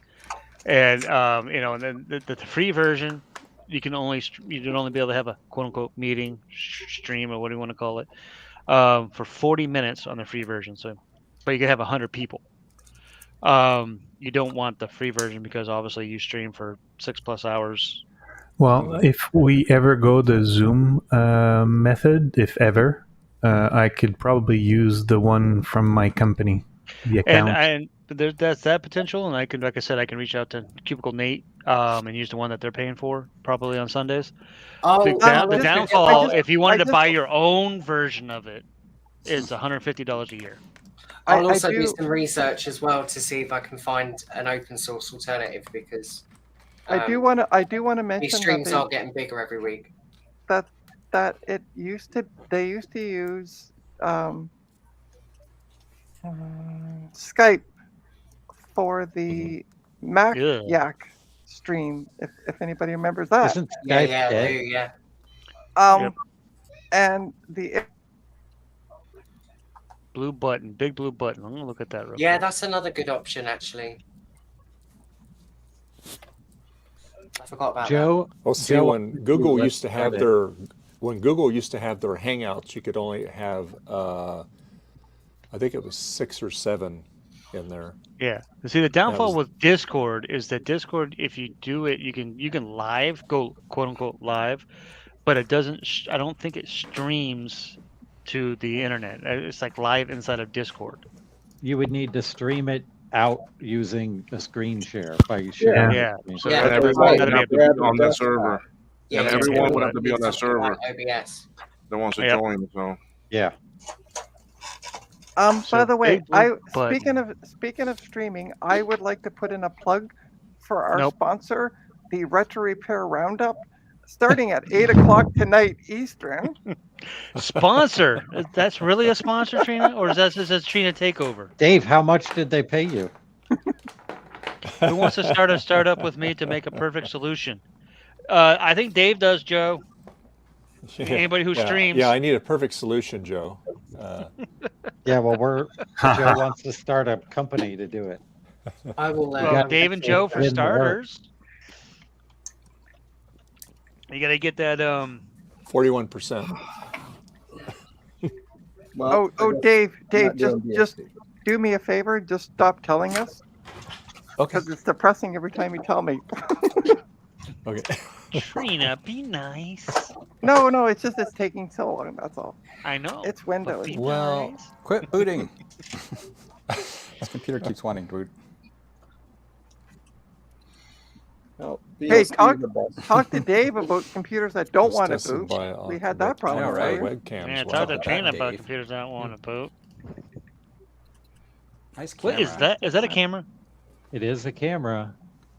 and and then the free version, you can only be able to have a quote unquote meeting, stream, or what do you want to call it, for 40 minutes on the free version. So, but you can have 100 people. You don't want the free version because obviously you stream for 6+ hours. Well, if we ever go the Zoom method, if ever, I could probably use the one from my company, the account. And that's that potential, and I can, like I said, I can reach out to Cubicle Nate and use the one that they're paying for, probably on Sundays. Oh, The just- downfall, if you wanted I to just- buy your own version of it, is $150 a year. I'll I also do do- some research as well to see if I can find an open source alternative, because I do want to these mention streams that are getting bigger every week. that they used to use Skype for the Mac Yeah. Yak stream, if anybody remembers that. Isn't Yeah, Skype yeah, I dead? do, yeah. Um, and the Blue button, big blue button. I'm gonna look at that real Yeah, quick. that's another good option, actually. I forgot about Joe, well, see, Joe- when Google Let's used to have try their Hangouts, you could only have I think it was 6 or 7 in there. Yeah. See, the downfall was- with Discord is that Discord, if you do it, you can go quote unquote live, but it doesn't. I don't think it streams to the internet. It's like live inside of Discord. You would need to stream it out using a screen share by sharing. Yeah. I mean, So Yeah, And that's everyone gotta would be have to be on that server. Yeah, And yeah, everyone would yeah. have to be on that Something like server OBS. that wants to Yep. join. So yeah. So By the way, big blue button. speaking of streaming, I would like to put in a plug for our Nope. sponsor, the Retro Repair Roundup, starting at 8 o'clock tonight Eastern. Sponsor. That's really a sponsor, Trina, or is that just a Trina takeover? Dave, how much did they pay you? Who wants to start a startup with me to make a perfect solution? I think Dave does, Joe. Anybody who streams. Yeah, I need a perfect solution, Joe. Yeah, well, Joe wants to start a company to do it. I will. Well, Dave and Joe for Put in the work. starters. You gotta get that 41%. Well, Dave, not just doing just do me a favor, just stop telling us, Okay. because it's depressing every time you tell me. Okay. Trina, be nice. No, it's just it's taking so long. That's all. I know. It's Windows. Be Well, nice. quit booting. This computer keeps wanting to boot. Well, Hey, BSD talk, the best. talk to Dave about computers that don't Just want to tested boot. by, We had that problem. know, right? earlier. Webcams. Yeah, Wow. talk to about Trina that, about Dave. computers that don't want to boot. Nice What camera. is that? Is that a camera? It is a camera.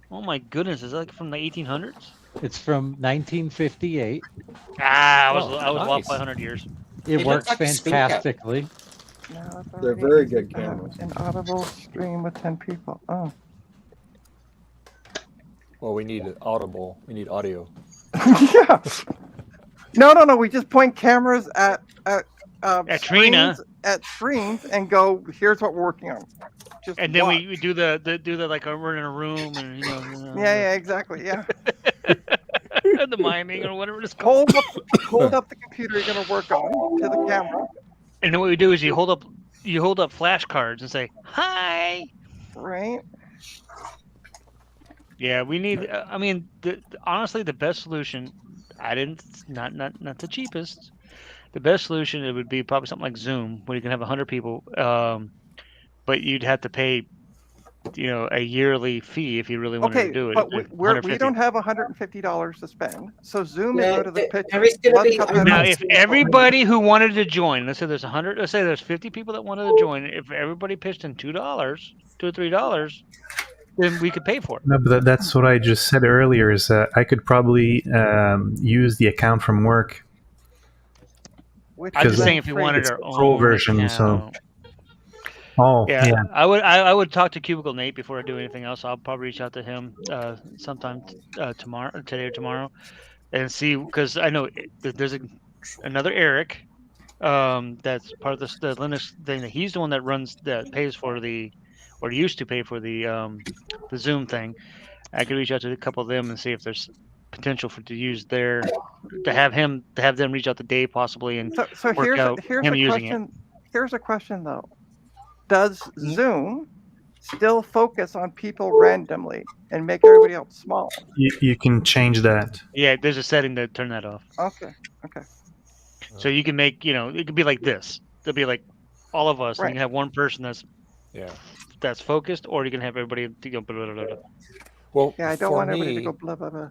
Oh my goodness, is that like from the 1800s? It's from 1958. I was nice. off by 100 years. It It works looks like a speaker. fantastically. No, it's They're already very good cameras. an audible stream with 10 people. Oh. Well, we need audible. We need audio. Yeah. No. We just point cameras at Trina. screens and go, here's what we're working on. Just And then watch. we do the like we're in a room and Yeah, exactly. Yeah. the miming or whatever it's called. Hold up the computer you're gonna work on to the camera. And then what we do is you hold up flashcards and say hi. Right. Yeah, we need. I mean, honestly, the best solution. Not the cheapest. The best solution it would be probably something like Zoom, where you can have 100 people, but you'd have to pay, a yearly fee if you really wanted Okay, to do it. but we 150. don't have $150 to spend, so Zoom is Yeah, out of the picture. there is gonna Let's be cut a that Now, out. if everybody who wanted to join, let's say there's 100, let's say there's 50 people that wanted to join, if everybody pitched in $2, $2 or $3, then we could pay for it. No, but that's what I just said earlier. Is I could probably use the account from work. Which I'm is just Because saying if you free. wanted it's our the pro own version, so- account. Oh, Yeah, yeah. I would talk to Cubicle Nate before I do anything else. I'll probably reach out to him sometime today or tomorrow, and see, because I know there's another Eric that's part of the Linux thing. That he's the one that pays for or used to pay for the Zoom thing. I could reach out to a couple of them and see if there's potential to have them reach out to Dave possibly and So work out here's him a using it. question. Here's a question though. Does Zoom still focus on people randomly and make everybody else small? You can change that. Yeah, there's a setting to turn that off. Okay. So you can make, it could be like this. It'll be like all of us. And Right. you can have one person Yeah. that's focused, or you can have everybody. Blah, blah, blah, blah. Well, Yeah, I don't for want everybody to me, go blah blah blah.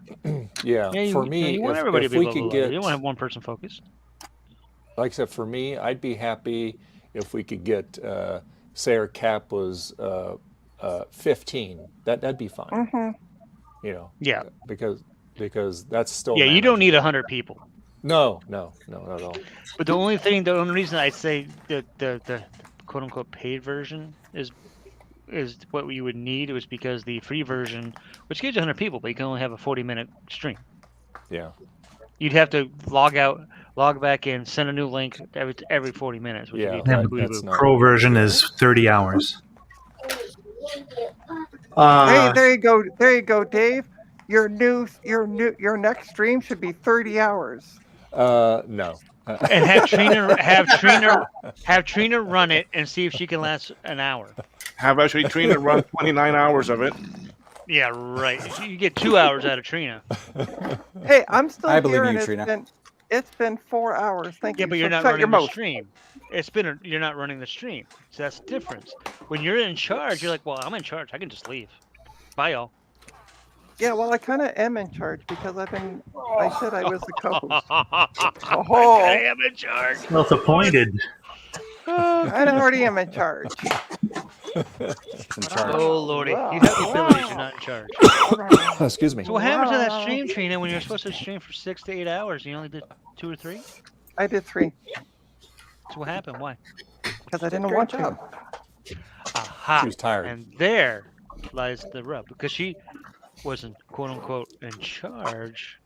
yeah, Yeah, for me, you want if everybody to be we blah, could blah, blah. get, You don't want to have one person focused. like I said, for me, I'd be happy if we could get, say our cap was 15. That'd be fine. Mm-hmm. Yeah. Because that's still Yeah, you don't need manageable. 100 people. No, not at all. But the only reason I'd say that the quote unquote paid version is what you would need was because the free version, which gives you 100 people, but you can only have a 40-minute stream. Yeah. You'd have to log out, log back in, send a new link every 40 minutes. Which Yeah, would be Yeah, that's not. Pro version is 30 hours. Hey, there you go, Dave. Your next stream should be 30 hours. No. and have Trina run it and see if she can last an hour. Have actually Trina run 29 hours of it. Yeah, right. You get 2 hours out of Trina. Hey, I'm still I believe here, you, and Trina. it's been 4 hours. Thank Yeah, you. but you're So not shut your running the mouth. stream. you're not running the stream. So that's the difference. When you're in charge, you're like, well, I'm in charge. I can just leave. Bye, y'all. Yeah, well, I kind of am in charge because I said I was the co-host. I am in charge. Self-appointed. I already am in charge. In charge. Oh, Lordy. You have the abilities. You're not in charge. Excuse me. So what happened to that stream, Trina, when you were supposed to stream for 6 to 8 hours? You only did 2 or 3? I did 3. So what happened? Why? Because I didn't want to. Aha. She was tired. And there lies the rub. Because she wasn't, quote-unquote, in charge.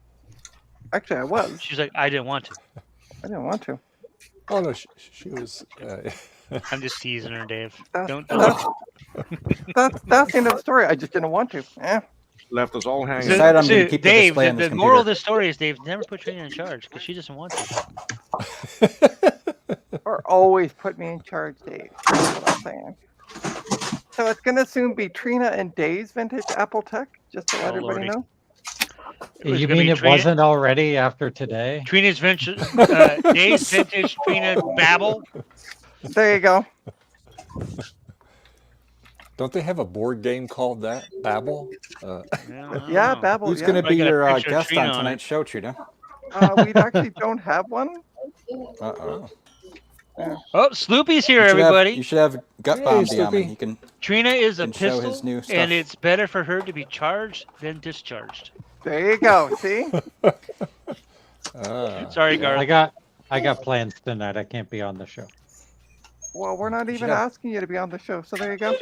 Actually, I was. She's like, I didn't want to. I didn't want to. Oh, no, she was... I'm just teasing her, Dave. That's Don't. the end of the story. I just didn't want to. Yeah. Left us all hanging. Decided I'm gonna keep the Dave, display on the this moral of computer. the story is Dave never put Trina in charge because she doesn't want to. Or always put me in charge, Dave. That's what I'm saying. So it's going to soon be Trina and Dave's vintage Apple Tech, just to let everybody know. You mean it wasn't already after today? Trina's vintage, Dave's vintage Trina Babel. There you go. Don't they have a board game called that? Babel? Yeah, Babel. Who's yeah. going to be I got a your picture of guest Trina on on tonight's show, Trina? We actually don't have one. Uh-oh. Oh, Sloopy's here, You should have- everybody. you should have gut Hey, bomb Sloopy. He can. Trina is a can show pistol, his new stuff. and it's better for her to be charged than discharged. There you go. See? Sorry, Garth. I got plans tonight. I can't be on the show. Well, we're not even have- asking you to be on the show, so there you go.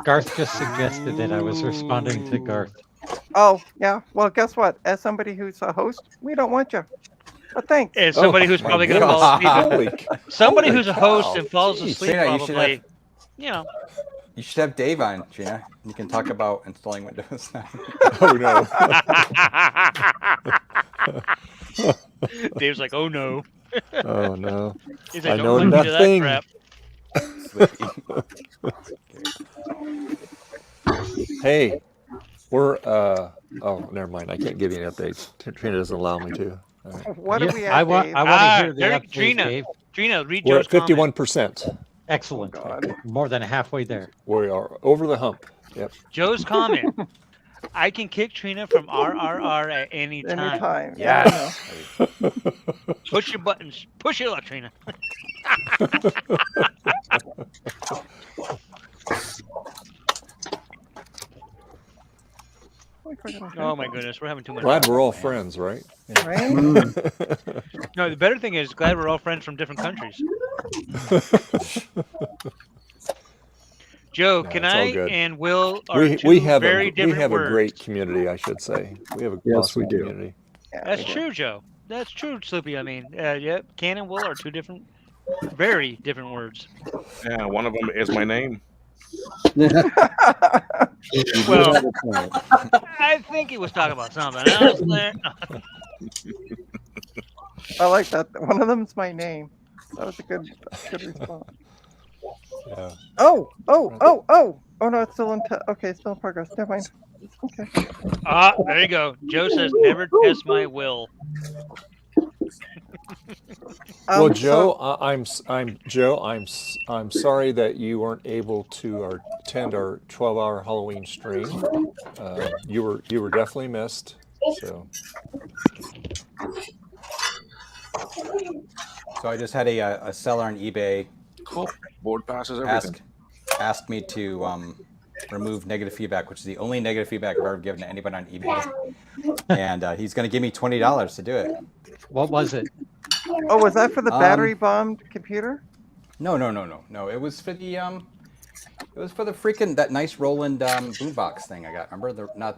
Garth just suggested it. I was responding to Garth. Oh, yeah. Well, guess what? As somebody who's a host, we don't want you. But thanks. And somebody who's my probably going to gosh. fall asleep. Holy Somebody who's a host cow. and falls Jeez. asleep Trina, you should probably. have- You know. You should have Dave on, Trina. You can talk about installing Windows 9. Oh, no. Dave's like, oh no. Oh, no. He's like, I don't know look into nothing. that crap. Hey, we're... oh, never mind. I can't give you any updates. Trina doesn't allow me to. All right. What do we have, I want Dave? to hear the there, update, Trina. Dave. Trina, read We're Joe's at comment. 51%. Excellent. God. More than halfway there. We are over the hump. Yep. Joe's comment. I can kick Trina from RRR at any time. Anytime. Yes. Push your buttons. Push it up, Trina. Oh my goodness, we're having too much Glad fun. we're all friends, right? Right? No, the better thing is glad we're all friends from different countries. Joe, No, can it's all I good. and Will are We two have very a different words. great community, I should say. We have a Yes, awesome we do. community. That's true, Joe. That's true, Slippy. I mean, yeah, can and will are two different, very different words. Yeah, one of them is my name. Well, I think he was talking about something else there. I like that. One of them's my name. That was a good response. Yeah. Oh, no, it's still in, okay, it's still in progress. Never mind. Okay. Ah, there you go. Joe says, never test my will. Well, Joe, I'm sorry that you weren't able to attend our 12-hour Halloween stream. You were definitely missed. So So I just had a seller on eBay Cool. Board passes everything. ask me to remove negative feedback, which is the only negative feedback I've ever given to anybody on eBay. And he's going to give me $20 to do it. What was it? Oh, was that for the battery bombed computer? No. It was for the freaking that nice Roland boombox thing I got. Remember I don't know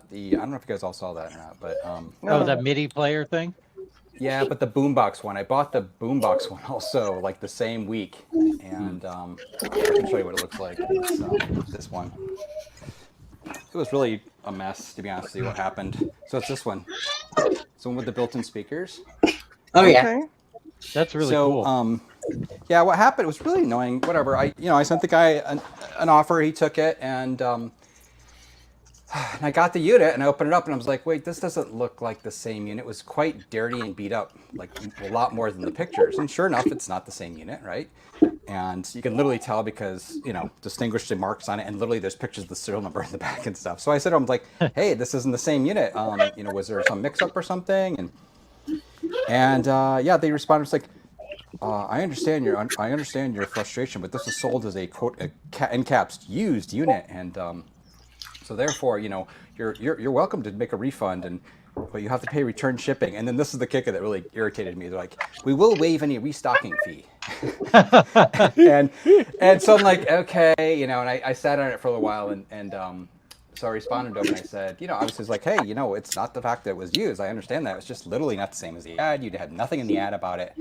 if you guys all saw that or not, but Oh, that MIDI player thing? yeah, but the boombox one. I bought the boombox one also like the same week, and I can show you what it looks like. It's this one. It was really a mess, to be honest with you, what happened. So it's this one. It's the one with the built-in speakers. Oh yeah. Okay. That's really So, cool. yeah, what happened, it was really annoying. Whatever. I sent the guy an offer. He took it, and And I got the unit and I opened it up and I was like, wait, this doesn't look like the same unit. It was quite dirty and beat up, like a lot more than the pictures. And sure enough, it's not the same unit, right? And you can literally tell because, distinguish the marks on it. And literally there's pictures of the serial number in the back and stuff. So I said to him, like, hey, this isn't the same unit. Was there some mix up or something? And they responded, it's like, I understand your frustration, but this is sold as a quote, in caps, used unit. And, so therefore, you're welcome to make a refund, but you have to pay return shipping. And then this is the kicker that really irritated me. They're like, we will waive any restocking fee. and so I'm like, okay, and I sat on it for a little while, and so I responded to him and I said, I was just like, hey, it's not the fact that it was used. I understand that. It's just literally not the same as the ad. You had nothing in the ad about it,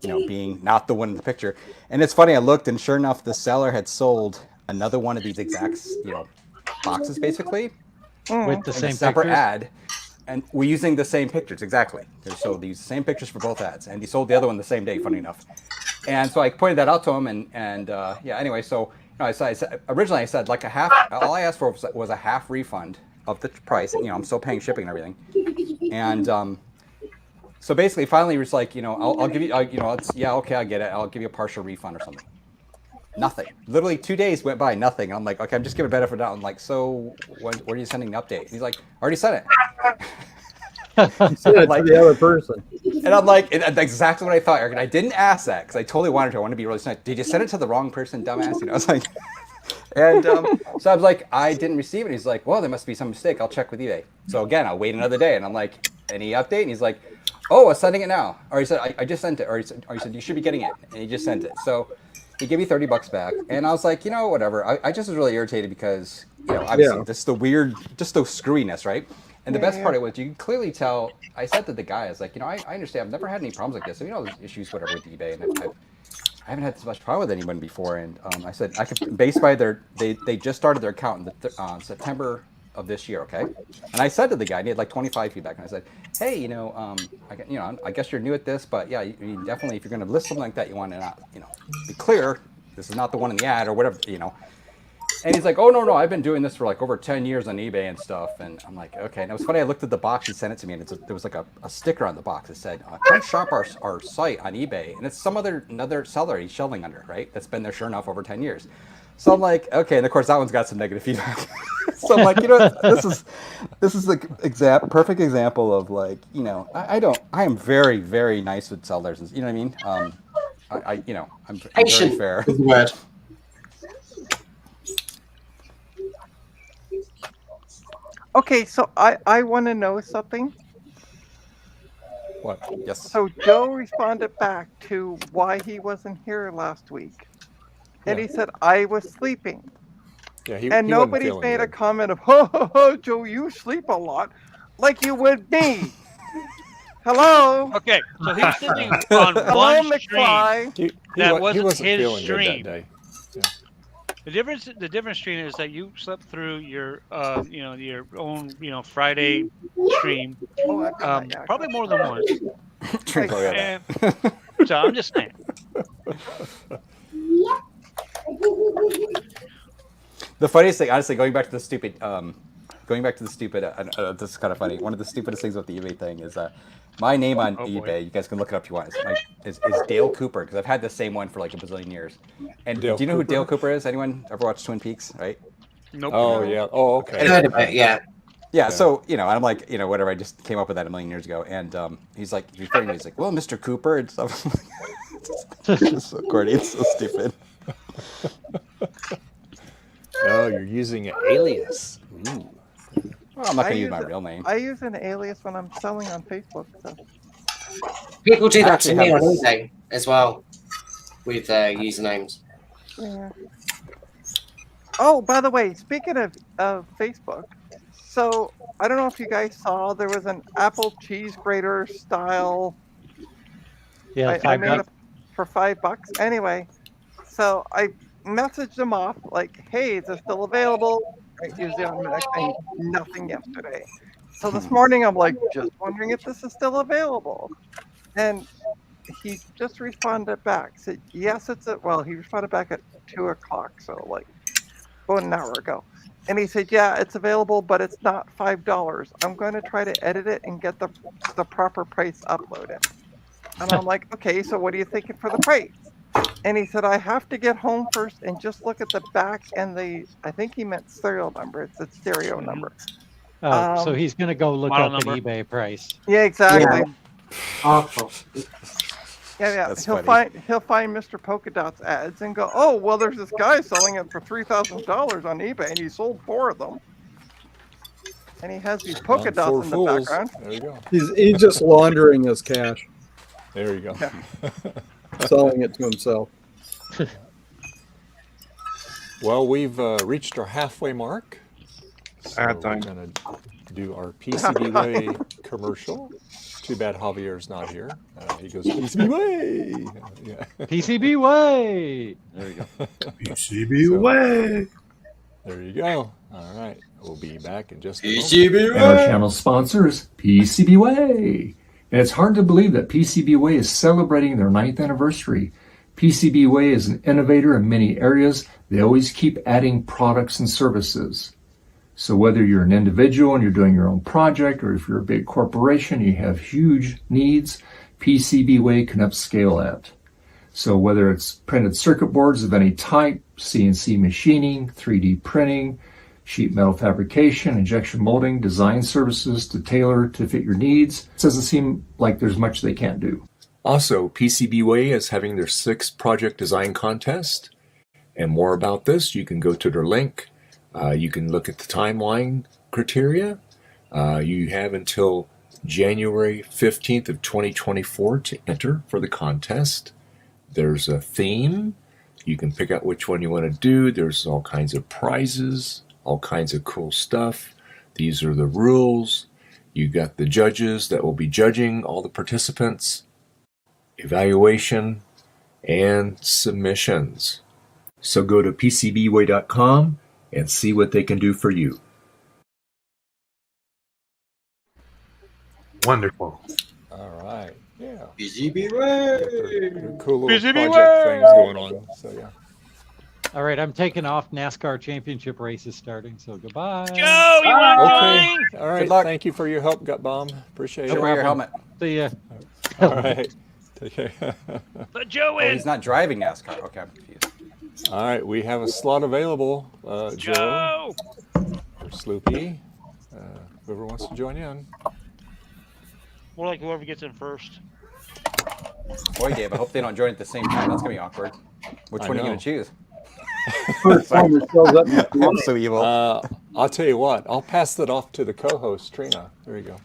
being not the one in the picture. And it's funny, I looked, and sure enough, the seller had sold another one of these exact, boxes basically with the same separate pictures? ad, and we're using the same pictures exactly. So they use the same pictures for both ads, and he sold the other one the same day, funny enough. And so I pointed that out to him, and anyway, so I said, originally I said like a half. All I asked for was a half refund of the price. I'm still paying shipping and everything, and so basically finally he was like, I'll give you, okay, I get it. I'll give you a partial refund or something. Nothing. Literally 2 days went by, nothing. I'm like, okay, I'm just giving benefit of the doubt. I'm like, so when are you sending an update? He's like, already sent it. Send it to the other person. And I'm like, that's exactly what I thought, Eric. And I didn't ask that because I totally wanted to. I wanted to be really nice. Did you send it to the wrong person, dumbass? I was like, and so I was like, I didn't receive it. He's like, well, there must be some mistake. I'll check with eBay. So again, I'll wait another day. And I'm like, any update? And he's like, oh, I'm sending it now. Or he said, I just sent it. Or he said, you should be getting it. And he just sent it. So he gave me $30 back, and I was like, whatever. I just was really irritated because, obviously, this is the weird, just the screwiness, right? And the best part of it was you can clearly tell. I said to the guy, I was like, I understand. I've never had any problems like this. So, there's issues, whatever, with eBay, and I haven't had this much problem with anyone before. And I said, I could, based by they just started their account in September of this year, okay? And I said to the guy, and he had like 25 feedback, and I said, hey, I guess you're new at this, but yeah, you definitely, if you're going to list something like that, you want to not, be clear, this is not the one in the ad or whatever, And he's like, oh, no, I've been doing this for like over 10 years on eBay and stuff. And I'm like, okay. And it was funny, I looked at the box, he sent it to me, and there was like a sticker on the box that said, come shop our site on eBay. And it's another seller he's shelving under, right? That's been there, sure enough, over 10 years. So I'm like, okay, and of course that one's got some negative feedback. So I'm like, this is the perfect example of like, I am very, very nice with sellers. You know what I mean? I'm very fair. Is the word. Okay, so I want to know something. What? Yes. So Joe responded back to why he wasn't here last week. And he said, I was sleeping. Yeah, and nobody's made a comment of, ho, Joe, you sleep a lot, like you would me. Hello? Okay, so he's sitting on one stream McFly. that wasn't wasn't his feeling good stream. that day. The difference stream is that you slept through your, your own, Friday stream, probably more than once. And, so I'm just saying. The funniest thing, honestly, going back to the stupid, this is kind of funny. One of the stupidest things with the eBay thing is my name on eBay. You guys can look it up if you want. Is Dale Cooper, because I've had the same one for like a bazillion years. And do you know who Dale Cooper is? Anyone ever watched Twin Peaks? Right? Nope. Oh yeah. Oh okay. I heard of it, yeah. Yeah, so, I'm like, whatever, I just came up with that a million years ago. And he's like, he's like, well, Mr. Cooper and stuff. It's so corny, it's so stupid. Oh, you're using an alias. Ooh. Well, I'm not going to use my real name. I use an alias when I'm selling on Facebook. So. People do that to me on eBay as well with usernames. Yeah. Oh, by the way, speaking of Facebook, so I don't know if you guys saw, there was an apple cheese grater style. Yeah, I made it for $5. Anyway, so I messaged them off like, hey, is it still available? Usually I'm saying nothing yesterday. So this morning I'm like, just wondering if this is still available. And he just responded back, said, yes, he responded back at 2 o'clock. So like, about an hour ago. And he said, yeah, it's available, but it's not $5. I'm going to try to edit it and get the proper price uploaded. And I'm like, okay, so what are you thinking for the price? And he said, I have to get home first and just look at the back and I think he meant serial number. It's a stereo number. Oh, so he's going to go look model up number. an eBay price. Yeah, exactly. Awful. Yeah. That's He'll funny. find Mr. Polka Dot's ads and go, oh, well, there's this guy selling it for $3,000 on eBay, and he sold 4 of them. And he has these polka dots Four in fools. the background. There you go. He's just laundering his cash, There you go. selling it to himself. Well, we've reached our halfway mark. So Ad we're time. going to do our PCBWay commercial. Too bad Javier's not here. He goes, PCBWay! Yeah. PCB way. There you go. PCB way. There you go. All right. We'll be back in just a moment. And our channel sponsor is PCBWay. And it's hard to believe that PCBWay is celebrating their 9th anniversary. PCBWay is an innovator in many areas. They always keep adding products and services. So whether you're an individual and you're doing your own project, or if you're a big corporation, you have huge needs, PCBWay can upscale that. So whether it's printed circuit boards of any type, CNC machining, 3D printing, sheet metal fabrication, injection molding, design services to tailor to fit your needs, it doesn't seem like there's much they can't do. Also, PCBWay is having their 6th project design contest. And more about this, you can go to their link. You can look at the timeline criteria. You have until January 15th of 2024 to enter for the contest. There's a theme. You can pick out which one you want to do. There's all kinds of prizes, all kinds of cool stuff. These are the rules. You got the judges that will be judging all the participants, evaluation, and submissions. So go to PCBWay.com and see what they can do for you. Wonderful. All right. Yeah. PCBWay. Cool little PCBWay. project things going on. So, yeah. All right, I'm taking off. NASCAR championship race is starting, so goodbye. Joe, you want to Okay. join? All right. Good luck. Thank you for your help, Gut Bomb. Appreciate No it. Wear your problem. helmet. See ya. All right. Take care. Put Joe Oh, in. he's not driving NASCAR. Okay, I'm confused. All right. We have a slot available, Joe Joe. or Sloopy. Whoever wants to join in. More like whoever gets in first. Boy, Dave, I hope they don't join at the same time. That's going to be awkward. Which I one are you know. going to choose? First time it shows up in the I'm so evil. I'll tell you what. I'll pass that off to the co-host, Trina. There you go.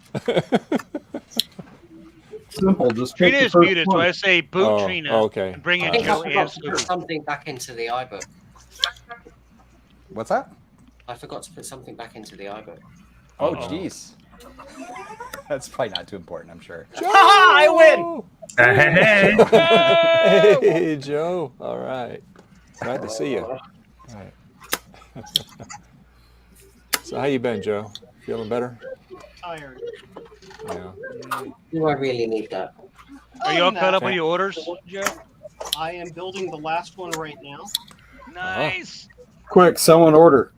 Simple. Just Trina pick the is first muted, so one. I say boot Oh, Trina. okay. And bring I in think I Joe and forgot to put Sloopy. something back into the iBook. What's that? I forgot to put something back into the iBook. Oh, jeez. That's probably not too important, I'm sure. I win! Hey. Hey, Joe. All right. Glad to see you. All right. So how you been, Joe? Feeling better? Tired. Yeah. Do I really need that? Are you all caught up with your orders, Joe? I am building the last one right now. Nice. Quick, someone order.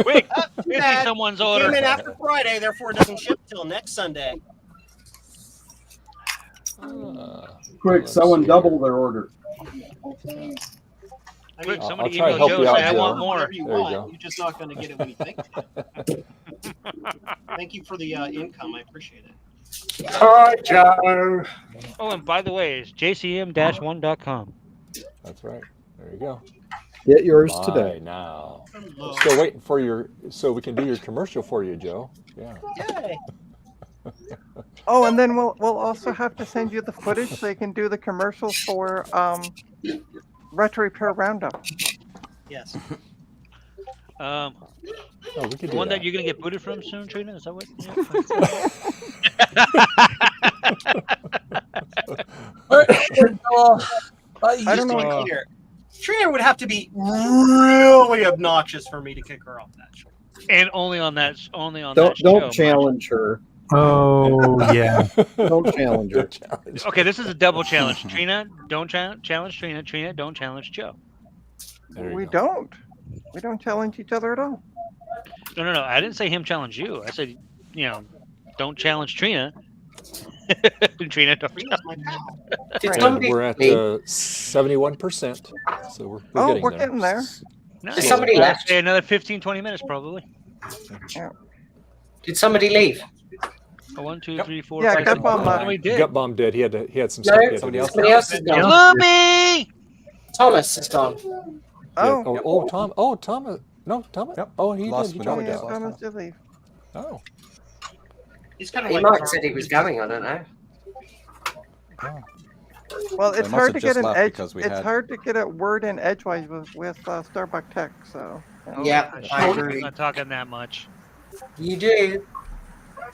Quick, Too here's bad. someone's It order. came in after Friday, therefore it doesn't ship till next Sunday. Quick, Let's someone see double their order. I Quick, mean, somebody try to email help Joe you say out, I Joe. want more. whatever you There you want. go. You're just not going to get it when you think. Thank you for the income. I appreciate it. All right, Joe. Oh, and by the way, it's jcm-1.com. That's right. There you go. Get yours Buy today. now. Hello. Still waiting for your, so we can do your commercial for you, Joe. Yeah. Yay. Oh, and then we'll also have to send you the footage so you can do the commercials for Retro Repair Roundup. Yes. Oh, we could The do one that that. you're gonna get booted from soon, Trina? Is that what? I don't know. Just to be clear, Trina would have to be really obnoxious for me to kick her off that show. And only on that. Only on Don't that show. don't challenge her. Oh yeah. Don't challenge her. Okay, this is a double challenge. Trina, don't challenge Trina. Trina, don't challenge Joe. There you We go. don't. We don't challenge each other at all. No. I didn't say him challenge you. I said, don't challenge Trina. Trina, don't challenge. And we're at 71%, so we're getting there. Nice. Did somebody I'd left? say another 15-20 minutes probably. Yeah. Did somebody leave? 1, 2, 3, 4, Yeah, 5, Gut 6. Bomb left. Somebody did. Gut Bomb did. He had some No, stuff. He had to somebody do. else is gone. Sloopy! Thomas is gone. Oh. Tom. Oh, Thomas. No, Thomas. Yep. Oh, he Lost did. He without joined a us. doubt. Thomas did leave. Oh. He's kind of He like might have said he was going. I don't know. Well, So it's he must hard have to just get an left edge. because we It's had- hard to get a word in edgewise with Starbuck Tech. So. Yeah, I I'm agree. not talking that much. You do.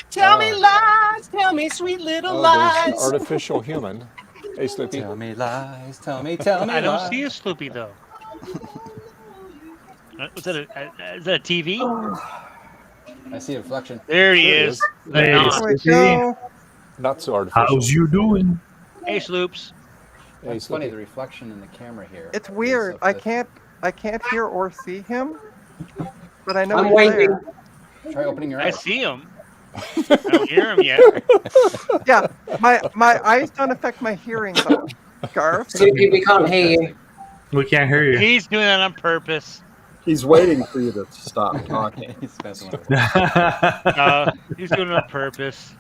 Tell me lies, tell me sweet little lies. There's artificial human. Hey, Sloopy. Tell me lies. Tell me I don't lies. see a Sloopy though. Is that a TV? I see a reflection. There he is. The Hey, knob. There we go. Not so artificial. How's you doing? Hey, Sloops. Hey, It's funny, Sloopy. the reflection in the camera here. It's is weird. of I the- can't hear or see him, but I know I'm he's waiting. there. Try opening your I eyes. see him. I don't hear him yet. Yeah, my eyes don't affect my hearing though. Garth. Sloopy, we can't hear you. We can't hear you. He's doing that on purpose. He's waiting for you to stop talking. He's messing with it. He's doing it on purpose.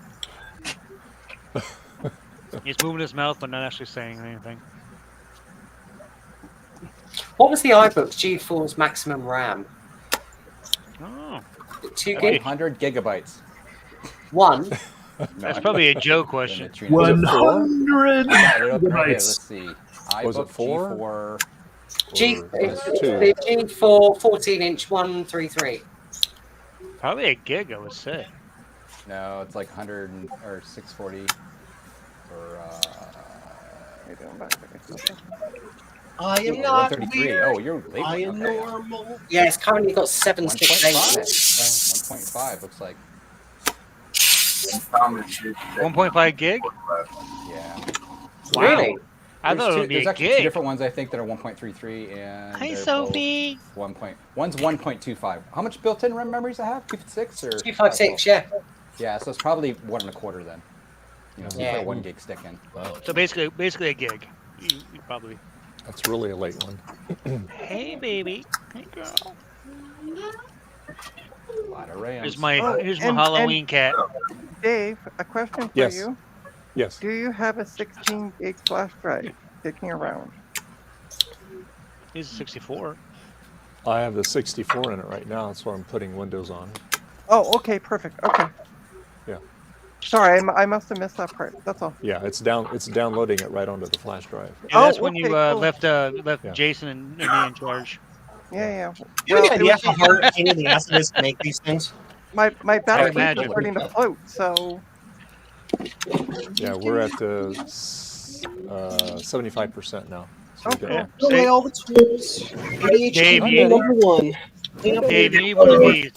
He's moving his mouth but not actually saying anything. What was the iBook G4's maximum RAM? Oh, 2 gig? 100 gigabytes. 1? that's probably a joke question. 100 Let's gigabytes. see. Was it iBook 4? G, Two. the G4 14-inch 133. Probably a gig, I would say. No, it's like 100 or 640 for I am not 133. weird. Oh, you're late. I am Okay. normal. Yeah, it's currently got 768. 1.5 looks like. 1.5 gig? Yeah. Wow. Really? I thought it would be There's a actually gig. two different ones I think that are 1.33 and Hi, they're Sophie. both one's 1.25. How much built-in RAM memories I have? 256 or 256, yeah. Yeah, so it's probably 1 1/4 then. You know, so you Yeah. put a 1 gig stick in. So basically a gig. You probably. That's really a late one. Hey, baby. Hey, girl. A lot of RAM. Here's my Oh, here's my and- Halloween cat. Dave, a question for Yes. you. Yes. Do you have a 16 gig flash drive kicking around? He's a 64. I have the 64 in it right now. That's why I'm putting Windows on. Oh, okay, perfect. Okay. Yeah. Sorry, I must have missed that part. That's all. Yeah, it's downloading it right onto the flash drive. Yeah, that's Oh, when you okay, cool. left Yeah. Jason and me in charge. Yeah. Do you have Well, any idea how hard a pain in the ass it is to make these things? my battery is imagine. starting to float, so Yeah, we're at 75% now. So we're Okay. good. Throw away all the tools. ADHD Dave, rule number 1. Clean up Dave, you your- need one of these.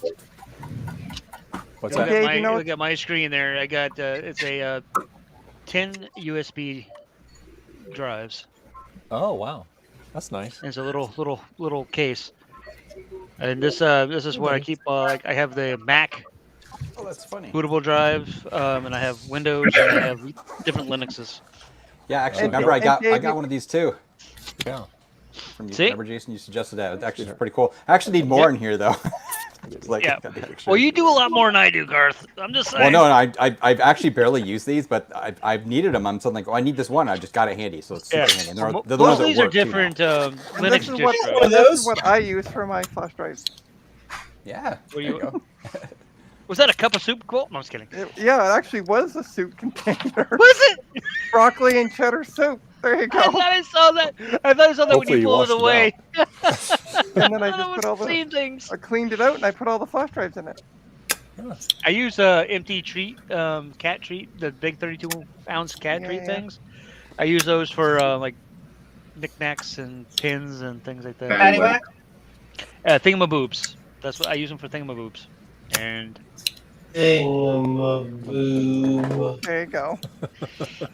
What's Look that? Dave, at you know- look at my screen there. I got it's a 10 USB drives. Oh, wow. That's nice. It's a little case. And this is where I keep I have the Mac Oh, that's funny. bootable drive, and I have Windows, and I have different Linuxes. Yeah, actually, And- remember I and got David- one of these too. Yeah. From you. See? Remember, Jason, you suggested that. It's actually pretty cool. I actually need more in here though. It's like, Yeah. got the pictures. Well, you do a lot more than I do, Garth. I'm just saying. Well, no, I've actually barely used these, but I've needed them. I'm something like, oh, I need this one. I just got it handy, so it's super Yeah. handy. And they're the Most ones of that these are work too now. different and Linux this is what distros. this is what I use for my flash drives. Yeah. Were There you- you go. Was that a cup of soup quote? No, I'm just kidding. Yeah, it actually was a soup container. Was it? Broccoli and cheddar soup. There you go. I thought I saw that. I thought I saw that when Hopefully you you pulled it washed it away. And then I thought just it put all was the the same things. I cleaned it out and I put all the flash drives in it. I use empty treat, cat treat, the big 32-ounce cat treat Yeah. things. I use those for like knickknacks and pins and things like that. Paddywhack? Thingamaboobs. That's what I use them for. Thingamaboobs. And Boo. There you go.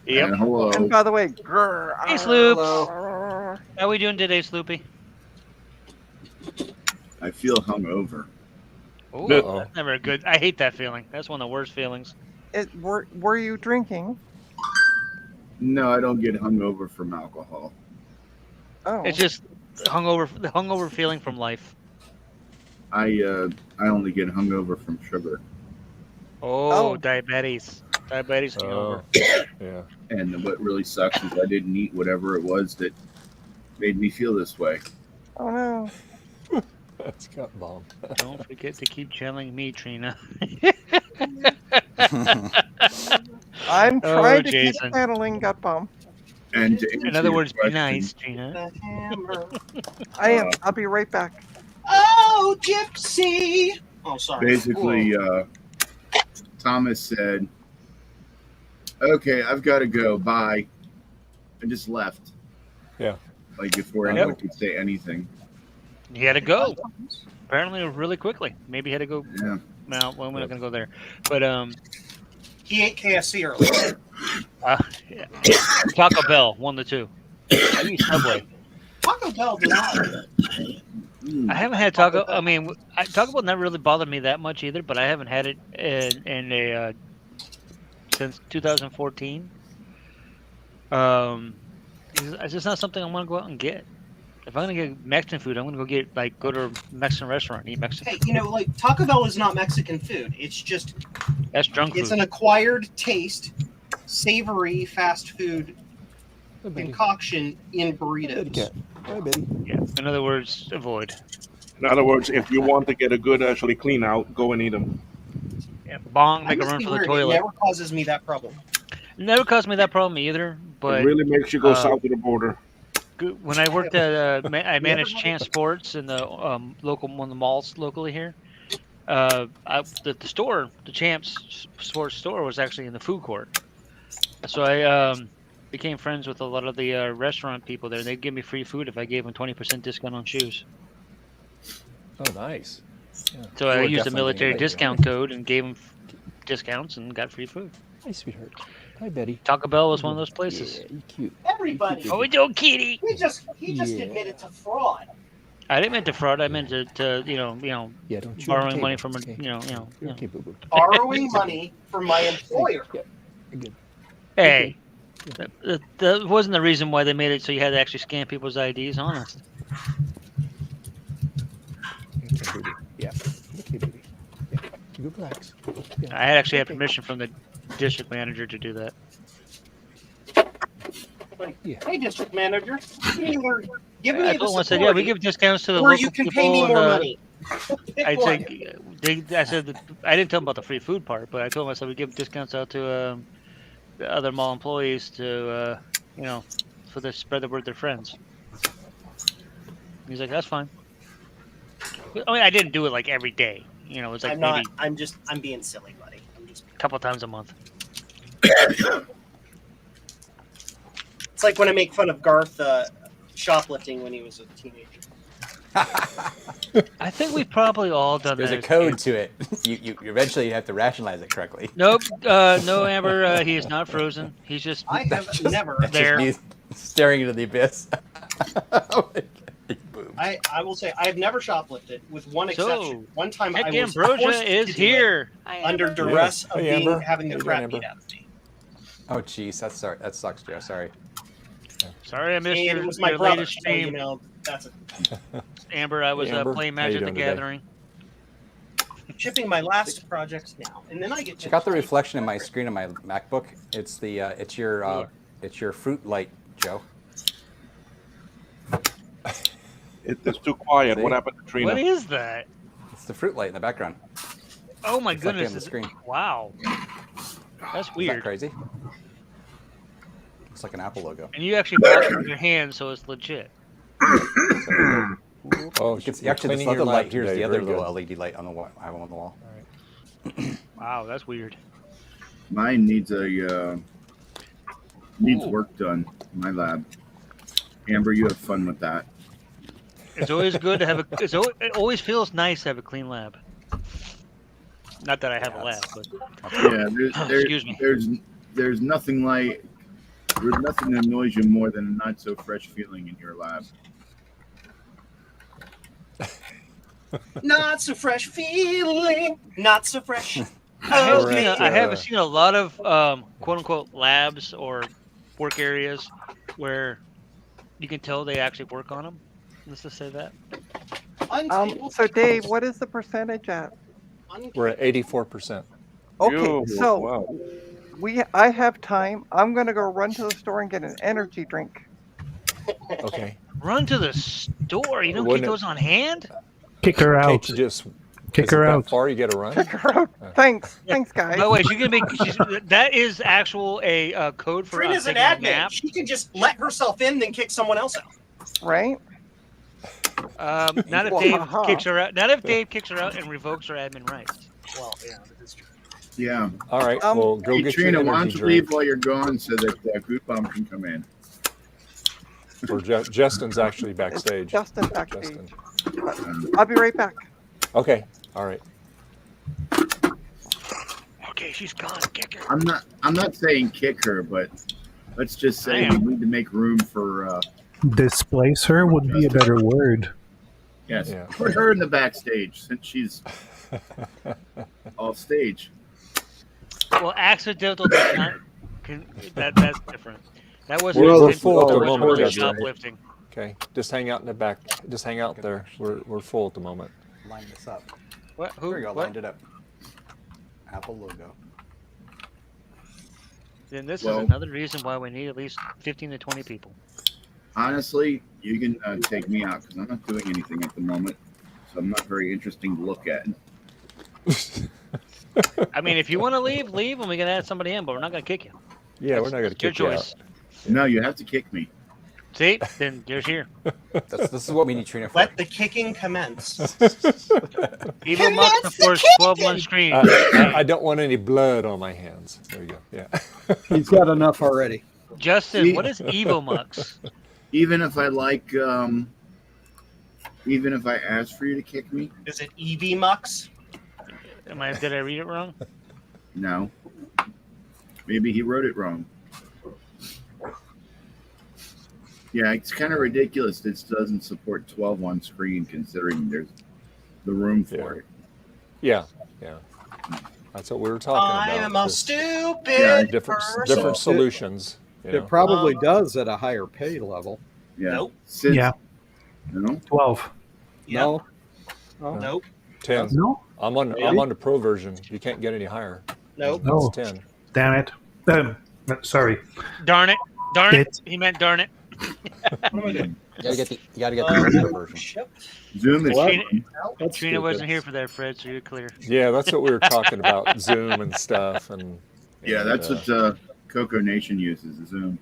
yep. And by the way, grrr, Hey, Sloops. grrr. How we doing today, Sloopy? I feel hungover. Oh, Uh-oh. that's never good. I hate that feeling. That's one of the worst feelings. Were you drinking? No, I don't get hungover from alcohol. Oh. It's just the hungover feeling from life. I only get hungover from sugar. Oh, diabetes. Diabetes hangover. Yeah. And what really sucks is I didn't eat whatever it was that made me feel this way. Oh no. That's got bomb. Don't forget to keep channeling me, Trina. I'm trying to Jason. keep channeling gut bomb. And to In answer other your words, be question, nice, Trina. I am. I'll be right back. Oh, Gypsy! Oh, sorry. basically, Thomas said, "Okay, I've got to go. Bye," and just left. Yeah. Like before anyone could say anything. He had to go. Apparently, really quickly. Maybe he had to go. Yeah. No, well, we're not going to go there. But He ate KFC earlier. yeah. Taco Bell, 1 to 2. Maybe Subway. Taco Bell did not. I haven't had Taco. I mean, Taco Bell never really bothered me that much either. But I haven't had it since 2014. It's just not something I want to go out and get. If I'm gonna get Mexican food, I'm gonna go to a Mexican restaurant and eat Mexican. Hey, like Taco Bell is not Mexican food. It's just That's drunk it's food. an acquired taste, savory fast food concoction in burritos. Yeah. In other words, avoid. In other words, if you want to get a good, actually clean out, go and eat them. Yeah, bong, make a must run be for the weird. toilet. It never causes me that problem. It never caused me that problem either. But It really makes you go south of the border. when I worked at, I managed Chance Sports in the one of the malls locally here. The store, the Champs Sports store, was actually in the food court. So I became friends with a lot of the restaurant people there. They'd give me free food if I gave them 20% discount on shoes. Oh, nice. Yeah. So I used a military discount code and gave them discounts and got free food. Hi, sweetheart. Hi, Betty. Taco Bell was one of those places. Yeah, you cute. Everybody. Oh, we do, kitty. He just admitted to fraud. I didn't mean to fraud. I meant to Yeah, don't chew borrowing on the money table. from a, You're okay, boo boo. Borrowing money from my employer. Yeah, you're good. Hey, that wasn't the reason why they made it so you had to actually scan people's IDs. Honest. Okay, baby. Yeah. Okay, baby. Yeah. You relax. Yeah. I actually had permission from the district manager to do that. Like, Yeah. hey, district manager, give me I the told him, I said, support, yeah, we give discounts to the or local you can people. pay me and, more money. I Pick one. think I said that, I didn't tell them about the free food part, but I told them, I said we give discounts out to the other mall employees to so they spread the word to their friends. He's like, that's fine. I mean, I didn't do it like every day. It's like I'm not. maybe I'm being silly, buddy. I'm just. a couple times a month. It's like when I make fun of Garth shoplifting when he was a teenager. I think we've probably all done There's that. a code to it. You eventually have to rationalize it correctly. Nope. No, Amber. He is not frozen. He's just. I have never. That's there. just me staring into the abyss. Boom. I will say I've never shoplifted, with one exception. One time Tech I was Ambrosia forced to is do here. it under duress of Hey, Amber. having the How you crap doing, beat Amber? out of me. Oh, jeez, that sucks, Joe. Sorry. Sorry, I missed And your, it was my your brother, latest so, stream. that's it. Amber, I was Amber, playing how you Magic the doing today? Gathering. Shipping my last projects now, and then I get. Check out the reflection in my screen on my MacBook. It's the it's your fruit light, Joe. It's too quiet. See? What happened to Trina? What is that? It's the fruit light in the background. Oh my It's goodness! on the screen. Wow, that's Is that weird. crazy? Looks like an Apple logo. And you actually bought it with your hand, so it's legit. Oh, It's you're actually this cleaning your other lab light. Here's today. the other Very little good. LED light on the wall. I have on the wall. Wow, that's weird. Mine needs work done. My lab. Amber, you have fun with that. It's always good to have a. It always feels nice to have a clean lab. Not that I have a lab, but Yeah, excuse me. There's nothing that annoys you more than a not so fresh feeling in your lab. Not so fresh feeling. Not so fresh. I haven't seen a lot of quote unquote labs or work areas where you can tell they actually work on them. Let's just say that. So Dave, what is the percentage at? We're at 84%. Okay, so I have time. I'm gonna go run to the store and get an energy drink. Okay. Run to the store. You don't Wouldn't keep it- those on hand? Kick her out. Can't you just Kick is it her that out. far you got to run? Kick her out. Thanks, guys. By the way, she can make that is actual a code for Trina's an taking a admin. nap. She can just let herself in, then kick someone else out. Right? Not if Dave kicks her out. Not if Dave kicks her out and revokes her admin rights. Well, yeah, that is true. Yeah. All right. Well, go Hey, get Trina, your why don't energy you drink. leave while you're gone so that Goot Bomb can come in? Or Justin's actually backstage. Justin backstage. I'll be right back. Okay. All right. Okay, she's gone. Kick her. I'm not saying kick her, but let's just say Damn. we need to make room for Displace her would be a better word. yes. Yeah. Put her in the backstage since she's off stage. Well, accidental does not. That's different. That wasn't We're intentional. full at That the was moment, really Justin. shoplifting. Okay. Just hang out in the back. Just hang out there. We're full at the moment. Line this up. What? Who? There you go. What? Lined it up. Apple logo. Then this Well- is another reason why we need at least 15 to 20 people. Honestly, you can take me out because I'm not doing anything at the moment, so I'm not very interesting to look at. I mean, if you want to leave, and we can add somebody in, but we're not going to kick you. Yeah, we're not going to Your kick you choice. out. No, you have to kick me. See? Then you're here. This is what we need Trina for. Let the kicking commence. Evil Mux before 12 on screen. I don't want any blood on my hands. There you go. Yeah. He's got enough already. Justin, what is Evo Mux? Even if I even if I ask for you to kick me, Is it EV Mux? Did I read it wrong? no. Maybe he wrote it wrong. Yeah, it's kind of ridiculous. This doesn't support 12 on screen, considering there's the room for it. Yeah. Yeah. That's what we were talking I about. am a Just stupid different person. solutions. you know. It probably does at a higher pay level. Yeah. Nope. Since, Yeah. No. 12. No. Oh. Nope. 10. No. I'm on the pro version. You can't get any higher. Nope. No. It's 10. Damn it. Sorry. Darn it. Darn it. It- He meant darn it. You gotta get the regular version. Zoom is. What? Trina, That's Trina stupid. wasn't here for that, Fred, so you're clear. Yeah, that's what we were talking about. Zoom and stuff. Yeah, that's what Coco Nation uses, Zoom.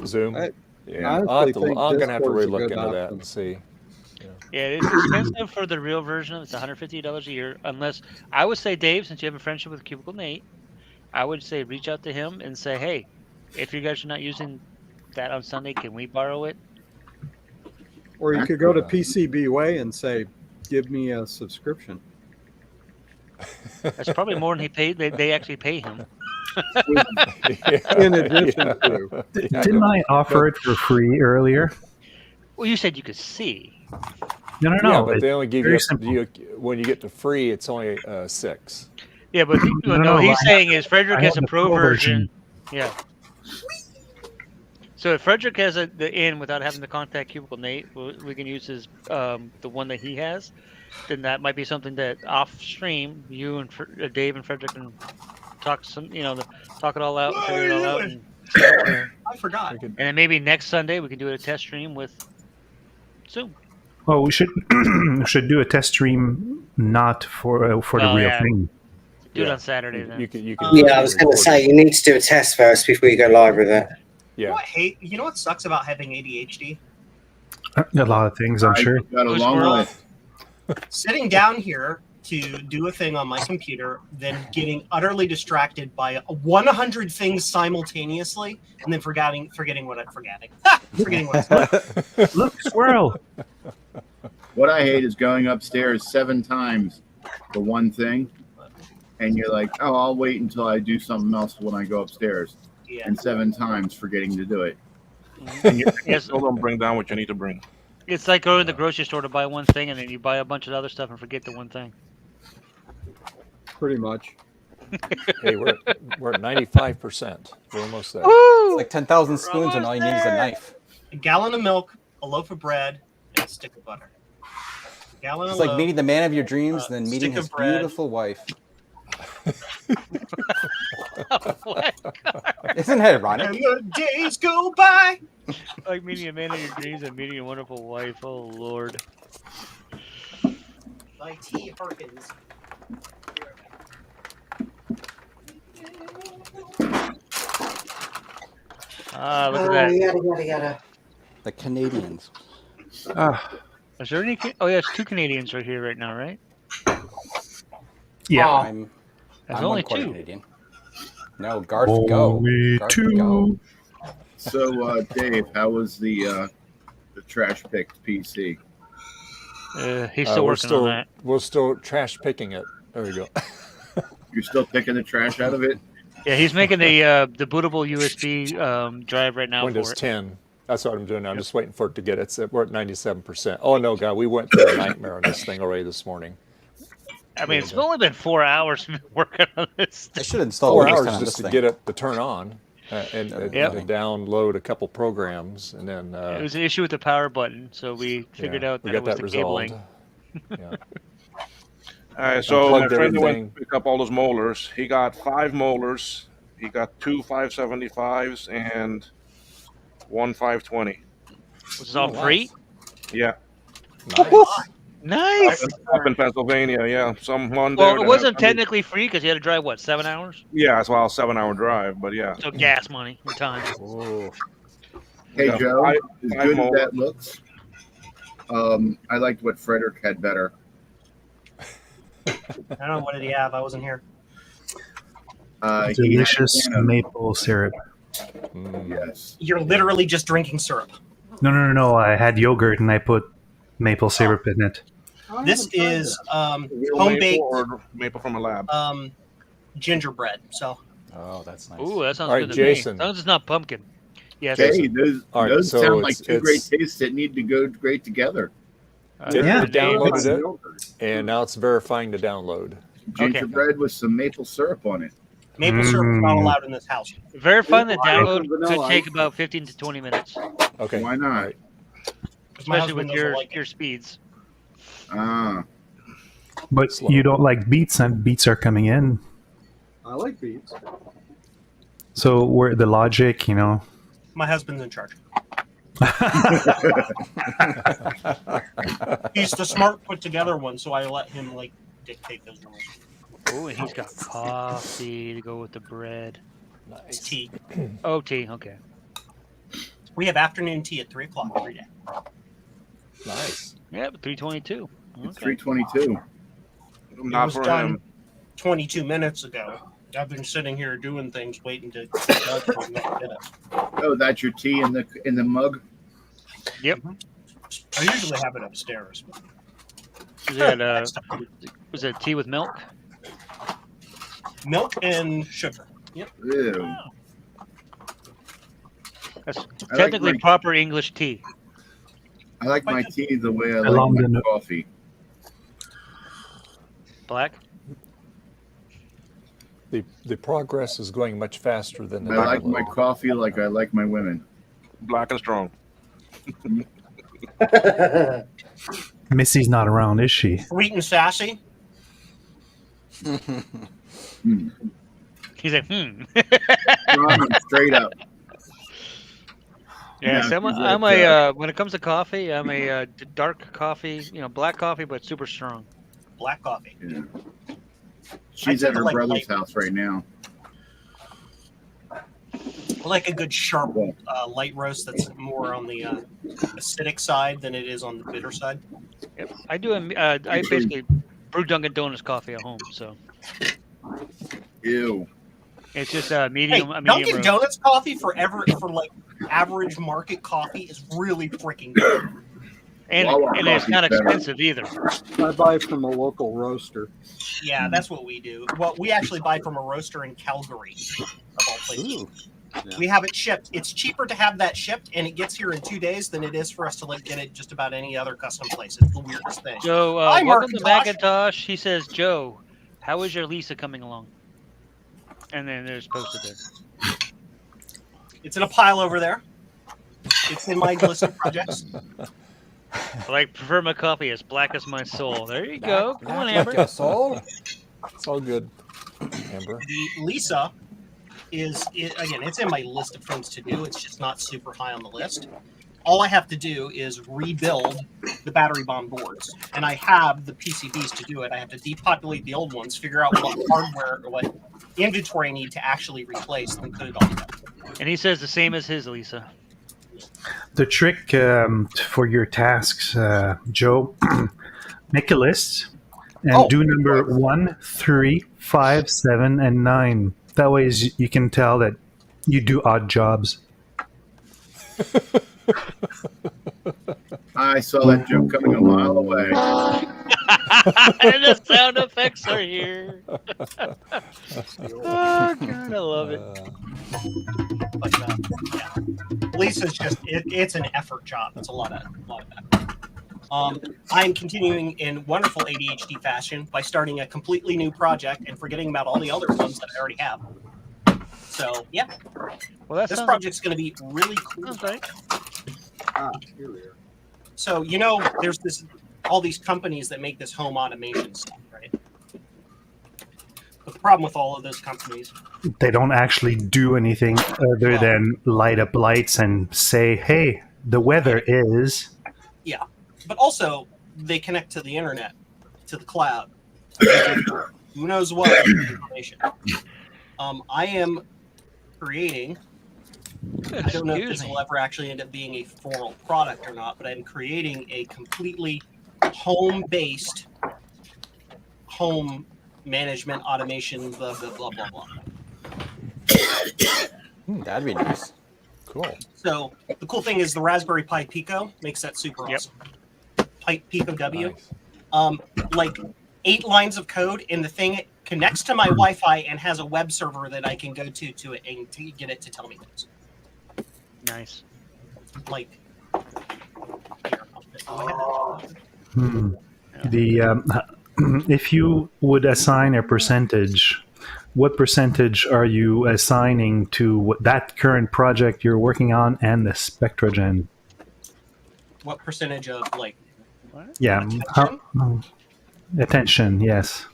Zoom. I Yeah. honestly think I'm going to have to Discord's a really look good into that option. and see. Yeah, it's expensive for the real version. It's $150 a year. Unless, I would say, Dave, since you have a friendship with Cubicle Nate, I would say reach out to him and say, hey, if you guys are not using that on Sunday, can we borrow it? Or you could go to PCBWay and say, give me a subscription. That's probably more than he paid. They actually pay him. In addition to. Didn't I offer it for free earlier? Well, you said you could see. No. Yeah, but they only give very you, simple. when you get to free, it's only 6. Yeah, but No, he's I saying is Frederick I has have a the pro pro version. version. Yeah. So if Frederick has the in without having to contact Cubicle Nate, we can use his the one that he has. Then that might be something that off stream, you and Dave and Frederick can talk talk it all out, figure it all out. And, I forgot. and then maybe next Sunday we can do a test stream with Zoom. Well, we should do a test stream not for the Oh, real yeah. thing. Do it on Saturday then. You can Yeah, I was going to say you need to do a test first before you go live with it. Yeah. You know what sucks about having ADHD? A lot of things, I'm sure. Got a long way. Sitting down here to do a thing on my computer, then getting utterly distracted by 100 things simultaneously, and then forgetting what I'm forgetting. Forgetting what I'm Look, squirrel. What I hate is going upstairs 7 times for one thing, and you're like, oh, I'll wait until I do something else when I go upstairs. Yeah. And 7 times forgetting to do it. And you still don't bring down what you need to bring. It's like going to the grocery store to buy one thing, and then you buy a bunch of other stuff and forget the one thing. Pretty much. Hey, we're at 95%. We're almost there. It's like 10,000 spoons, and all you need is a knife. A gallon of milk, a loaf of bread, and a stick of butter. A gallon It's of like meeting the man of your dreams, then meeting stick his of bread. beautiful wife. What? Isn't that ironic? And the days go by. Like meeting a man of your dreams and meeting a wonderful wife. Oh, Lord. By T. Harkins. Ah, look at that. Yada. The Canadians. Is there any? Oh, yeah, it's 2 Canadians right here right now, right? Yeah. I'm There's I'm only one quarter 2. Canadian. No, Garth, go. Only Garth, 2. go. So, Dave, how was the trash picked PC? He's still working on that. We're still trash picking it. There we go. You're still picking the trash out of it? Yeah, he's making the bootable USB drive right now Windows for it. 10. That's what I'm doing now. I'm just waiting for it to get it. We're at 97%. Oh, no, God. We went through a nightmare on this thing already this morning. I mean, it's only been 4 hours working on this. I should install 4 Windows 10 hours on just this to thing. get it to turn on and Yep. to download a couple programs. And then It was an issue with the power button, so we figured out we that it got was that the resolved. cabling. Yeah. All right, so my Unplugged friend who went everything. to pick up all those molars, he got 5 molars. He got 2 575s and 1 520. Which is all free? Yeah. Nice. Up in Pennsylvania, yeah. Someone there. Well, it that wasn't had- technically free because you had to drive, what, 7 hours? Yeah, it's well, a 7-hour drive, but yeah. So gas money and time. Hey, Yeah, Joe, five as good as more. that looks, I liked what Frederick had better. I don't know. What did he have? I wasn't here. He had a Delicious can of- maple syrup. Yes. You're literally just drinking syrup. No. I had yogurt and I put maple syrup in it. This is Real home maple baked or maple from a lab. gingerbread. So Oh, that's nice. Ooh, that sounds All right, good to Jason. me. As long as it's not pumpkin. Yes. Hey, those, All right, those so sound like it's- two great it's- tastes that need to go great together. Yeah. We downloaded it, and now it's verifying the download. Gingerbread with some maple syrup on it. maple syrup is not allowed in this house. Verifying the Yeah, download vanilla could ice. take about 15 to 20 minutes, Okay. Why not? All right. My especially husband with doesn't like it. your speeds. Ah, But Slow. you don't like beets, and beets are coming in. I like beets. So where the logic, My husband's in charge. He's the smart, put together one, so I let him dictate those rules. Oh, and he's got coffee to go with the bread. It's tea. Oh, tea. Okay. We have afternoon tea at 3:00 every day. Nice. Yeah, but 322. it's Okay. 3:22. It Not was for done him. 22 minutes ago. I've been sitting here doing things, waiting to. Oh, that's your tea in the mug. Yep. I usually have it upstairs. Was it tea with milk? Milk and sugar. Yep. Ew. That's I technically like proper English tea. I like my tea the way I Along like the my no- coffee. Black? The progress is going much faster than the I like download. my coffee like I like my women. Black and strong. Missy's not around, is she? Sweet and sassy. He's like, Strong and straight up. Yeah, Yeah, so she's I'm like, a when it comes to coffee, I'm a dark coffee, black coffee, but super strong. Black coffee. Yeah. She's at her like brother's light house right now. I like a good sharp light roast that's more on the acidic side than it is on the bitter side. Yep. I do. I basically brew Dunkin' Donuts coffee at home, so Ew. it's just Hey, medium. a medium Dunkin' roast. Donuts coffee for average market coffee is really freaking good. and Wawa and it's coffee's not better. expensive either. I buy from a local roaster. Yeah, that's what we do. Well, we actually buy from a roaster in Calgary, of all places. We have it shipped. It's cheaper to have that shipped, and it gets here in 2 days than it is for us to like get it just about any other custom place. It's the weirdest thing. Joe, Hi, welcome to Macintosh. Macintosh. He says, Joe, how is your Lisa coming along? And then there's posted there. It's in a pile over there. It's in my list of projects. Like, prefer my coffee as black as my soul. There you go. Come on, Black Amber. like your soul. It's all good, Amber. The Lisa again, it's in my list of things to do. It's just not super high on the list. All I have to do is rebuild the battery bomb boards, and I have the PCBs to do it. I have to depopulate the old ones, figure out what hardware or what inventory I need to actually replace, and then put it all together. And he says the same as his, Lisa. The trick for your tasks, Joe, make a list and do number 1, 3, 5, 7, and 9. That way you can tell that you do odd jobs. I saw that joke coming a mile away. And the sound effects are here. Oh, God, I love it. But, yeah. Lisa's just, it's an effort job. It's a lot of effort. I'm continuing in wonderful ADHD fashion by starting a completely new project and forgetting about all the other ones that I already have. So, yeah. Well, this project's going to be really cool. Right. Here we are. So, there's all these companies that make this home automation stuff, right? But the problem with all of those companies, They don't actually do anything other than light up lights and say, hey, the weather is... yeah. But also, they connect to the internet, to the cloud. Who knows what information. I am creating... I don't know if this will ever actually end up being a formal product or not, but I'm creating a completely home-based home management automation, blah, blah, blah, blah, blah. That'd be nice. Cool. So the cool thing is the Raspberry Pi Pico makes that super awesome. Pico W. Nice. Like 8 lines of code, and the thing connects to my Wi-Fi and has a web server that I can go to it and to get it to tell me things. Nice. Like, if you would assign a percentage, what percentage are you assigning to that current project you're working on and the Spectrogen? what percentage of like? Yeah, attention. Yes.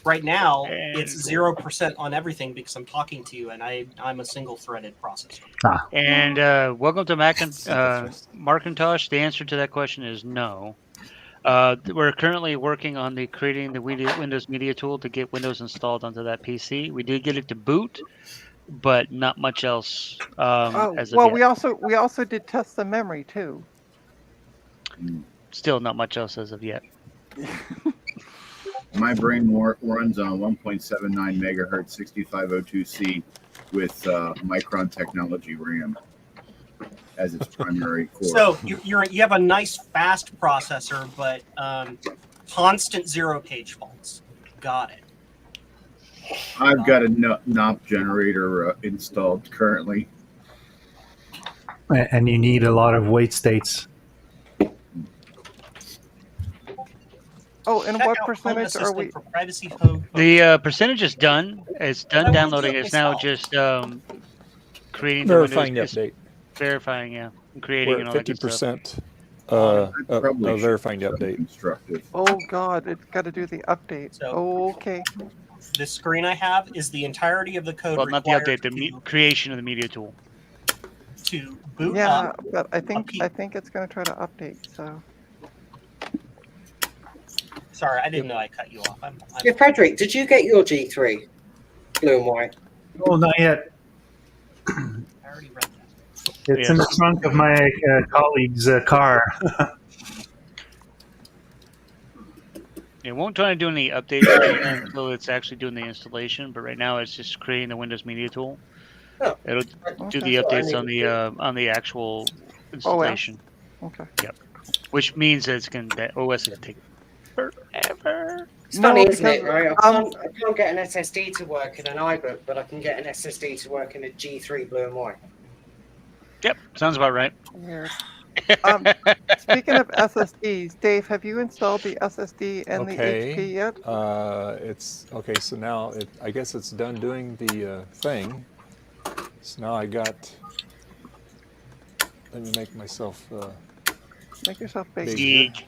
Right now, it's 0% on everything because I'm talking to you, and I'm a single-threaded processor. And welcome to Macintosh. The answer to that question is no. We're currently working on creating the Windows Media Tool to get Windows installed onto that PC. We did get it to boot, but not much else. As of yet. we also did test the memory too. Still not much else as of yet. My brain runs on 1.79 megahertz 6502C with Micron Technology RAM as its primary core. So you have a nice fast processor, but constant zero-page faults. Got it. I've got a NOP generator installed currently. And you need a lot of wait states. Oh, and what percentage are we? The percentage is done. It's done downloading. It's now just creating Verifying the Windows, the update. Verifying, yeah, and creating We're and at all that good stuff. 50% verifying the update. Oh God, it's got to do the update. So, okay. This screen I have is the entirety of the code. Well, not the update, the creation of the media tool. To boot Yeah, up. but I think it's going to try to update. So. Sorry, I didn't know I cut you off. Yeah, Frederick, did you get your G3 blue and white? Oh, not yet. It's in the trunk of my colleague's car. It won't try to do any updates until it's actually doing the installation. But right now, it's just creating the Windows Media Tool. Oh, It'll do the updates on the actual installation. Okay. Yep. Which means that that OS is going to take forever. It's funny, No, isn't it? because, Right? I can't get an SSD to work in an iBook, but I can get an SSD to work in a G3 blue and white. Yep, sounds about right. Weird. Speaking of SSDs, Dave, have you installed the SSD and the HP yet? It's okay. So now I guess it's done doing the thing. So now I got. Let me make myself. Make yourself big. Big.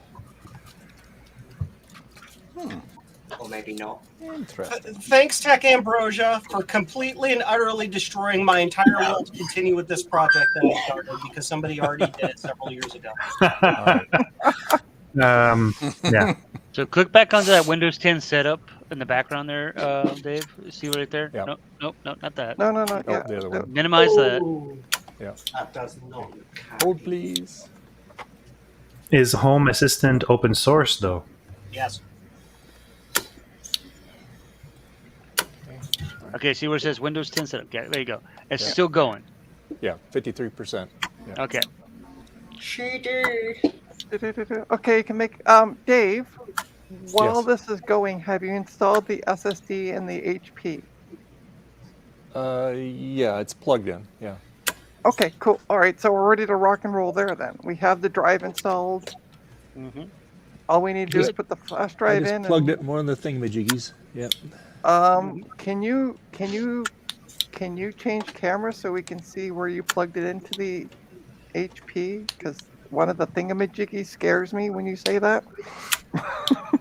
Or maybe not. Interesting. Thanks, Tech Ambrosia, for completely and utterly destroying my entire will to continue with this project that I started because somebody already did it several years ago. Yeah. So click back onto that Windows 10 setup in the background there, Dave. See right there? Yeah. Nope, not that. No, Oh, the other one. Minimize that. Yeah. That does not. Hold, please. Is Home Assistant open source though? Yes. Okay, see where it says Windows 10 setup? Yeah, there you go. It's Yeah. still going. Yeah, 53%. Yeah. Okay. Okay, you can make Dave. While Yes. this is going, have you installed the SSD and the HP? Yeah, it's plugged in. Yeah. Okay, cool. All right, so we're ready to rock and roll there. Then we have the drive installed. Mm-hmm. All we need to do is Just- put the flash drive in. Plugged it more in the thingamajiggies. Yep. Can you change camera so we can see where you plugged it into the HP? Because one of the thingamajiggies scares me when you say that.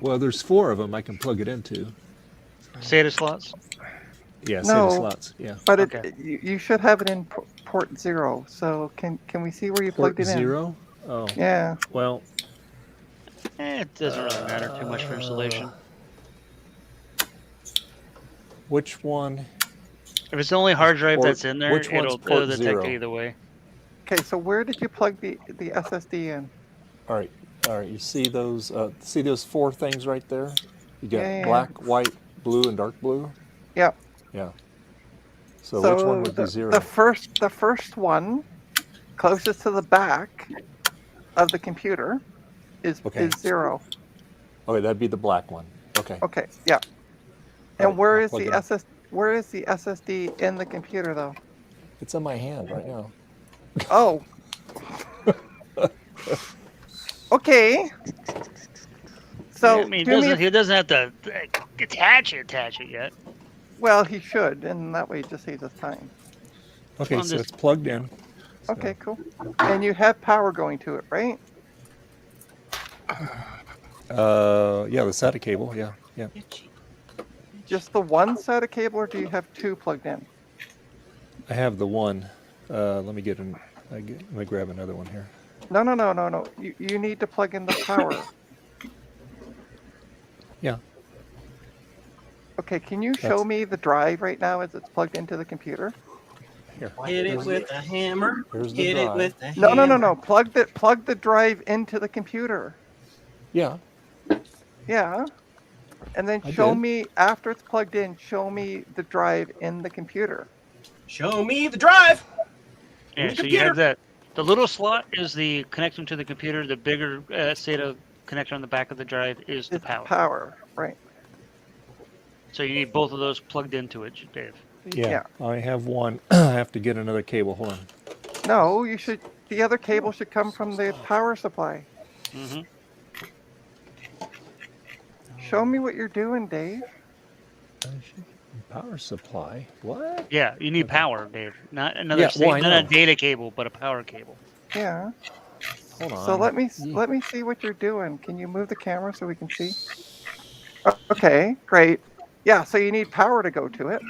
Well, there's 4 of them I can plug it into. SATA slots? Yeah, No, SATA slots. Yeah. But Okay. you should have it in port 0. So can we see where you Port plugged it in? 0? Oh. Yeah. Well. It doesn't really matter too much for installation. Which one? If it's the only hard drive Port- that's in there, which one's it'll port detect 0? it either way. Okay, so where did you plug the SSD in? All right. You see those? See those 4 things right there? You got Yeah. black, white, blue, and dark blue. Yep. Yeah. So which one would be 0? The first one, closest to the back of the computer, is 0. Okay, that'd be the black one. Okay. Okay. Yeah. All And right, where I'll is plug the it in. Where is the SSD in the computer though? It's in my hand right now. Oh. Okay. So I mean, do me he doesn't have to attach it yet. well, he should, and that way it just saves us time. Okay, I'm so just- it's plugged in. Okay, cool. And you have power going to it, right? Yeah, the SATA cable. Yeah, yeah. Just the one SATA cable, or do you have 2 plugged in? I have the one. Let me get an. Let me grab another one here. No. You need to plug in the power. Yeah. Okay, can you show me the drive right now as it's plugged into the computer? Here. Hit it with a hammer. Here's the Hit it drive. with a hammer. No. Plug the drive into the computer. Yeah. Yeah. And then I show did. me, after it's plugged in, show me the drive in the computer. Show me the drive. Yeah, the so you computer. have that. The little slot is the connection to the computer. The bigger SATA connector on the back of the drive is the It's power. Power, right. So you need both of those plugged into it, Dave. Yeah. I have one. I have to get another cable. Hold on. No, the other cable should come from the power supply. Mm-hmm. Show me what you're doing, Dave. Power supply. What? Yeah, you need power, Dave. Not another, Yeah, well, I not a know. data cable, but a power cable. Yeah. Hold on. So let me see what you're doing. Can you move the camera so we can see? Okay, great. Yeah, so you need power to go to it.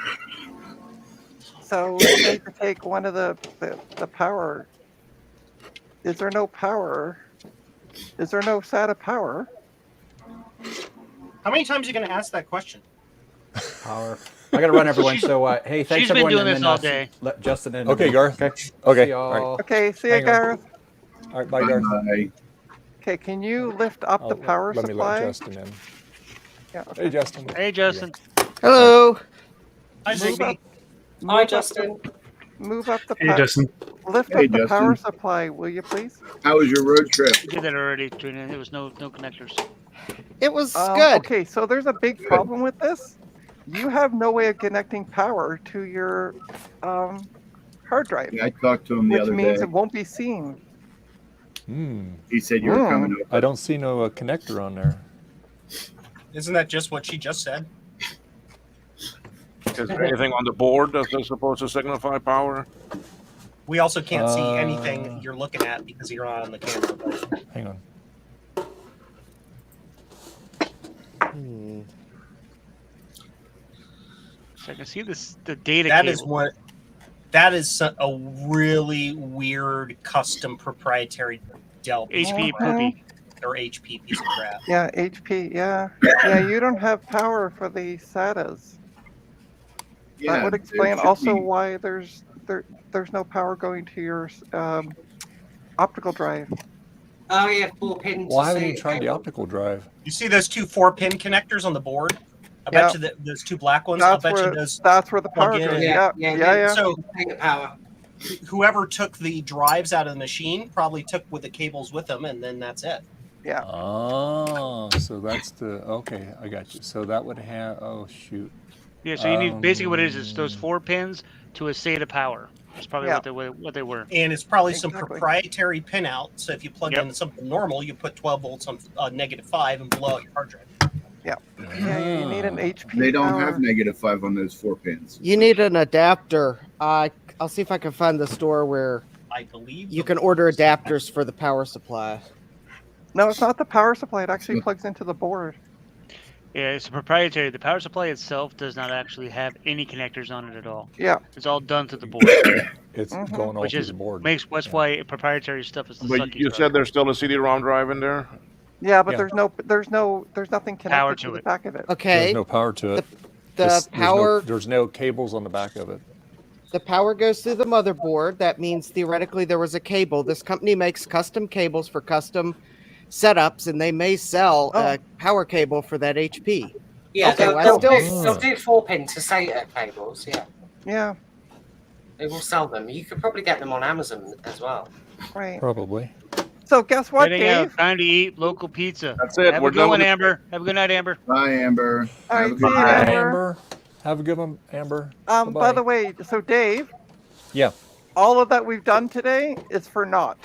So you need to take one of the power. Is there no power? Is there no SATA power? How many times are you going to ask that question? Power. I gotta run, everyone. So, hey, thanks She's been everyone. doing and this then, all see- day. Let Justin in. Okay, Garth. Okay. Okay. See All right. y'all. Okay, see you, Hang on. Gareth. All right, bye, Garth. Okay, can you lift up the power Let me supply? let Justin in. Yeah, okay. Hey, Justin. Hey, Justin. Hello. Hi, Move Ziggy. up- Hi, move up Justin. Move up the Hey, Justin. lift Hey, up the power Justin. supply, will you please? How was your road trip? You did that already, Trina. There was no connectors. It was good. Okay, so there's a big problem with this. You have no way of connecting power to your hard drive. Yeah, I talked to him the which other means day. it won't be seen. He said you were coming over. I don't see no connector on there. Isn't that just what she just said? Is there anything on the board that's supposed to signify power? We also can't see anything you're looking at because you're not on the camera. But... Hang on. So I can see this the data. That cable. is what. That is a really weird custom proprietary Dell HP poopy. or HP piece of crap. Yeah, HP. Yeah, yeah. You don't have power for the SATAs. Yeah, that would there explain should also be- why there's no power going to your optical drive. Oh yeah, 4 pins. Well, I haven't even tried the optical drive. You see those two 4-pin connectors on the board? I bet you that those two black ones. That's I bet where- you those. that's where the plug power in. goes. Yeah. So power. Whoever took the drives out of the machine probably took with the cables with them, and then that's it. Yeah. Oh, so that's the okay. I got you. So that would have. Oh shoot. Yeah, so you need basically what it is those 4 pins to a SATA power. That's probably Yeah. what they were. And it's probably some proprietary pin out. So if you plug in something normal, you put 12 volts on -5 and blow out your hard drive. Yeah. Yeah, you need an HP. They don't power. have -5 on those 4 pins. You need an adapter. I'll see if I can find the store where I believe you can order adapters for the power supply. No, it's not the power supply. It actually plugs into the board. Yeah, it's a proprietary. The power supply itself does not actually have any connectors on it at all. Yeah. It's all done to the board. It's going all which through is the board. that's why proprietary stuff is the But sucky you stuff. said there's still a CD-ROM drive in there. Yeah, but Yeah. there's nothing connected Power to to the it. back of it. Okay. There's no power to it. The power. There's no cables on the back of it. The power goes through the motherboard. That means theoretically there was a cable. This company makes custom cables for custom setups, and they may sell a power cable for that HP. Yeah, Okay, they'll well, do 4 pin to SATA cables. Yeah, Yeah. they will sell them. You could probably get them on Amazon as well. Right. Probably. So guess what, Heading out, Dave? time to eat local pizza. That's it. Have We're a good done one, with it. Amber. Have a good night, Amber. Bye, Amber. All Have a right, good see you, night. Amber. Have a good one, Amber. By Bye-bye. the way, so Dave, Yeah. all of that we've done today is for naught.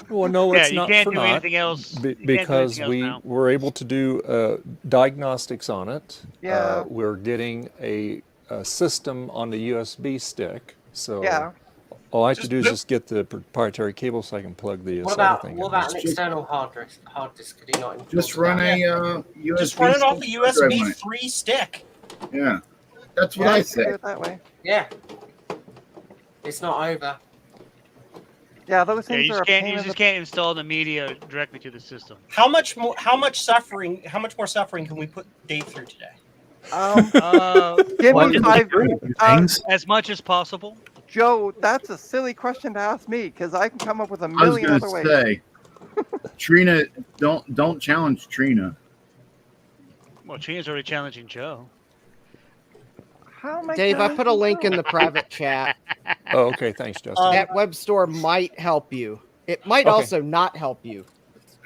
Well, no, Yeah, it's you not can't for do naught, anything else. You can't do because anything else we now. were able to do diagnostics on it. Yeah. We're getting a system on the USB stick. So Yeah. all I have to do is just get the proprietary cable so I can plug the What SATA about thing what in. about an external hard disk? Could you not import Just run that? a USB. Just run it off a drive USB on it. 3 stick. Yeah, that's what Yeah, I you can do say. it that way. Yeah, it's not over. Yeah, those Yeah, things you are just a can't. pain You in just the... can't install the media directly to the system. How much more? How much suffering? How much more suffering can we put Dave through today? Give Well, me it's 5. things. As much as possible. Joe, that's a silly question to ask me because I can come up with a I was million going other to ways. say, Trina, don't challenge Trina. Well, Trina's already challenging Joe. How am I Dave, I challenging put a link Joe? in the private chat. Oh, okay. Thanks, Justin. That web store might help you. It might Okay. also not help you.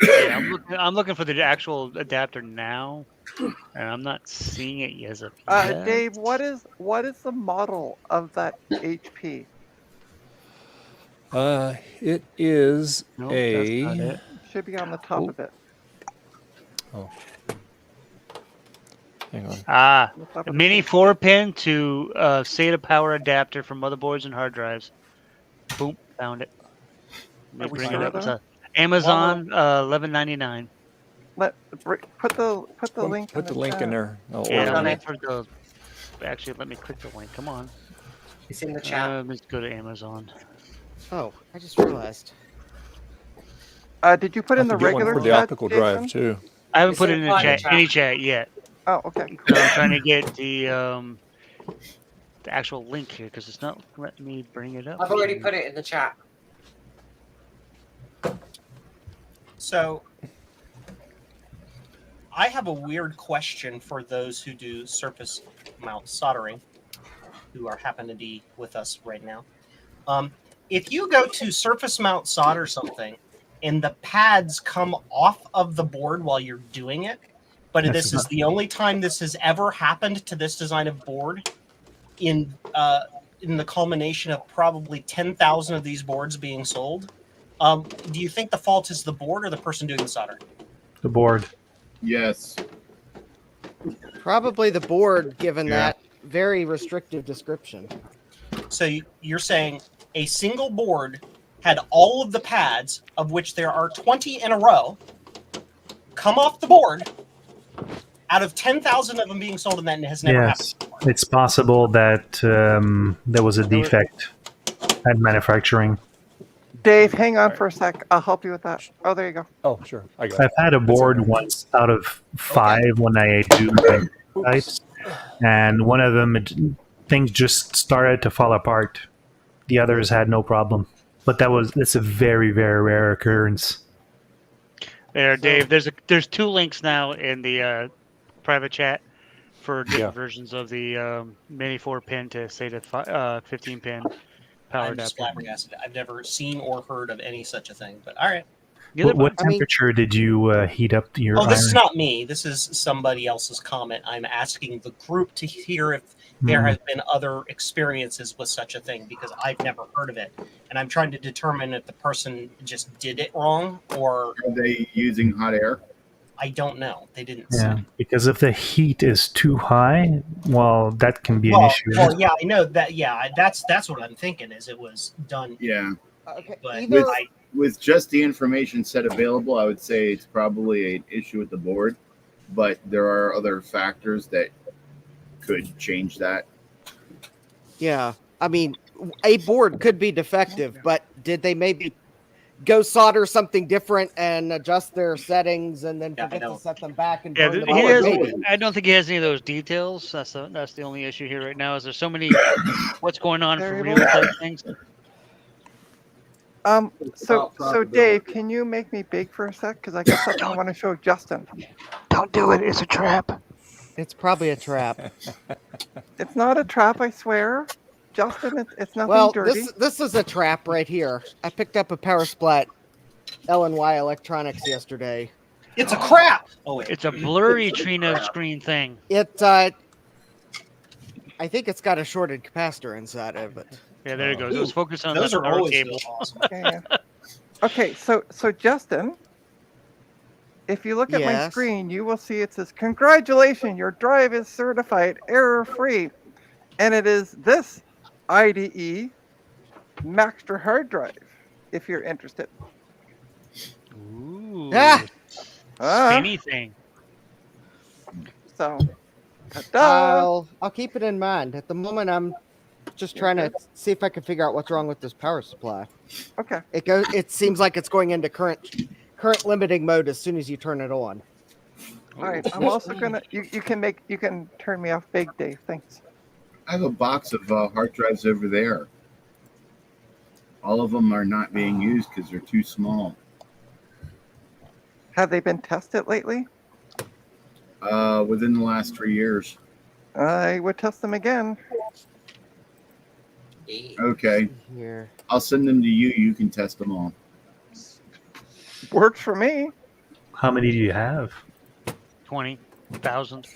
Yeah, I'm looking for the actual adapter now, and I'm not seeing it as of yet. Dave, what is the model of that HP? It is Nope, that's not a. it. Should be on the top of it. Oh. Hang on. A mini 4-pin to SATA power adapter for motherboards and hard drives. Boom, found it. Let me we bring it sure up. It's though? Amazon, $11.99. Put the link. Put the link in chat. there. I'll Yeah, order I'll it. wait for the. Actually, let me click the link. Come on. It's in the chat. Let's go to Amazon. Oh, I just realized. Did you put I in the have to get one regular for the chat, optical Jason? drive too. I haven't It's put it in in the the private chat, any chat yet. Oh, okay. So I'm trying to get the actual link here because it's not letting me bring it up. I've already put it in the chat. So, I have a weird question for those who do surface mount soldering, who happen to be with us right now. If you go to surface mount solder something, and the pads come off of the board while you're doing it. But this is the only time this has ever happened to this design of board in the culmination of probably 10,000 of these boards being sold. Do you think the fault is the board or the person doing the soldering? The board. Yes. Probably the board, given that very restrictive description. So you're saying a single board had all of the pads, of which there are 20 in a row, come off the board out of 10,000 of them being sold, and that has never happened. It's possible that there was a defect at manufacturing. Dave, hang on for a sec. I'll help you with that. Oh, there you go. Oh, sure. I got I've had a board once out of 5 when I do my types, and one of them, things just started to fall apart. The others had no problem. But it's a very, very rare occurrence. There, Dave. There's 2 links now in the private chat for different versions of the mini 4-pin to say the 15-pin power I'm just adapter. flabbergasted. I've never seen or heard of any such a thing. But all right. What temperature did you heat up your Oh, this iron? is not me. This is somebody else's comment. I'm asking the group to hear if there has been other experiences with such a thing, because I've never heard of it. And I'm trying to determine if the person just did it wrong or... Are they using hot air? I don't know. They didn't Yeah, say. because if the heat is too high, well, that can be an Well, issue. well, yeah, I know that. Yeah, that's what I'm thinking, is it was done. Yeah. Okay. But With just the information set available, I would say it's probably an issue with the board, but there are other factors that could change that. Yeah, I mean, a board could be defective, but did they maybe go solder something different and adjust their settings and then forget to set them back and Yeah, burn them he out? has, Maybe. I don't think he has any of those details. That's the only issue here right now. Is there's so many what's going on for real type things. So Dave, can you make me big for a sec? Because I got something I want to show Justin. Don't do it. It's a trap. It's probably a trap. It's not a trap, I swear. Justin, it's nothing Well, dirty. this is a trap right here. I picked up a power splat L&Y Electronics yesterday. It's a crap. Oh wait, it's a blurry Trino screen thing. It I think it's got a shorted capacitor inside of it. Yeah, there it goes. It was focused on those that are power always cable. awesome. Yeah. Okay, so Justin, if you look at my Yes. screen, you will see it says, "Congratulations, your drive is certified error-free," and it is this IDE Maxtra hard drive. If you're interested. Ooh. Spinny thing. So, ta-da! I'll keep it in mind. At the moment, I'm just trying to see if I can figure out what's wrong with this power supply. Okay. It seems like it's going into current limiting mode as soon as you turn it on. All right, I'm also gonna. You can turn me off, big Dave. Thanks. I have a box of hard drives over there. All of them are not being used because they're too small. Have they been tested lately? Within the last 3 years. I would test them again. Okay. Here. I'll send them to you. You can test them all. Works for me. How many do you have? 20,000.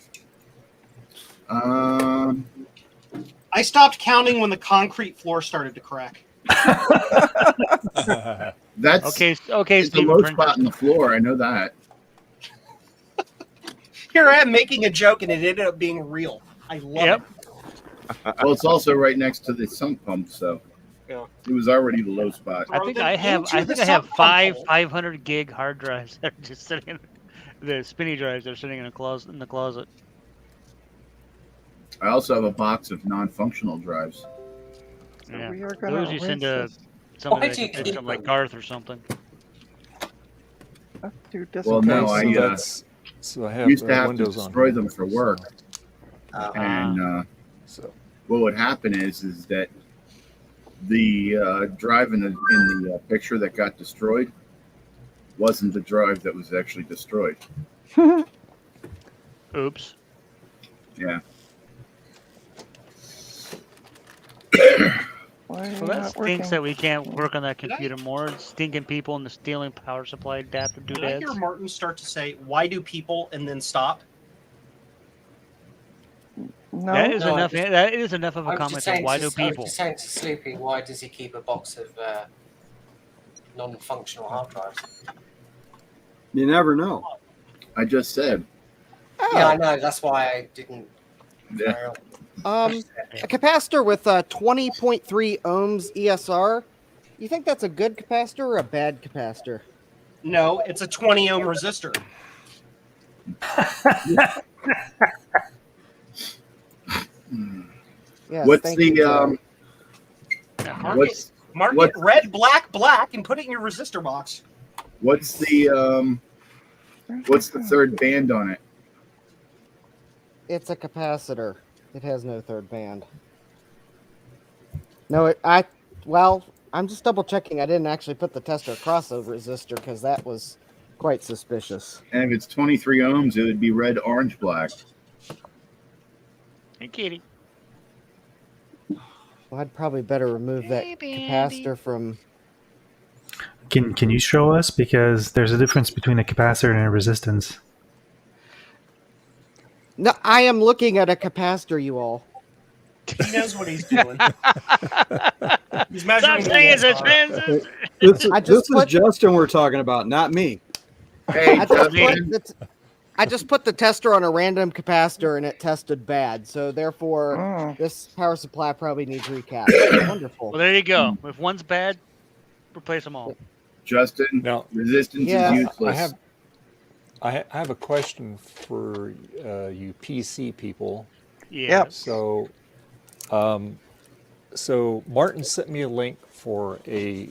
I stopped counting when the concrete floor started to crack. That's okay. It's the low spot in the floor. I know that. Here I am making a joke, and it ended up being real. I love it. Well, it's also right next to the sunk pump, so Yeah. it was already the low spot. I think I have 500 gig hard drives that are just sitting in the spinny drives that are sitting in the closet. I also have a box of non-functional drives. Yeah. we are gonna Those you send erase to this. somebody Why do you that- keep something like them? Garth or something. Let's do Well, no, dissipate. So I have used to have to Windows on destroy here. them for work, and So what would happen is that the drive in the picture that got destroyed wasn't the drive that was actually destroyed. Oops. Yeah. Why are you Well, that not stinks working? that we can't work on that computer more. It's stinking people and the stealing power supply adapter Did I hear doodads. Martin start to say, "Why do people?" and then stop? No. That is No, enough. That is enough of a I was comment. just On saying why to, do I was people? just saying to Sloopy, why does he keep a box of non-functional hard drives? You never know. I just said. Yeah, I know. That's why I didn't. Yeah. A capacitor with 20.3 ohms ESR. You think that's a good capacitor or a bad capacitor? No, it's a 20 ohm resistor. Yes, What's thank the you, Joe. Mark what's- it red, black, black, and put it in your resistor box. what's the third band on it? It's a capacitor. It has no third band. No, I'm just double checking. I didn't actually put the tester across the resistor because that was quite suspicious. And if it's 23 ohms, it would be red, orange, black. Hey, kitty. Well, I'd probably better remove that capacitor from. Can you show us, because there's a difference between a capacitor and a resistance? No, I am looking at a capacitor, you all. He knows what he's doing. He's measuring. Stop saying the it, ESR. Francis. This is, I this just is put- Justin we're talking about, not me. Hey, I just put the tester on a random capacitor and it tested bad. So therefore, this power supply probably needs recap. Wonderful. Well, there you go. If one's bad, replace them all. Justin, Now, resistance Yeah. is useless. I have a question for you PC people. Yeah. So, so Martin sent me a link for a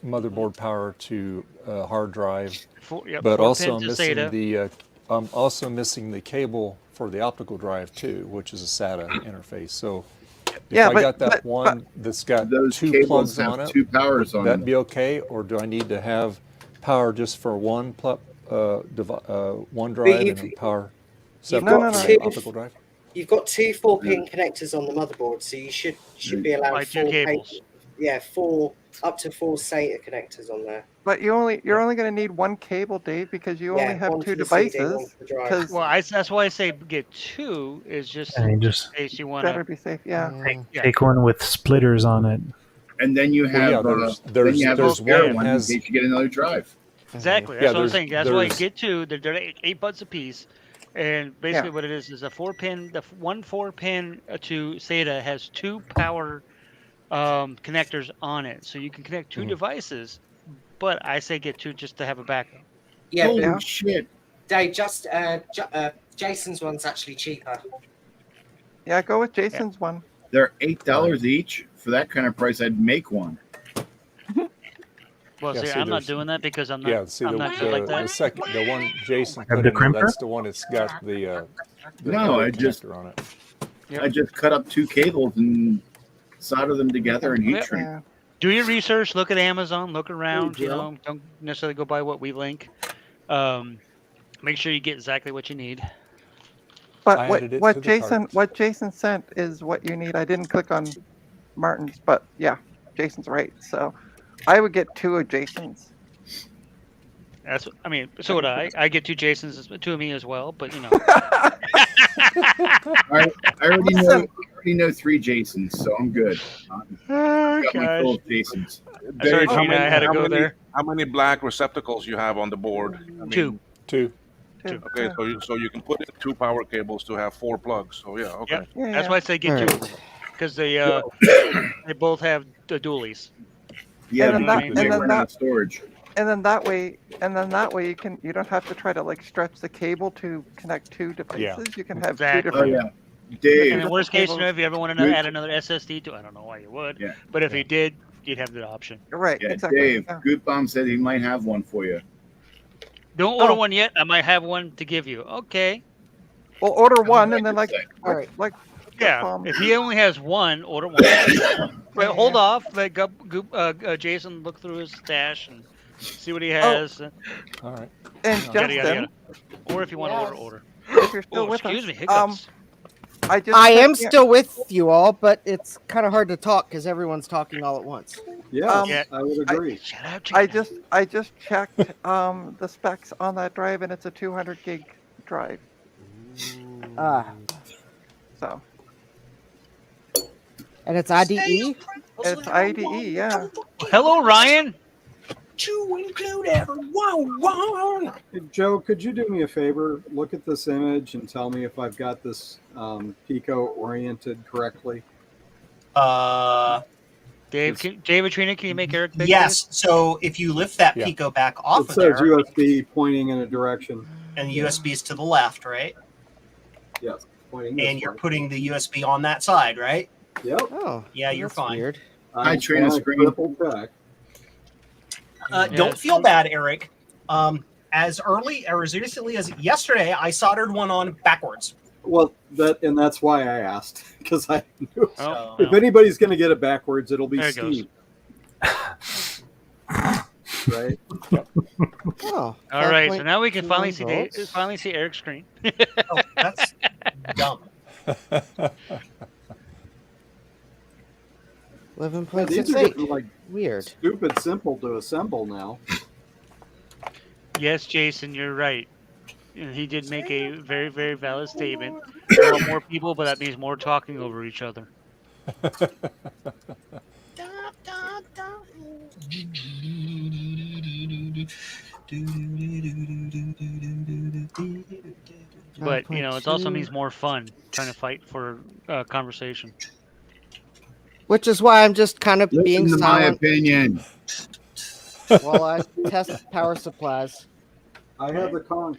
motherboard power to hard drive, but 4 also pins I'm of missing SATA. I'm also missing the cable for the optical drive too, which is a SATA interface. So if Yeah, I but- got that but- one that's got Those two cables plugs have on it, two powers would on that them. be okay, or do I need to have power just for one one drive you've- and power You've separate got for two. the optical drive? You've got two 4-pin connectors on the motherboard, so you should be allowed Like two 4 cables. four up to 4 SATA connectors on there. But you're only going to need one cable, Dave, because you Yeah, only have one two for the CD, one devices. for the drive. Because Well, that's why I say get two. Is just And in just case you want better to. be safe. Yeah. take one with splitters on it. And then you have Well, yeah, there's a one spare that one has- in case you get another drive. Exactly. Yeah, That's what I'm there's- saying. That's why you there's- get two. They're 8 bucks a piece. And basically, what it is a 4-pin. The one 4-pin to SATA has 2 power connectors on it, so you can connect 2 devices. But I say get 2 just to have a backup. Yeah, Holy but shit! Dave, Jason's one's actually cheaper. Yeah, go with Jason's one. They're $8 each. For that kind of price, I'd make one. Well, Yeah, see, see, I'm not there's- doing that because I'm not. Yeah, see, I'm the, not good like that. the one Jason Have put the in there, crimper? that's the one that's got the No, other I just- connector on it. Yep. I just cut up 2 cables and solder them together and heat Yep. shrink. Yeah. Do your research. Look at Amazon. Look around. Hey, You Joe. know, don't necessarily go by what we link. Make sure you get exactly what you need. But I what added it what to the Jason cart. what Jason sent is what you need. I didn't click on Martin's, but yeah, Jason's right. So I would get 2 of Jason's. That's. I mean, so would I. I get 2 Jasons, 2 of me as well. But you know, I already know 3 Jasons, so I'm good. oh, Got my full of Jasons. I'm sorry, Dave, how Gina, I many- had to how go many- there. How many black receptacles you have on the board? I mean, 2. Two. Okay, so you can put in 2 power cables to have 4 plugs. So yeah, okay. Yep. Yeah, That's yeah. why I say get Alright. 2, because they they both have the dualies. Yeah, And then because that- they and then run out that- of storage. And then that way you don't have to try to like stretch the cable to connect 2 devices. You can have Exactly. 2 Oh different. yeah, Dave. And in worst case cables. scenario, if you ever want to add another SSD to, I don't know why you would, Yeah. but if you did, you'd have the option. Right. Yeah, Exactly. Dave. Yeah. Goot Bomb said he might have one for you. Don't order Oh. one yet. I might have one to give you. Okay. Well, order one and then like All right. like Yeah. If he only has one, order one. Wait, hold off. Let Jason look through his stash and see what he has. All right. and Yada, yada, Justin, yada. Or if you want to order. if you're still Oh, with excuse us, me, hiccups. I am still with you all, but it's kind of hard to talk because everyone's talking all at once. Yeah, I would agree. I just checked the specs on that drive, and it's a 200 gig drive. So. And it's IDE. It's IDE, yeah. Hello, Ryan. To include everyone. Hey, Joe, could you do me a favor? Look at this image and tell me if I've got this Pico oriented correctly. David Trina, can you make Eric big? Yes. So if you lift that Pico back off It of says there, USB pointing in a direction. and the USB is to the left, right? Yes, pointing this And you're way. putting the USB on that side, right? Yep. Oh, yeah, you're fine. Weird. Hi, Trina screen. Back. Don't feel bad, Eric. As early or as recently as yesterday, I soldered one on backwards. Well, that's why I asked, because I knew Oh, if anybody's going to get it backwards, it'll be There it goes. Steve. Right? Oh. All right, so now we can finally see Eric's screen. Oh, that's dumb. 11.68. These are getting, like, Weird. stupid simple to assemble now. Yes, Jason, you're right. And he did make a very, very valid statement. There are more people, but that means more talking over each other. But, you know, it also means more fun trying to fight for conversation. Which is why I'm just kind of being Listen to my silent opinion. while I test power supplies. I have the con.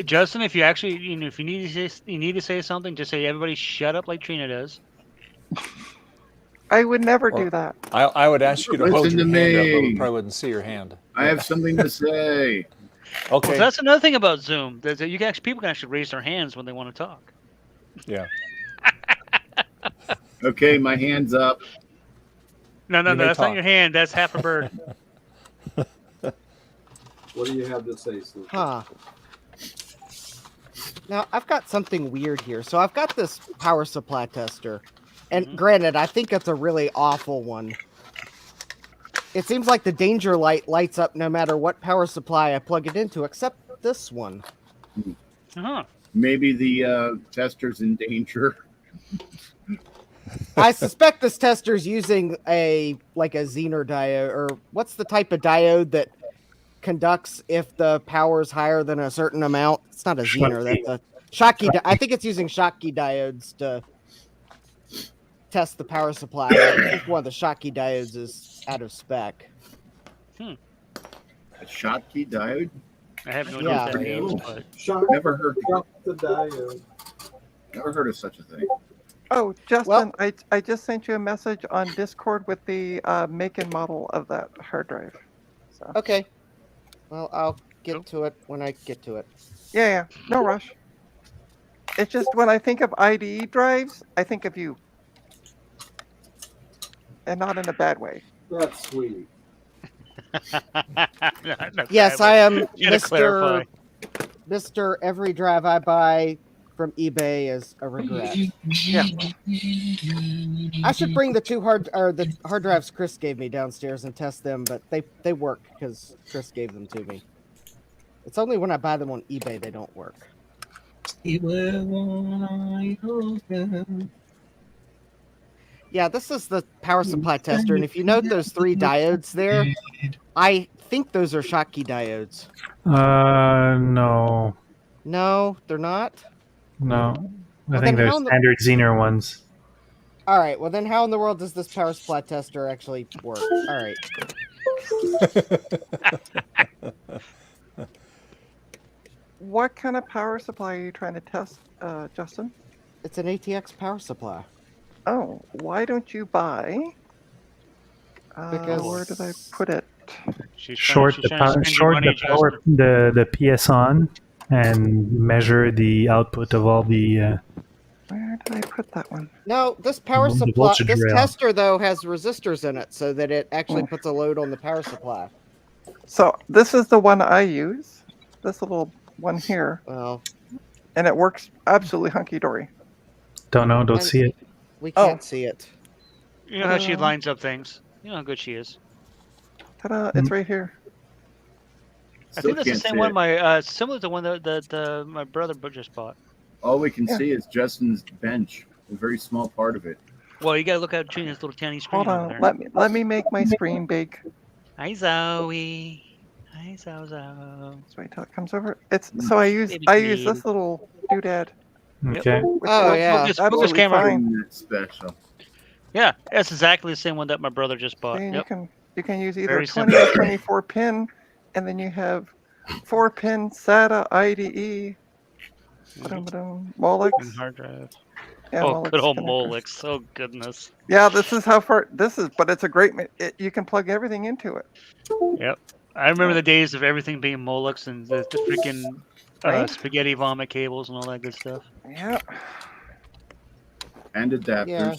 Justin, if you actually, if you need to say something, just say everybody shut up like Trina does. I would never do that. I would ask you to hold Listen your to hand up, but we me. probably wouldn't see your hand. I have something to say. Okay. Well, that's another thing about Zoom. That you can actually, people can actually raise their hands when they want to talk. Yeah. Okay, my hand's up. No, You may that's not talk. your hand. That's half a bird. What do you have to say, Steve? Huh. Now, I've got something weird here. So I've got this power supply tester. And granted, I think it's a really awful one. It seems like the danger light lights up no matter what power supply I plug it into, except this one. Uh-huh. Maybe the tester's in danger. I suspect this tester's using a Zener diode, or what's the type of diode that conducts if the power's higher than a certain amount? It's not a Zener, that's a Schottky. I think it's using Schottky diodes to test the power supply. I think one of the Schottky diodes is out of spec. A Schottky diode? I have no idea what that means, but Never heard. The diode. Never heard of such a thing. Oh, Justin, I just sent you a message on Discord with the make and model of that hard drive. So. Okay. Well, I'll get to it when I get to it. Yeah, no rush. It's just when I think of IDE drives, I think of you. And not in a bad way. That's sweet. Yes, I am You gotta clarify. Mr. Every drive I buy from eBay is a regret. Yeah. I should bring the hard drives Chris gave me downstairs and test them, but they work because Chris gave them to me. It's only when I buy them on eBay they don't work. Yeah, this is the power supply tester, and if you note those 3 diodes there, I think those are Schottky diodes. No. No, they're not? No. I Well, think then they're how in the- standard Zener ones. All right, well then how in the world does this power supply tester actually work? All right. What kind of power supply are you trying to test, Justin? It's an ATX power supply. Oh, why don't you buy? Because- Where did I put it? Short the power, the PS on, and measure the output of all the. Where did I put that one? No, this power The supply, voltage this rail. tester though has resistors in it so that it actually Oh. puts a load on the power supply. So this is the one I use. This little one here. Well, and it works absolutely hunky dory. Don't know. Don't see it. We can't see it. You know how she lines up things. You know how good she is. Ta-da! It's right here. I think that's the same one. Similar to the one that my brother just bought. All we can see is Justin's bench, a very small part of it. Well, you gotta look at Trina's little tiny screen. Hold over on. there. Let me make my screen big. Hi Zoe. Hi Zozo. Let's wait till it comes over. It's so I use this little doodad. Okay. Oh yeah. Focus camera. That's special. Yeah, that's exactly the same one that my brother just bought. And Yep. you can use either Very 20 simple. or 24 pin, and then you have 4-pin SATA IDE. Molex. And hard drive. Yeah, Oh, Molex good old connectors. Molex. Oh goodness. Yeah, this is how far this is, but it's a great. You can plug everything into it. Yep. I remember the days of everything being Molex and the freaking Right? spaghetti vomit cables and all that good stuff. Yeah. And adapters. Yeah.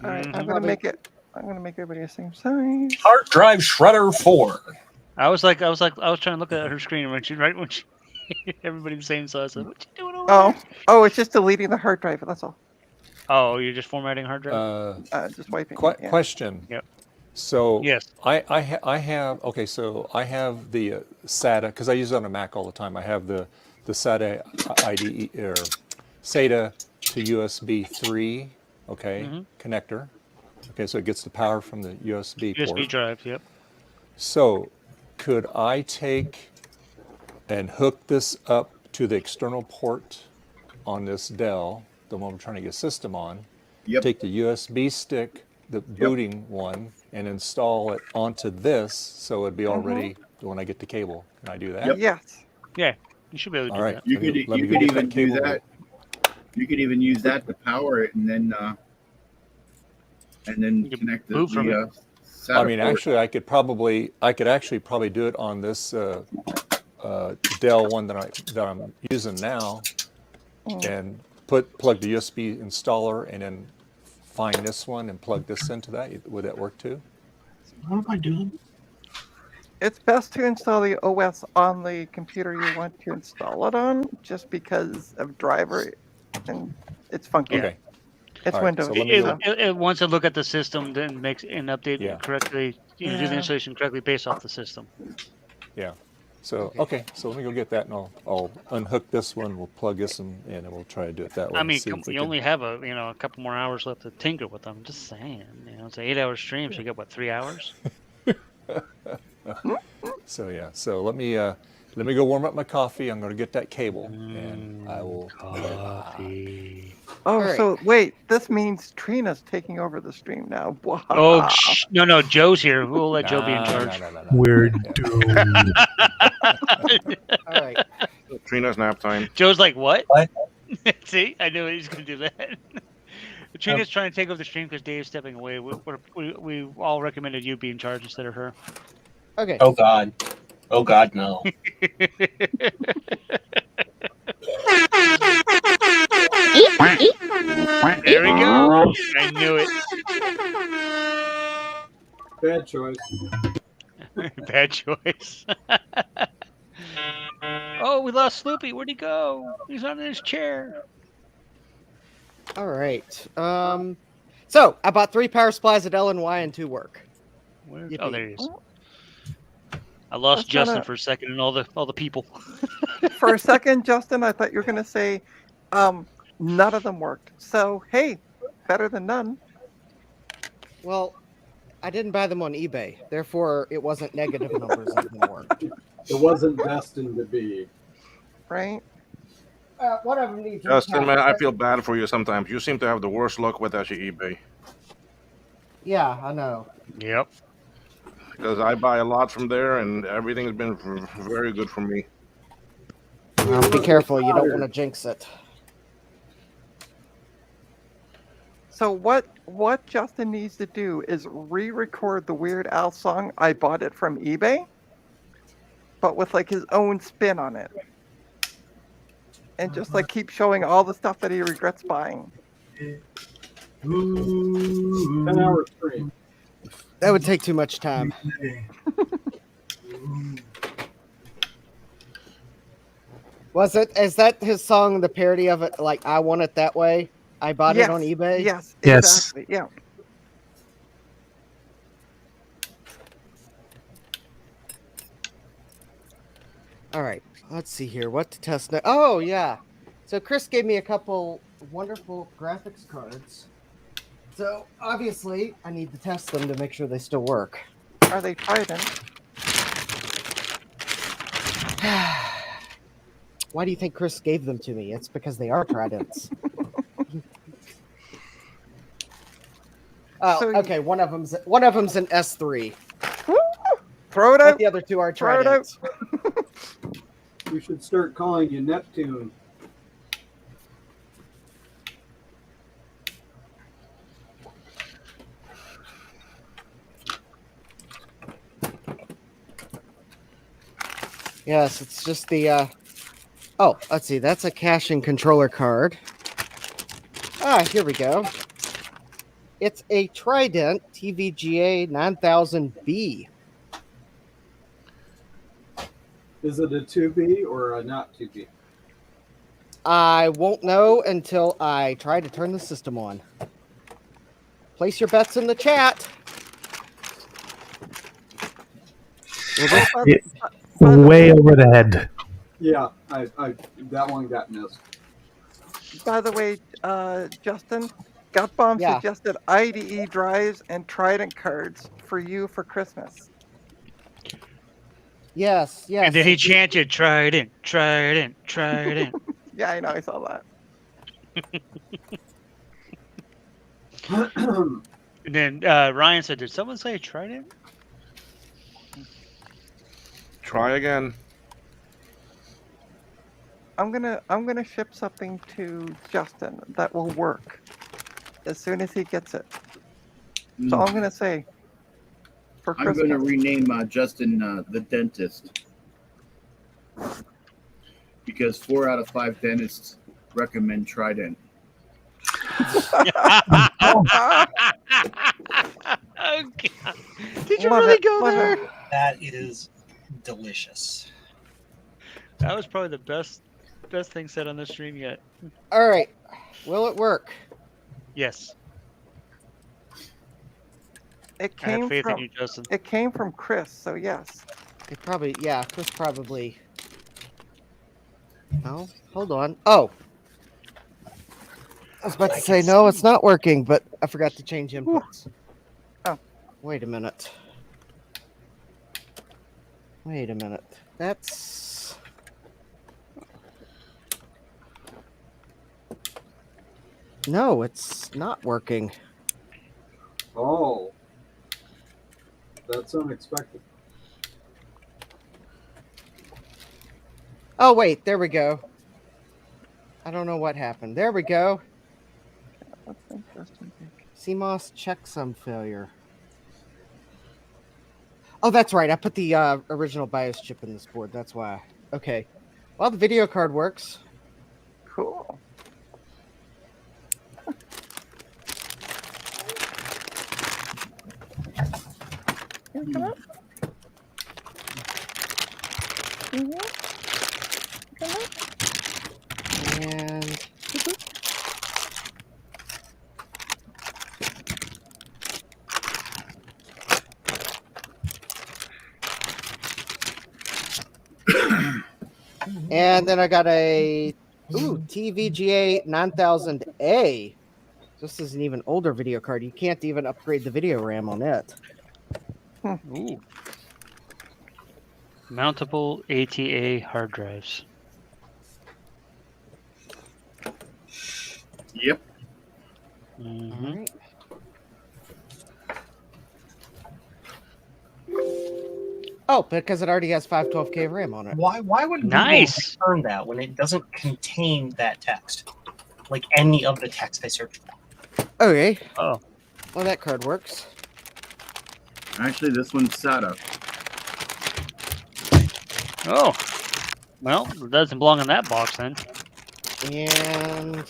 All right, Mhm. I'm gonna make everybody the same size. Hard drive shredder 4. I was trying to look at her screen when she everybody the same size. Like, what you doing over there? Oh, it's just deleting the hard drive. That's all. Oh, you're just formatting hard drive. Just wiping. Qu- it, yeah. Question. Yep. So Yes. I have so I have the SATA because I use it on a Mac all the time. I have the SATA IDE or SATA to USB 3 connector. Okay, so it gets the power from the USB port. USB drive. Yep. So could I take and hook this up to the external port on this Dell, the one we're trying to get a system on? Yep. Take the USB stick, the booting one, and install it onto this so it'd be all ready when I get the cable. Can I do that? Yep. Yes. Yeah, you should be able to All do right. that. You Let me could go even get that do cable. that. You could even use that to power it, and then connect the boot from it. SATA I mean, port. actually, I could actually probably do it on this Dell one that I'm using now, and plug the USB installer, and then find this one and plug this into that. Would that work too? What am I doing? It's best to install the OS on the computer you want to install it on, just because of driver, and it's funky. Okay. It's All right, Windows. so let me go. It wants to look at the system, then makes an update Yeah. correctly. You know, do the Yeah. installation correctly based off the system. Yeah. So okay. So let me go get that, and I'll unhook this one. We'll plug this in, and then we'll try to do it that way. I and mean, see if we you can- only have a couple more hours left to tinker with them. Just saying, it's an 8-hour stream, so you got what, 3 hours? So yeah. So let me go warm up my coffee. I'm going to get that cable, and I will. Coffee. Oh, All right. so wait, this means Trina's taking over the stream now. Wow. Oh, no, Joe's here. We'll let Joe be in charge. No. We're doomed. All right. Trina's nap time. Joe's like, what? What? See, I knew he was going to do that. Trina's trying to take over the stream because Dave's stepping away. We all recommended you be in charge instead of her. Okay. Oh God. Oh God, no. There we go. I knew it. Bad choice. Bad choice. Oh, we lost Sloopy. Where'd he go? He's not in his chair. All right. So I bought 3 power supplies at L&Y and 2 work. Oh, there he is. I lost That's not Justin a- for a second and all the people. For a second, Justin, I thought you were going to say none of them worked. So, hey, better than none. Well, I didn't buy them on eBay, therefore it wasn't negative numbers of them worked. It wasn't destined to be. Right? One of them needs. Justin, man, I feel bad for you sometimes. You seem to have the worst luck with that eBay. Yeah, I know. Yep. Because I buy a lot from there, and everything has been very good for me. Be careful, you don't want to jinx it. So what Justin needs to do is re-record the Weird Al song. I bought it from eBay, but with like his own spin on it, and just like keep showing all the stuff that he regrets buying. 10-hour stream. That would take too much time. Is that his song, the parody of it, like I Want It That Way? I bought it on eBay. Yes, Yes. exactly. Yeah. All right, let's see here. What to test now? Oh, yeah. So Chris gave me a couple wonderful graphics cards. So obviously, I need to test them to make sure they still work. Are they Trident? Why do you think Chris gave them to me? It's because they are Tridents. Oh, okay. One of them's an S3. Throw it But out. the other two are Throw it out. Tridents. We should start calling you Neptune. Yes, it's just the. Oh, let's see. That's a caching controller card. Ah, here we go. It's a Trident TVGA 9000B. Is it a 2B or a not 2B? I won't know until I try to turn the system on. Place your bets in the chat. Way over the head. Yeah, I that one got missed. By the way, Justin, Gutbomb Yeah. suggested IDE drives and Trident cards for you for Christmas. Yes, yes. And then he chanted, Trident, Trident, Trident. Yeah, I know. I saw that. And then Ryan said, did someone say Trident? Try again. I'm gonna ship something to Justin that will work as soon as he gets it. So I'm gonna say for I'm Christmas. going to rename Justin the dentist because 4 out of 5 dentists recommend Trident. Okay. Did you Love really it, go love there? it. That is delicious. That was probably the best thing said on the stream yet. All right. Will it work? Yes. It I have came faith in from you, Justin. it came from Chris, so yes. It probably, yeah, Chris probably. Oh, hold on. Oh. I was about to say, no, it's not working, but I forgot to change inputs. Oh. Wait a minute. Wait a minute. That's... No, it's not working. Oh, that's unexpected. Oh, wait, there we go. I don't know what happened. There we go. CMOS checksum failure. Oh, that's right. I put the original BIOS chip in this board. That's why. Okay. Well, the video card works. Cool. Come on. And and then I got a TVGA 9000A. This is an even older video card. You can't even upgrade the video RAM on it. Ooh. Mountable ATA hard drives. Yep. Mm-hmm. All right. Oh, because it already has 512K RAM on it. Why would Google Nice. return that when it doesn't contain that text? Like any of the text I searched for. Okay. Oh. Well, that card works. Actually, this one's SATA. Oh. Well, it doesn't belong in that box then. And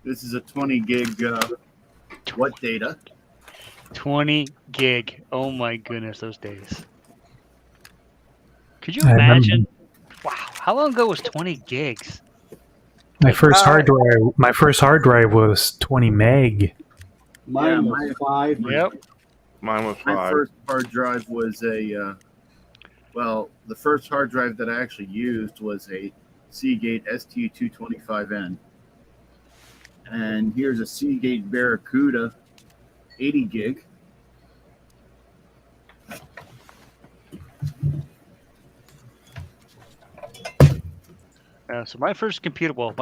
This is a 20 gig. What data? 20 gig. Oh my goodness, those days. Could you I remember. imagine? Wow. How long ago was 20 gigs? My first hard drive was 20 meg. Mine Yeah, was 5. Yep. Mine was My 5. first hard drive was the first hard drive that I actually used was a Seagate ST225N. And here's a Seagate Barracuda 80 gig. So my first computer was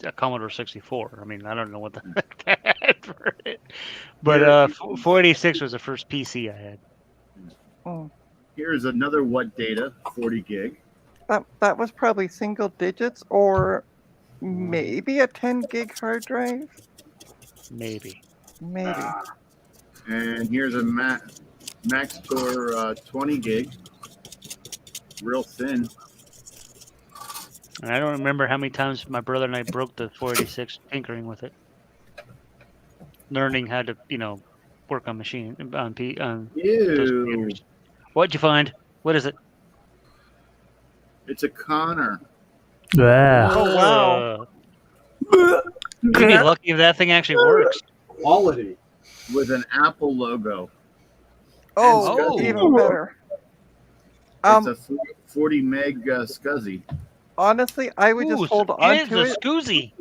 a Commodore 64. I mean, I don't know what the heck that had for it. But 486 was the first PC I had. Oh, Here's another What Data 40 gig. that was probably single digits or maybe a 10 gig hard drive. Maybe. And here's a Maxtor 20 gig. Real thin. And I don't remember how many times my brother and I broke the 486 tinkering with it. Learning how to, work on machine on those computers. What'd you find? What is it? It's a Connor. Yeah. Oh wow! You'd be lucky if that thing actually works. Quality. With an Apple logo. Oh, even better. It's a 40 meg SCSI. Honestly, I would just hold on to it. Scoozy.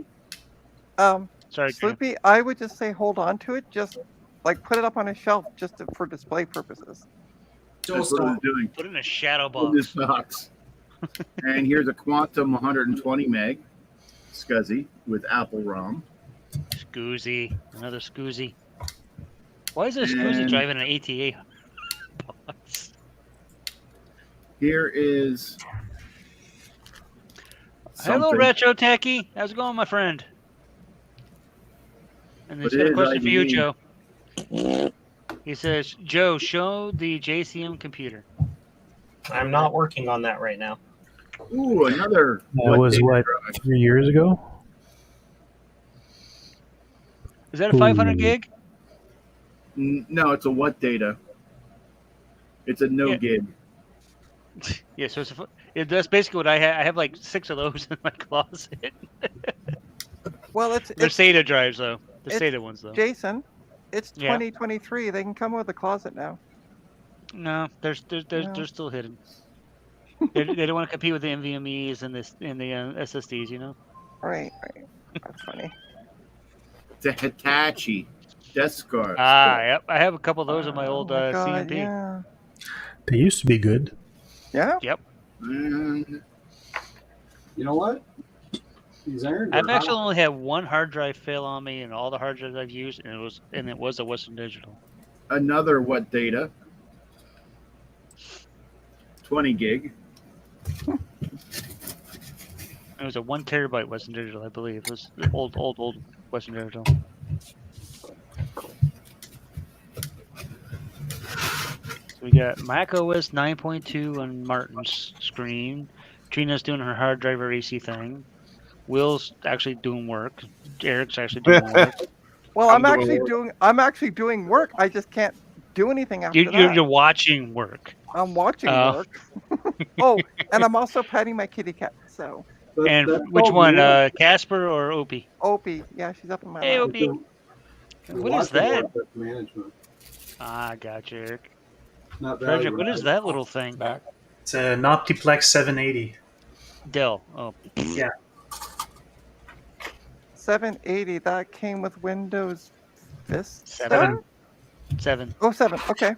Sorry, Sloopy, I would just say hold on to it. Just like put it up on a shelf just for display purposes. That's what I'm doing. Put it in a shadow In this box. box. And here's a Quantum 120 meg SCSI with Apple ROM. Scoozy. Another Scoozy. Why is there a Scoozy And driving an ATA box? here is Hello, something. Retro Techie. How's it going, my friend? And he's But got it a is question for you, IDE. Joe. He says, Joe, show the JCM computer. I'm not working on that right now. Ooh, another. That was what, 3 years ago? Is that a 500 Ooh. gig? No, it's a What Data. It's a no gig. Yeah, so that's basically what I have. I have like 6 of those in my closet. Well, They're SATA drives, though. The it's- SATA ones, though. Jason, it's Yeah. 2023. They can come with a closet now. No, they're still hidden. they don't want to compete with the NVMe's and the SSDs, Right. That's funny. It's a Hitachi desk guard. Yep. I have a couple of those in my old God, CMP. yeah. They used to be good. Yeah. Yep. And You know what? These irons I've are actually hot. only had one hard drive fail on me, and all the hard drives I've used, and it was a Western Digital. another What Data 20 gig. It was a 1 terabyte Western Digital, I believe. It was old Western Digital. So we got Mac OS 9.2 on Martin's screen. Trina's doing her hard driver AC thing. Will's actually doing work. Eric's actually doing work. Well, I'm actually doing work. I just can't do anything after that. You're watching work. I'm watching work. Oh, and I'm also petting my kitty cat. So. And which one, Casper or Opie? Opie, yeah, she's up in my Hey, lap. Opie. What is that? Management. I got you, Eric. Not Frederick, what is that little thing? It's an Optiplex 780. Dell. Oh, yeah. 780. That came with Windows Vista. 7. Oh, 7. Okay.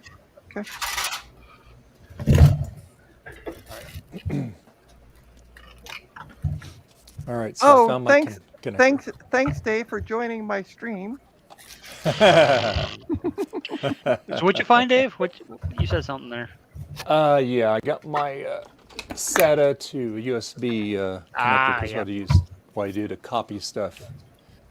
All right. So I found my thanks, Dave, for joining my stream. So what'd you find, Dave? You said something there. Yeah, I got my SATA to USB connector. That's what I do to copy stuff.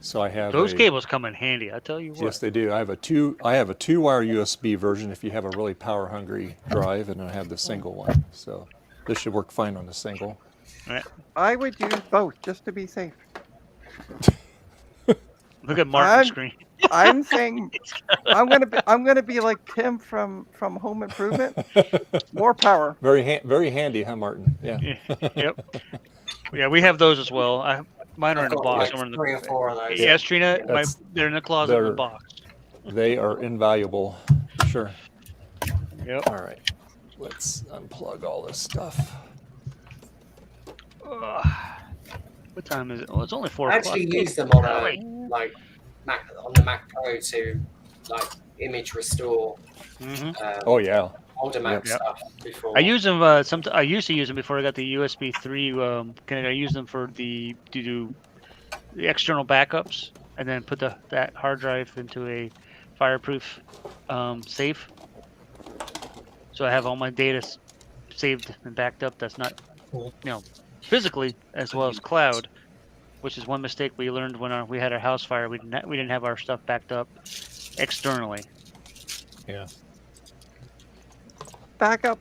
So I have those cables come in handy. I tell you what. Yes, they do. I have a two-wire USB version if you have a really power-hungry drive, and I have the single one. So this should work fine on the single. Right. I would use both just to be safe. Look at Martin's screen. I'm saying I'm gonna be like Tim from Home Improvement. More power. Very handy, huh, Martin? Yeah. Yep. Yeah, we have those as well. Mine are I've in a got box. like Somewhere in 3 or 4 of those. Yes, Trina, That's- they're in the closet in the they're- box. They are invaluable. Sure. Yep. All right. Let's unplug all this stuff. What time is it? Oh, it's only 4 I o'clock. actually use them on a like Mac on the Mac Pro to like image restore Oh yeah. older Mac Yep. stuff before. I use them. I used to use them before I got the USB 3. I use them for to do the external backups, and then put that hard drive into a fireproof safe. So I have all my data saved and backed up. That's not, physically as well as cloud, which is one mistake we learned when we had our house fire. We didn't have our stuff backed up externally. Yeah. Backup.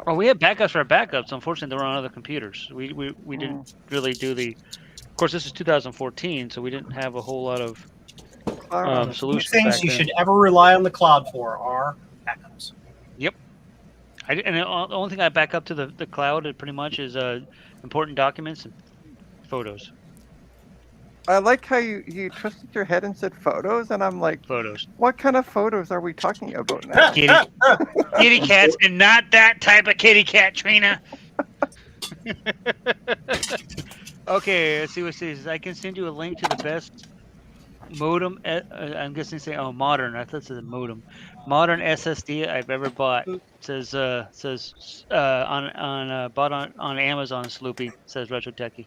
Oh, we had backups for our backups. Unfortunately, they were on other computers. We didn't really do the. Of course, this is 2014, so we didn't have a whole lot of Two solutions. things back you then. should ever rely on the cloud for are backups. Yep. And the only thing I back up to the cloud pretty much is important documents and photos. I like how you twisted your head and said photos, and I'm like, photos. What kind of photos are we talking about now? Kitty cats, and not that type of kitty cat, Trina. Okay, let's see what it says. I can send you a link to the best modem. I'm guessing say modern. I thought it said modem. Modern SSD I've ever bought. Says bought on Amazon. Sloopy says Retro Techie.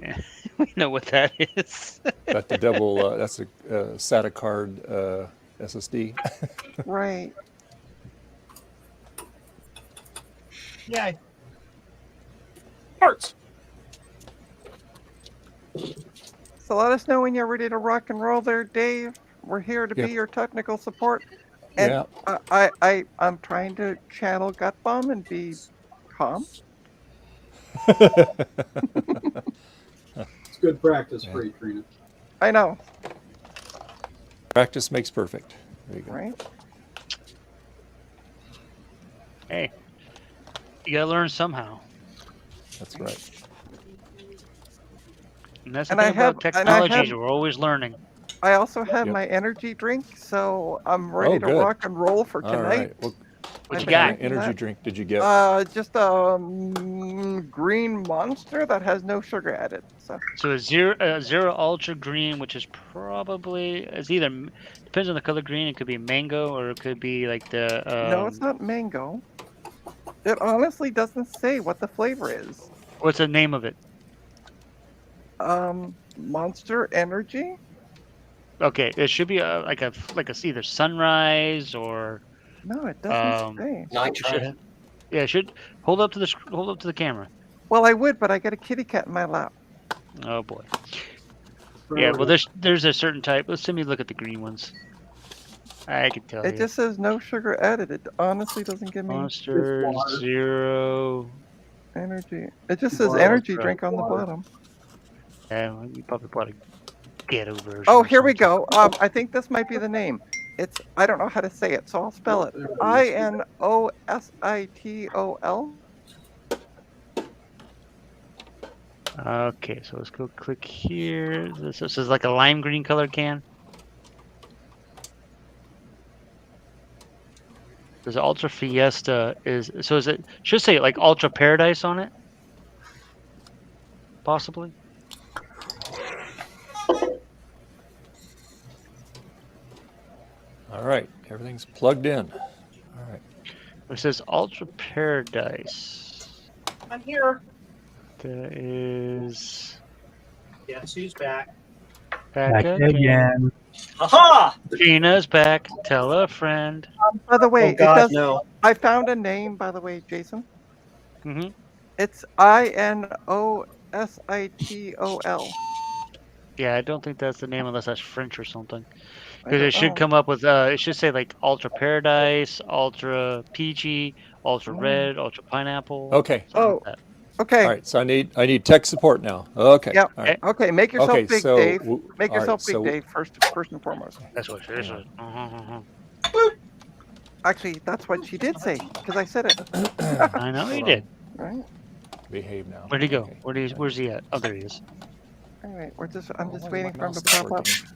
Yeah, we know what that is. That's the double. That's a SATA card SSD. Right. Yeah. Parts. So let us know when you're ready to rock and roll there, Dave. We're here to Yeah. be your technical support. And I'm trying to channel Gut Bomb and be calm. It's good practice for you, Trina. I know. Practice makes perfect. There you go. Right. Hey, you gotta learn somehow. That's right. And that's the And thing I have- about and I technology. have- We're always learning. I also have Yep. my energy drink, so I'm ready to good. rock and roll for All tonight. right. What What you kind got? of energy drink did you get? Just a green monster that has no sugar added. So So a zero ultra green, which is probably depends on the color green. It could be mango or it could be like the. no, it's not mango. It honestly doesn't say what the flavor is. What's the name of it? Monster Energy. Okay, it should be like a either sunrise or. No, it doesn't say. It should, yeah, it should hold up to the camera. Well, I would, but I got a kitty cat in my lap. Oh boy. Yeah, well, there's a certain type. Let's let me look at the green ones. I can tell It you. just says no sugar added. It honestly doesn't give me Monster Zero. energy. It just says energy drink on the bottom. Yeah, well, you probably bought a ghetto version. Oh, or here we something. go. I think this might be the name. I don't know how to say it, so I'll spell it. INOSITOL. Okay, so let's go click here. This is like a lime green color can. There's Ultra Fiesta should say like Ultra Paradise on it? Possibly. All right. Everything's plugged in. All right. It says Ultra Paradise. I'm here. That is Guess who's back? back again. Aha! Gina's back. Tell a friend. By the way, Oh, God, it does. no. I found a name, by the way, Jason. Mm-hmm. It's INOSITOL. Yeah, I don't think that's the name unless that's French or something. I Because don't it should know. come up with it should say like Ultra Paradise, Ultra Peachy, Ultra Red, Ultra Pineapple. Okay. Oh, okay. All right. So I need tech support now. Okay. Yep. All right. Okay, make yourself Okay, big, so Dave. Make all right, yourself big, so- Dave, first and foremost. That's what it is. Actually, that's what she did say, because I said it. I know you did. Right? Behave now. Where'd he go? Okay. Where's he at? Oh, there he is. All right, I'm just why is waiting my for him to mouse not pop up. working?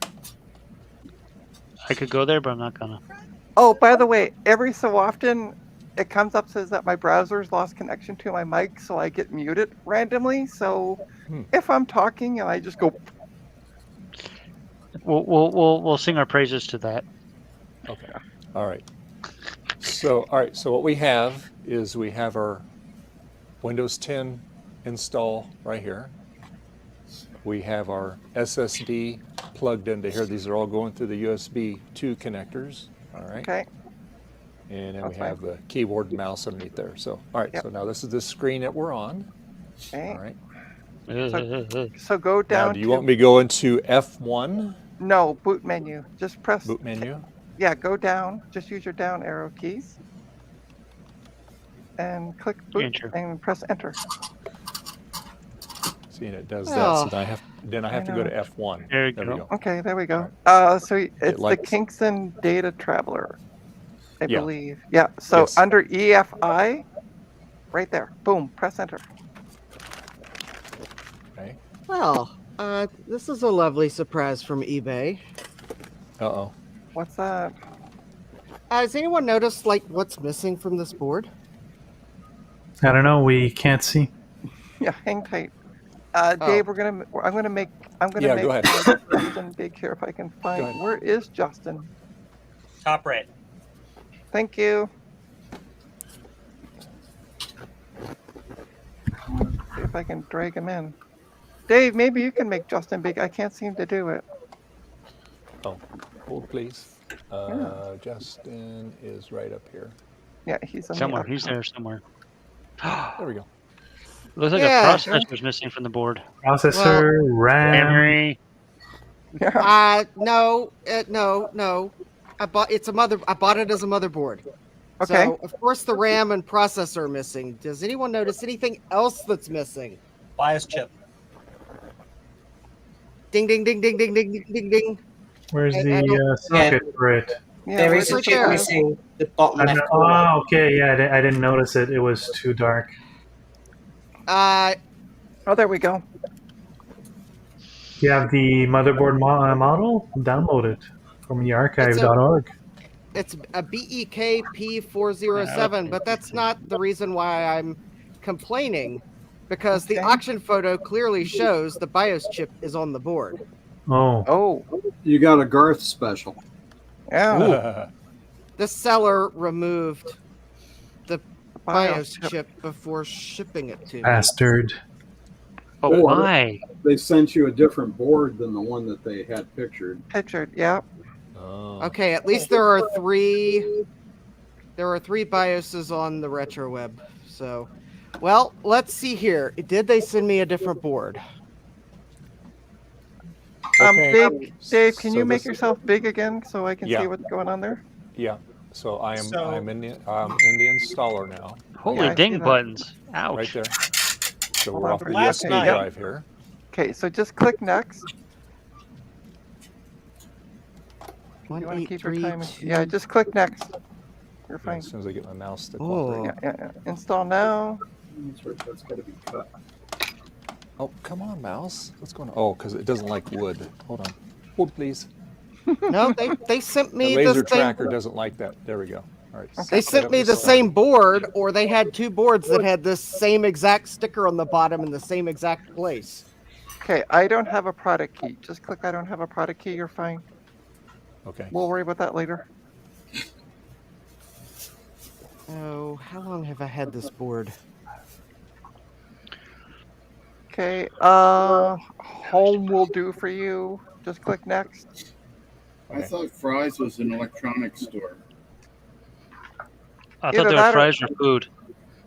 I could go there, but I'm not gonna. Oh, by the way, every so often it comes up says that my browser's lost connection to my mic, so I get muted randomly. So if I'm talking and I just go, We'll sing our praises to that. Okay. All right. So what we have is we have our Windows 10 install right here. We have our SSD plugged into here. These are all going through the USB 2 connectors. All right. okay, And then we Okay. have the keyboard and mouse underneath there. So, all right. Yep. So now this is the screen that we're on. okay. All right. So go Now, down. do you want me to go into F1 No, boot menu. Just press. boot menu? Yeah, go down. Just use your down arrow keys. And click boot Enter. and press enter. See, and it does that. Oh. So then I have to go to F1. There you we go. go. Okay, there we go. So it's the likes- Kingston Data Traveler, I Yeah. believe. Yeah. So Yes. under EFI, right there. Boom. Press enter. Okay. Well, this is a lovely surprise from eBay. Uh-oh. What's that? Has anyone noticed like what's missing from this board? I don't know. We can't see. Yeah, hang tight. Dave, I'm gonna make Yeah, go ahead. Justin big here if I can find. ahead. Where is Justin? Top right. Thank you. See if I can drag him in. Dave, maybe you can make Justin big. I can't seem to do it. Oh, hold please. Justin is right up here. Yeah, he's on the Somewhere. up He's top. there somewhere. There we go. Looks like Yeah. a processor's missing from the board. Processor, RAM. Memory. No. I bought it as a motherboard. Okay. So of course the RAM and processor are missing. Does anyone notice anything else that's missing? BIOS chip. Ding ding ding ding ding ding ding ding ding. Where's I the don't- socket for it? Yeah, There where's is a the chip chair? missing the bottom left corner. Oh, okay. Yeah, I didn't notice it. It was too dark. Oh, there we go. You have the motherboard model? Download it from the archive.org. It's a BEK P407, but that's not the reason why I'm complaining, because the auction photo clearly shows the BIOS chip is on the board. Oh. Oh. You got a Garth special. Yeah. The seller removed the BIOS BIOS chip before shipping it to me. Bastard. Oh, Or why? They sent you a different board than the one that they had pictured. Pictured, yeah. Oh. Okay, at least there are three BIOSes on the RetroWeb. So, well, let's see here. Did they send me a different board? Okay. Dave, can So you make this- yourself big again so I can Yeah. see what's going on there? Yeah. So I'm So- I'm in the installer now. Holy Yeah, I see ding that. buttons. Ouch. Right there. So Hold we're on off for the a Last USB night- drive here. Okay, so just click next. One, You want to eight, keep your three, time? two- Yeah, just click next. You're Yeah, fine. as soon as I get my mouse to Oh. cooperate. Yeah. Install now. That's got to be cut. Oh, come on, mouse. What's going on? Oh, because it doesn't like wood. Hold on. Hold, please. No, they sent The me laser the same. tracker doesn't like that. There we go. All right. They sent me the same board, or they had two boards that had this same exact sticker on the bottom in the same exact place. Okay, I don't have a product key. Just click I don't have a product key. You're fine. Okay. We'll worry about that later. Oh, how long have I had this board? Okay, home will do for you. Just click next. I thought Fry's was an electronics store. I Either thought they were that or- fries or food.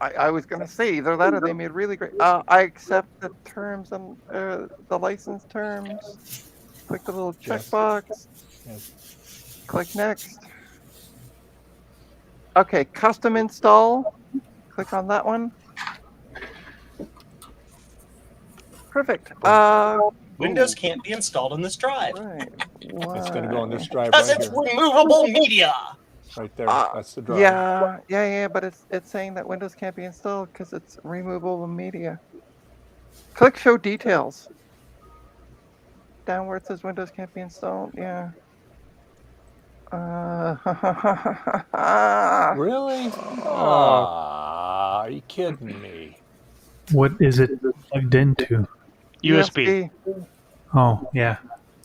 I was gonna say either that or they made really great. I accept the terms and the license terms. Click the little checkbox. Yes. Click next. Okay, custom install. Click on that one. Perfect. Windows can't be installed on this drive. Right. It's going to go on this drive Because right it's here. removable media. right there. That's the drive. Yeah, but it's saying that Windows can't be installed because it's removable media. Click Show Details. Down where it says Windows can't be installed. Yeah. Really? Are you kidding me? What is it plugged into? USB. Oh, yeah.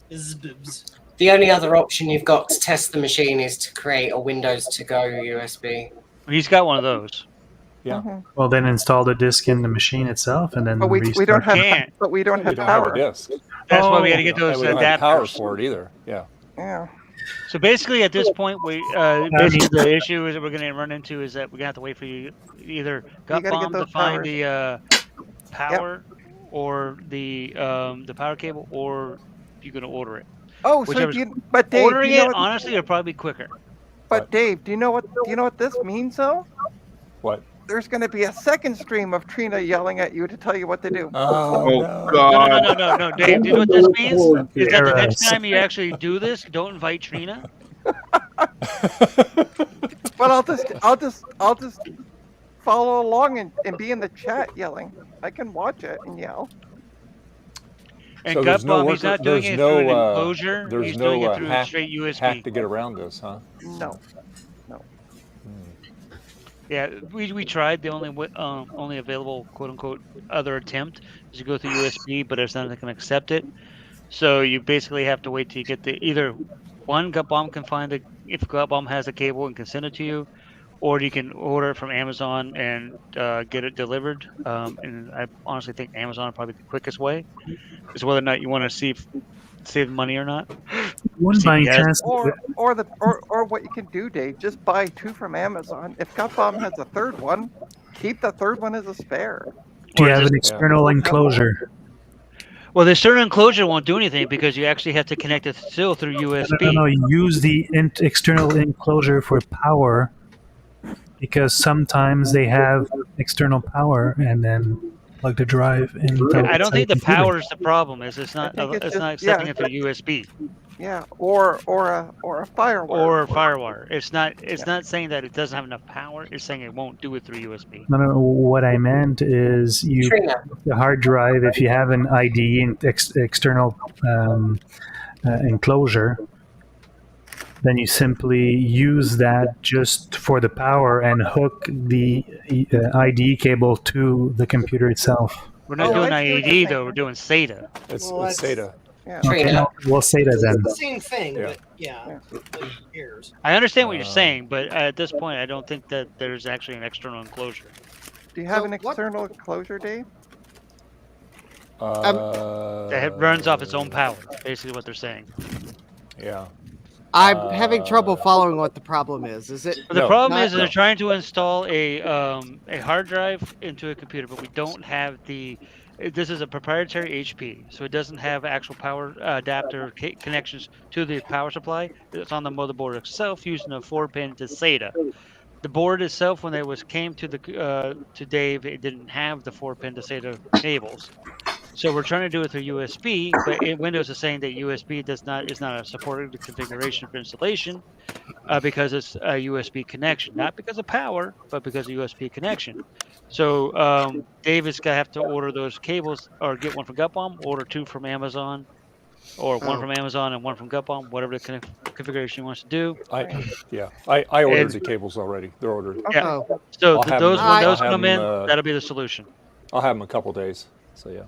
The only other option you've got to test the machine is to create a Windows to go USB. He's got one of those. Yeah. Well, then install the disk in the machine itself, and then But we restart. don't have Can't. but we don't have We don't have power. a disk. That's why we got to get those And we don't have power adapters. for it either. Yeah. Yeah. So basically, at this point, we basically the issue is that we're going to run into is that we're going to have to wait for you either gut gotta get bomb to those find powers. the power or the power cable, or you're going to order it. Oh, so Whichever's- but Dave, ordering you know it what, honestly would probably be quicker. but Dave, do you know what this means though? What? There's going to be a second stream of Trina yelling at you to tell you what to do. Oh, No, Dave. Do you know what this means? Is that the next time you actually do this, don't invite Trina. But I'll just follow along and be in the chat yelling. I can watch it and yell. And So gut there's no bomb, he's not doing it through an enclosure. There's He's no doing it through hack, straight USB. hack to get around this, huh? No. Yeah, we tried. The only available quote unquote other attempt is to go through USB, but it's not going to accept it. So you basically have to wait till you get the either one gut bomb can find the if gut bomb has a cable and can send it to you, or you can order it from Amazon and get it delivered. And I honestly think Amazon is probably the quickest way. Is whether or not you want to save money or not. One by chance. Or what you can do, Dave, just buy 2 from Amazon. If Gutbomb has a third one, keep the third one as a spare. Do you have an external enclosure? Well, the external enclosure won't do anything because you actually have to connect it still through USB. No, use the external enclosure for power, because sometimes they have external power, and then plug the drive in. I don't think the power is the problem. It's not it's not just- accepting yeah, it through USB Yeah, or a firewire. or FireWire. It's not saying that it doesn't have enough power. It's saying it won't do it through USB. No. What I meant is the hard drive. If you have an ID and external enclosure, then you simply use that just for the power and hook the ID cable to the computer itself. We're not doing IED though. We're doing SATA. It's Well, that's- SATA. Yeah. Okay, we'll say that then. Same thing, Yeah. but yeah. Who cares? I understand what you're saying, but at this point, I don't think that there's actually an external enclosure. Do you have So an what- external enclosure, Dave? That runs off its own power. Basically, what they're saying. Yeah. I'm having trouble following what the problem is. Is it? But the problem is not- they're trying to install a hard drive into a computer, but we don't have the. This is a proprietary HP, so it doesn't have actual power adapter connections to the power supply. It's on the motherboard itself using a 4-pin to SATA. The board itself, when it came to to Dave, it didn't have the 4-pin to SATA cables. So we're trying to do it through USB, but Windows is saying that USB is not a supported configuration for installation because it's a USB connection, not because of power, but because of USB connection. So Dave is gonna have to order those cables, or get one from Gutbomb, order 2 from Amazon, or one from Amazon and one from Gutbomb, whatever the configuration he wants to do. I ordered And- the cables already. They're ordered. Yeah. So I'll have those them- when I'll those have come in, them, that'll be the solution. I'll have them a couple days. So yeah.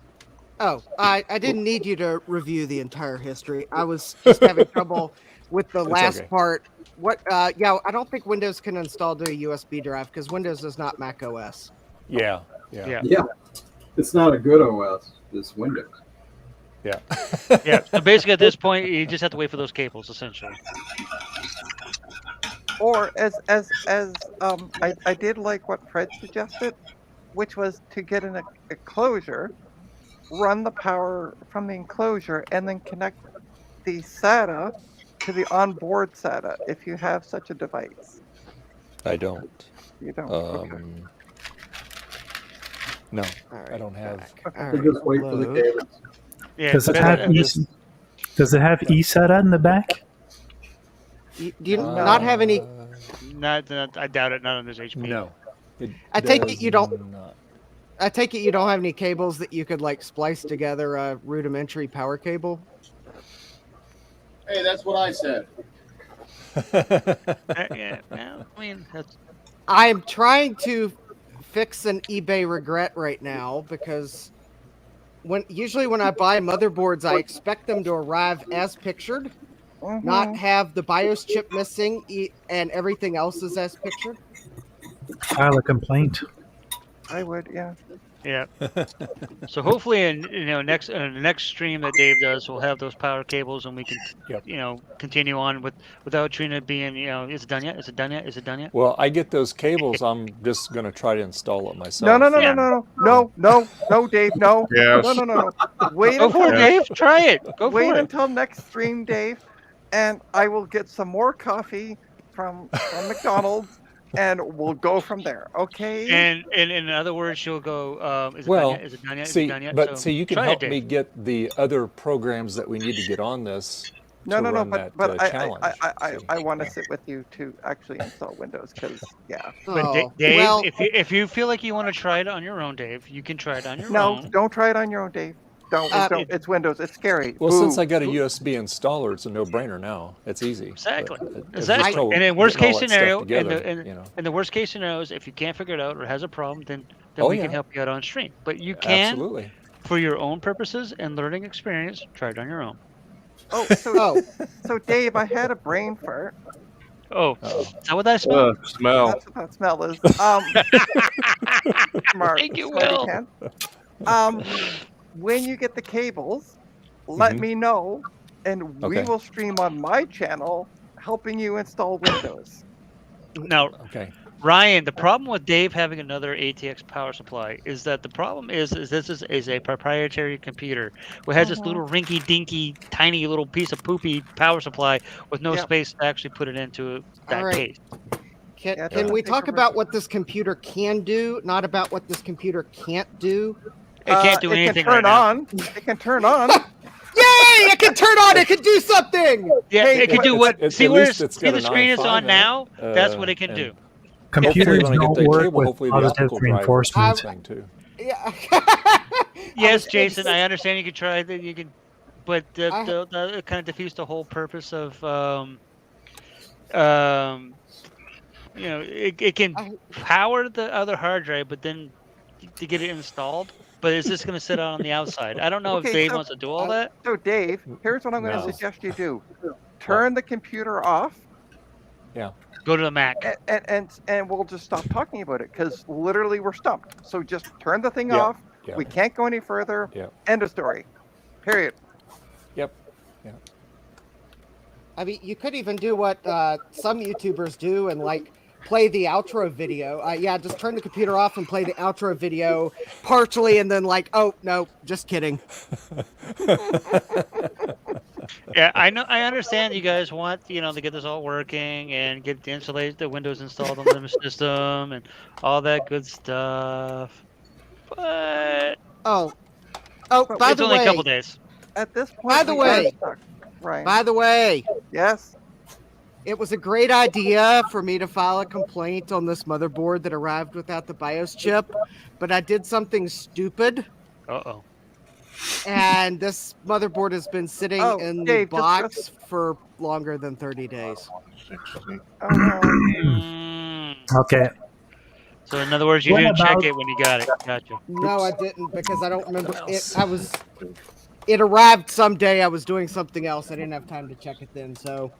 Oh, I didn't need you to review the entire history. I was just having trouble with the It's last okay. part. What? Yeah, I don't think Windows can install to a USB drive because Windows is not Mac OS. Yeah. Yeah. Yeah. It's not a good OS. It's Windows. Yeah. Yeah. So basically, at this point, you just have to wait for those cables, essentially. Or I did like what Fred suggested, which was to get an enclosure, run the power from the enclosure, and then connect the SATA to the onboard SATA if you have such a device. I don't. You don't. Okay. No, I don't have. So just wait for the cables. Yeah. Does it have does it have eSATA in the back? Do you not have any Not I doubt it. Not on this HP. No. I take it does you don't. not. I take it you don't have any cables that you could like splice together a rudimentary power cable. Hey, that's what I said. Yeah, well, I mean, that's... I'm trying to fix an eBay regret right now because usually when I buy motherboards, I expect them to arrive as pictured, not have the BIOS chip missing and everything else is as pictured. File a complaint. I would, yeah. Yeah. So hopefully, in the next stream that Dave does, we'll have those power cables, and we can, continue on without Trina being, is it done yet? Is it done yet? Is it done yet? Well, I get those cables. I'm just going to try to install it myself. No, Dave, no. Yes. No. Wait Go for it, Dave. Try it. Go Wait for it. until next stream, Dave, and I will get some more coffee from McDonald's. And we'll go from there, okay? And in other words, she'll go. Is it done yet? Is it done yet? Is it done yet? But So you can try help it, me Dave. get the other programs that we need to get on this. No, but challenge. I want to sit with you to actually install Windows because But Oh, Dave, well- if you feel like you want to try it on your own, Dave, you can try it on your No, own. don't try it on your own, Dave. Don't. It's Windows. It's scary. Well, Boo. since I got a USB installer, it's a no-brainer now. It's easy. Exactly. But it's Exactly. just And in worst getting case all that stuff scenario, together, and the worst case scenario is if you can't figure it out or has a problem, then Oh, we yeah. can help you out on stream. But you can, Absolutely. for your own purposes and learning experience, try it on your own. So Dave, I had a brain fart. Oh, is that what that smell? Smell. That's what that smell is. Thank you, smarty Will. pants. When you get the cables, let me know, and we Okay. will stream on my channel helping you install Windows. Now, Ryan, the problem with Dave having another ATX power supply is that the problem is this is a proprietary computer which has this little rinky-dinky, tiny little piece of poopy power supply with no space to actually put it into that All right. case. Can we talk about what this computer can do, not about what this computer can't do? It can't do anything It can turn right on. It can turn on. Yay! It can turn on. It can do something. Yeah, Hey, it can do what? at See where least it's got the an screen is i5 on in it. now? That's what it can and do. Computers Hopefully when I don't get the work cable, with hopefully the positive optical drive works reinforcement. with this thing too. Yeah. Yes, Jason, I understand you can try that. You can, but it kind of defeats the whole purpose of, it can power the other hard drive, but then to get it installed. But is this going to sit out on the outside? I don't know if Dave wants to do all that. So Dave, here's what I'm going to No. suggest you do: turn the computer off. Yeah. Go to the Mac. And we'll just stop talking about it because literally we're stumped. So just turn the thing Yeah, off. yeah. We can't go any further. Yeah. End of story. Period. Yep. I mean, you could even do what some YouTubers do and like play the outro video. Yeah, just turn the computer off and play the outro video partially, and then like, oh no, just kidding. Yeah, I know. I understand you guys want to get this all working and get the Windows installed on the system and all that good stuff. But by it's the only way, a couple days. At this point, By the we are way, stuck. Ryan. by the way, yes, it was a great idea for me to file a complaint on this motherboard that arrived without the BIOS chip, but I did something stupid. Uh-oh. And this motherboard has been sitting in Dave, the just box for longer than 30 days. Okay. So in other words, you What didn't check about- it when you got it. Gotcha. No, I didn't because I don't remember. It arrived someday. I was doing something else. I didn't have time to check it then. So,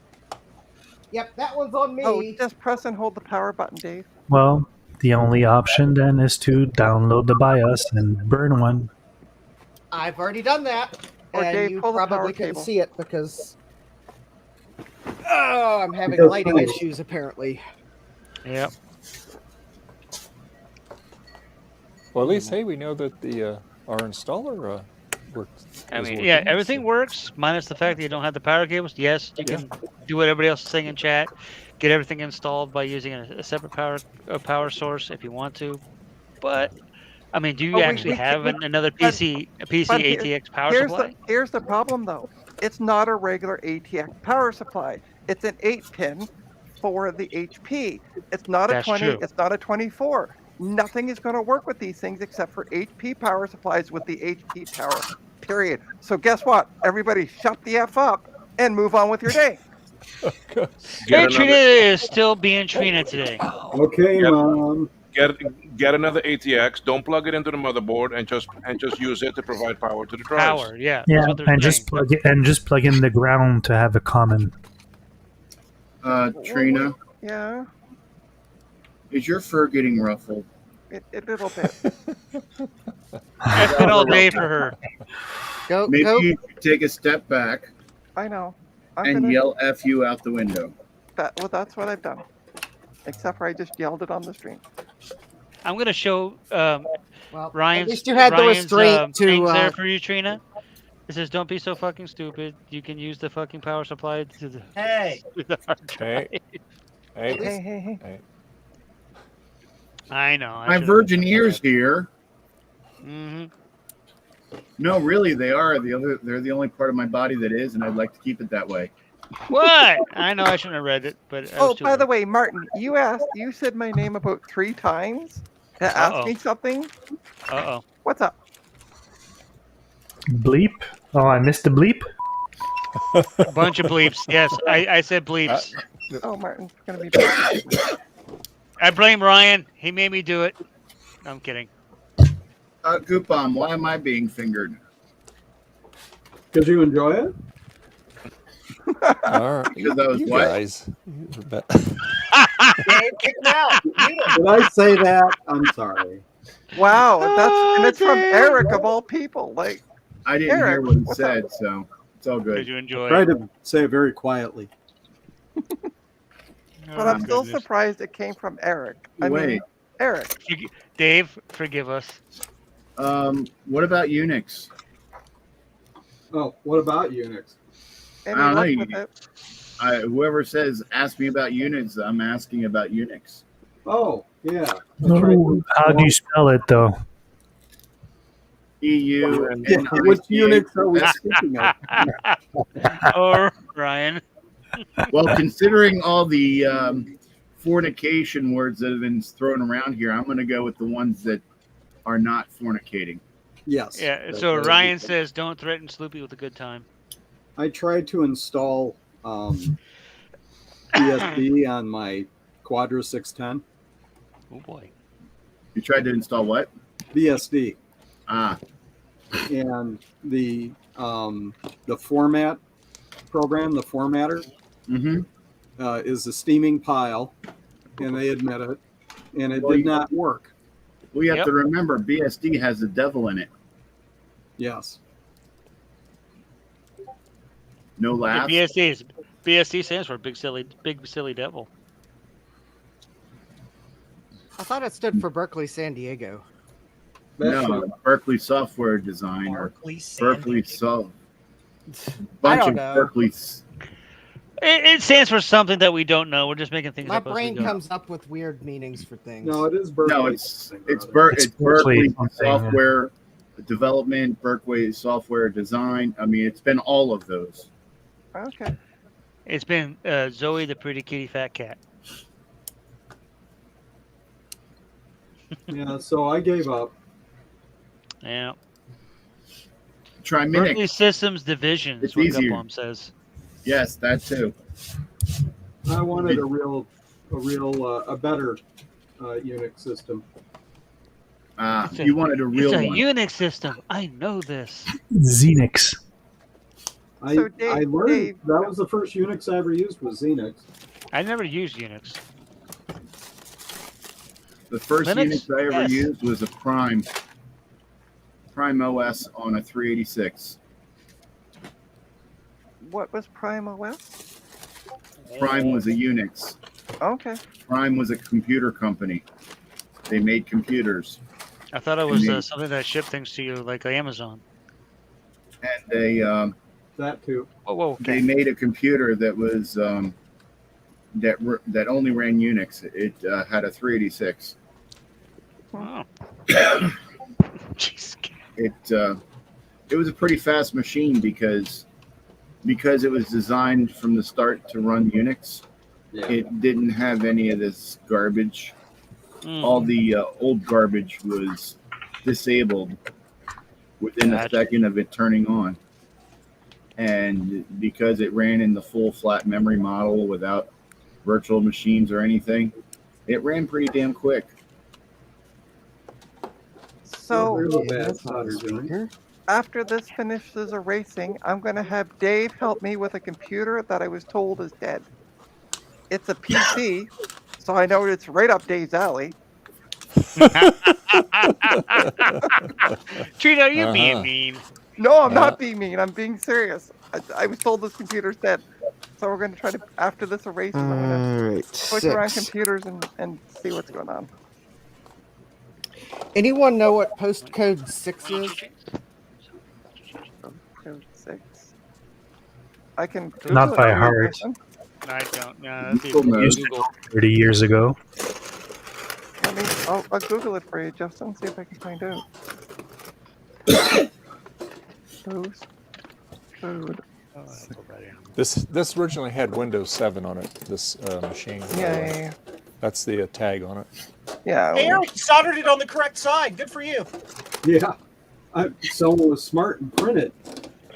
yep, that one's on me. Oh, just press and hold the power button, Dave. Well, the only option then is to download the BIOS and burn one. I've already done that, Or and Dave, you pull the power probably couldn't cable. see it because I'm having Because- lighting issues apparently. Yep. Well, at least hey, we know that the our installer works. I is mean, working, yeah, everything works minus the fact that you don't have the power cables. Yes, you can do what everybody else is saying in chat. Get everything installed by using a separate power source if you want to. But I mean, do you actually have another PC but ATX power supply? Here's the problem, though. It's not a regular ATX power supply. It's an 8-pin for the HP. It's not a That's 20, true. it's not a 24. Nothing is going to work with these things except for HP power supplies with the HP power, period. So guess what? Everybody shut the F up and move on with your day. Hey, Trina is still being Trina today. Okay, Mom. Get another ATX. Don't plug it into the motherboard and just use it to provide power to the drives. Power, yeah. Yeah, and just plug in the ground to have a common. Trina, Yeah, is your fur getting ruffled? a little bit. It's been all day for her. Maybe you should take a step back I know. and yell "F you" out the window. That's what I've done. Except for I just yelled it on the stream. I'm going to show Ryan's, least you had the Ryan's, restraint to, things there for you, Trina. It says, "Don't be so fucking stupid. You can use the fucking power supply to the, Hey. to the hard drive." Hey. I know. My virgin ears here. Mm-hmm. No, really, they are. They're the only part of my body that is, and I'd like to keep it that way. What? I know I shouldn't have read it, but I Oh, was too by the late. way, Martin, you said my name about 3 times to ask me something. Uh-oh. What's up? Bleep? Oh, I missed the bleep? A bunch of bleeps. Yes, I said bleeps. Oh, Martin's gonna be. I blame Ryan. He made me do it. I'm kidding. Goop Bomb, why am I being fingered? Because you enjoy it? All right, Because I was you what? guys. Kick me out. Did I say that? I'm sorry. Wow, and it's from Eric of all people. Like, I didn't Eric, hear what he what's said, up? so it's all good. Did you enjoy Try it? to say it very quietly. But I'm still surprised it came from Eric. I mean, Wait. Eric. Dave, forgive us. What about Unix? Oh, what about Unix? Any I don't know. luck with it? Whoever says ask me about Unix, I'm asking about Unix. Oh, yeah. Oh, how do you spell it, though? EU. Yeah, which Unix are we speaking of? Or Ryan. Well, considering all the fornication words that have been thrown around here, I'm going to go with the ones that are not fornicating. Yes. Yeah, so Ryan says, "Don't threaten Sloopy with a good time." I tried to install BSD on my Quadra 610. Oh boy. You tried to install what? BSD. Ah. And the format program, the formatter, is a steaming pile, and they admit it, and it did not work. We have to remember BSD has the devil in it. Yes. No laugh. BSD stands for big silly devil. I thought it stood for Berkeley San Diego. No, Berkeley Software Design or Berkeley Soft. I Bunch don't of know. Berkeley's. It stands for something that we don't know. We're just making things My up. brain as we go. comes up with weird meanings for things. No, it is Berkeley. No, it's Berkeley something, Software Development, Berkeley Software Design. I mean, it's been all of those. Okay. It's been Zoe the pretty kitty fat cat. Yeah, so I gave up. Yeah. Try Berkeley Minix. Systems Division is It's what easier. Gutbaum says. Yes, that too. I wanted a better Unix system. You wanted a real It's a one. Unix system. I know this. Xenix. I So, Dave- I learned Dave- that was the first Unix I ever used was Xenix. I never used Unix. The first Linux? Unix I ever Yes. used was a Prime OS on a 386. What was Prime OS? Prime was a Unix. Okay. Prime was a computer company. They made computers, I thought it was And they- something that shipped things to you like Amazon. and they That too. Whoa, they okay. made a computer that was that only ran Unix. It had a 386. Oh. Jeez. It was a pretty fast machine because it was designed from the start to run Unix. It didn't have any of this garbage. All the old garbage was disabled within a second of it turning on. And because it ran in the full flat memory model without virtual machines or anything, it ran pretty damn quick. So Bad solder joint. after this finishes erasing, I'm going to have Dave help me with a computer that I was told is dead. It's a PC, so I know it's right up Dave's alley. Trina, are you being mean? No, I'm not being mean. I'm being serious. I was told this computer's dead. So we're going to try to, after this erases, I'm going to Alright, push around 6. computers and see what's going on. Anyone know what postcode 6 is? Code 6. I can Google Not it by for you, heart. Jason. I don't know. Used to 30 years ago. I'll Google it for you, Justin, see if I can find out. Postcode. This originally had Windows 7 on it. This machine. Yeah. That's the tag on it. Yeah. Hey, Eric, you soldered it on the correct side. Good for you. Yeah. Someone was smart and printed.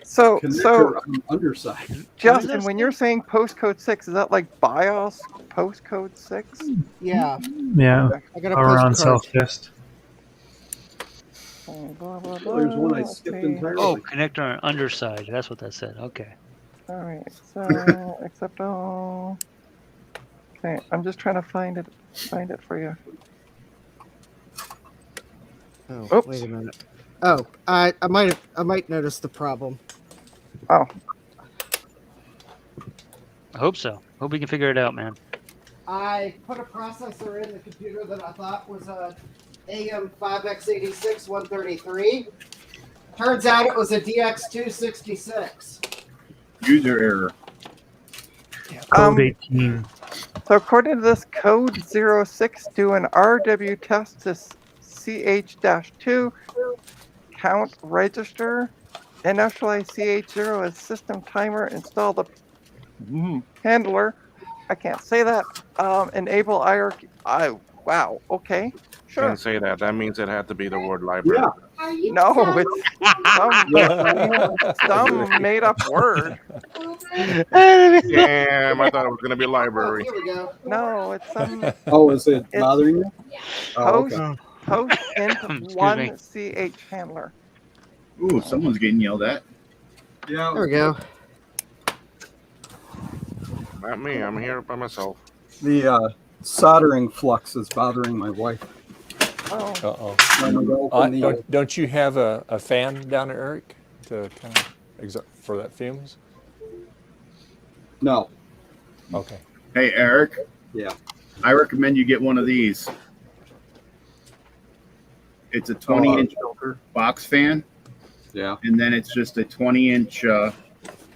So Connector on the underside. Justin, when you're saying postcode 6, is that like BIOS postcode 6? Yeah. Yeah. I got a Power on postcode. self-test. There's one I skipped entirely. Oh, connector on underside. That's what that said. Okay. All right. So accept all. Okay, I'm just trying to find it for you. Oh, Oops. wait a minute. Oh, I might notice the problem. Oh. I hope so. Hope we can figure it out, man. I put a processor in the computer that I thought was a AM5X86 133. Turns out it was a DX266. User error. Code 18. So according to this code 06, do an RW test to CH-2, count register, initialize CH0 as system timer, install the handler. I can't say that. Enable hierarchy. Wow. Okay. Sure. Can't say that. That means it had to be the word library. No, it's some made up word. Damn, I thought it was gonna be library. Here we go. No, it's some Oh, is it bothering you? Oh, post okay. post int one CH handler. Ooh, someone's getting yelled at. Yeah. There we go. Not me. I'm here by myself. The soldering flux is bothering my wife. Oh. Don't you have a fan down there, Eric, to kind of for that fumes? No. Okay. Hey, Eric. Yeah. I recommend you get one of these. It's a 20-inch box fan. Yeah. And then it's just a 20-inch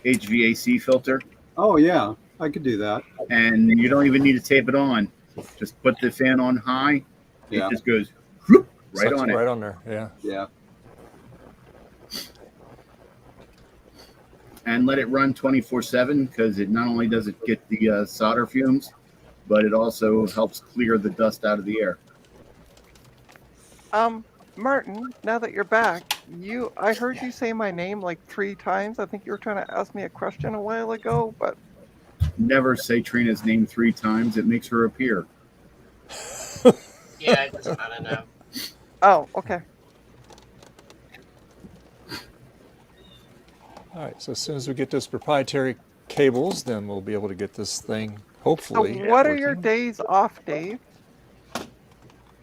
HVAC filter. Oh, yeah. I could do that. And you don't even need to tape it on. Just put the fan on high. Yeah. It just goes whoop, right Sucks on it. Right on there. Yeah. Yeah. And let it run 24/7 because it not only does it get the solder fumes, but it also helps clear the dust out of the air. Martin, now that you're back, I heard you say my name like 3 times. I think you were trying to ask me a question a while ago, but Never say Trina's name 3 times. It makes her appear. Yeah, it doesn't matter now. oh, okay. All right. So as soon as we get those proprietary cables, then we'll be able to get this thing hopefully. So what are your days off, Dave?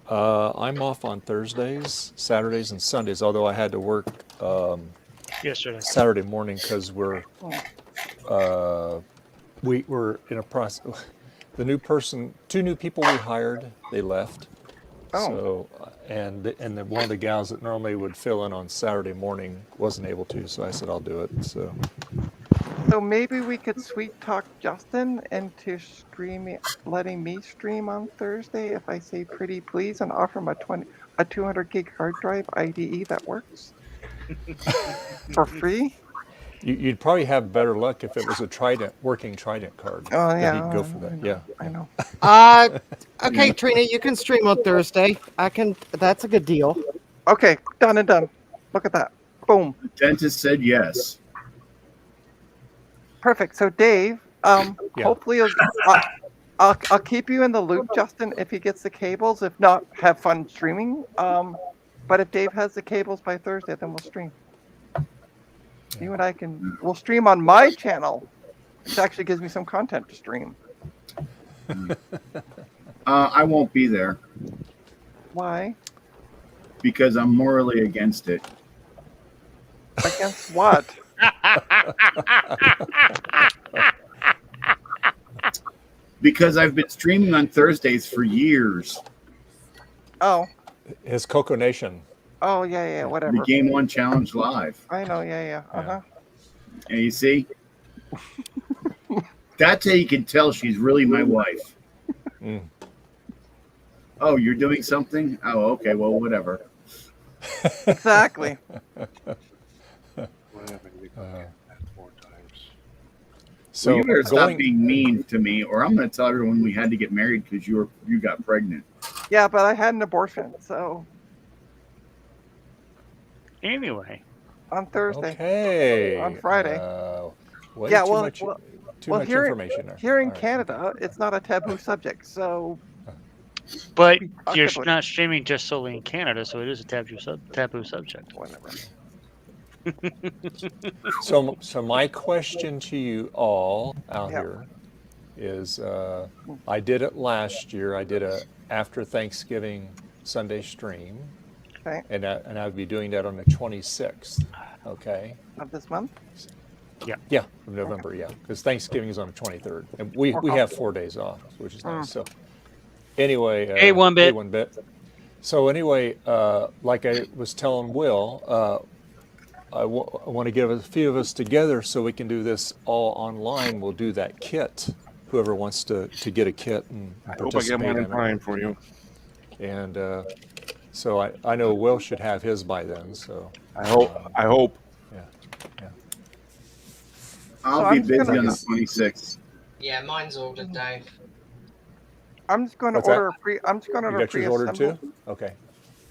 I'm off on Thursdays, Saturdays, and Sundays. Although I had to work Yesterday. Saturday morning because we're in a process. The new person, 2 new people we hired, they left. Oh. So and one of the gals that normally would fill in on Saturday morning wasn't able to, so I said I'll do it. So maybe we could sweet talk Justin into letting me stream on Thursday if I say pretty please and offer him a 200 gig hard drive IDE that works for free. You'd probably have better luck if it was a Trident, working Trident card. Oh Then yeah, he'd go for that. Yeah. I know. Okay, Trina, you can stream on Thursday. I can. That's a good deal. Okay, done and done. Look at that. Boom. The dentist said yes. Perfect. So Dave, hopefully I'll keep you in the loop, Justin, if he gets the cables. If not, have fun streaming. But if Dave has the cables by Thursday, then we'll stream. You and I we'll stream on my channel, which actually gives me some content to stream. I won't be there Why? because I'm morally against it. Against what? Because I've been streaming on Thursdays for years. Oh. His Coco Nation. Oh yeah, whatever. The Game 1 Challenge Live. I know, yeah. Uh-huh. And you see? That's how you can tell she's really my wife. Oh, you're doing something? Oh, okay, well, whatever. Exactly. So you better stop being mean to me, or I'm going to tell everyone we had to get married because you got pregnant. Yeah, but I had an abortion, so. Anyway. On Thursday. Okay. On Friday. Yeah, too much here, information there. Here in Canada, it's not a taboo subject, so. But you're not streaming just solely in Canada, so it is a taboo subject. Whatever. So my question to you all out here is, I did it last year. I did a after Thanksgiving Sunday stream, and I would be doing that on the 26th. Okay. Of this month. Yeah, of November. Yeah, because Thanksgiving is on the 23rd, and we have 4 days off, which is nice. So anyway, A1-bit. So anyway, like I was telling Will. I want to get a few of us together so we can do this all online. We'll do that kit. Whoever wants to get a kit and I hope I get mine in time for you. And so I know Will should have his by then. So I hope. Yeah. I'll be busy on the 26th. Yeah, mine's ordered, Dave. I'm just going to order a pre. I'm just going to order you got yours ordered too? Okay.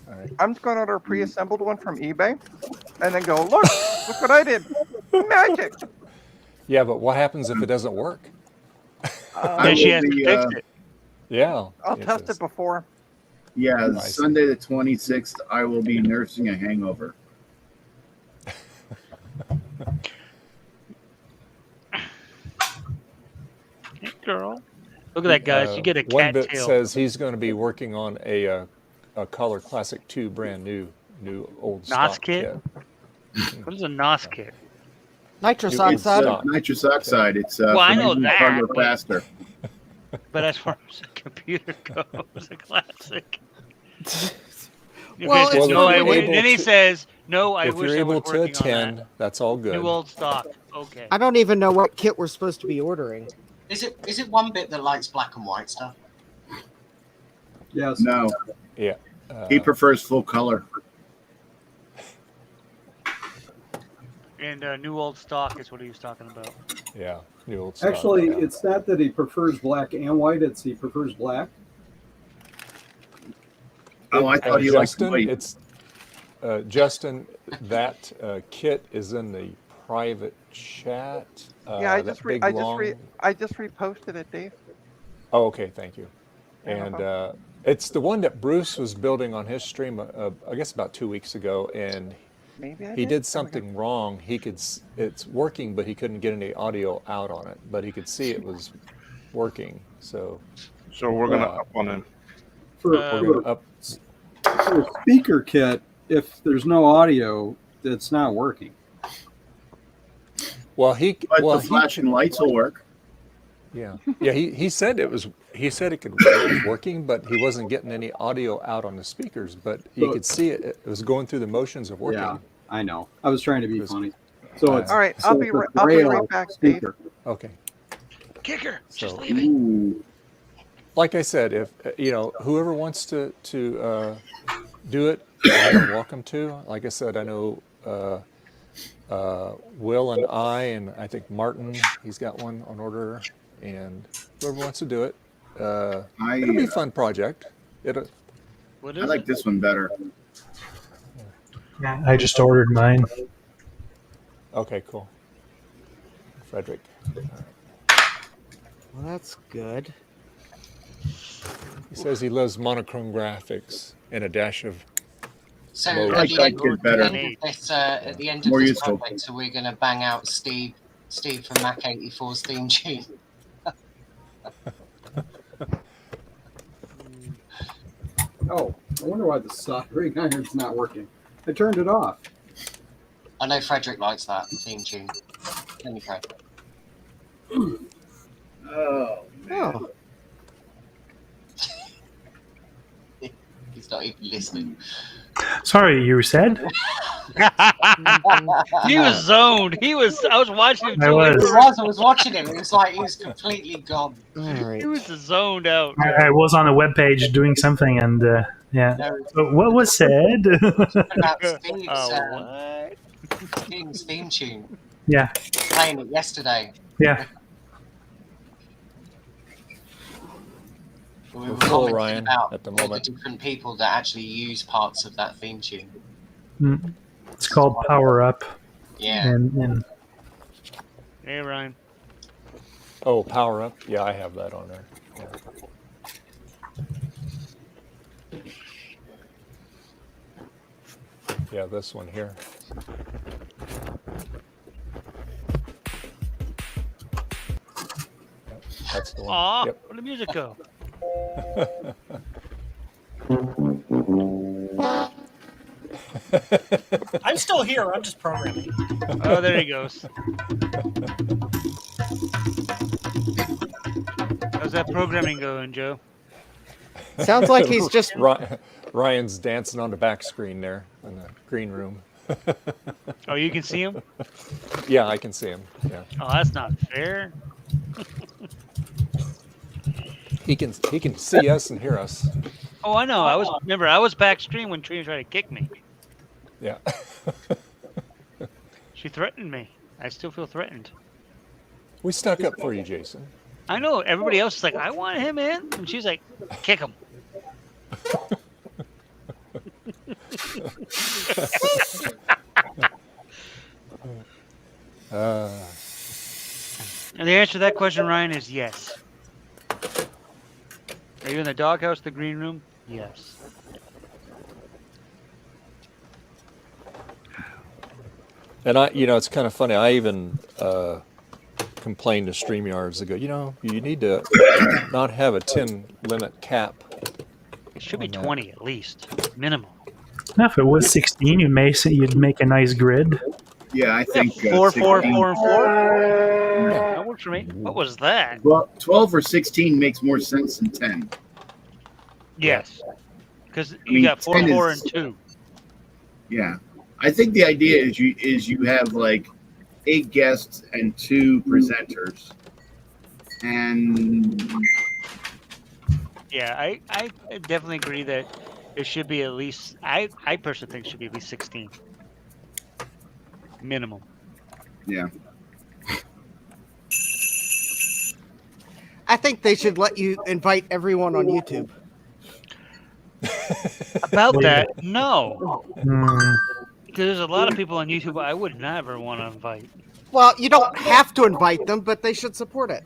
All right. I'm just going to order a pre-assembled one from eBay, and then go look what I did, magic. Yeah, but what happens if it doesn't work? Then she has to fix it. Yeah. I'll test it before. Yeah, Sunday the 26th, I will be nursing a hangover. Hey, girl. Look at that, guys. You get a One bit cattail. says he's going to be working on a Color Classic 2 brand new old NOS stock kit? What is a NOS kit? Nitrous oxide. Nitrous oxide. It's Well, I for know making that, hardware but- faster. But as far as the computer goes, a classic. Well, Well, no, if I you're wish. able Then he to- says, "No, I if wish you're I able was to working on attend, that." that's all good. New old stock. Okay. I don't even know what kit we're supposed to be ordering. Is it one bit that likes black and white stuff? Yes. No. Yeah. He prefers full color. And new old stock is what he was talking about. Yeah, new old stock. Actually, yeah. it's not that he prefers black and white. It's he prefers black. Oh, I thought he liked Justin, white. it's Justin. That kit is in the private chat. Yeah, I that just big, long- reposted it, Dave. Oh, okay, thank you. Yeah, no And problem. it's the one that Bruce was building on his stream, I guess about 2 weeks ago, and Maybe I he did something wrong. It's working, but he couldn't get any audio out on it. But he could see it was working. So we're gonna up on him. For a speaker kit, if there's no audio, it's not working. Well, the flashing lights will work. Yeah, he said it was. He said it was working, but he wasn't getting any audio out on the speakers. But he could see it. It was going through the motions of working. Yeah, I know. I was trying to be funny. So it's All right, so I'll be it's a right braille back, Dave. speaker. Okay. Kicker. Just So- leave it. Like I said, if whoever wants to do it, you're welcome to. Like I said, I know Will and I think Martin, he's got one on order, and whoever wants to do it. It'll be a fun project. I like this one better. I just ordered mine. Okay, cool. Frederick. Well, that's good. He says he loves monochrome graphics and a dash of So mode. at the end of More this useful. project, so we're going to bang out Steve from Mac 84's theme tune. Oh, I wonder why the soldering iron's not working. I turned it off. I know Frederick likes that theme tune. Can you, Fred? Oh, Oh. He's not even listening. Sorry, you said? He was zoned. I was watching him. I too. was. I was watching him. It was like he was completely gone. All right. He was zoned out. I was on a web page doing something, and yeah. But what was said? About Steve's, Oh, Steve's theme tune. Yeah. Playing it yesterday. Yeah. We were We're full, commenting Ryan, about at the all the moment. different people that actually use parts of that theme tune. It's called Power Up. Yeah. And Hey, Ryan. Oh, Power Up. Yeah, I have that on there. Yeah, this one here. That's the one. Aw, Yep. where'd the music go? I'm still here. I'm just programming. Oh, there he goes. How's that programming going, Joe? Sounds like he's just. Ryan's dancing on the back screen there in the green room. Oh, you can see him? Yeah, I can see him. Yeah. Oh, that's not fair. He can see us and hear us. Oh, I know. I was backstream when Trina tried to kick me. Yeah. She threatened me. I still feel threatened. We stuck up for you, Jason. I know. Everybody else is like, I want him in. And she's like, kick him. And the answer to that question, Ryan, is yes. Are you in the doghouse, the green room? Yes. And it's kind of funny. I even complained to StreamYards ago. You need to not have a 10 limit cap. It should be 20 at least, minimum. if it was 16, you'd make a nice grid. Yeah, I think 4, 4, 4, and 4. Yeah. That works for me. What was that? Well, 12 or 16 makes more sense than 10. Yes, because you mean, got 4, 10 4, is- and 2. Yeah, I think the idea is you have like 8 guests and 2 presenters, and Yeah, I definitely agree that it should be at least. I personally think it should be at least 16 minimum. yeah. I think they should let you invite everyone on YouTube. About that, no. Hmm. Because there's a lot of people on YouTube I would never want to invite. Well, you don't have to invite them, but they should support it.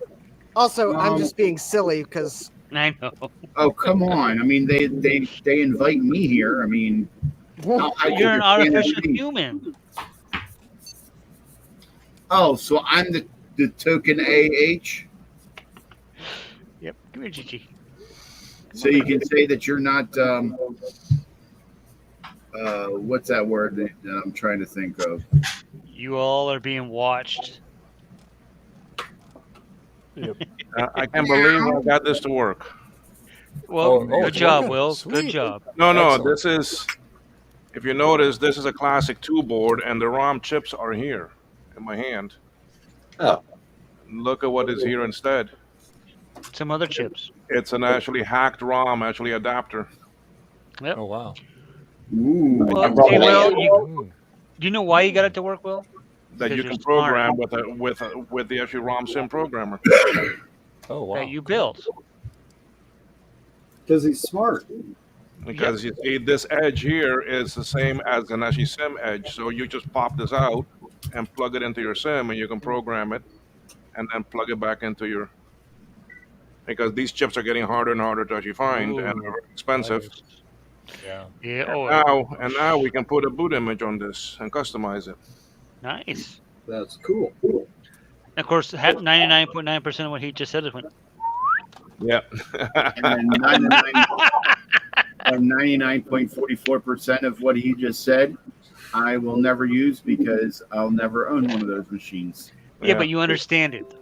Also, I'm just being silly because I know. Oh, come on! I mean, they invite me here. I mean, You're an artificial human. Oh, so I'm the token AH. Yep. Come here, Gigi. So you can say that you're not. What's that word that I'm trying to think of? You all are being watched. Yep. I can't believe I got this to work. Well, good it's job, working. Will. Sweet. Good job. No, Excellent. this is. If you notice, this is a classic 2 board, and the ROM chips are here in my hand. Oh. Look at what is here instead. Some other chips. It's an actually hacked ROM, actually adapter. Yep. Oh wow. Ooh. Well, brought hey, it Will, in. Do you know why you got it to work well? That Because you you're can smart. program with the actual ROM sim programmer. Oh wow! That you built. Because he's smart. Because you see, this edge here is the same as an actually sim edge. So you just pop this out and plug it into your sim, and you can program it, and then plug it back into your. Because these chips are getting harder and harder to actually find, and they're very expensive. Yeah. Yeah. And now we can put a boot image on this and customize it. Nice. That's cool. And of course, 99.9% of what he just said is went. Yeah. And 99.44% of what he just said, I will never use because I'll never own one of those machines. Yeah, but you understand it.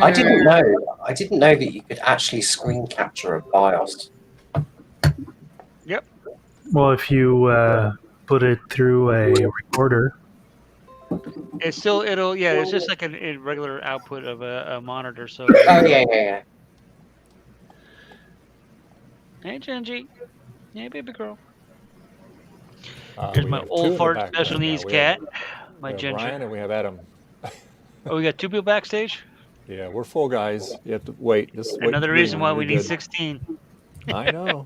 I didn't know that you could actually screen capture a BIOS. Yep. Well, if you put it through a recorder, It's still it's just like a regular output of a monitor. So. Oh yeah. Hey, Genji. Hey, baby girl. We Here's my have two old in the fart back special right now. needs We cat. have- My we have Ginger. Ryan and we have Adam. Oh, we got 2 people backstage. Yeah, we're full guys. You have to wait. Just wait. Another for reason me. why You're we need good. 16. I know.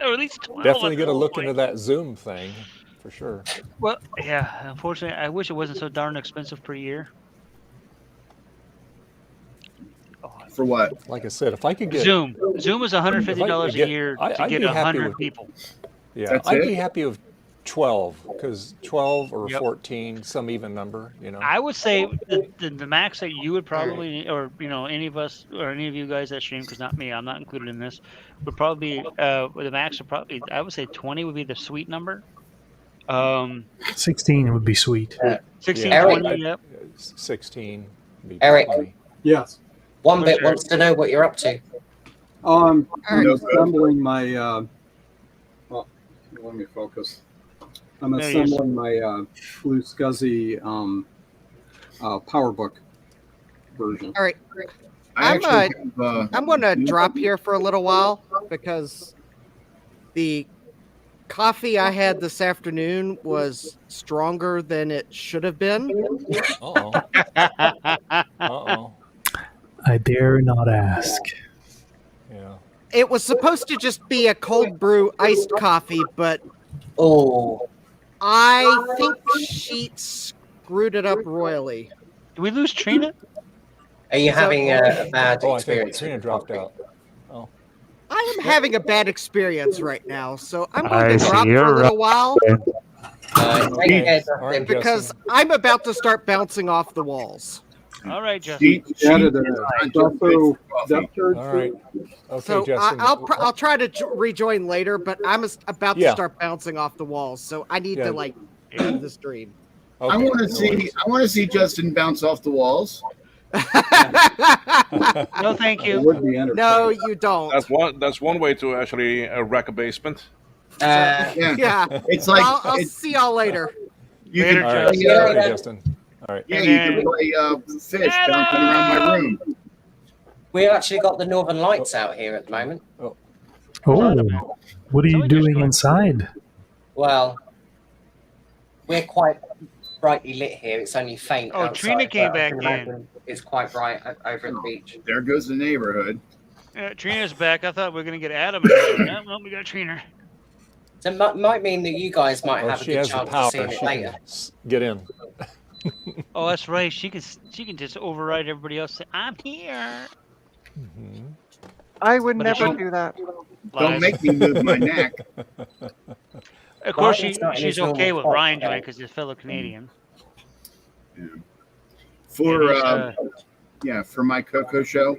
Or at least 12. Definitely at get a this look point. into that Zoom thing, for sure. Well, yeah. Unfortunately, I wish it wasn't so darn expensive per year. For what? Like I said, if I could get Zoom is $150 a year to I'd get be happy 100 with- people. Yeah, That's I'd it? be happy with 12 because 12 or Yep. 14, some even number. I would say the max that you would probably, or any of us or any of you guys that stream, because not me, I'm not included in this, would probably be the max would probably, I would say 20 would be the sweet number. 16 would be sweet. 16, Yeah, 20, I'd- yep. 16. Would be Eric. plenty. Yes. One bit wants to know what you're up to. I'm Alright. assembling my. Well, let me focus. I'm There you assembling my Blue Scuzzy PowerBook version. All right. I I'm actually have, I'm going to drop here for a little while because the coffee I had this afternoon was stronger than it should have been. Uh-oh. Uh-oh. I dare not ask. Yeah. It was supposed to just be a cold brew iced coffee, but I think Sheets screwed it up royally. Did we lose Trina? Are you having a bad Oh, I think experience? Trina with dropped coffee? out. Oh. I am having a bad experience right now, so I'm I going to see drop you're for a little right. while Take care, All right, because Justin. I'm about to start bouncing off the walls. All right, Justin. Added a Duffo depth charge All right. Okay, So Justin. I'll try to rejoin later, but I'm about to Yeah. start bouncing off the walls, so I need Yeah. to like end the stream. I Okay, want to no see. worries. I want to see Justin bounce off the walls. No, thank It you. would be entertaining. No, you don't. That's one way to actually wreck a basement. Yeah. Yeah, It's like I'll it's, see y'all later. you Later, can All right. play, All Yeah. right, Justin. All right. yeah, And you then- can play fish bouncing around my room. We've actually got the Northern Lights out here at the moment. Oh, what are you doing inside? Well, we're quite brightly lit here. It's only faint. Oh, outside, Trina came but I back can in. imagine It's quite bright over at the beach. There goes the neighborhood. Trina's back. I thought we were going to get Adam. No, we got Trina. So it might mean that you guys might Well, have a she good has the chance power. of seeing She it can later. get in. Oh, that's right. She can just override everybody else. Say, I'm here. Mm-hmm. I would But if never she- do that. Don't Lies. make me move my neck. Of course, Ryan's not in she's his okay normal with spot Ryan today. doing it because he's a fellow Canadian. For And he's, for my Coco show,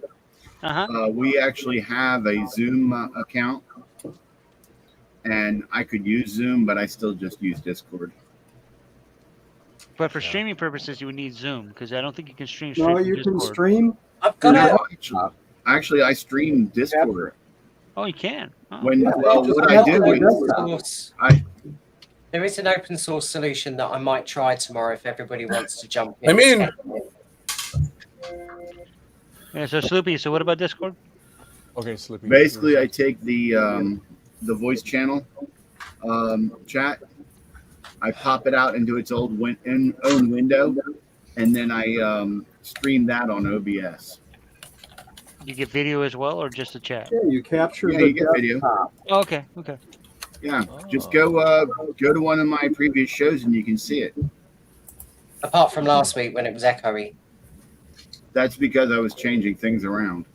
Uh-huh. we actually have a Zoom account, and I could use Zoom, but I still just use Discord. But for streaming purposes, you would need Zoom because I don't think you can stream No, straight from you can Discord. stream. I've got No, a actually, I stream Discord. Oh, you can. Oh. When what I do is There is an open source solution that I might try tomorrow if everybody wants to jump in. I'm in. Yeah, so Sloopy, so what about Discord? Okay, Slippy. basically I take the voice channel chat, I pop it out into its own window, and then I stream that on OBS. You get video as well, or just a chat? Yeah, you capture Yeah, the you get video. desktop. Okay. Okay. Yeah, just go to one of my previous shows and you can see it. Apart from last week when it was echoey. That's because I was changing things around.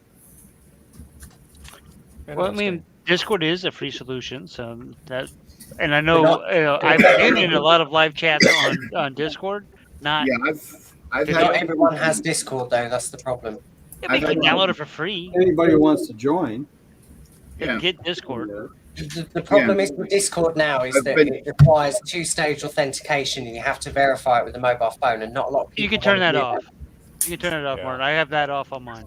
Well, I mean, Discord is a free solution, so that, and I know, I've been in a lot of live chats on Discord. Not Yeah, I've Not had everyone has Discord though. That's the problem. yeah, but you can download it for free. Anybody who wants to join. Yeah. Get Discord. The problem is with Discord now is that it requires two-stage authentication, and you have to verify it with a mobile phone, and not a lot of people. You can turn wanna that do off. You can turn it off, Martin. I have that off on mine.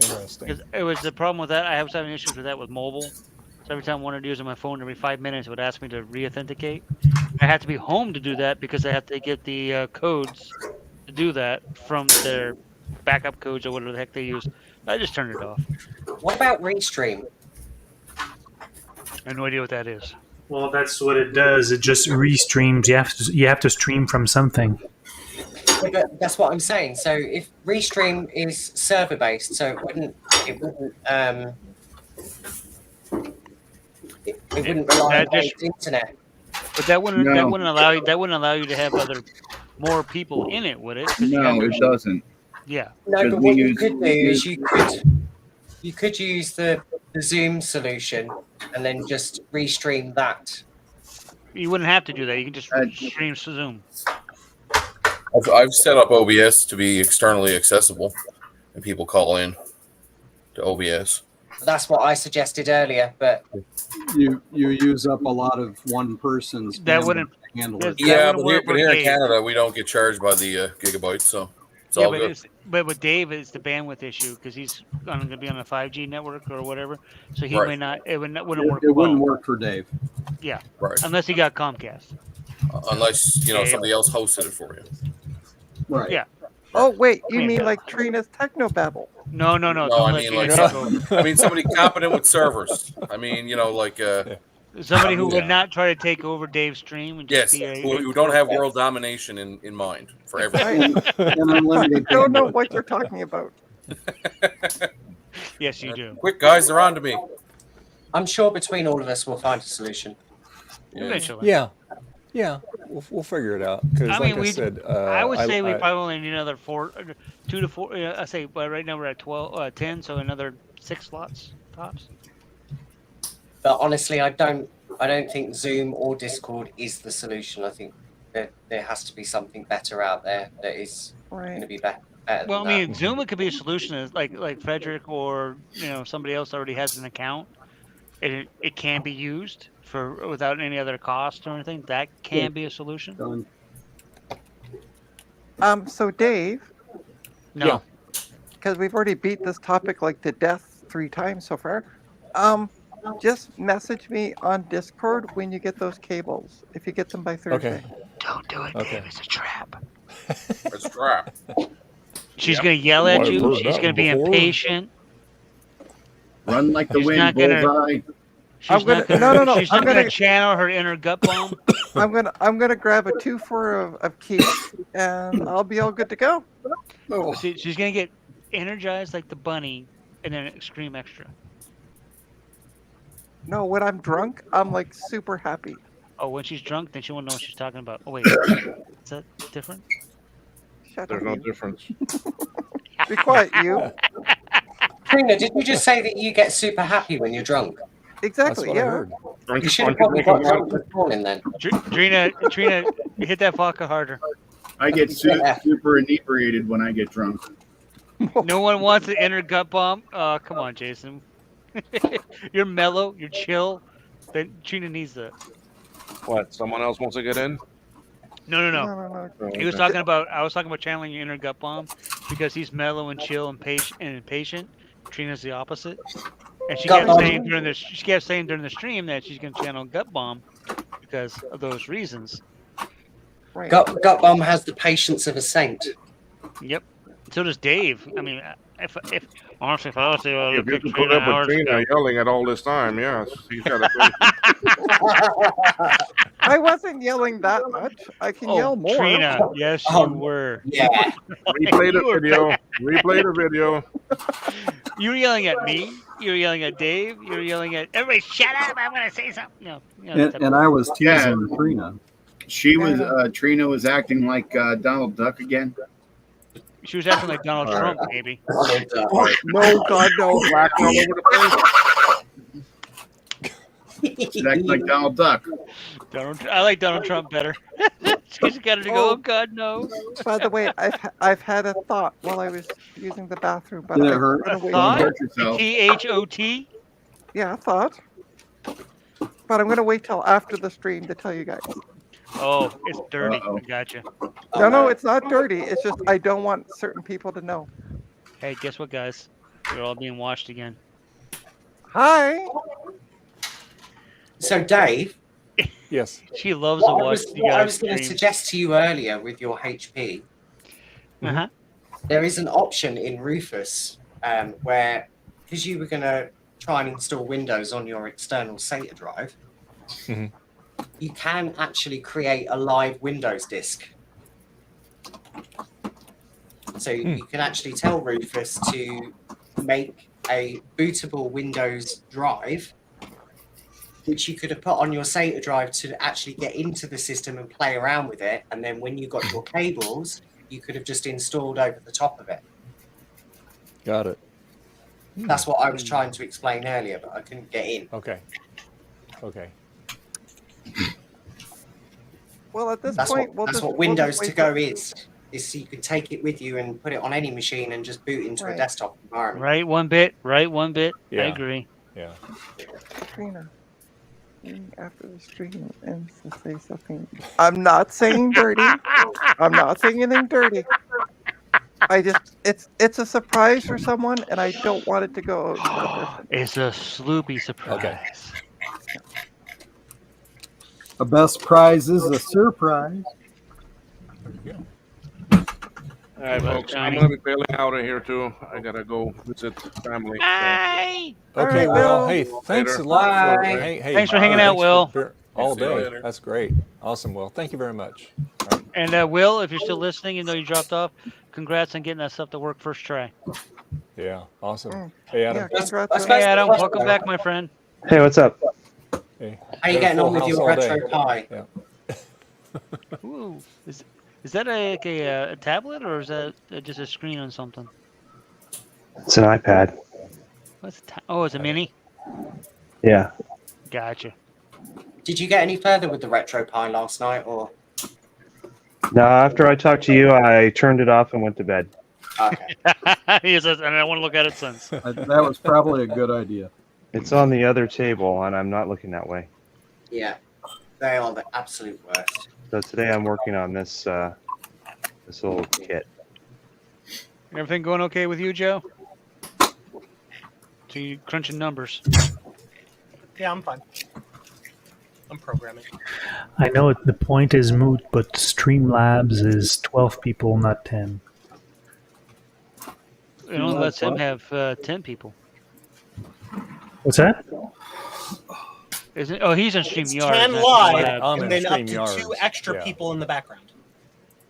Interesting. Because it was the problem with that. I was having issues with that with mobile. So every time I wanted to use my phone, every 5 minutes, it would ask me to re-authenticate. I had to be home to do that because I had to get the codes to do that from their backup codes or whatever the heck they use. I just turned it off. What about Restream? I have no idea what that is. Well, that's what it does. It just restreams. You have to stream from something. Yeah, but that's what I'm saying. So if Restream is server based, so it wouldn't rely on the internet. But that wouldn't No. allow you to have more people in it, would it? 'Cause you No, have it to- doesn't. Yeah. No, Because but we what you use- could do we is use- you could use the Zoom solution and then just restream that. You wouldn't have to do that. You can just stream to Zoom. I've set up OBS to be externally accessible, and people call in to OBS. That's what I suggested earlier, but You use up a lot of one person's That bandwidth wouldn't- to handle it. Yeah, wouldn't but work with here in Dave. Canada, we don't get charged by the gigabytes, so it's Yeah, all but good. but with Dave, it's the bandwidth issue because he's going to be on a 5G network or whatever, so he Right. may not. It wouldn't work. It wouldn't well. work for Dave. Yeah, Right. unless he got Comcast. Unless Yeah. somebody else hosted it for you. Right. Yeah. Oh wait, you mean like Trina's Technobabble? No. No, don't I let mean you like take over. I mean somebody competent with servers. I mean, like Somebody who Yeah. would not try to take over Dave's stream and just yes, be who don't have world domination in mind for everything. And unlimited I don't know bandwidth. what you're talking about. Yes, you do. Quick, guys, they're on to me. I'm sure between all of us we'll find a solution. Eventually. Yeah, we'll figure it out. Because I like mean, I said, I would say we I- probably only need another 2 to 4. I say, but right now we're at 10, so another 6 slots tops. But honestly, I don't think Zoom or Discord is the solution. I think that there has to be something better out there that is going to be better. Well, than I mean, that. Zoom it could be a solution. Is like Frederick or somebody else already has an account. It can be used for without any other cost or anything. That can be a solution. Done. So Dave, No. because we've already beat this topic like to death 3 times so far. Just message me on Discord when you get those cables. If you get them by Thursday. Don't do it, Dave. It's a trap. It's a trap. She's Yep. gonna yell at I've you. heard She's that gonna be before. impatient. Run like the She's wind, not gonna- bullseye. She's not No. She's not I'm gonna gonna channel her inner gut bomb. I'm gonna grab a 2-4 of keys and I'll be all good to go. She's gonna get energized like the bunny, and then scream extra. No, when I'm drunk, I'm like super happy. Oh, when she's drunk, then she won't know what she's talking about. Oh wait, is that different? Shut There's up. no you. difference. Be quiet, you. Trina, did you just say that you get super happy when you're drunk? Exactly. That's what I Yeah. heard. You should have probably got drunk this morning then. Trina, hit that vodka harder. I get Yeah. super inebriated when I get drunk. No one wants an inner gut bomb. Oh, come on, Jason. You're mellow. You're chill. Then Trina needs that. What? Someone else wants to get in? No. No. Oh, He was okay. talking about. I was talking about channeling your inner gut bomb because he's mellow and chill and patient. Trina's the opposite, and she Gut kept bomb. saying during the stream that she's gonna channel gut bomb because of those reasons. Gut bomb has the patience of a saint. Yep. So does Dave. I mean, Honestly, if I was to If you pick could Trina put up with hours Trina ago. yelling at all this time, yes, he's got a I wasn't yelling that much. I can yell more. Trina, yes, you were. Yeah. Replay the You were video. bad. Replay the video. You were yelling at me. You were yelling at Dave. You were yelling at everybody. Shut up! I'm gonna say something. No, And I was teasing Trina. She was Trina was acting like Donald Duck again. She was acting like Donald All Trump, right. maybe. No, God, no. Laughing all over the She's acting like Donald Duck. I like Donald Trump better. She's got to go. Oh God, no. By the way, I've had a thought while I was using the bathroom, but Did it I'm hurt? gonna wait. Thought? Hurt yourself. THOT. Yeah, thought. But I'm gonna wait till after the stream to tell you guys. Oh, it's dirty. Uh-oh. I gotcha. No, it's not dirty. It's just I don't want certain people to know. Hey, guess what, guys? We're all being watched again. Hi. So, Dave. Yes. She loves to watch you What I guys was going to stream. suggest to you earlier with your HP, Uh-huh. there is an option in Rufus where, because you were going to try and install Windows on your external SATA drive, Mhm. you can actually create a live Windows disk. So you can actually tell Rufus to make a bootable Windows drive, which you could have put on your SATA drive to actually get into the system and play around with it. And then when you got your cables, you could have just installed over the top of it. Got it. That's what I was trying to explain earlier, but I couldn't get in. Okay. Okay. Well, at this That's point, what, we'll that's just, what we'll just Windows wait to go is so you could take it with you and put it on any machine and just boot into a Right. desktop environment. Right, one bit. Right, one bit. I Yeah. agree. Yeah. Trina, after the stream ends, to say something. I'm not saying dirty. I'm not saying anything dirty. I just it's a surprise for someone, and I don't want it to go. It's a sloopy surprise. Okay. A best prize is a surprise. All right, folks. I'm gonna be bailing out of here too. I gotta go visit family. Bye. Okay, right, Will. Will. Hey, thanks a Later. lot for Bye. Thanks for hanging out, Will. All See you day. later. That's great. Awesome, Will. Thank you very much. And Will, if you're still listening, even though you dropped off, congrats on getting that stuff to work first try. Yeah. Awesome. Hey, Adam. Yeah, congrats. Hey, Adam, welcome back, my friend. Hey, what's up? Hey. How you Got a getting full on with house your all day. retro Pi? Yeah. Ooh, is that like a tablet or is that just a screen on something? It's an iPad. What's it's a mini. Yeah. Gotcha. Did you get any further with the retro Pi last night, or? No, after I talked to you, I turned it off and went to bed. Okay. He says, and I want to look at it since. That was probably a good idea. It's on the other table, and I'm not looking that way. Yeah, they are the absolute worst. So today I'm working on this this little kit. Everything going okay with you, Joe? So you crunching numbers? Yeah, I'm fine. I'm programming. I know the point is moot, but Streamlabs is 12 people, not 10. It only lets him have 10 people. What's that? Isn't? Oh, he's on StreamYard. 10 not live, Streamlabs. I'm and in then up to StreamYards, 2 extra yeah. people in the background.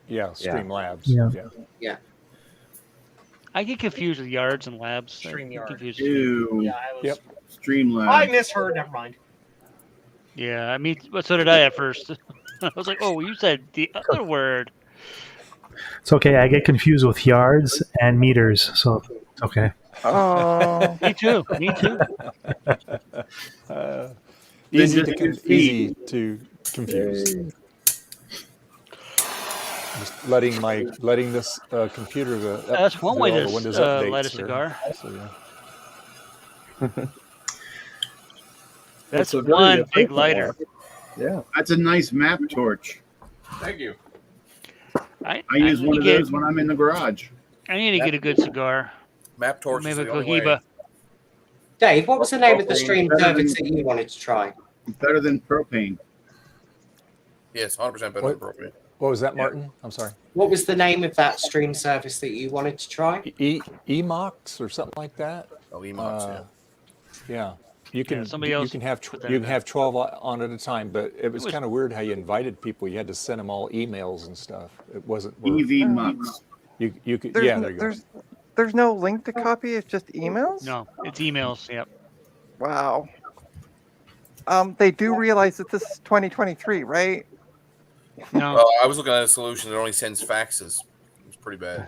Yeah. Streamlabs. Yeah. Yeah. Yeah. I get confused with yards and labs. I get StreamYard. confused. Ew. Yeah, I was. Yep. Streamlabs. I misheard. Never mind. Yeah, I mean, but so did I at first. I was like, oh, you said the other word. It's okay. I get confused with yards and meters, so it's okay. Oh, Me too. Me too. Easy just to use easy to confuse. Just letting this computer That's one way do all to the Windows light a updates cigar. So, yeah. That's a very one big efficient lighter. Yeah. That's a nice map torch. Thank you. I use need one to of get- those when I'm in the garage. I need to get a good cigar. Map torch is Maybe a the only way. Cohiba. Dave, what was the name of the stream Better than- service that you wanted to try? Better than propane. Yes, 100% better than propane. What was that, Martin? I'm sorry. What was the name of that stream service that you wanted to try? Emox or something like that. Oh, Emox, yeah. You can somebody you else can have put that you in can there. have 12 on at a time, but it was kind of weird how you invited people. You had to send them all emails and stuff. It wasn't EV Mux. You could There's there you go. There's no link to copy. It's just emails. No, it's emails. Yep. Wow. They do realize that this is 2023, right? No. Well, I was looking at a solution that only sends faxes. It's pretty bad.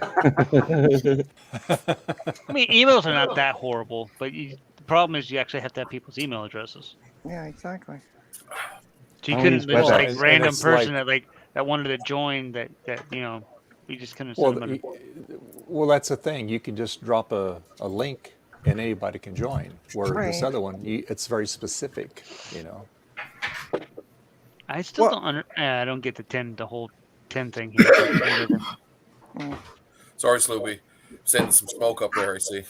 I mean, emails are not that horrible, but the problem is you actually have to have people's email addresses. Yeah, exactly. So you I couldn't use just like WebEx. random it's person that wanted to join that we just couldn't send them. Well, that's the thing. You can just drop a link and anybody can join. Where this Right. other one, it's very specific. I still I don't get the whole 10 thing here. Sorry, Sloopy. Sending some smoke up there, I see.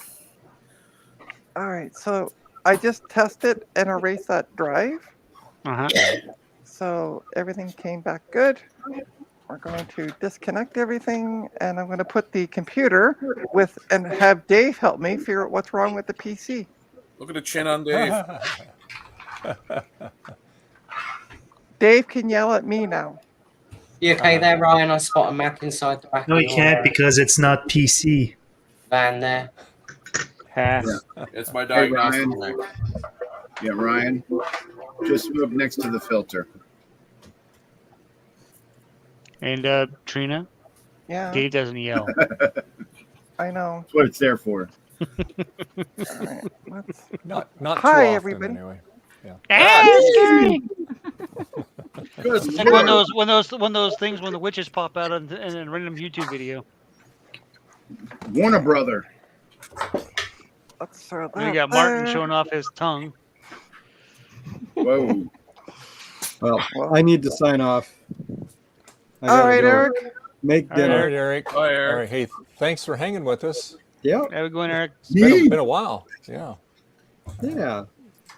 All right, so I just tested and erased that drive. So everything came back good. We're going to disconnect everything, and I'm going to put the computer and have Dave help me figure out what's wrong with the PC. Look at the chin on Dave. Dave can yell at me now. You okay there, Ryan? I spot a Mac inside the back No, of you your can't because it's not PC. van there. It's my Hey, diagnostic. Ryan. Yeah, Ryan. Just move next to the filter. And Trina, Yeah, Dave doesn't yell. I know. That's what it's there for. All right, let's... Not Hi, too often, everybody. anyway. Yeah. It's like one of those things when the witches pop out in a random YouTube video. Warner Brother. Let's throw And you that got Martin there. showing off his tongue. Whoa. Well, I need to sign off. I All gotta right, go Eric. Make All dinner. right, Eric. Bye, Eric. All right, hey, thanks for hanging with us. Yeah. How we going, Eric? It's been a while. Yeah. Yeah.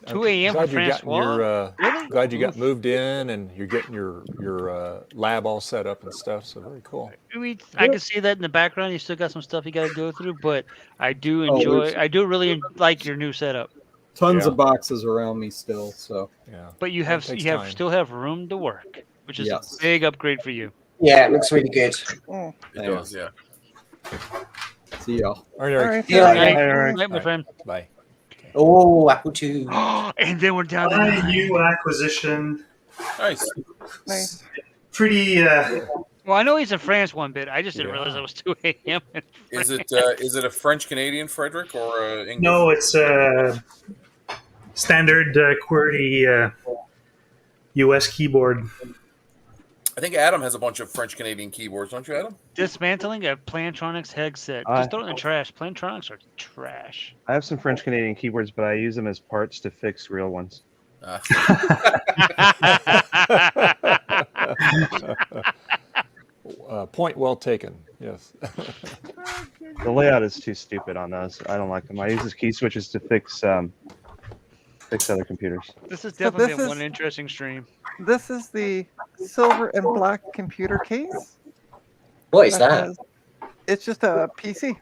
2 a.m. for Glad you got Francois? your Really? glad you got moved in and you're getting your lab all set up and stuff. So very cool. I can see that in the background. You still got some stuff you got to go through, but I do Oh, enjoy. there's- I do really like your new setup. Tons Yeah. of boxes around me still. So Yeah. But you It takes time. still have room to work, which is Yes. a big upgrade for you. Yeah, it looks really good. Mm. It does, yeah. see y'all. All right, All Eric. right, Yeah, thank you. Right, my All right. friend. Bye. Oh, Apple II. And then we're down to New acquisition. Nice. Nice. Pretty. Well, I know he's in France one bit. I just didn't realize it was 2 a.m. Is it a French Canadian Frederick or English? No, it's a standard QWERTY US keyboard. I think Adam has a bunch of French Canadian keyboards, don't you, Adam? Dismantling a Plantronics headset. Just throw it in the trash. Plantronics are trash. I have some French Canadian keyboards, but I use them as parts to fix real ones. Point well taken. Yes. The layout is too stupid on those. I don't like them. I use these key switches to fix other computers. This has So definitely this been is- one interesting stream. This is the silver and black computer case. What is that? has- It's just a PC.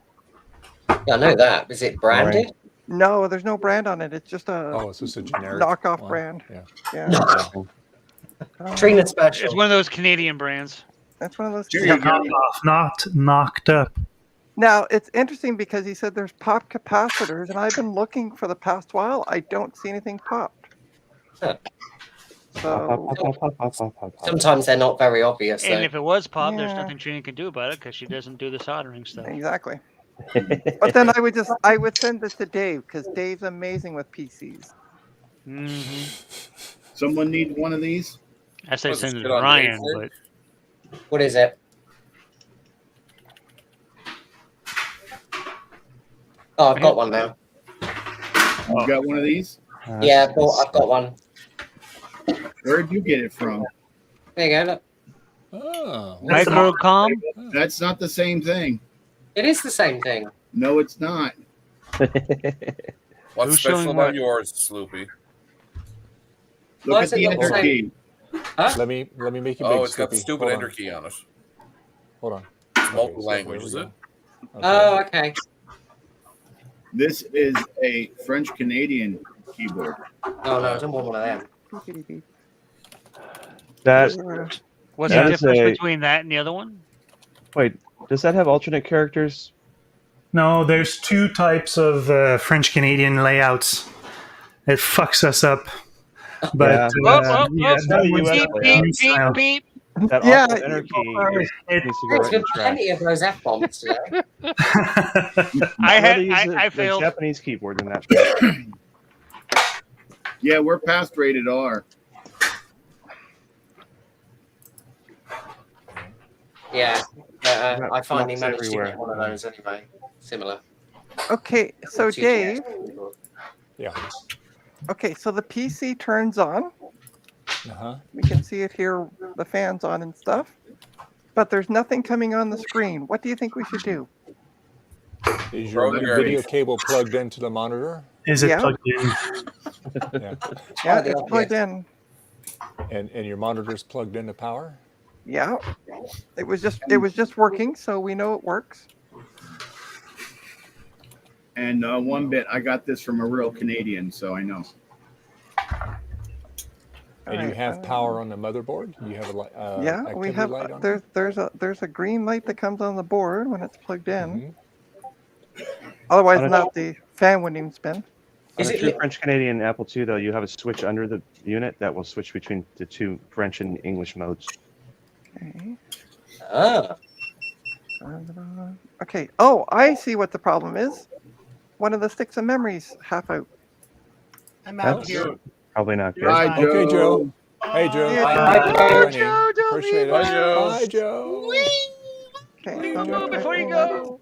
Yeah, I know that. Is it branded? No, there's no brand on it. It's just a Oh, it's just a generic knockoff one. brand. Yeah. Yeah. Trina special. It's one of those Canadian brands. That's one of those. Not knocked up. Now it's interesting because he said there's pop capacitors, and I've been looking for the past while. I don't see anything popped. So Sometimes they're not very obvious. And though. if it was pop, there's Yeah. nothing Trina can do about it because she doesn't do the soldering stuff. exactly. But then I would send this to Dave because Dave's amazing with PCs. Someone need one of these? I say Let's send it get to on Ryan, Dave, but What is it? Oh, I've got one now. You got one of these? Yeah, I've got one. Where'd you get it from? There you go. Look. Oh, Microcom. That's not the same thing. It is the same thing. No, it's not. What's Who's special showing about what? yours, Sloopy? Look Why at is it the not the enter same? key. Let me make you big. Oh, it's got the Skippy. stupid Hold enter on. key on it. Hold on. It's Okay, multi-language, so is there it? we go. Oh, okay. This is a French Canadian keyboard. Oh no, I don't want one of them. That What's that the is difference a- between that and the other one? Wait, does that have alternate characters? No, there's two types of French Canadian layouts. It fucks us up. But Yeah. that one's beep, got beep, new beep, style. beep. That Yeah, awful enter key needs to go There's right in been the trash. plenty of those F bombs today. I'd rather use I the failed. Japanese keyboard than that. Yeah, we're past rated R. Yeah, I finally Nuts managed to everywhere. get one of those anyway. Similar. Okay, so Two Dave. chairs. Yeah. Okay, so the PC turns on. We can see it here, the fans on and stuff. But there's nothing coming on the screen. What do you think we should do? Is your video cable plugged into the monitor? Is it Yeah. plugged in? Yeah. Yeah, it's plugged in. And your monitor's plugged into power? Yeah. It was just working, so we know it works. And one bit, I got this from a real Canadian, so I know. And you have power on the motherboard? You have a Yeah, we activity have light on? there's a green light that comes on the board when it's plugged in. Mm-hmm. Otherwise, On a- not the fan wouldn't even spin. On a true French Canadian Apple II, though, you have a switch under the unit that will switch between the two French and English modes. Okay. Ah. Okay. Oh, I see what the problem is. One of the sticks of memory's half out. I'm out That's here. probably not good. Bye, Joe. Okay, Joe. Hey, Joe. Bye, Joe. Appreciate it. Bye, Joe. Bye, Joe. Okay, so I'm gonna try Before you pulling go.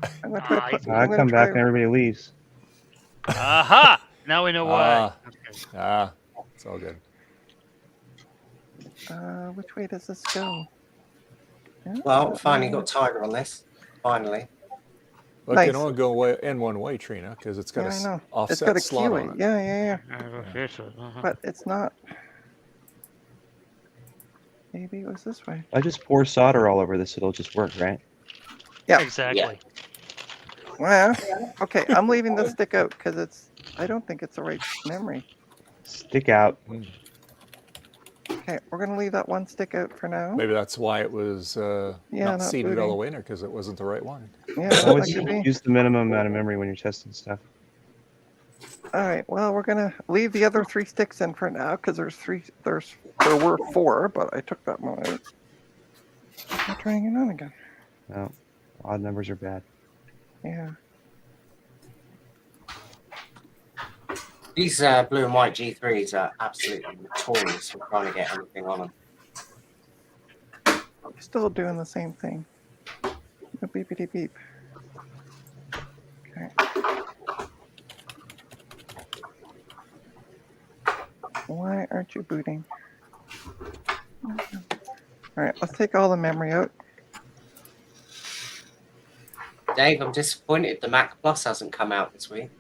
that- I'm gonna try. put- I I'm gonna come back try- and everybody leaves. Aha! Now we know why. It's all good. Which way does this go? Yeah, Well, finally got Tiger on this. Finally. Well, it can only go in one way, Trina, because it's got Yeah, I a know. offset It's got a slot keyway. on it. Yeah. Uh-huh. But it's not. Maybe it was this way. I just pour solder all over this, it'll just work, right? Yeah. Exactly. Well, okay. I'm leaving this stick out because I don't think it's the right memory. Stick out. Okay, we're gonna leave that one stick out for now. Maybe that's why it was not not seated all booting. the way in there, because it wasn't the right one. Yeah, Always that could be. use the minimum amount of memory when you're testing stuff. All right. Well, we're gonna leave the other 3 sticks in for now because there were 4, but I took that one out. I'm trying it on again. No, odd numbers are bad. Yeah. These blue and white G3s are absolutely notorious for trying to get anything on them. I'm still doing the same thing. Beepity beep. Okay. Why aren't you booting? All right, let's take all the memory out. Dave, I'm disappointed the Mac Plus hasn't come out this week.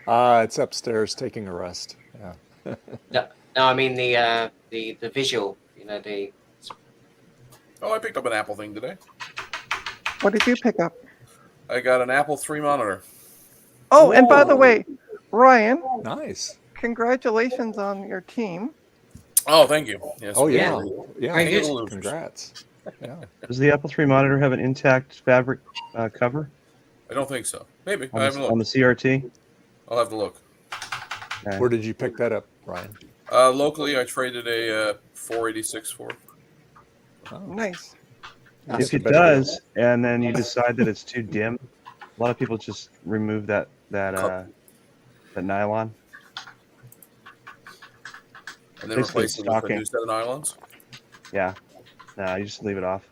It's upstairs taking a rest. Yeah. No, I mean the visual. You know the. Oh, I picked up an Apple thing today. What did you pick up? I got an Apple III monitor. Oh, and by the way, Ryan. Nice. Congratulations on your team. Oh, thank you. Yes. Oh, yeah. Yeah. Yeah. King of the losers. Congrats. Yeah. Does the Apple III monitor have an intact fabric cover I don't think so. Maybe. I on haven't the, on the looked. CRT? I'll have to look. Okay. Where did you pick that up, Ryan? Locally, I traded a 486 for. Oh. Nice. If it does, and then you decide that it's too dim, a lot of people just remove that nylon. And then Basically replace it with a stocking. new set of nylons. Yeah. No, you just leave it off.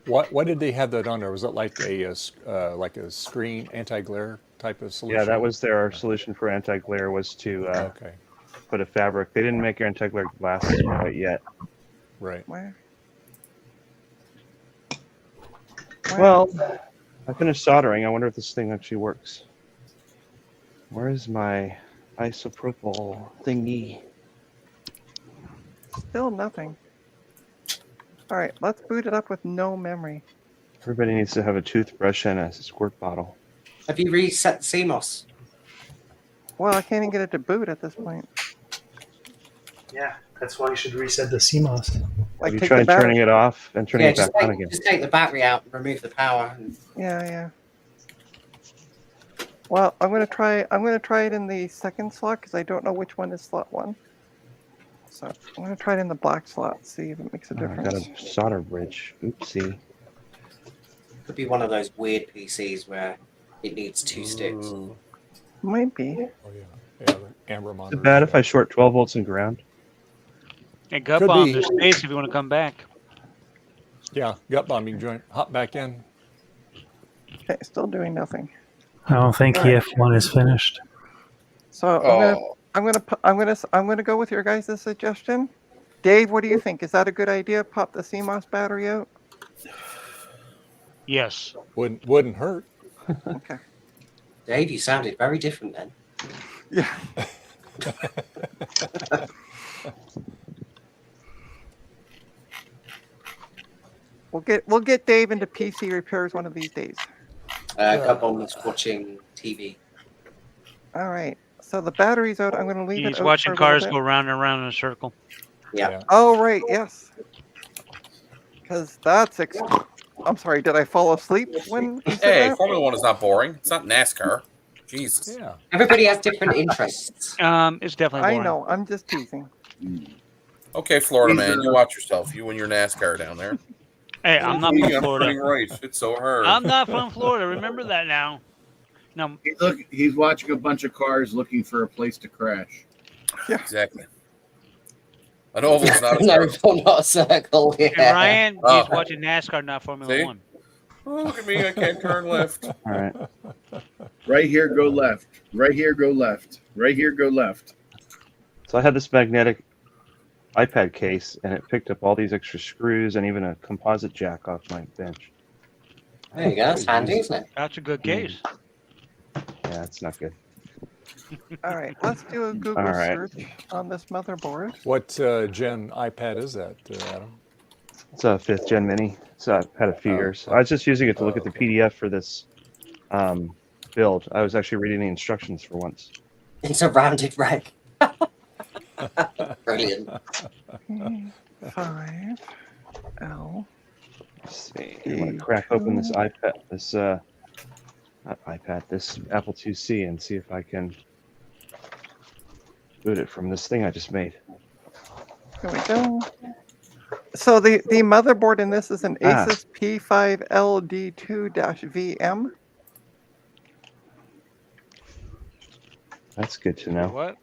What did they have that on there? Was it like a screen anti-glare type of solution? Yeah, that was their solution for anti-glare was to okay. put a fabric. They didn't make your anti-glare glasses quite yet. Right. Where? Well, I finished soldering. I wonder if this thing actually works. Where is my... isopropyl thingy. Still nothing. All right, let's boot it up with no memory. Everybody needs to have a toothbrush and a squirt bottle. Have you reset CMOS? Well, I can't even get it to boot at this point. Yeah, that's why you should reset the CMOS. Like, Have you take tried the battery- turning it off and turning Yeah, it back just on take, again? just take the battery out and remove the power. Yeah. Well, I'm gonna try it in the second slot because I don't know which one is slot 1. So I'm gonna try it in the black slot, see if it makes a I got difference. a solder bridge. Oopsie. Could be one of those weird PCs where it needs 2 sticks. Might be. Oh yeah, amber Is monitor. it bad if I short 12 volts and ground? Hey, gut Could bomb, be. there's space if you want to come back. Yeah, gut bomb. You can join. Hop back in. Okay, still doing nothing. I don't think EF1 is finished. So I'm gonna go with your guys' suggestion. Dave, what do you think? Is that a good idea? Pop the CMOS battery out. Yes. Wouldn't hurt. Okay. Dave, you sounded very different then. Yeah. We'll get Dave into PC repairs one of these days. Gut bomb was watching TV. All right. So the battery's out. I'm going to leave it He's out watching for a little cars bit. go round and round in a circle. Yeah. Oh, right. Yes. Because that's... I'm sorry. Did I fall asleep when you said Hey, that? Formula One is not boring. It's not NASCAR. Jesus. Yeah. Everybody has different interests. It's definitely boring. I know. I'm just teasing. Okay, Florida man, you watch yourself. You and your NASCAR down there. Hey, I'm not I'm from Florida. putting right. It's so hard. I'm not from Florida. Remember that now. No. He's watching a bunch of cars looking for a place to crash. Yeah. Exactly. An oval's not a No, circle. not a circle. Yeah. And Ryan, he's Oh. watching NASCAR, not Formula See? 1. Oh, look at me. I can't turn left. All right. Right here, go left. Right here, go left. Right here, go left. So I had this magnetic iPad case, and it picked up all these extra screws and even a composite jack off my bench. There you go. That's handy, isn't it? That's a good case. Yeah, it's not good. All right. Let's do a Google All right. search on this motherboard. What gen iPad is that, Adam? It's a 5th gen mini. So I've had a few years. I was just using it to look at the PDF for this build. I was actually reading the instructions for once. It's a rounded reg. Brilliant. 5L. Let's see. I'm going to crack open this iPad, not iPad, this Apple IIc and see if I can boot it from this thing I just made. Here we go. So the motherboard in this is an Ah. Asus P5LD2-VM. That's good to know. What?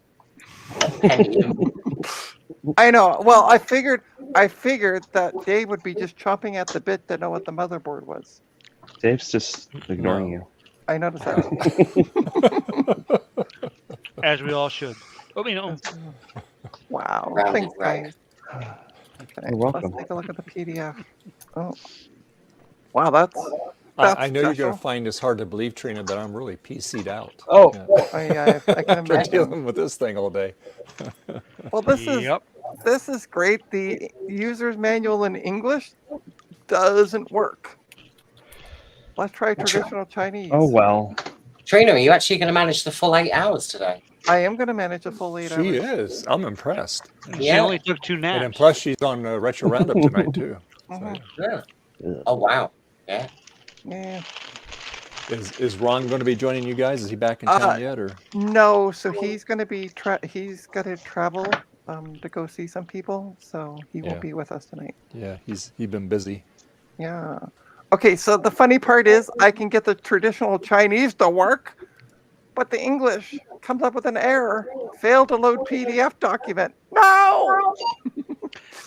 I know. Well, I figured that Dave would be just chomping at the bit to know what the motherboard was. Dave's just ignoring you. I noticed that. As we all should. I mean, Wow. Rounded Thanks, reg. guys. Okay, You're welcome. let's take a look at the PDF. Oh. Wow, that's I know you're special. going to find this hard to believe, Trina, but I'm really PC'd out. Oh. Yeah. Oh, yeah, I can After imagine. dealing with this thing all day. Well, this Yep. is great. The user's manual in English doesn't work. Let's try traditional Chinese. Oh, well. Trina, are you actually going to manage the full 8 hours today? I am going to manage a full 8 hours. She is. I'm impressed. She Yeah. only took 2 And then naps. plus she's on Retro Roundup tonight, too. Mhm. Yeah. Oh, wow. Yeah. Yeah. Is Ron going to be joining you guys? Is he back in town yet? Or No, so he's going to be he's got to travel to go see some people, so he Yeah. won't be with us tonight. yeah, he's been busy. Yeah. Okay, so the funny part is I can get the traditional Chinese to work, but the English comes up with an error. Failed to load PDF document. No!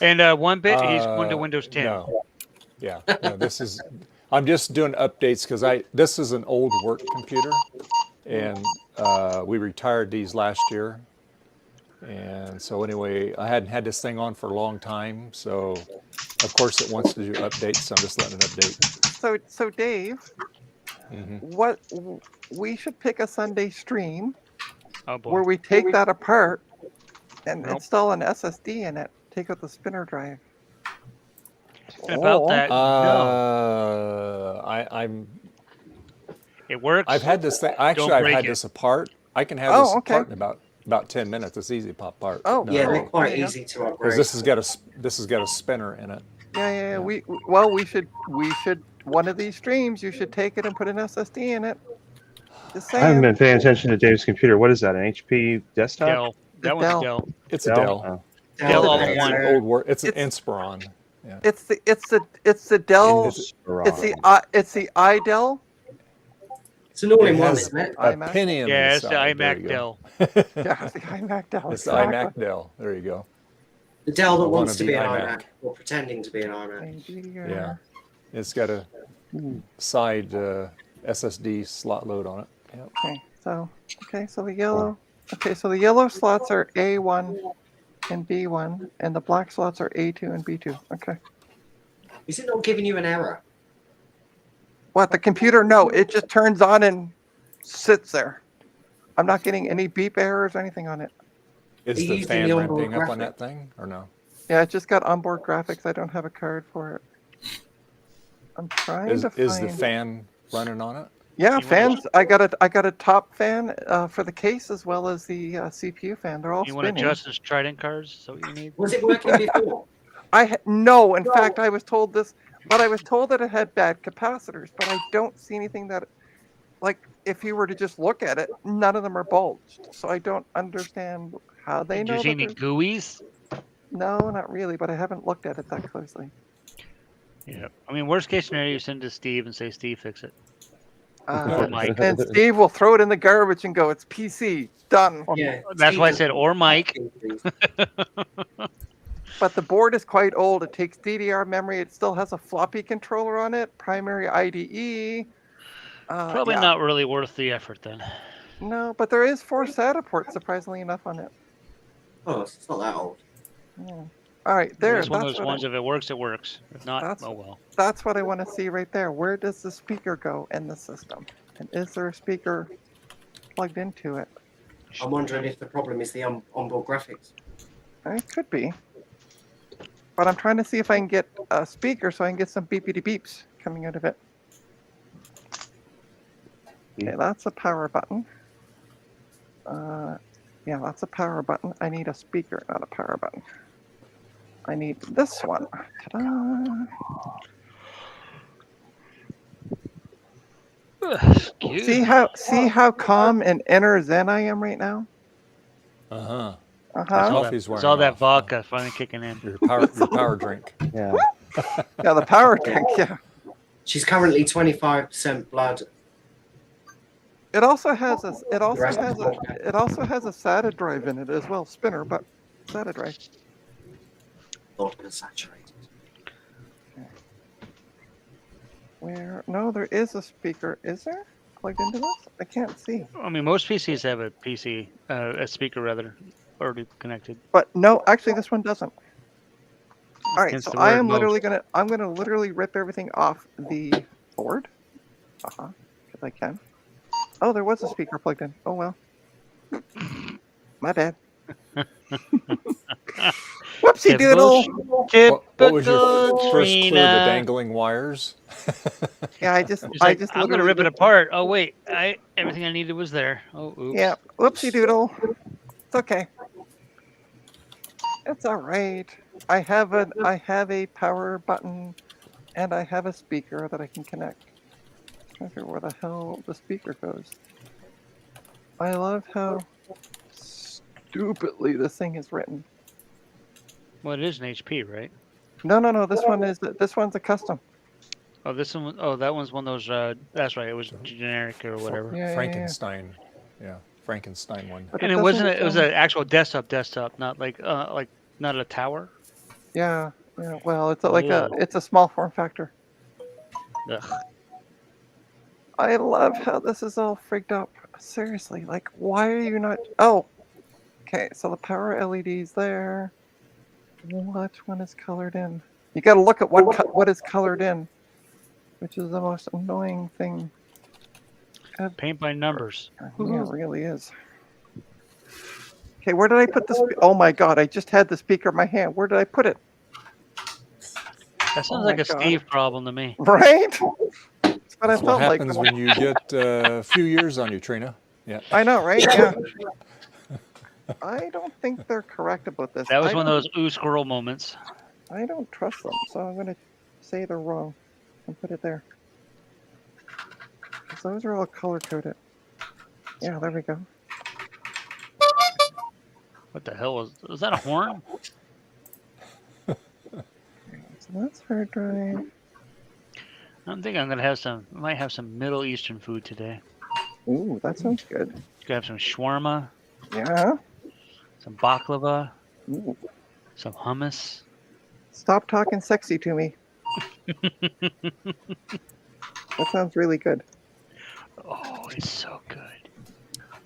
And 1-bit, he's going to Windows 10. No. Yeah. No, this is. I'm just doing updates because this is an old work computer, and we retired these last year. And so anyway, I hadn't had this thing on for a long time, so of course it wants to do updates. So I'm just letting it update. So Dave, Mhm. what we should pick a Sunday stream. Oh boy. where we take that apart and install an SSD in it. Take out the spinner drive. And about that, I'm. it works. I've had this thing. Actually, Don't I've break had it. this apart. I can have Oh, this okay. apart in about 10 minutes. It's easy to pop apart. Oh, Yeah, they're there quite you go. easy to Because upgrade. this has got a spinner in it. Yeah. We should one of these streams. You should take it and put an SSD in it. Just I haven't saying. been paying attention to Dave's computer. What is that? An HP desktop? Dell. That one's Dell. a Dell. It's a Dell. Oh. Dell all in It's one. an old word. It's an Inspiron. Yeah. It's the Dell. Inspiron. It's the iDell. It's an all It in one, has isn't it? a iMac. Pentium Yeah, it's the inside. There iMac you Dell. go. Yeah, it's the iMac Dell. It's the exactly. iMac Dell. There you go. The Dell that I wants to wanna be an be iMac, or pretending to be an iMac. Yeah. It's got a side SSD slot load on it. Yep. Okay, so the yellow. Okay, so the yellow slots are A1 and B1, and the black slots are A2 and B2. Okay. Is it not giving you an error? What, the computer? No, it just turns on and sits there. I'm not getting any beep errors or anything on it. Is Are you the using fan the onboard ramping up on graphic? that thing or no? Yeah, it just got onboard graphics. I don't have a card for it. I'm trying Is to find. the fan running on it? Yeah, fans. I got a top fan for the case as well as the CPU fan. They're all You want to spinning. adjust this Trident cards? So you need. Was it working before? No. In fact, I was told this, but I was told that it had bad capacitors. But I don't see anything that, like, if you were to just look at it, none of them are bulged. So I don't understand how they Did know. you see that any there's- GUIs? No, not really. But I haven't looked at it that closely. Yeah. I mean, worst case scenario, you send it to Steve and say, Steve, fix it. Uh, Or Mike. and Steve will throw it in the garbage and go, "It's PC done." Yeah. That's why I said, or Mike. But the board is quite old. It takes DDR memory. It still has a floppy controller on it. Primary IDE. Probably yeah. not really worth the effort then. No, but there is 4 SATA ports, surprisingly enough, on it. Oh, it's not that old. Yeah. All right, there. It's one of That's those what ones. If it works, it works. If not, That's- oh well. That's what I want to see right there. Where does the speaker go in the system? And is there a speaker plugged into it? I'm wondering if the problem is the onboard graphics. It could be. But I'm trying to see if I can get a speaker so I can get some beepity beeps coming out of it. Okay, that's a power button. Yeah, that's a power button. I need a speaker, not a power button. I need this one. Ta-da! See how calm and inner zen I am right now? Uh-huh. It's all that vodka finally kicking in. Your power drink. Yeah. Yeah, the power drink, yeah. She's currently 25% blood. It also has a SATA drive in it as well, spinner, but SATA drive. Not saturated. Where? No, there is a speaker. Is there plugged into this? I can't see. I mean, most PCs have a speaker rather, already connected. But no, actually, this one doesn't. All right, Hence so the I word am most. I'm gonna literally rip everything off the board. If I can. Oh, there was a speaker plugged in. Oh well. My bad. Whoopsie doodle. What was your first clue? The dangling wires. Yeah, I just I'm gonna literally rip it ripped- apart. Oh wait, everything I needed was there. Oh, oops. Yeah, whoopsie doodle. It's okay. It's all right. I have a power button, and I have a speaker that I can connect. I don't know where the hell the speaker goes. I love how stupidly this thing is written. Well, it is an HP, right? No. This one's a custom. Oh, this one. Oh, that one's one of those. That's right. It was generic or whatever. Yeah. Frankenstein. Yeah, Frankenstein one. But And it wasn't. It was an actual desktop, not like not a tower. Yeah. Well, it's Whoa. it's a small form factor. Ugh. I love how this is all frigged up. Seriously, like, why are you not? Oh, okay. So the power LED's there. Which one is colored in? You got to look at what is colored in, which is the most annoying thing. Paint by numbers. Yeah, it really is. Okay, where did I put this? Oh my God, I just had the speaker in my hand. Where did I put it? That sounds Oh like my a God. Steve problem to me. Right? That's what I That's what felt like. happens when you get a few years on you, Trina. Yeah. I know, right? Yeah. I don't think they're correct about this. That was one of those ooh squirrel moments. I don't trust them, so I'm going to say they're wrong and put it there. 'Cause those are all color-coded. Yeah, there we go. What the hell was that a horn? So that's hard drive. I think I'm gonna have some. I might have some Middle Eastern food today. Ooh, that sounds good. Gonna have some shawarma. Yeah. Some baklava. Ooh. Some hummus. Stop talking sexy to me. That sounds really good. Oh, it's so good.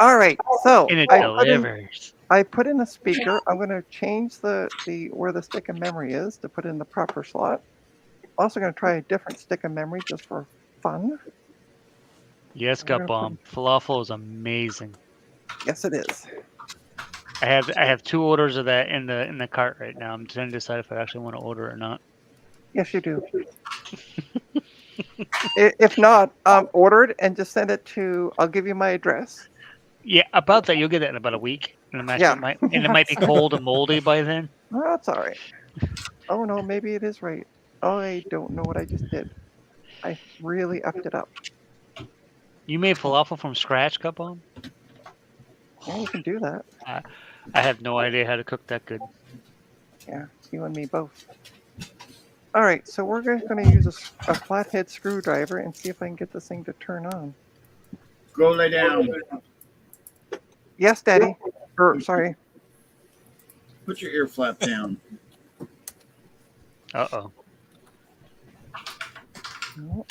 All right, so And it I delivers. put in a speaker. I'm going to change the where the stick of memory is to put in the proper slot. Also going to try a different stick of memory just for fun. Yes, Gut Bomb. Falafel is amazing. Yes, it is. I have 2 orders of that in the cart right now. I'm trying to decide if I actually want to order it or not. Yes, you do. If not, order it and just send it to. I'll give you my address. Yeah, about that, you'll get it in about a week. And Yeah. it might be cold and moldy by then. Oh, that's all right. Oh no, maybe it is right. Oh, I don't know what I just did. I really effed it up. You made falafel from scratch, Gut Bomb? Yeah, you can do that. I have no idea how to cook that good. Yeah, you and me both. All right, so we're going to use a flathead screwdriver and see if I can get this thing to turn on. Go lay down. Yes, Daddy. Sorry. Put your ear flap down. Uh-oh. Who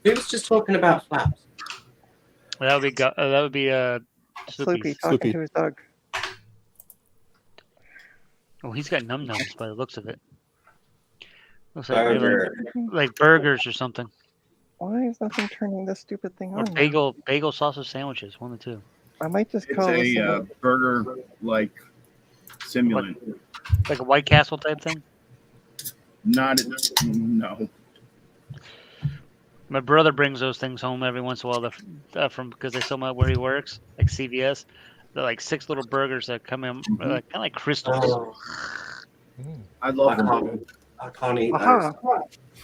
was just talking about flaps? That would be Sloopy talking to his dog. Oh, he's got num-nums by the looks of it. Looks like like burgers or something. Why is nothing turning this stupid thing Or on? bagel sausage sandwiches, 1 of 2. I might just It's call this a burger-like simulant. Like a White Castle type thing? No. My brother brings those things home every once in a while from because they sell them out where he works, like CVS. They're like 6 little burgers that come in kind of like crystals. Oh. I love them. I can't eat those.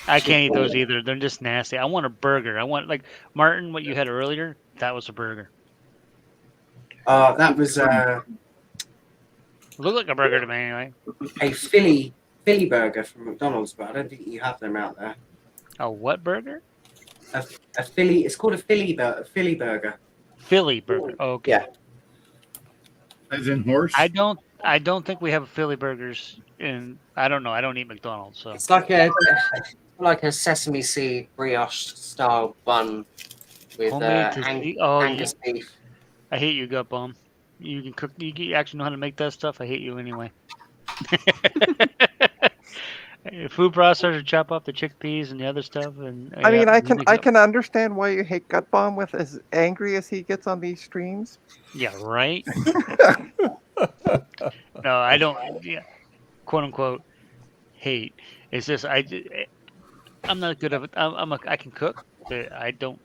I can't eat those either. They're just nasty. I want a burger. I want, like, Martin, what you had earlier, that was a burger. That was It looked like a burger to me anyway. a Philly burger from McDonald's, but I don't think you have them out there. A what burger? A Philly. It's called a Philly burger. Philly burger. Oh, okay. Yeah. As in horse? I don't think we have Philly burgers in. I don't know. I don't eat McDonald's, so It's like a sesame seed brioche style bun with Angus beef. I hate you, Gut Bomb. You can cook. You actually know how to make that stuff. I hate you anyway. Food processor, chop off the chickpeas and the other stuff, and I mean, I can understand why you hate Gut Bomb with as angry as he gets on these streams. Yeah, right. No, I don't. Yeah, quote unquote hate. It's just I'm not good at it. I can cook, but I don't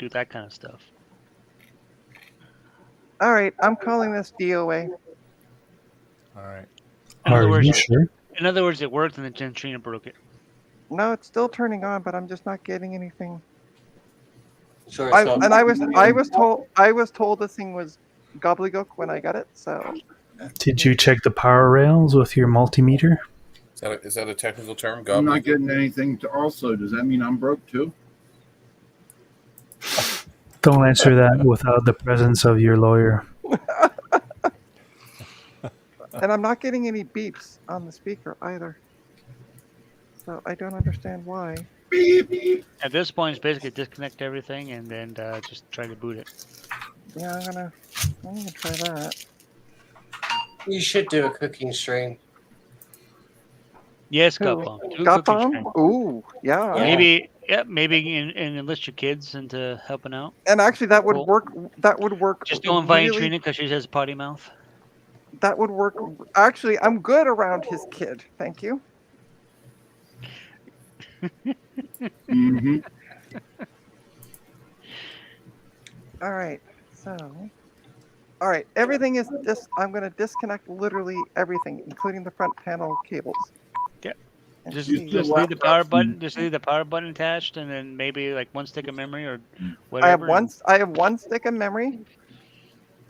do that kind of stuff. All right, I'm calling this DOA. All right. Are you sure? In other words, it worked, and then Trina broke it. No, it's still turning on, but I'm just not getting anything. Sure. I was told this thing was gobbledygook when I got it. So. Did you check the power rails with your multimeter? Is that a technical term? I'm not getting anything to also. Does that mean I'm broke too? Don't answer that without the presence of your lawyer. And I'm not getting any beeps on the speaker either. So I don't understand why. Beep, beep. At this point, it's basically disconnect everything and then just try to boot it. Yeah, I'm gonna try that. You should do a cooking stream. Yes, Who? Gut Bomb. Do a Gut cooking Bomb? stream. Ooh, yeah. Maybe, maybe enlist your kids into helping out. And actually, that would Cool. work. That would work. Just don't invite really, Trina because she has a potty mouth. That would work. Actually, I'm good around his kid. Thank you. Mm-hmm. All right. So, all right. Everything is this. I'm going to disconnect literally everything, including the front panel cables. Yeah. And Just see. leave the power button. Just leave the power button attached, and then maybe like one stick of memory or whatever. I have one stick of memory,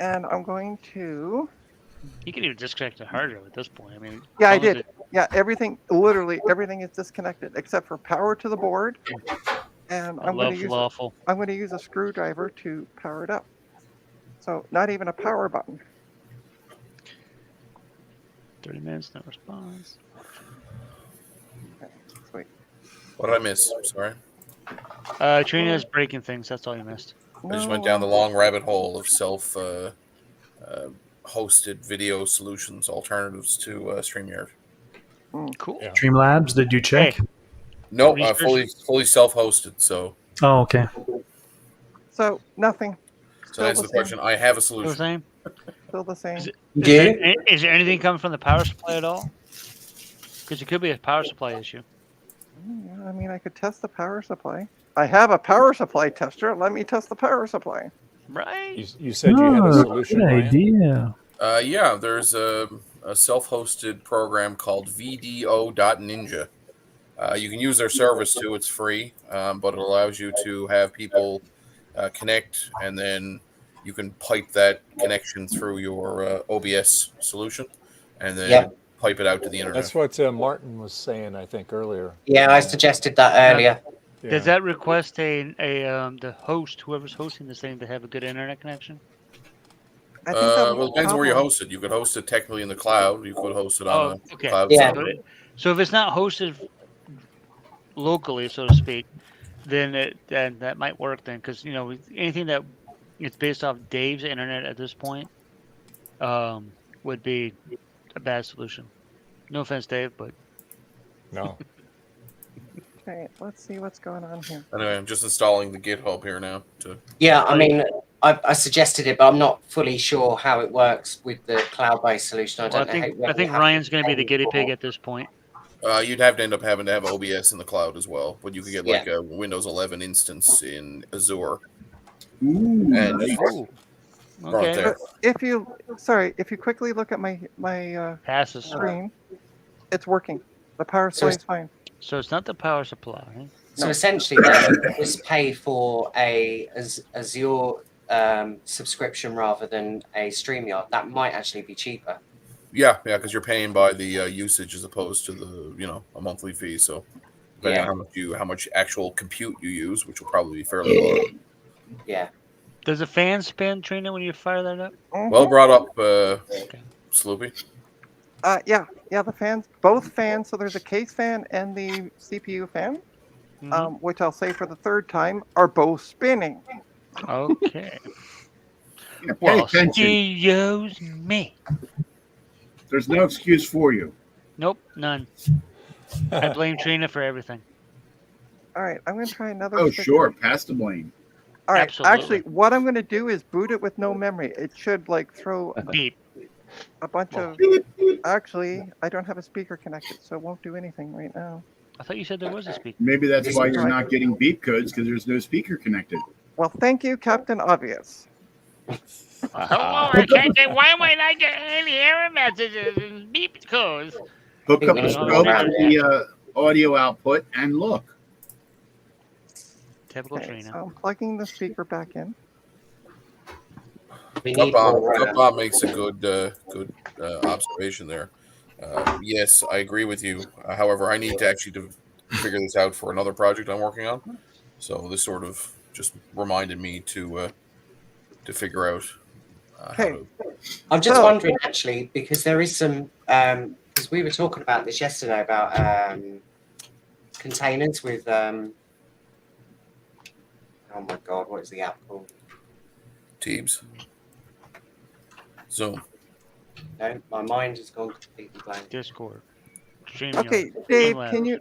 and I'm going to. You can even disconnect the hard drive at this point. I mean, Yeah, I as long as did. Yeah, everything. Literally everything is disconnected except for power to the board, and I'm going to use. lawful. I'm going to use a screwdriver to power it up. So not even a power button. 30 minutes, no response. Okay, sweet. What did I miss? Sorry. Trina's breaking things. That's all you missed. I just went down the long rabbit hole of hosted video solutions, alternatives to StreamYard. Cool. Streamlabs, did you check? No, fully self-hosted. So. Oh, okay. So nothing. So that's the question. I have a solution. Still the same. Is there anything coming from the power supply at all? Because it could be a power supply issue. Yeah, I mean, I could test the power supply. I have a power supply tester. Let me test the power supply. Right. You said you had a solution. Good Ryan? idea. Yeah, there's a self-hosted program called VDO.Ninja. You can use their service too. It's free, but it allows you to have people connect, and then you can pipe that connection through your OBS solution, and then pipe it out to the internet. That's what Martin was saying, I think, earlier. Yeah, I suggested that earlier. Yeah. Does that request the host, whoever's hosting this thing, to have a good internet connection? Well, it depends where you host it. You could host it technically in the cloud. You could host it on a cloud server. So if it's not hosted locally, so to speak, then that might work then, because anything that it's based off Dave's internet at this point would be a bad solution. No offense, Dave, but no. Okay, let's see what's going on here. Anyway, I'm just installing the GitHub here now. Yeah, I mean, I suggested it, but I'm not fully sure how it works with the cloud-based solution. I think Ryan's going to be the guinea pig at this point. You'd have to end up having to have OBS in the cloud as well, but you could get like a Windows 11 instance in Azure. Okay. But if you quickly look at my screen, it's working. The power supply is fine. So it's not the power supply. So essentially, then, just pay for a Azure subscription rather than a StreamYard. That might actually be cheaper. Yeah, because you're paying by the usage as opposed to the a monthly fee. So depending on how much actual compute you use, which will probably be fairly low. Yeah. Does the fan spin, Trina, when you fire that up? Well brought up, Sloopy. Yeah, the fans, both fans. So there's a case fan and the CPU fan, which I'll say for the third time are both spinning. Okay. Pay attention. Excuse me. There's no excuse for you. Nope, none. I blame Trina for everything. All right, I'm going to try another. Oh, sure. Pass the blame. All right, Absolutely. actually, what I'm going to do is boot it with no memory. It should throw beep. A bunch of. Actually, I don't have a speaker connected, so it won't do anything right now. I thought you said there was a speaker. Maybe that's why you're not getting beep codes, because there's no speaker connected. Well, thank you, Captain Obvious. I can't get. Why am I not getting any error messages and beep codes? Hook up the scope to the audio output and look. Typical Okay, Trina. so I'm plugging the speaker back in. Bob makes a good observation there. Yes, I agree with you. However, I need to actually figure this out for another project I'm working on. So this sort of just reminded me to figure out. I'm just wondering, actually, because there is some. Because we were talking about this yesterday about containers with. Oh my God, what is the app called? Teams. Zoom. No, my mind has gone completely blank. Discord. Okay, Dave,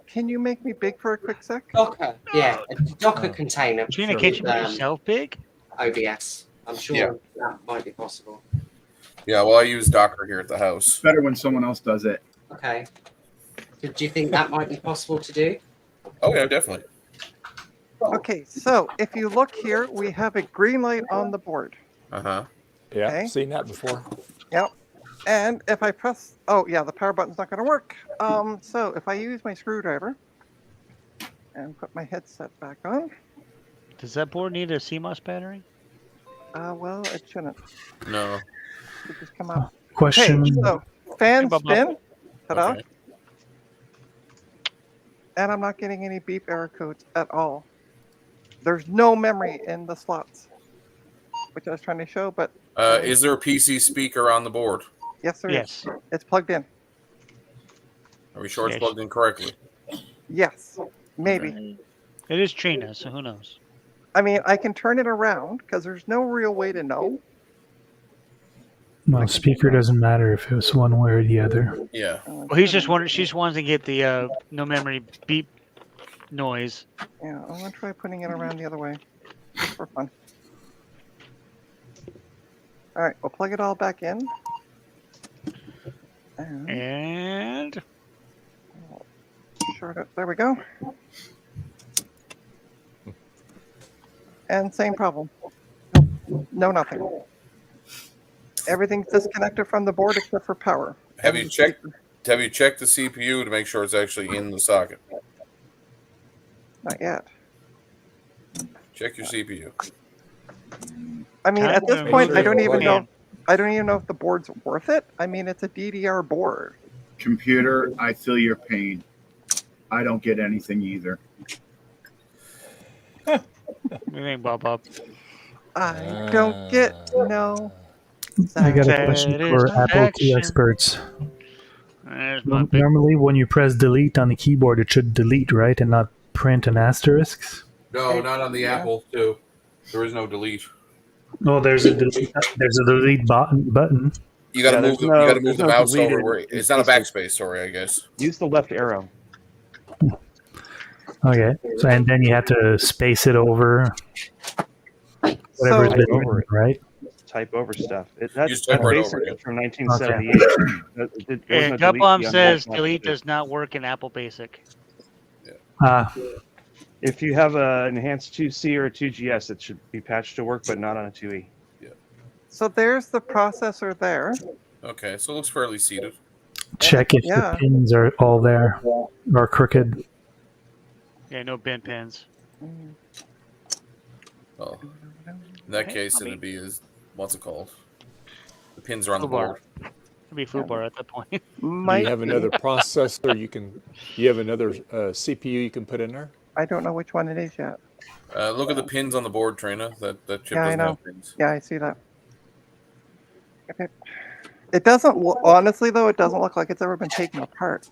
can you make me big for a quick sec? Docker, yeah, a Docker container. Trina, from, can't you make yourself big? OBS. I'm sure that might be possible. Yeah, well, I use Docker here at the house. Better when someone else does it. Okay. Do you think that might be possible to do? Oh yeah, definitely. Okay, so if you look here, we have a green light on the board. Uh-huh. Yeah, Okay. seen that before. Yep. And if I press, oh yeah, the power button's not going to work. So if I use my screwdriver and put my headset back on, Does that board need a CMOS battery? well, it shouldn't. No. It just come up. Question. Okay, so fan Bob. spin. Ta-da. Okay. And I'm not getting any beep error codes at all. There's no memory in the slots, which I was trying to show, but Is there a PC speaker on the board? yes, there is. Yes. It's plugged in. Are we sure it's Yes. plugged in correctly? Yes, maybe. It is Trina, so who knows? I mean, I can turn it around because there's no real way to know. Well, speaker doesn't matter if it was one way or the other. Yeah. Well, he's just wanted. She's wanting to get the no memory beep noise. Yeah, I'm gonna try putting it around the other way, just for fun. All right, we'll plug it all back in. And Short it. There we go. And same problem. No, nothing. Everything's disconnected from the board except for power. Have you checked the CPU to make sure it's actually in the socket? Not yet. Check your CPU. I mean, at this Make point, sure I don't you're even plugged know. I don't even know if the board's worth it. I mean, it's a DDR board. Computer, I feel your pain. I don't get anything either. what do you think, Bob? I don't get no. I got a question for Apple II experts. Normally, when you press delete on the keyboard, it should delete, right, and not print an asterisk. No, not on the Apple too. There is no delete. Oh, there's a delete button. You got to move. You got to move the mouse delete over. it. Where it's not a backspace. Sorry, I guess. Use the left arrow. Okay, so and then you have to space it over whatever's been written, right? Type over stuff. That's type right basic over it. from 1978. And Gut Bomb says delete does not work in Apple Basic. If you have an enhanced 2C or a 2GS, it should be patched to work, but not on a 2E. So there's the processor there. Okay, so it looks fairly seated. Check if the pins are all there or crooked. Yeah, no bent pins. Oh, in that case, it'd be what's it called? The pins are on the Foobar. board. It'd be foobar at that point. Do you have another processor you have another CPU you can put in there? I don't know which one it is yet. Look at the pins on the board, Trina. That chip Yeah, I doesn't know. have pins. Yeah, I see that. Okay. It doesn't. Honestly, though, it doesn't look like it's ever been taken apart.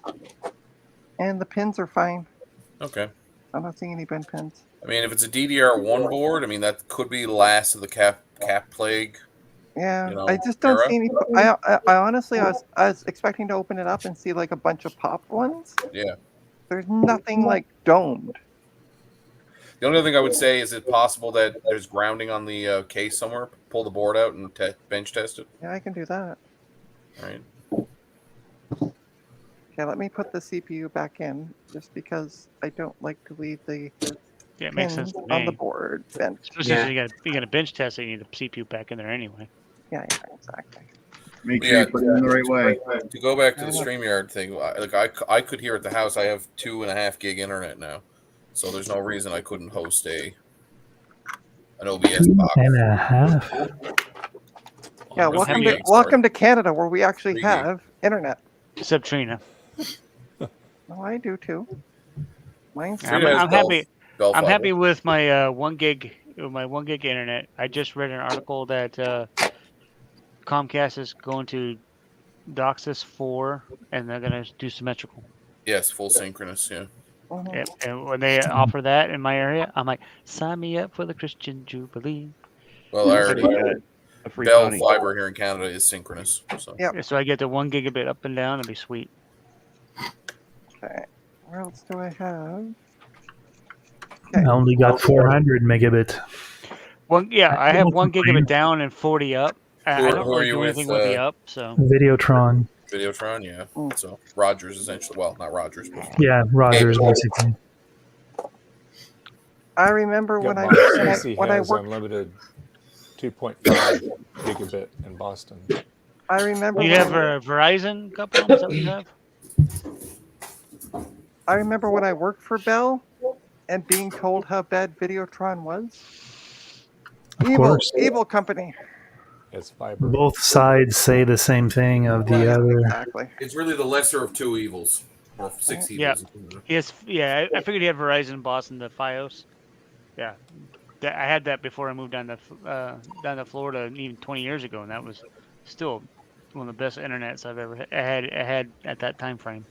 And the pins are fine. Okay. I'm not seeing any bent pins. I mean, if it's a DDR1 board, I mean that could be last of the cap plague. Yeah, You know, I just don't era. see any. I honestly, I was expecting to open it up and see like a bunch of popped ones. Yeah. There's nothing like domed. The only other thing I would say is it possible that there's grounding on the case somewhere. Pull the board out and bench test it. Yeah, I can do that. All right. Okay, let me put the CPU back in, just because I don't like to leave the Yeah, it makes pins sense to on the me. board bent. Especially if you got a bench test, you need a CPU back in there anyway. Yeah, exactly. Make sure you put it in the right way. To go back to the StreamYard thing, I could hear at the house. I have 2.5 gig internet now, so there's no reason I couldn't host an OBS box. 2.5. Yeah, It was welcome 3 to gigs, welcome to Canada, where we actually 3 gig. have internet. Except Trina. Oh, I do too. Mine's I'm happy. Bell I'm fiber. happy with my 1 gig internet. I just read an article that Comcast is going to DOCSIS 4, and they're going to do symmetrical. Yes, full synchronous. Yeah. Yep. And when they offer that in my area, I'm like, sign me up for the Christian Jubilee. Well, I already a free Bell Tony. fiber here in Canada is synchronous. So. Yep. So I get the 1 gigabit up and down. It'd be sweet. Okay. Where else do I have? I only got 400 megabit. I have 1 gigabit down and 40 up. I don't Who are really you do with? anything with the up, so. Videotron. Videotron, yeah. So Rogers essentially. Well, not Rogers, but Yeah, Rogers Cable. basically. I remember Yep, when I my when I CC when I has worked. unlimited 2.5 gigabit in Boston. I remember. You when have I, a Verizon couple? Is that what you have? I remember when I worked for Bell and being told how bad Videotron was. Of Evil, course. evil company. It's fiber. Both sides say the same thing of the other. Exactly. It's really the lesser of two evils, or six Yeah. evils. Yes. Yeah. I figured he had Verizon in Boston, the FiOS. Yeah. I had that before I moved down to Florida even 20 years ago, and that was still one of the best internets I've ever had at that time frame.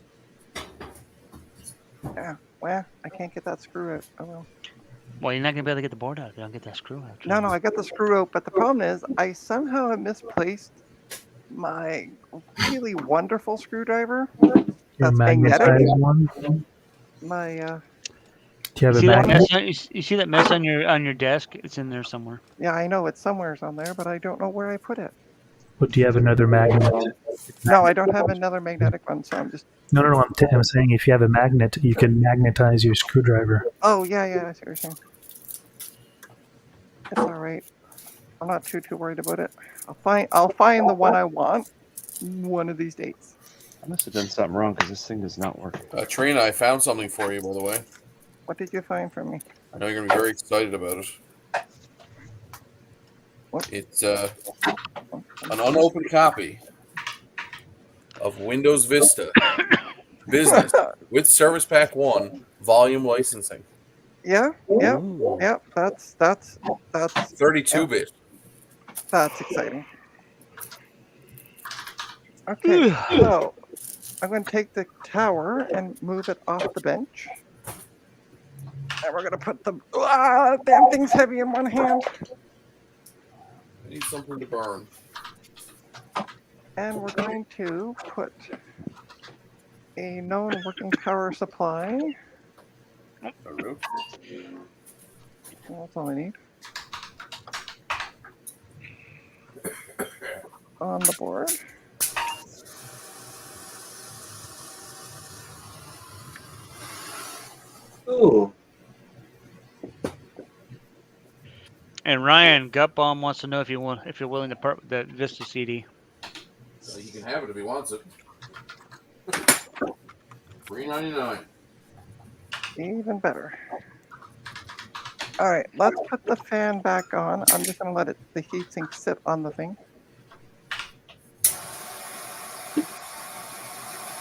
Yeah. Well, I can't get that screw out. Oh well. Well, you're not gonna be able to get the board out if you don't get that screw out. No, I got the screw out, but the problem is I somehow have misplaced my really wonderful screwdriver. Your That's magnetic. magnetized one. My Do you have You see a that magnet? mess? You see that mess on your desk? It's in there somewhere. yeah, I know it's somewhere on there, but I don't know where I put it. But do you have another magnet? No, I don't have another magnetic one, so I'm just. No. I'm saying if you have a magnet, you can magnetize your screwdriver. Oh yeah, I see what you're saying. It's all right. I'm not too worried about it. I'll find the one I want one of these days. I must have done something wrong because this thing does not work. Trina, I found something for you, by the way. What did you find for me? I know you're going to be very excited about it. What? It's an unopened copy of Windows Vista Business with Service Pack 1 volume licensing. Yeah. That's 32-bit. That's exciting. Okay, so I'm going to take the tower and move it off the bench. And we're going to put the... damn thing's heavy in one hand. I need something to burn. And we're going to put a known working power supply. That's all I need. On the board. Ooh. And Ryan Gutbaum wants to know if you're willing to part with that Vista CD. He can have it if he wants it. $3.99. Even better. All right, let's put the fan back on. I'm just going to let the heatsink sit on the thing.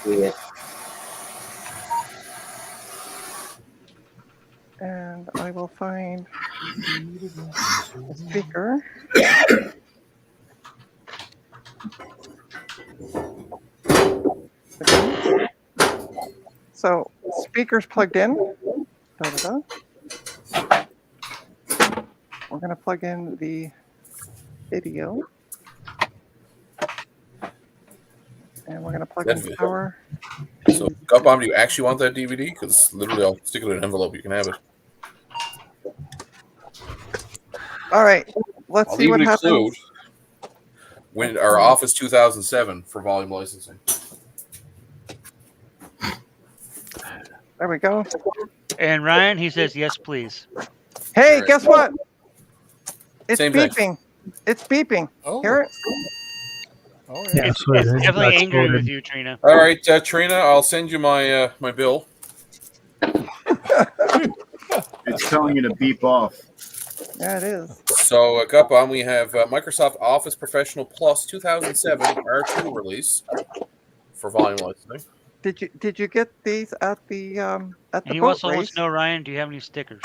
Yeah. And I will find a speaker. So, speaker's plugged in. We're going to plug in the video. And we're going to plug in power. So, Gutbaum, do you actually want that DVD? Because literally, I'll stick it in an envelope. You can have it. All right, let's see what happens. When our Office 2007 for volume licensing. There we go. And Ryan, he says yes, please. Hey, Right. guess what? It's Same beeping. thing. It's beeping. Oh. Hear it? Oh, Yeah, It's so it definitely got angry sorted. with you, Trina. All right, Trina, I'll send you my my bill. It's telling you to beep off. Yeah, it is. So, Gutbaum, we have Microsoft Office Professional Plus 2007 R2 release for volume licensing. Did you get these at the And he boat also wants race? to know, Ryan, do you have any stickers?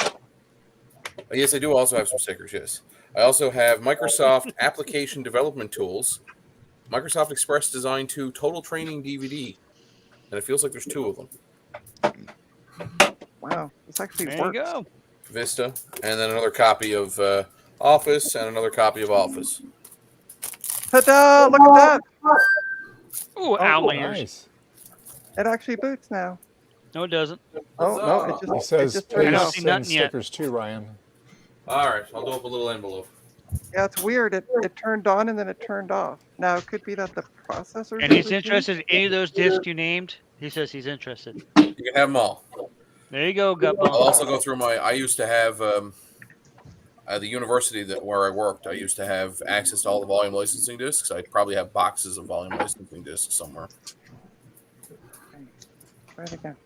Yes, I do also have some stickers, yes. I also have Microsoft Application Development Tools, Microsoft Express Design 2 Total Training DVD, and it feels like there's two of them. Wow, this actually There works. you go. Vista, and then another copy of Office, and another copy of Office. Ta-da! Look at that. Ooh, ow, my ears. Nice. It actually boots now. No, it doesn't. Oh no, it He just says, turned please off. send stickers too, Ryan. All right, I'll do up a little envelope. Yeah, it's weird. It turned on and then it turned off. Now it could be that the processor. And he's interested in any of those discs you named. He says he's interested. You can have them all. There you go, Gut Bomb. I'll also go through I used to have at the university where I worked. I used to have access to all the volume licensing discs. I probably have boxes of volume licensing discs somewhere. Try it again.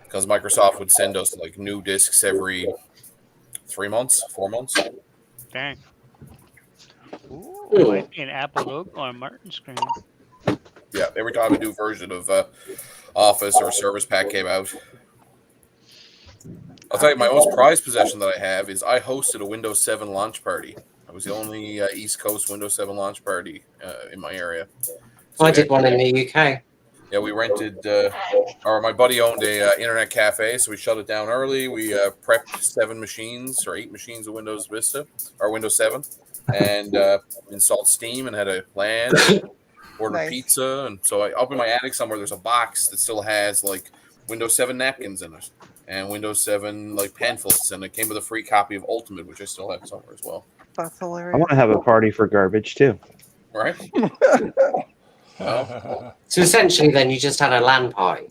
Because Microsoft would send us like new discs every 3 months, 4 months. Dang. Ooh, it might be an Apple logo on Martin's screen. Yeah, every time a new version of Office or Service Pack came out. I'll tell you, my most prized possession that I have is I hosted a Windows 7 launch party. I was the only East Coast Windows 7 launch party in my area. So I did one in the UK. Yeah, we rented, or my buddy owned a internet cafe, so we shut it down early. We prepped 7 machines or 8 machines of Windows Vista or Windows 7, and installed Steam and had a LAN, ordered Nice. pizza, and so up in my attic somewhere there's a box that still has like Windows 7 napkins in it and Windows 7 like pamphlets, and it came with a free copy of Ultimate, which I still have somewhere as well. That's I hilarious. want to have a party for garbage too. Right? So essentially, then you just had a LAN party.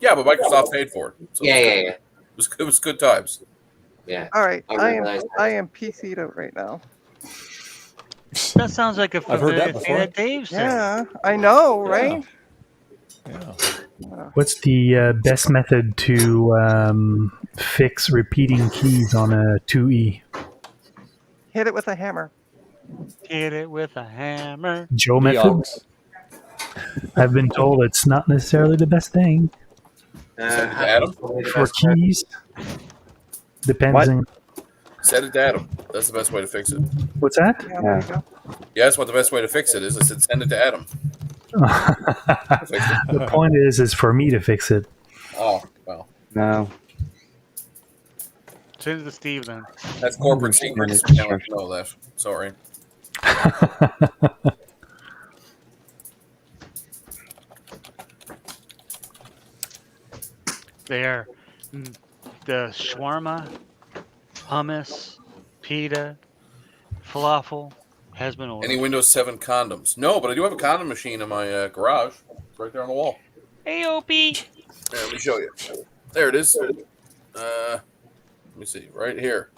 Yeah, but Microsoft paid for it. So Yeah. It was good times. Yeah. All right, I I remember am those. I am PC'd out right now. That sounds like a I've heard that familiar thing before. that Dave said. Yeah, I know, right? What's the best method to fix repeating keys on a 2E? Hit it with a hammer. Hit it with a hammer. Joe method? I've been told it's not necessarily the best thing Send it to Adam. for keys. Depends on Send it to Adam. That's the best way to fix it. what's that? Yeah, there you go. Yeah, that's what the best way to fix it is. I said send it to Adam. The point is for me to fix it. Oh, well. No. Send it to Steve then. That's corporate secrets. You don't know that. Sorry. There. The shawarma, hummus, pita, falafel has been ordered. Any Windows 7 condoms? No, but I do have a condom machine in my garage. It's right there on the wall. Hey, Opie. Here, let me show you. There it is. Let me see. Right here.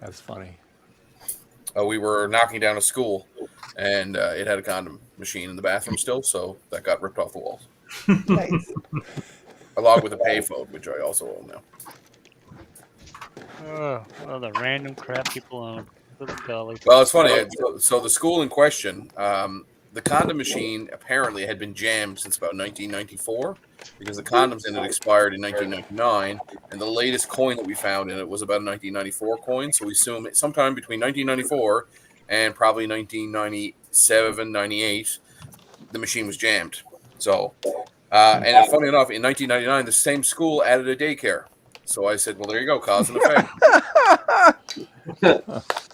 That's funny. We were knocking down a school, and it had a condom machine in the bathroom still, so that got ripped off the walls. Nice. Along with a payphone, which I also own now. Oh, well, the random crap people own. Little golly. Well, it's funny. So the school in question, the condom machine apparently had been jammed since about 1994 because the condoms in it expired in 1999, and the latest coin that we found in it was about a 1994 coin. So we assume sometime between 1994 and probably 1997, 98, the machine was jammed. So, and funny enough, in 1999, the same school added a daycare. So I said, well, there you go, cause and effect.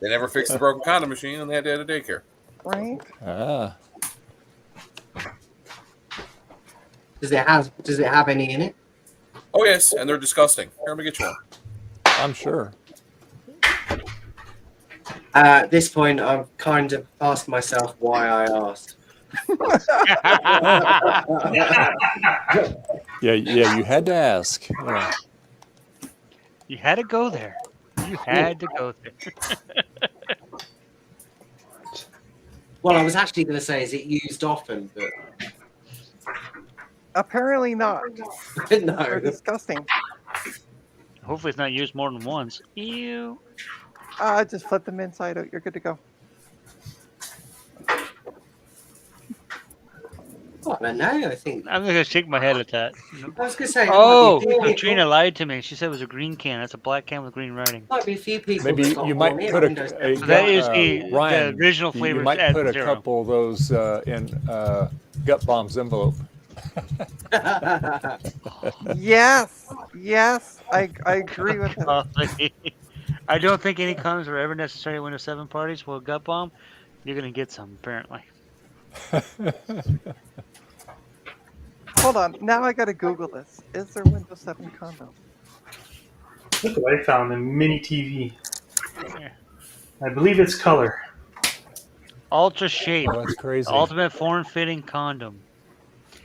They never fixed the broken condom machine, and they had to add a daycare. Right? Ah. Does it have any in it? Oh, yes, and they're disgusting. Here, let me get you one. I'm sure. At this point, I'm kind of asking myself why I asked. Yeah, you had to ask. Yeah. You had to go there. You had to go there. Well, I was actually going to say, is it used often? But Apparently not. no. They're disgusting. Hopefully it's not used more than once. Ew. Just flip them inside out. You're good to go. Oh, I know. I think I'm going to shake my head at that. I was going to say. Oh, there might be a few people- Katrina lied to me. She said it was a green can. That's a black can with green writing. Might be a few people. Maybe that's got you might one put Windows a So that is the Ryan, original you flavor. might at put a 0. couple of those in Gut Bomb's envelope. Yes, I agree with it. I don't think any condoms are ever necessary at Windows 7 parties. Well, Gut Bomb, you're going to get some, apparently. Hold on. Now I got to Google this. Is there Windows 7 condom? Look what I found in mini TV. I believe it's color. Ultra shape. Oh, that's crazy. Ultimate form-fitting condom.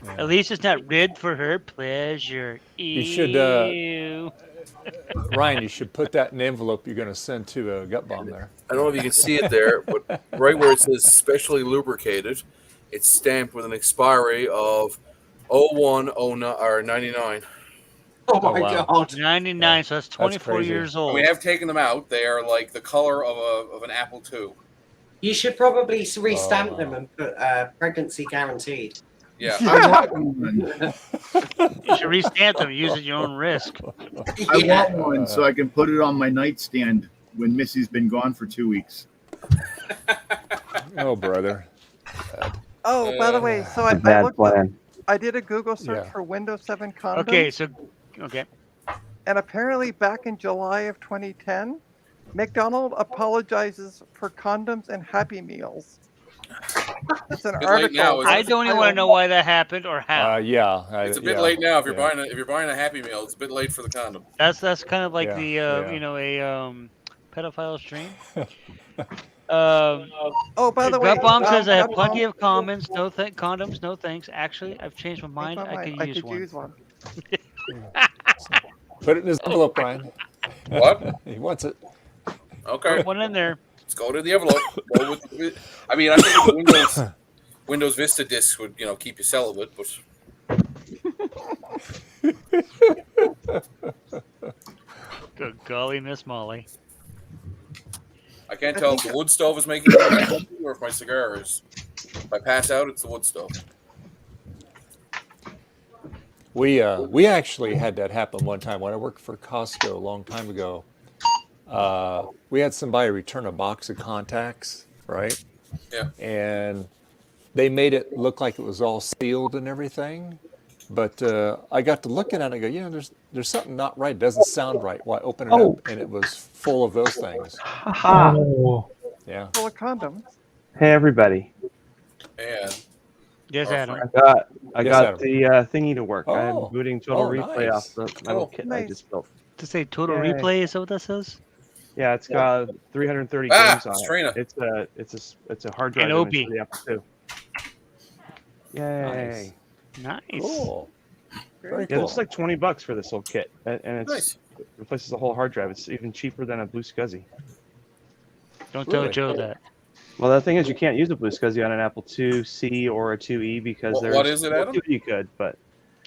Yeah. At least it's not ribbed for her pleasure. You should, Ew. Ryan, you should put that in the envelope you're going to send to Gut Bomb there. I don't know if you can see it there, but right where it says specially lubricated, it's stamped with an expiry of 01/99. Oh my wow. god. 99, so that's 24 crazy. years And old. we have taken them out. They are like the color of an Apple II. You should probably restamp Oh, them and put pregnancy guaranteed. Yeah. I want one. You should restamp them. Use it at your own risk. I want one so I can put it on my nightstand when Missy's been gone for 2 weeks. Oh, brother. Oh, by the way, so I Bad looked up, plan. I did a Google search Yeah. for Windows 7 condoms. Okay, so okay. And apparently back in July of 2010, McDonald apologizes for condoms and Happy Meals. It's an Bit late article. now, isn't I it? don't even want to know why that happened or how. Yeah. It's a bit yeah, late now if you're yeah. buying a Happy Meal. It's a bit late for the condom. That's kind of like Yeah, the yeah. you know, a pedophile stream. Oh, by the way, Gut Bomb says I have Gut plenty Bomb- of comments. No condoms, no thanks. Actually, I've changed my mind. Change my I mind. can use one. Put it in his envelope, Brian. What? He wants it. Okay. Put one in there. Let's go to the envelope. I mean, I think the Windows Vista discs would, keep you celibate, but Good golly, Miss Molly. I can't tell if the wood stove is making me or if my cigar is. If I pass out, it's the wood stove. We actually had that happen one time when I worked for Costco a long time ago. We had somebody return a box of contacts, right? Yeah. And they made it look like it was all sealed and everything. But I got to looking at it and go, there's something not right. It doesn't sound right. Well, I opened it up and it was full of those things. Haha. Oh. Yeah. Full of condoms. Hey everybody. And Yes, Adam. I Yes, got Adam. the thingy to work. I'm Oh. booting Total Oh, Replay nice. off my little kit I Nice. just built. To say total Yay. replay, is that what that says? Yeah, it's got 330 Ah, games on Strena. it. It's a hard drive An image OP. for the Apple II. Yay! Nice. Cool. Very Yeah, cool. this is like $20 for this whole kit, and it's Nice. it replaces the whole hard drive. It's even cheaper than a Blue SCSI. Don't tell Really? Joe that. Well, the thing is, you can't use a Blue SCSI on an Apple II-C or a II-E because What- there's what is it, well, Adam? II-E could, but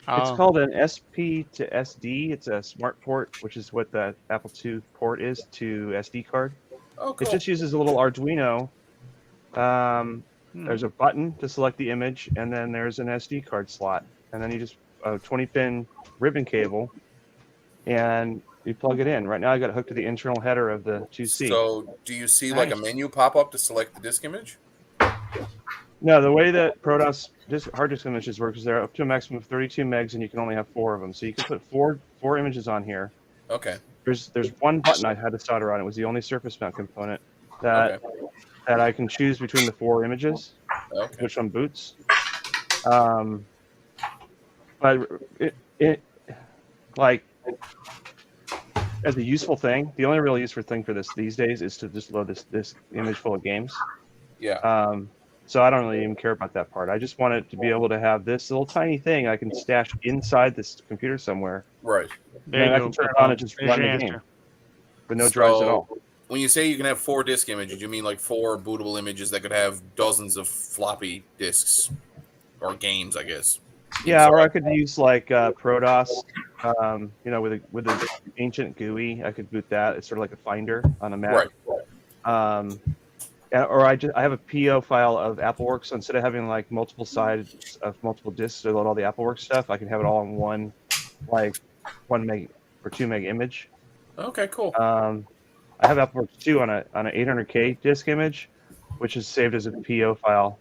it's Oh. called an SP to SD. It's a smart port, which is what the Apple II port is to SD card. Oh, cool. It just uses a little Arduino. There's a button to select the image, and then there's an SD card slot, and then you just a 20-pin ribbon cable, and you plug it in. Right now, I got it hooked to the internal header of the 2C. So, do you see like a menu pop up to select the disk image? No, the way that ProDOS hard disk images work is they're up to a maximum of 32 megs, and you can only have 4 of them. So you can put four images on here. Okay. There's one button I had to solder on. It was the only surface mount component that I can choose between the 4 images, which one boots. But it like as a useful thing, the only real useful thing for this these days is to just load this image full of games. Yeah. So I don't really even care about that part. I just want it to be able to have this little tiny thing I can stash inside this computer somewhere. Right. There you And I go. can turn it on and just There's run your the game answer. with no drives at all. When you say you can have 4 disk images, you mean like 4 bootable images that could have dozens of floppy disks or games, I guess. Yeah, or I could use like ProDOS, with an ancient GUI. I could boot that. It's sort of like a Finder on a Mac. Right. Or I have a PO file of AppleWorks. So instead of having like multiple sides of multiple disks to load all the AppleWorks stuff, I can have it all in one, like 1 meg or 2 meg image. Okay, cool. I have AppleWorks 2 on an 800K disk image, which is saved as a PO file,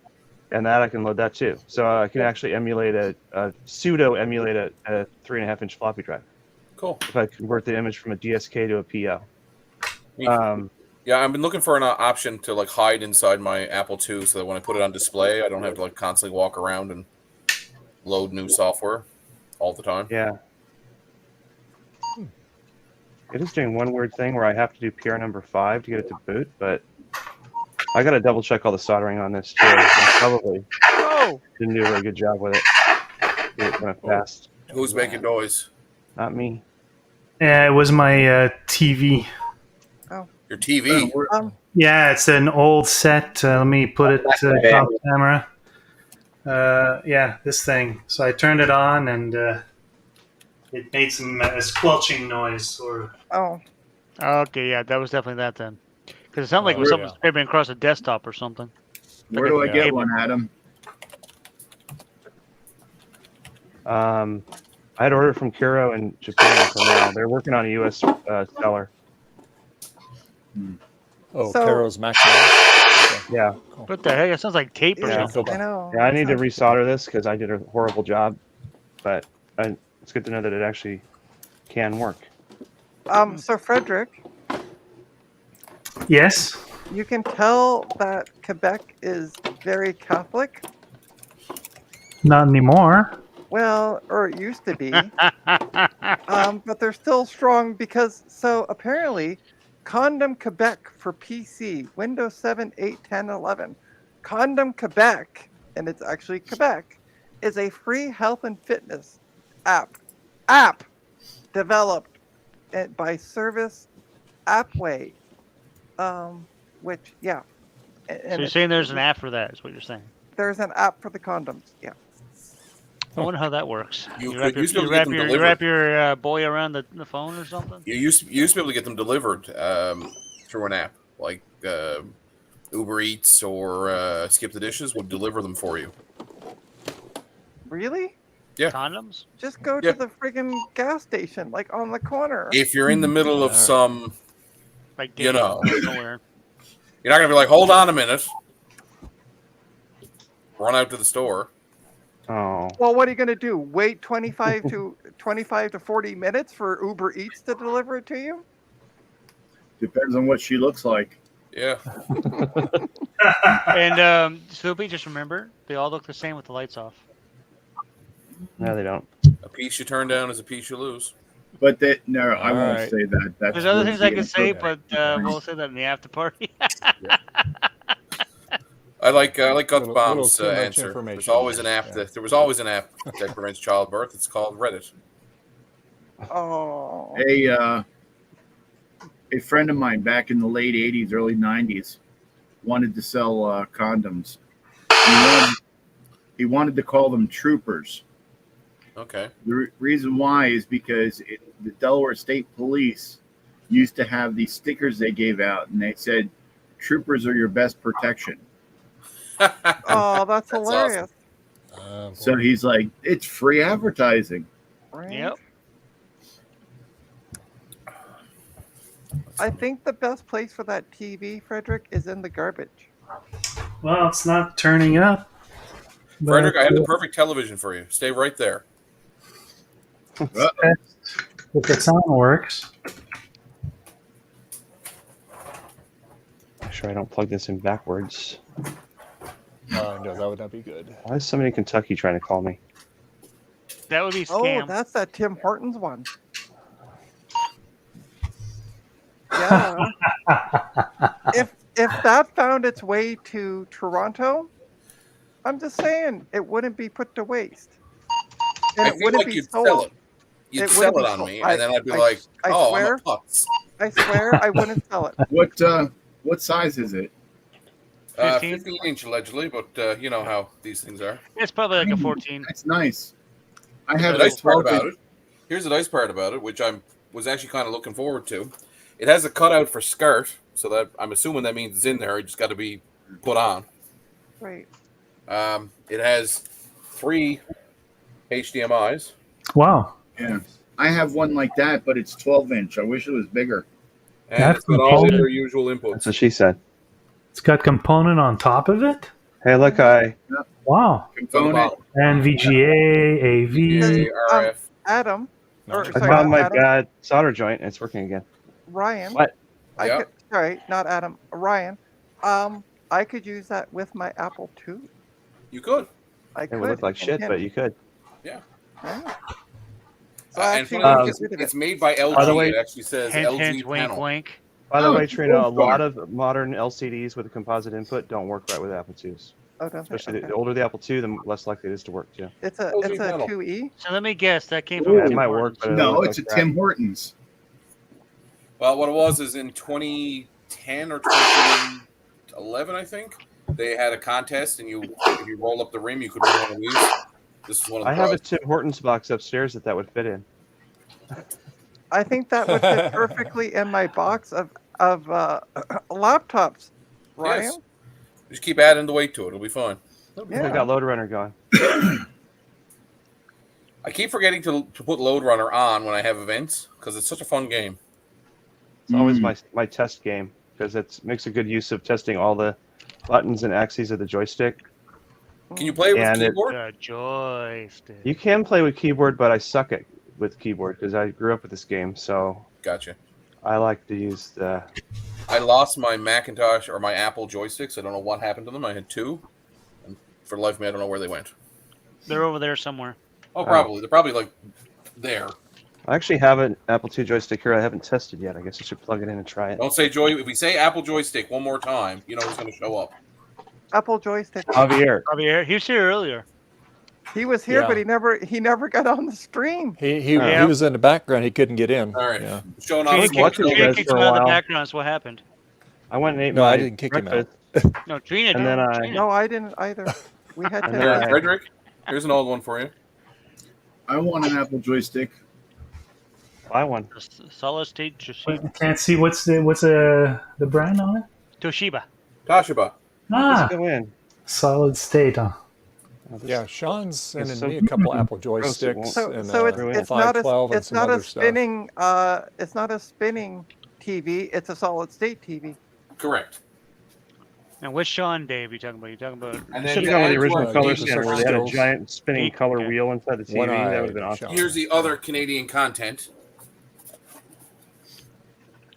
and that I can load that too. So I can actually emulate a pseudo emulate a 3.5-inch floppy drive. Cool. If I convert the image from a DSK to a PO. Yeah, I've been looking for an option to like hide inside my Apple II so that when I put it on display, I don't have to like constantly walk around and load new software all the time. Yeah. It is doing one weird thing where I have to do PR number 5 to get it to boot, but I got to double check all the soldering on this too. I probably didn't do a very good job with it. Get it kind of fast. Who's making noise? Not me. Yeah, it was my TV. Your TV? Yeah, it's an old set. Let me put it top camera. Yeah, this thing. So I turned it on and it made some squelching noise. Or Okay, yeah, that was definitely that then. Because it sounded like it was something scraping across a desktop or something. Where do I get one, Adam? I had ordered from Kuro in Japan for now. They're working on a U.S. seller. Oh, So- Caro's Mac. Yeah. What the heck? It sounds like tape or Yeah. something. I know. Yeah, I need to resolder this because I did a horrible job, but it's good to know that it actually can work. So Frederick, yes, you can tell that Quebec is very Catholic. not anymore. Well, or it used to be. But they're still strong because, so apparently, Condom Quebec for PC, Windows 7, 8, 10, 11. Condom Quebec, and it's actually Quebec, is a free health and fitness app developed by Service Appway, which, yeah. So you're saying there's an app for that, is what you're saying? There's an app for the condoms, yeah. I wonder how that works. You wrap used to your, be able to get them you wrap delivered. your boy around the phone or something? You used to be able to get them delivered through an app, like Uber Eats or Skip the Dishes would deliver them for you. Really? Yeah. Condoms? Just go to the friggin' gas station, like on the corner. If you're in the middle of some, Like you know, nowhere. you're not gonna be like, hold on a minute, run out to the store. Oh. Well, what are you going to do? Wait 25 to 40 minutes for Uber Eats to deliver it to you? Depends on what she looks like. Yeah. And Snoopy, just remember, they all look the same with the lights off. No, they don't. A piece you turn down is a piece you lose. But no, I won't right. say that. That's There's other things I the could say, intro. but we'll say that in the after party. I like Little Guthbaum's too much answer. There's information. always an app there was always an app that prevents childbirth. It's called Reddit. Oh. A friend of mine back in the late 80s, early 90s wanted to sell condoms. He wanted to call them troopers. Okay. The reason why is because the Delaware State Police used to have these stickers they gave out, and they said, "Troopers are your best protection." Oh, that's hilarious. So he's like, "It's free advertising." Right? Yep. I think the best place for that TV, Frederick, is in the garbage. Well, it's not turning up. Frederick, but, I have the perfect television for you. Stay right there. If the sound works. Make sure I don't plug this in backwards. No, that would not be good. Why is somebody in Kentucky trying to call me? That would be Oh, scam. that's that Tim Hortons one. Yeah. if that found its way to Toronto, I'm just saying it wouldn't be put to waste. And I it feel wouldn't like be you'd sold. sell it. You'd It sell wouldn't it be on sold. me, and then I'd be I like, I "Oh, swear, I'm a putz." I swear I wouldn't sell it. What size is it? 15-inch allegedly, but you know how these things are. It's probably like a 14. That's nice. I The have nice a part 12 about it. Here's the nice part about it, which I was actually kind of looking forward to. It has a cutout for skirt, so that I'm assuming that means it's in there. It just got to be put on. Right. It has 3 HDMI's. Wow. Yeah. I have one like that, but it's 12-inch. I wish it was bigger. And That's it's got all component. their usual inputs. That's what she said. It's got component on top of it. Hey, look, I Wow. Component. And VGA, AV. RF. Adam, or I sorry, found not my Adam, bad solder joint, and it's working again. Ryan. What? Yeah. Sorry, not Adam. Ryan. I could use that with my Apple II. You could. I It could. would look like shit, and but you could. Yeah. So And actually, funny we enough, get rid of it's it. made by LG. By the way, It actually says Hint, LG hint, wink, panel. wink. By the way, Trina, a Oh, lot of modern LCDs with a composite input don't work right with Apple IIs. Oh, does it? Especially Okay. the older the Apple II, the less likely it is to work too. It's a LG panel. 2E. So let me guess. That came from Yeah, it Tim might Hortons. work, but No, it's a Tim Hortons. Well, what it was is in 2010 or 2011, I think, they had a contest, and if you roll up the rim, you could win one of these. This is one of the I have a prizes. Tim Hortons box upstairs that would fit in. I think that would fit perfectly in my box of laptops. Ryan. Yes. Just keep adding the weight to it. It'll be fine. Yeah. I got Load Runner going. I keep forgetting to put Load Runner on when I have events because it's such a fun game. It's always my test game because it makes a good use of testing all the buttons and axes of the joystick. Can you play with And keyboard? The joystick. You can play with keyboard, but I suck with keyboard because I grew up with this game, so Gotcha. I like to use the. I lost my Macintosh or my Apple joysticks. I don't know what happened to them. I had two, and for the life of me, I don't know where they went. They're over there somewhere. Oh, probably. They're probably like there. I actually have an Apple II joystick here. I haven't tested yet. I guess I should plug it in and try it. Don't say joy. If we say Apple joystick one more time, you know who's going to show up. Apple joystick. Javier. He was here earlier. He was here, Yeah. but he never got on the stream. He was in the background. He couldn't get in. All right. Yeah. Showing I off. was watching you guys kicked for him a out of the while. background. That's what happened. I went and ate No, my I didn't kick him out. breakfast, No, Trina. and then I. No, I didn't either. We had And to. then I- Frederick, here's an old one for you. I want an Apple joystick. Buy one. Solid state Toshiba. I can't see what's the brand on it. Toshiba. Toshiba. Ah, Go in. solid state. Huh? Yeah, Sean's sending so me a couple Apple gross, it won't- joysticks and So it's not a 512 and it's some not other a stuff. spinning it's not a spinning TV. It's a solid state TV. Correct. And which Sean, Dave, you talking about? You talking about? And Should have then you gone with add the original to color our scanner game where they had a skills. giant spinning color Okay. wheel inside the TV. That would have been awesome. Here's the other Canadian content.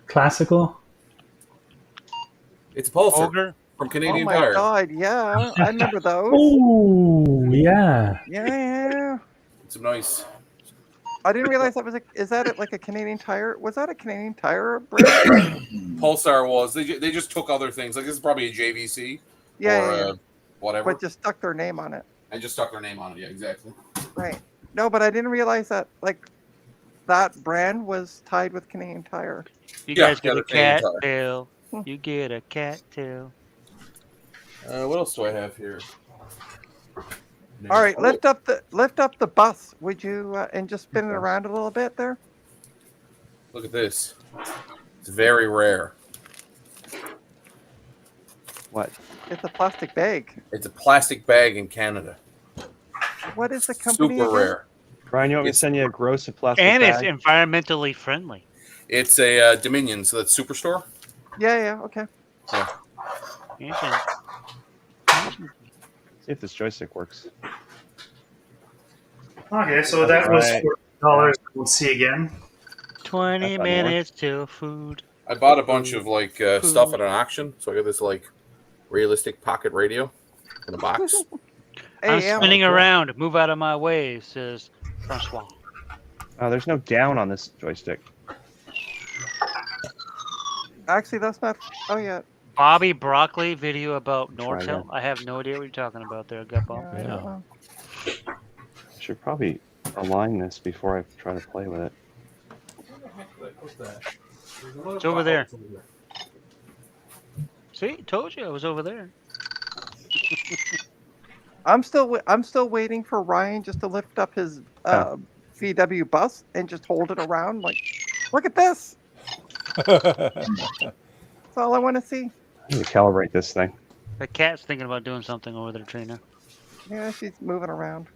Classical. It's a Pulsar Ogre. from Oh Canadian my Tire. God! Yeah, I remember those. Oh yeah. Yeah. It's nice. I didn't realize that was is that like a Canadian Tire? Was that a Canadian Tire brand? Pulsar was. They just took other things. Like this is probably a JVC Yeah, or yeah, yeah. whatever. But just stuck their name on it. And just stuck their name on it. Yeah, exactly. Right. No, but I didn't realize that that brand was tied with Canadian Tire. You Yeah, guys get yeah, a the Canadian cat Tire. tail. You get a cat tail. What else do I have here? All right, lift up the bus, would you, and just spin it around a little bit there. Look at this. It's very rare. What? It's a plastic bag. It's a plastic bag in Canada. What is the company? Super again? rare. Brian, you want me to send you a gross of plastic And bag? it's environmentally friendly. It's a Dominion, so that's Superstore. Yeah, okay. Yeah. See if this joystick works. Okay, so that was Right. $40. We'll see again. 20 more. minutes till food. I bought a bunch of stuff at an auction, so I got this realistic pocket radio in a box. I'm Hey, spinning around. Move out of my way, says Francois. Oh, there's no down on this joystick. Actually, that's not. Oh yeah. Bobby Broccoli video about Try Nortel. I have no idea what you're talking about there, Gutball. I don't know. I should probably align this before I try to play with it. It's over there. See, told you I was over there. I'm still waiting for Ryan just to lift up his VW bus and just hold it around like, look at this. That's all I want to see. I need to calibrate this thing. The cat's thinking about doing something over there, Trina. Yeah, she's moving around.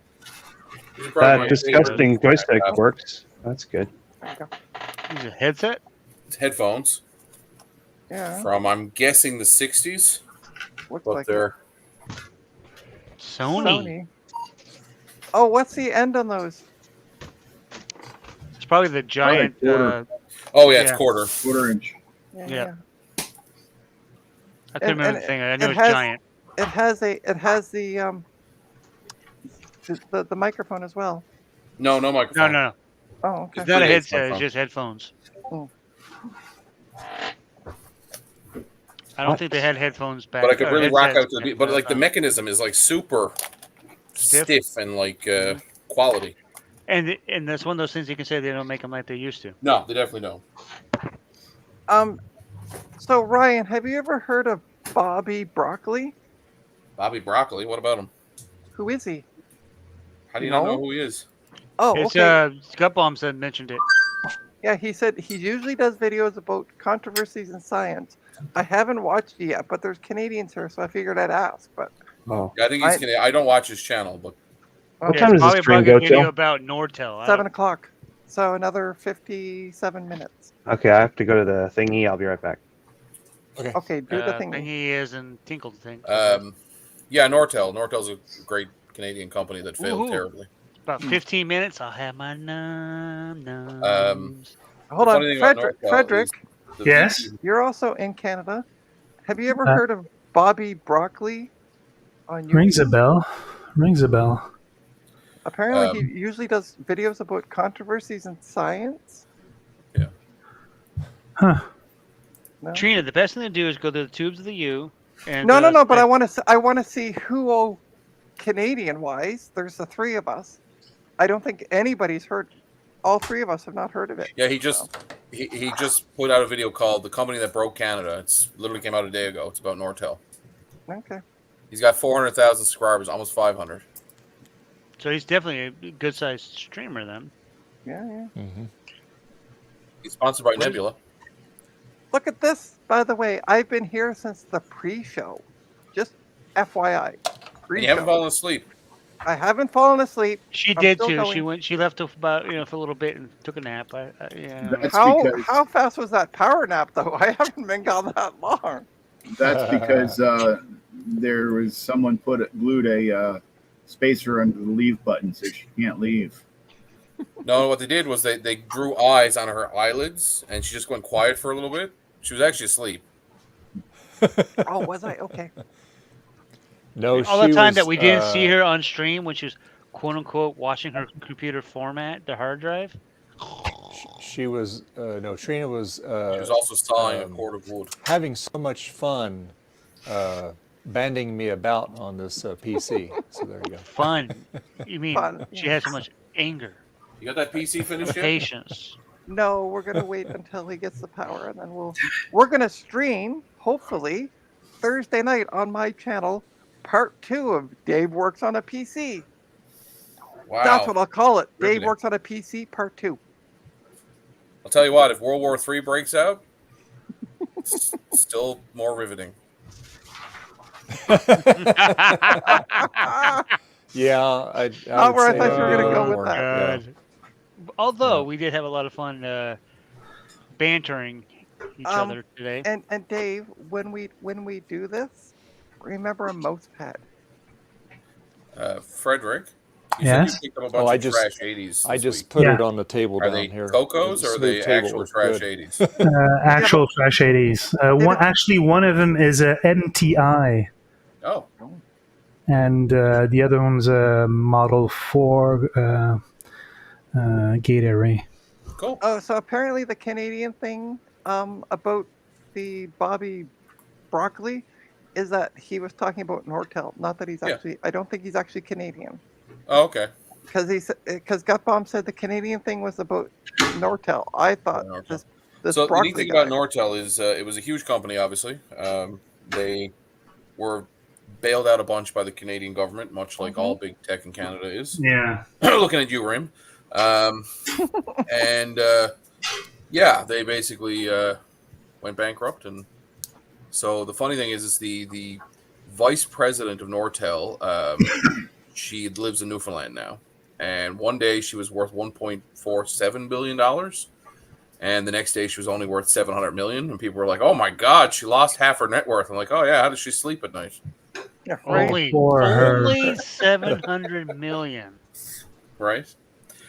That disgusting joystick works. That's good. There you go. Is it a headset? It's headphones Yeah. from, I'm guessing, the 60s. Looks But like they're Sony. Oh, what's the end on those? It's probably the giant. quarter. Oh yeah, it's quarter. Quarter inch. Yeah. I couldn't And- remember the thing. I know it it's has- giant. It has the The microphone as well. No microphone. No. Oh, okay. It's not a Predates headset. microphone. It's just headphones. Oh. I don't think they had headphones back. But I could really rock headsets out to the back beat. But like the then. mechanism is like super stiff and like quality. And that's one of those things you can say they don't make them like they used to. No, they definitely don't. So Ryan, have you ever heard of Bobby Broccoli? Bobby Broccoli. What about him? Who is he? How do you not know who he is? Oh, It's okay. Gut Bomb said mentioned it. Yeah, he said he usually does videos about controversies in science. I haven't watched it yet, but there's Canadians here, so I figured I'd ask. But Oh. Yeah, I think he's Canadian. I don't watch his channel, but What time does the stream go video till? about Nortel. 7 o'clock. So another 57 minutes. Okay, I have to go to the thingy. I'll be right back. Okay, do the thing. Thingy is and Tinkle thing. yeah, Nortel. Nortel's a great Canadian company that failed Woohoo. terribly. About 15 minutes. I'll have my nums. Hold the on, funny thing about Frederick. Nortel Frederick, is the Yes? you're also in Canada. Have you ever heard of Bobby Broccoli on YouTube? Rings a bell. Rings a bell. Apparently, he usually does videos about controversies in science. Huh. No? Trina, the best thing to do is go to the tubes of the U. And, No. But I want to see who, Canadian wise. There's the three of us. I don't think anybody's heard. All three of us have not heard of it. Yeah, he just put out a video called "The Company That Broke Canada." It's literally came out a day ago. It's about Nortel. Okay. He's got 400,000 subscribers, almost 500. So he's definitely a good-sized streamer then. Yeah. He's sponsored by Nebula. Look at this. By the way, I've been here since the pre-show. Just FYI. And you haven't fallen asleep. I haven't fallen asleep. She I'm did still too. going. She left about for a little bit and took a nap. Yeah. That's because How fast was that power nap though? I haven't been gone that long. that's because there was someone glued a spacer under the leave button, so she can't leave. No, what they did was they drew eyes on her eyelids, and she just went quiet for a little bit. She was actually asleep. Oh, was I? Okay. No, All the she time was, that we didn't see her on stream when she was quote unquote watching her computer format the hard drive. She was no. Trina was. She was also sawing a cord of wood. Having so much fun, banding me about on this PC. So there you go. Fun. You mean Fun, she yeah. has so much anger, You got that PC finished yet? patience. No, we're gonna wait until he gets the power, and then we're gonna stream hopefully Thursday night on my channel. Part 2 of Dave Works on a PC. Wow. That's what I'll call it. Dave Riveting. Works on a PC, Part 2. I'll tell you what. If World War III breaks out, it's still more riveting. Yeah, I Oh, would where I say thought you were gonna no go with more. that. Yeah. Although we did have a lot of fun bantering each other today. And Dave, when we do this, remember a mouse pad. Frederick, you Yes? said you picked up a bunch I of just trash 80s. I this just week. put Yeah. it on the table Are down they here. Cocos or are Smooth they table actual works trash good. 80s? Actual trash 80s. Actually, one of them is a MTI, Oh, and the other one's a Model 4 gate array. cool. Oh, so apparently the Canadian thing about the Bobby Broccoli is that he was talking about Nortel. Not that he's Yeah. actually. I don't think he's actually Canadian. Oh, okay. Because Gutbaum said the Canadian thing was about Nortel. I thought Nortel. this So the broccoli neat thing guy. about Nortel is it was a huge company, obviously. They were bailed out a bunch by the Canadian government, much like all big tech in Canada is. Yeah. Looking at you, Rim. And yeah, they basically went bankrupt. And so the funny thing is the vice president of Nortel, she lives in Newfoundland now. And one day she was worth $1.47 billion. And the next day she was only worth $700 million. And people were like, oh my God, she lost half her net worth. I'm like, oh yeah, how does she sleep at night? Yeah, right. Only 700 million. Right.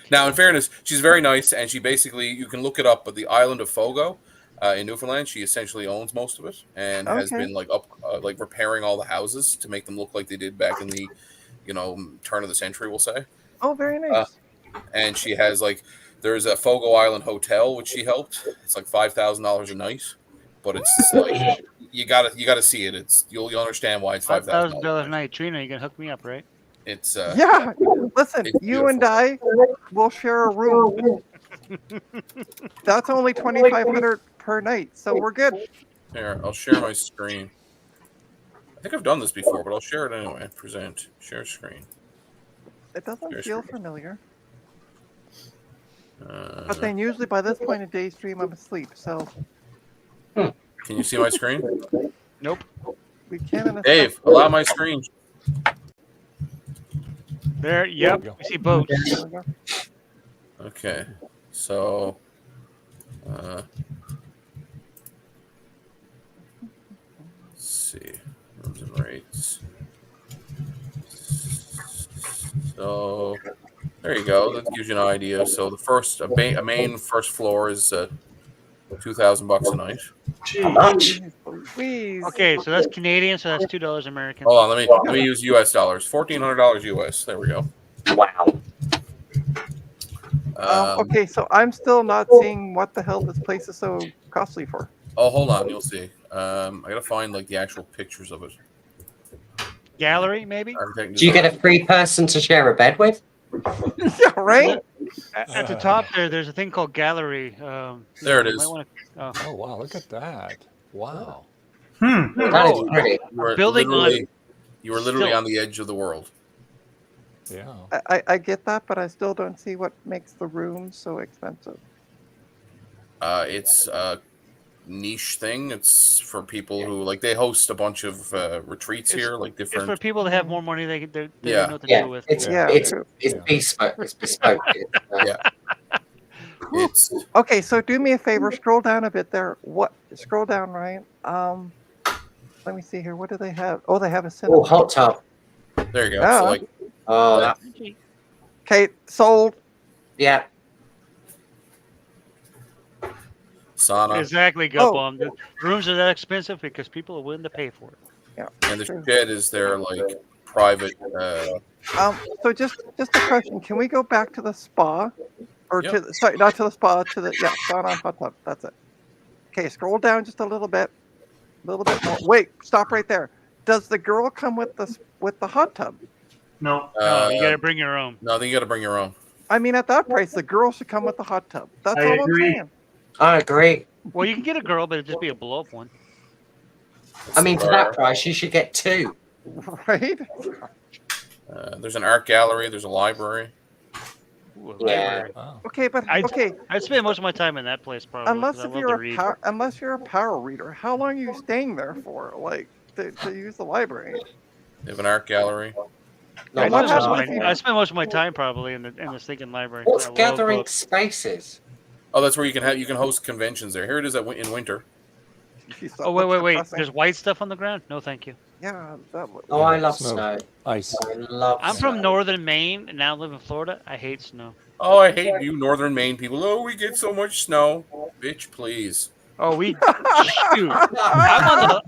Now, in fairness, she's very nice, and she basically, you can look it up, but the island of Fogo in Newfoundland, she essentially owns most of it and has Okay. been like repairing all the houses to make them look like they did back in the turn of the century, we'll say. Oh, very nice. And she has there's a Fogo Island hotel which she helped. It's like $5,000 a night, but it's like you gotta see it. You'll understand why it's $5,000 $5,000 a night. Trina, you can hook me up, right? It's Yeah, listen, it's you and I will share a room. That's only 2,500 per night, so we're good. Here, I'll share my screen. I think I've done this before, but I'll share it anyway. Present, share screen. It doesn't Share feel screen. familiar. But then usually by this point in day stream, I'm asleep, so Can you see my screen? Nope. we can't. Dave, allow my screen. There, yep. We see boats. Okay, so let's see, rooms and rates. So there you go. That gives you an idea. So the main first floor is $2,000 a night. How much? Okay, so that's Canadian, so that's $2 American. Hold on, let me use US dollars. $1,400 US. There we go. Wow. Okay, so I'm still not seeing what the hell this place is so costly for. Oh, hold on, you'll see. I gotta find the actual pictures of it. Gallery, maybe? Do you get a free person to share a bed with? Yeah, right. At the top there's a thing called gallery. There it you is. might wanna- Oh wow, look at that! Wow. That is pretty. You are literally on the edge of the world. Yeah. I get that, but I still don't see what makes the room so expensive. It's a niche thing. It's for people who they host a bunch of retreats here, It's different. for people that have more money they know what to Yeah, do with. it's bespoke. It's bespoke. Yeah. It's Okay, so do me a favor, scroll down a bit there. Scroll down, right? Let me see here. What do they have? Oh, they have a cinema. Oh, hot tub. There you go. Yeah. So Okay, sold. Yeah. sauna. Exactly, Gupom. The rooms are that expensive because people are willing to pay for it. Yeah. And the shed is their private. So just a question. Can we go back to the spa, or sorry, not to the spa, to the sauna and hot tub. That's it. Okay, scroll down just a little bit more. Wait, stop right there. Does the girl come with the hot tub? No, you got to bring your own. No, then you got to bring your own. I mean, at that price, the girl should come with the hot tub. That's all I'm saying. I agree. Well, you can get a girl, but it'd just be a blow-up one. I mean, for that price, you should get two. Right? There's an art gallery. There's a library. Ooh, a library. Okay, but I'd spend most of my time in that place probably. unless 'cause I if love you're to a read. unless you're a power reader, how long are you staying there for? To use the library? They have an art gallery. I what spend happens if you- I spend most of my time probably in the stinking library. What's I love gathering books. spaces? Oh, that's where you can host conventions there. Here it is in winter. Oh wait! There's white stuff on the ground? No, thank you. Yeah. Oh, I love snow. Ice. I love I'm snow. from northern Maine and now live in Florida. I hate snow. Oh, I hate you, northern Maine people. Oh, we get so much snow. Bitch, please. Oh, we shoot.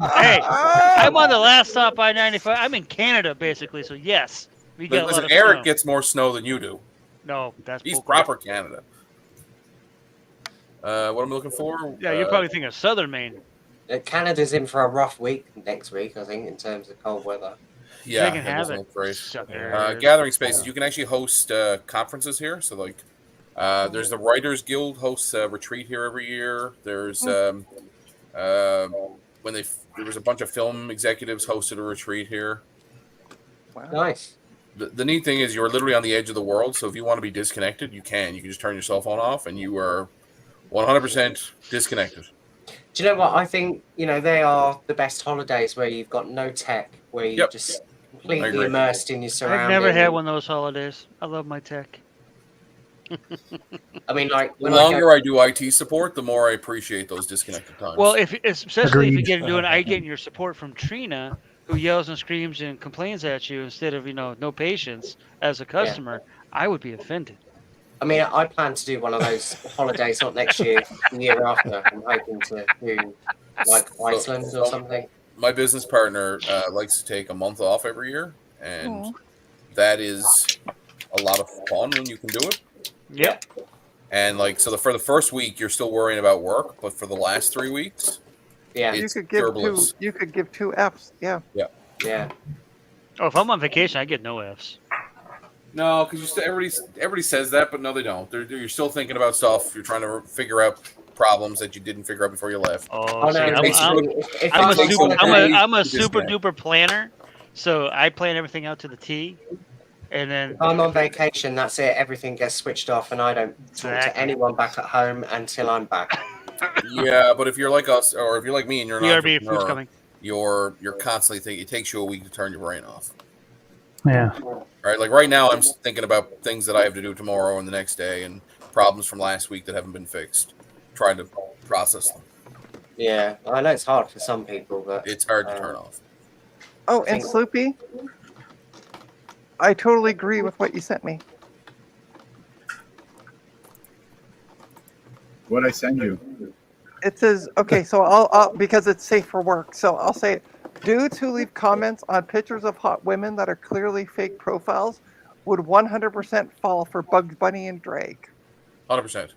I'm on the last stop by 95. I'm in Canada basically, so yes, we get a lot Listen, of Eric snow. gets more snow than you do. No, that's He's bullcrap. proper Canada. What am I looking for? Yeah, you're probably thinking of southern Maine. Canada's in for a rough week next week, I think, in terms of cold weather. Yeah, They can it have doesn't it. look great. Suckers. Gathering spaces. You can actually host conferences here. So, there's the Writers Guild hosts a retreat here every year. There's there was a bunch of film executives hosted a retreat here. Wow. Nice. The neat thing is you're literally on the edge of the world. So if you want to be disconnected, you can. You can just turn your cell phone off, and you are 100% disconnected. Do you know what? I think, they are the best holidays where you've got no tech, where you're just completely agree. immersed in your surroundings. I've never had one of those holidays. I love my tech. I mean, The longer I do IT support, the more I appreciate those disconnected times. Well, especially if you Agreed. get doing, I get your support from Trina, who yells and screams and complains at you instead of no patience as a customer, I would be offended. I mean, I plan to do one of those holidays, not next year, the year after. I'm hoping to do Iceland or something. My business partner likes to take a month off every year, and that is a lot of fun when you can do it. Yep. And like, so for the first week, you're still worrying about work, but for the last 3 weeks, Yeah. You it's could give pure two. bliss. You could give 2 Fs. Yeah. Yeah. Yeah. Oh, if I'm on vacation, I get no Fs. No, because everybody says that, but no, they don't. You're still thinking about stuff. You're trying to figure out problems that you didn't figure out before you left. Oh, see, no, I'm a super duper planner, so I plan everything out to the T, and then If I'm on vacation, that's it. Everything gets switched off, and I don't talk to anyone back at home until I'm back. Yeah, but if you're like us, or if you're like me, and you're an BRB, food's entrepreneur, coming. you're constantly thinking. It takes you a week to turn your brain off. Yeah. Right, like right now, I'm thinking about things that I have to do tomorrow and the next day, and problems from last week that haven't been fixed. Trying to process them. Yeah, I know it's hard for some people, but it's hard to turn off. Oh, and Sloopy, I totally agree with what you sent me. What'd I send you? It says, okay, so I'll because it's safe for work, so I'll say it. Dudes who leave comments on pictures of hot women that are clearly fake profiles would 100% fall for Bugs Bunny and Drake. 100%.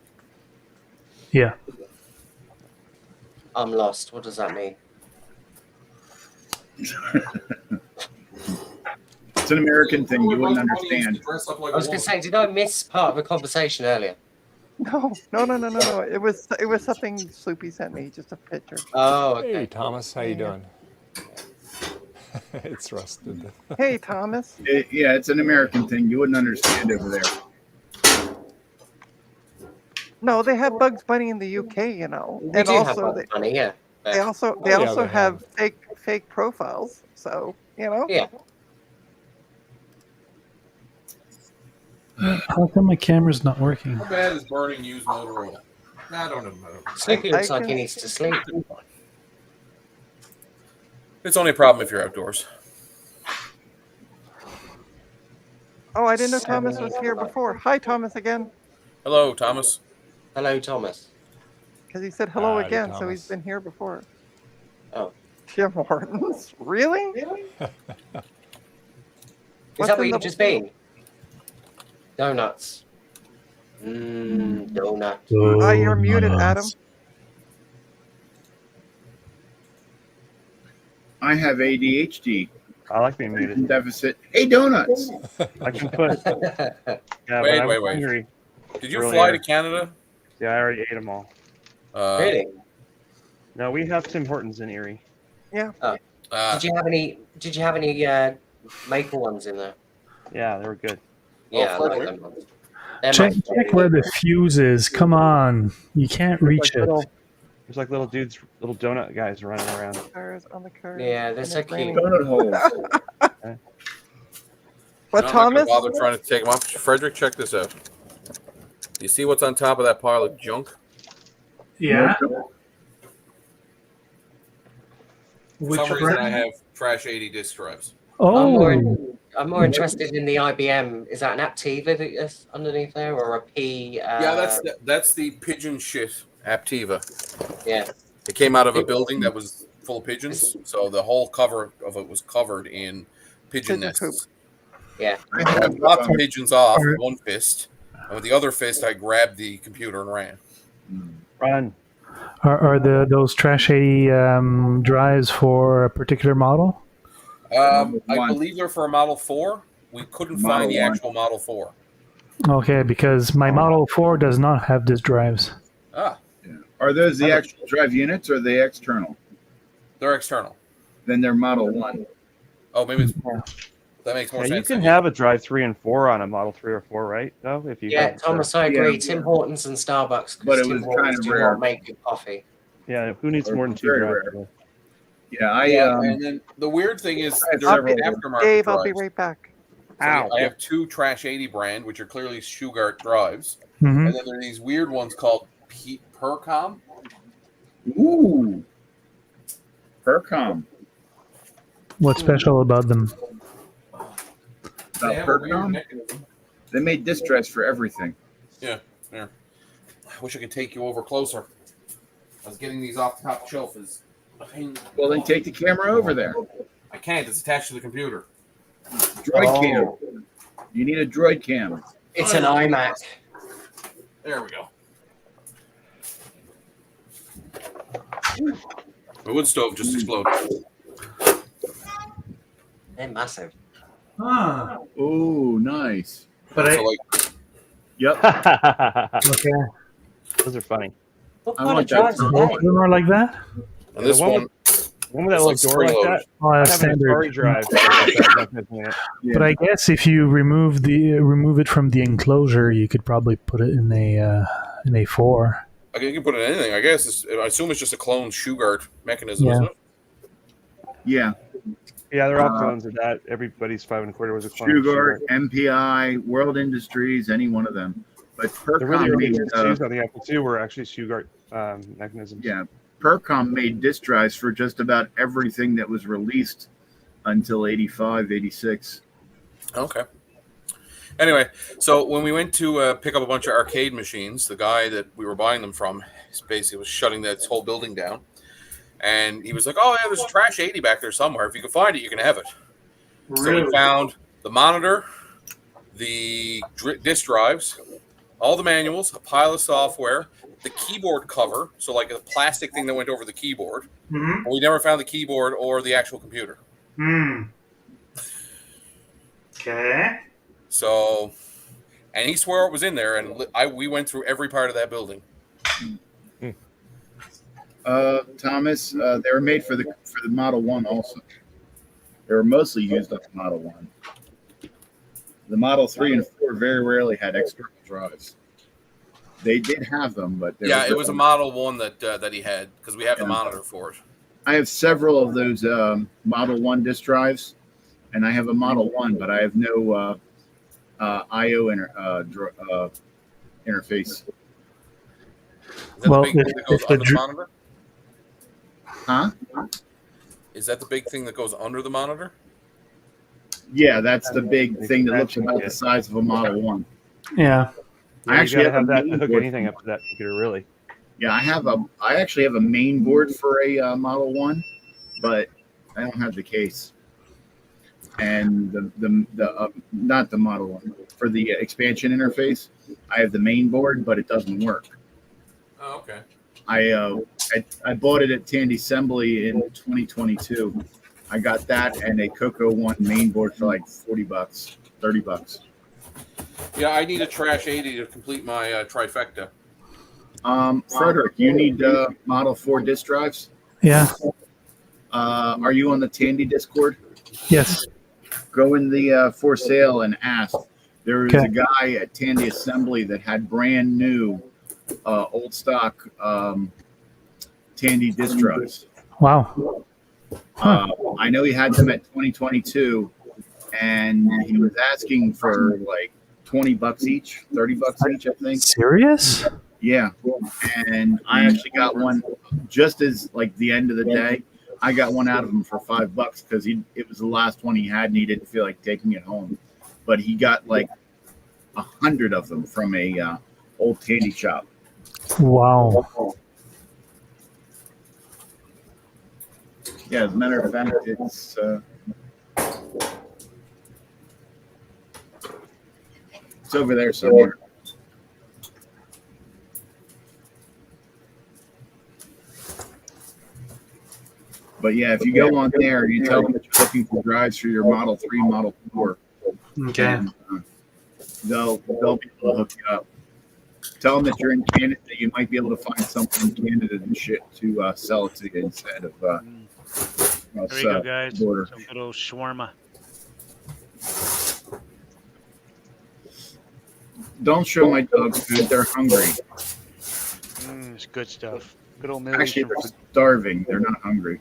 Yeah. I'm lost. What does that mean? It's an American thing. You wouldn't understand. I was going to say, did I miss part of a conversation earlier? No. It was something Sloopy sent me, just a picture. Oh, okay. Hey, Thomas, how you doing? It's rusted. Hey, Thomas. Yeah, it's an American thing. You wouldn't understand over there. No, they have Bugs Bunny in the UK, you know. We and do have also Bugs Bunny, yeah. They also have fake profiles, so you know. Yeah. How come my camera's not working? How bad is burning used motor oil? I don't know. Sleepy looks like he needs to sleep. It's only a problem if you're outdoors. Oh, I didn't know Thomas was here before. Hi, Thomas again. Hello, Thomas. Hello, Thomas. Because he said hello Howdy, again, so Thomas. he's been here before. Oh. Tim Hortons? Really? Is that where you've just been? Donuts. Donuts. You're muted, Adam. I have ADHD. I like being muted. Deficit. Hey, donuts. I can put. Yeah, but Wait. I'm hungry. Did you earlier. fly to Canada? Yeah, I already ate them all. Really? No, we have Tim Hortons in Erie. Yeah. Did you have any maple ones in there? Yeah, they were good. Yeah, I like them ones. They're Check my where the fuse is. Come on. You can't reach it. There's like little dudes, little donut guys running around. Cars on the car. Yeah, they're so cute. Donut holes. But I'm not Thomas? gonna bother trying to take them off. Frederick, check this out. You see what's on top of that pile of junk? Yeah. For some reason, I have trash 80 disk drives. Oh. I'm more interested in the IBM. Is that an Aptiva that's underneath there, or a P? Yeah, that's the pigeon shit Aptiva. Yeah. It came out of a building that was full of pigeons, so the whole cover of it was covered in pigeon nests. Yeah. I blocked the pigeons off with one fist, and with the other fist, I grabbed the computer and ran. Run. Are those Trash 80 drives for a particular model? I believe they're for a Model 4. We couldn't find the Model actual Model 4. Okay, because my Model 4 does not have disk drives. Ah. Are those the actual drive units or are they external? They're external. Then they're Model 1. Oh, maybe that makes more Yeah, sense. you can have a drive 3 and 4 on a Model 3 or 4, right? Though, if you Yeah, have- Thomas, I agree. Yeah. Tim Hortons and Starbucks. 'Cause But it Tim was Hortons kind of do rare. not make good coffee. Yeah, who needs Or more than 2 very drives? rare. Yeah, Yeah, and then the weird thing is there's several. aftermarket Dave, I'll be drives. right back. So I have 2 Trash 80 brand, which are clearly Shugart drives, Mhm. and then there are these weird ones called Percom. Ooh. Percom. What's special about them? They have a weird Percom? mechanism. They made disk drives for everything. Yeah, there. I wish I could take you over closer. I was getting these off the top shelf. Is Well, then take the camera over there. I can't. It's attached to the computer. Droid cam. You need a droid cam. It's an iMac. There we go. The wood stove just exploded. They're massive. Ah. Oh, nice. But I, So like, Yep. okay. Those are funny. What I kind want of drives that. are they? They are like that? and this the one one, with, one with that it's little like door like spring-loaded. that. Oh, I have an standard. Atari drive. with that mechanism in it. Yeah. But I guess if you remove it from the enclosure, you could probably put it in a 4. I can, you can put it in anything. I guess. I assume it's just a clone shoe guard mechanism, Yeah. isn't it? Yeah. Yeah, they're all clones of that. Everybody's 5 1/4 was a clone. of Shugart, Shugart. MPI, World Industries, any one of them. But The really Percom early made, shoes on the Apple II were actually Shugart mechanisms. yeah, Percom made disk drives for just about everything that was released until 85, 86. Okay. Anyway, so when we went to pick up a bunch of arcade machines, the guy that we were buying them from basically was shutting that whole building down. And he was like, "Oh yeah, there's a trash 80 back there somewhere. If you can find it, you can have it." So we found the monitor, the disk drives, all the manuals, a pile of software, the keyboard cover, so like a plastic thing that went over the keyboard. Mm-hmm. But we never found the keyboard or the actual computer. Hmm. Okay. So, and he swore it was in there, and we went through every part of that building. Thomas, they were made for the Model 1 also. They were mostly used on the Model 1. The Model 3 and 4 very rarely had external drives. They did have them, but Yeah, it was a Model 1 that he had, because we have the monitor for it. I have several of those Model 1 disk drives, and I have a Model 1, but I have no I/O interface. Is that Well, the big thing that goes if the under the monitor? Huh? Is that the big thing that goes under the monitor? Yeah, that's the big thing that looks about the size of a Model 1. Yeah. I actually have that a to hook main anything board. up to that computer, really. Yeah, I actually have a main board for a Model 1, but I don't have the case. And the not the Model 1 for the expansion interface. I have the main board, but it doesn't work. Oh, okay. I bought it at Tandy Assembly in 2022. I got that and a Coco 1 main board for like $40, $30. Yeah, I need a trash 80 to complete my trifecta. Frederick, you need Model 4 disk drives? Yeah. Are you on the Tandy Discord? Yes. Go in the for sale and ask. There was Okay. a guy at Tandy Assembly that had brand new old stock Tandy disk drives. Wow. I know he had them at 2022, and he was asking for like $20 each, $30 each, I think. Serious? Yeah, and I actually got one just as like the end of the day. I got one out of him for $5 because it was the last one he had, and he didn't feel like taking it home. But he got like 100 of them from a old Tandy shop. Wow. Yeah, as a matter of fact, it's over there somewhere. But yeah, if you go on there, you tell them that you're looking for drives for your Model 3, Model 4. Okay. And, they'll be able to hook you up. Tell them that you're in Canada, that you might be able to find something in Canada to sell it to you instead of There you go, guys. border. Some good old shawarma. Don't show my dogs food; they're hungry. It's good stuff. Good old Middle Actually, Eastern they're food. starving. They're not hungry.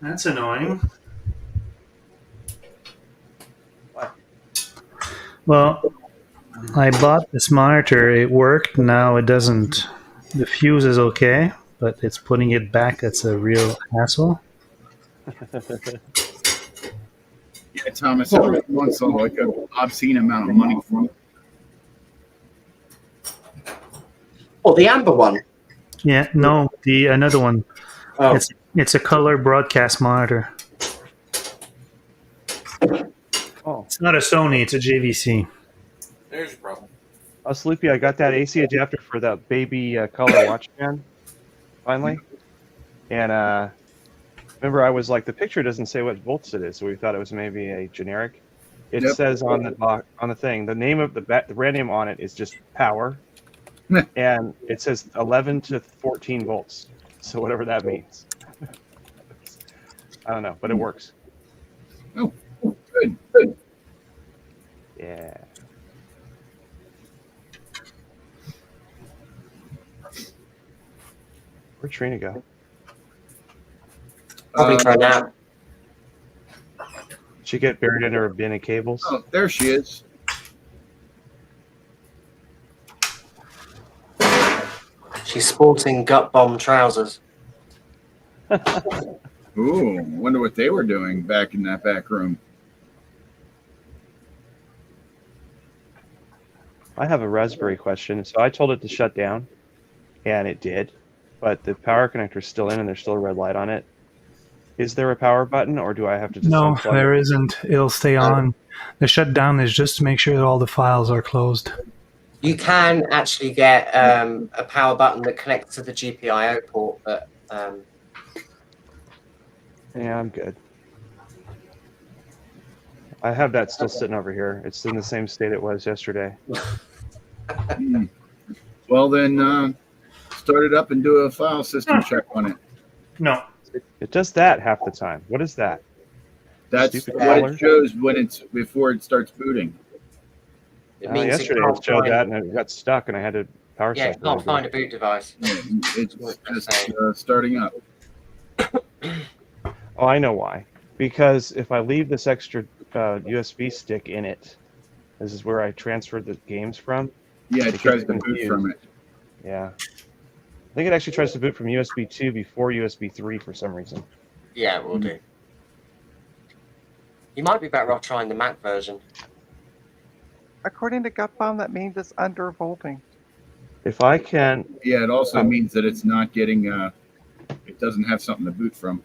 That's annoying. Well, I bought this monitor. It worked. Now it doesn't. The fuse is okay, but it's putting it back. That's a real hassle. Yeah, Thomas, everyone wants like an obscene amount of money from it. Oh, the amber one. Yeah, no, the another one. Oh. It's a color broadcast monitor. Oh, It's not a Sony. It's a JVC. There's your problem. Oh, Sleepy, I got that AC adapter for that baby color watch band finally. And remember, I was like, the picture doesn't say what volts it is, so we thought it was maybe a generic. It says on the box, on the thing, the name of the brand name on it is just power, and it says 11 to 14 volts. So whatever that means. I don't know, but it works. Oh, good, good. Yeah. Where'd Trina go? Probably for now. She get buried under a bin of cables. Oh, there she is. She's sporting gut bomb trousers. Ooh, wonder what they were doing back in that back room. I have a Raspberry question. So I told it to shut down, and it did, but the power connector's still in, and there's still a red light on it. Is there a power button, or do I have to just No, unplug there it? isn't. It'll stay on. The shutdown is just to make sure that all the files are closed. You can actually get a power button that connects to the GPIO port, but Yeah, I'm good. I have that still sitting over here. It's in the same state it was yesterday. Well, then start it up and do a file system check on it. No. It does that half the time. What is that? That's Stupid what color? it shows when it's before it starts booting. Yesterday it showed that, and it got stuck, and I had to power yeah, you cycle. can't find a boot device. It's just starting up. Oh, I know why. Because if I leave this extra USB stick in it, this is where I transferred the games from. Yeah, it gets tries to boot confused. from it. Yeah. I think it actually tries to boot from USB 2 before USB 3 for some reason. Yeah, it will do. You might be better off trying the Mac version. According to Gutbomb, that means it's undervolting. If I can... Yeah, it also means that it's not getting, it doesn't have something to boot from.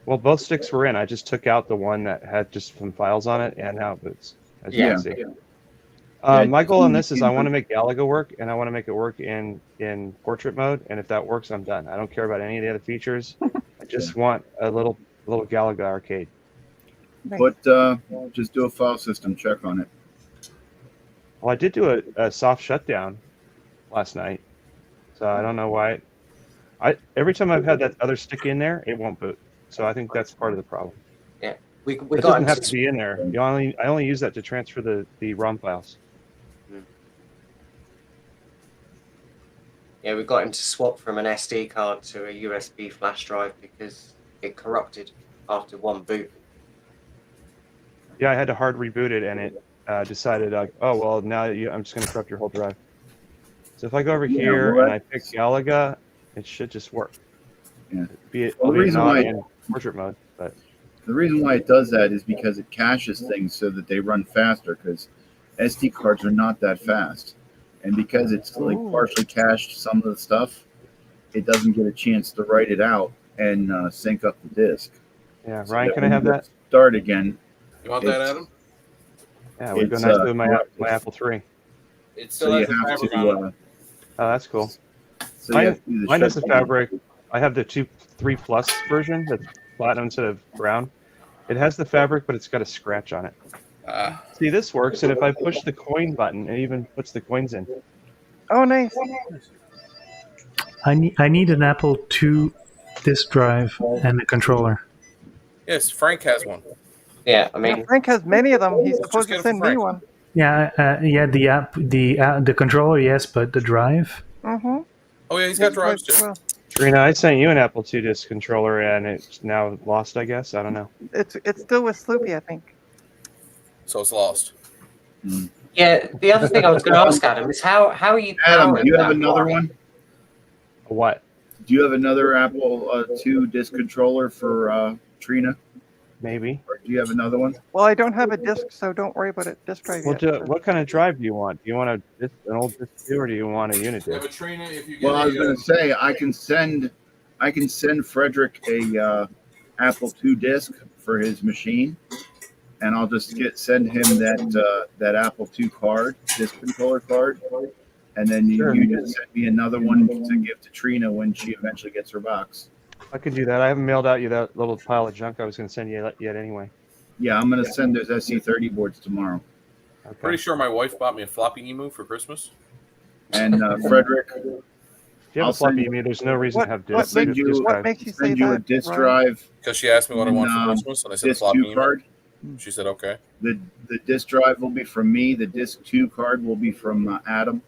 Well, both sticks were in. I just took out the one that had just some files on it, and now it boots, as you can see. My goal on this is I want to make Galaga work, and I want to make it work in portrait mode. And if that works, I'm done. I don't care about any of the other features. I just want a little Galaga arcade. But just do a file system check on it. Well, I did do a soft shutdown last night, so I don't know why. Every time I've had that other stick in there, it won't boot. So I think that's part of the problem. Yeah, we It got doesn't him have to be in there. I only use that to transfer the ROM files. Yeah, we got him to swap from an SD card to a USB flash drive because it corrupted after one boot. Yeah, I had to hard reboot it, and it decided, oh, well, now I'm just going to corrupt your whole drive. So if I go over here and I pick Galaga, it should just work. Yeah. Be it, Well, the reason why in portrait mode, but the reason why it does that is because it caches things so that they run faster, because SD cards are not that fast. And because it's like partially cached some of the stuff, it doesn't get a chance to write it out and sync up the disk. Yeah, So Ryan, can I when have you that? Start again. You want that, it's- Adam? Yeah, we go It's, nice with my Apple III. It still So you has the have fabric on it. to. Oh, that's cool. So you have to do the Mine has the shutdown. fabric. I have the 3 Plus version that's platinum instead of brown. It has the fabric, but it's got a scratch on it. See, this works, and if I push the coin button, it even puts the coins in. Oh, nice. I need an Apple II disk drive and a controller. Yes, Frank has one. Yeah, I mean, Frank has many of them. He's supposed get to it for send me Frank. one. Yeah, the controller, yes, but the drive. Mm-hmm. Oh yeah, he's got drives too. Well, Trina, I sent you an Apple II disc controller, and it's now lost, I guess. I don't know. it's still with Sloopy, I think. So it's lost. Yeah, the other thing I was going to ask Adam is how are you Adam, powering do you have that another block? one? What? Do you have another Apple II disk controller for Trina? Maybe. Or do you have another one? Well, I don't have a disk, so don't worry about it. Disk drive Well, yet. what kind of drive do you want? Do you want an old disk 2 or do you want a unit Yeah, disk? but Trina, if you get Well, I was going to say I can send Frederick a Apple II disk for his machine, and I'll just send him that Apple II card, disk controller card, and then you just send me another one to give to Trina when she eventually gets her box. I could do that. I haven't mailed out you that little pile of junk I was going to send you yet anyway. Yeah, I'm going to send those SC30 boards tomorrow. Okay. Pretty sure my wife bought me a floppy emu for Christmas. And Frederick, If you have a floppy email, there's no reason to have I'll disk. send you a disk drive. Because she asked me what I want for and, Christmas, and I said a disk floppy 2 emu. card. She said okay. The disk drive will be from me. The disk 2 card will be from Adam.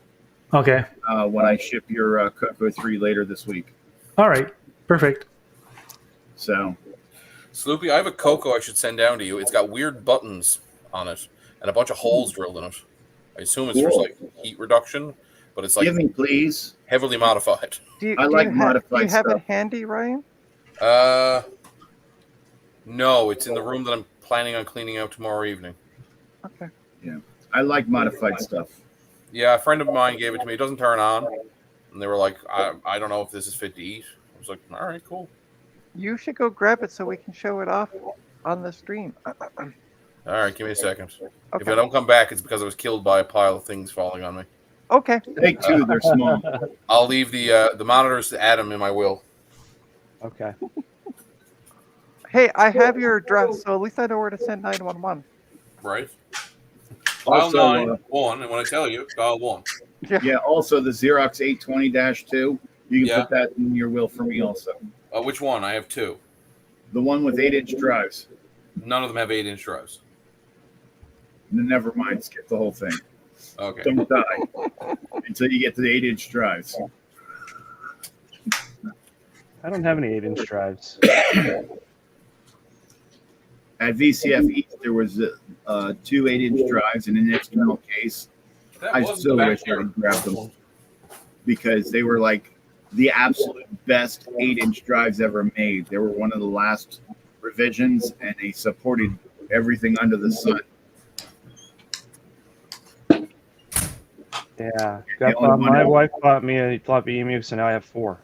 Okay. When I ship your Coco 3 later this week. All right. Perfect. So, Sloopy, I have a Coco I should send down to you. It's got weird buttons on it and a bunch of holes drilled in it. I assume it's for Cool. like heat reduction, but it's like give me, please. heavily modified. Do you, I do like you modified do you have stuff. it handy, Ryan? No, it's in the room that I'm planning on cleaning out tomorrow evening. Okay. Yeah, I like modified stuff. Yeah, a friend of mine gave it to me. It doesn't turn on, and they were like, "I don't know if this is fit to eat." I was like, "All right, cool." You should go grab it so we can show it off on the stream. All right, give me a second. If Okay. I don't come back, it's because I was killed by a pile of things falling on me. Okay. Take 2, they're small. I'll leave the monitors to Adam in my will. Okay. Hey, I have your address, so at least I know where to send 911. Right. Dial Also, 9-1, and when I tell you, dial 1. Yeah, also the Xerox 820-2, you can put that in your will for me also. Which one? I have 2. The one with 8-inch drives. None of them have 8-inch drives. Never mind, skip the whole thing. Okay. Don't die until you get to the 8-inch drives. I don't have any 8-inch drives. At VCF East, there was 2 8-inch drives and an external case. I still wish I had grabbed them because they were like the absolute best 8-inch drives ever made. They were one of the last revisions, and they supported everything under the sun. Yeah. The only one My out. wife bought me a floppy emu, so now I have 4.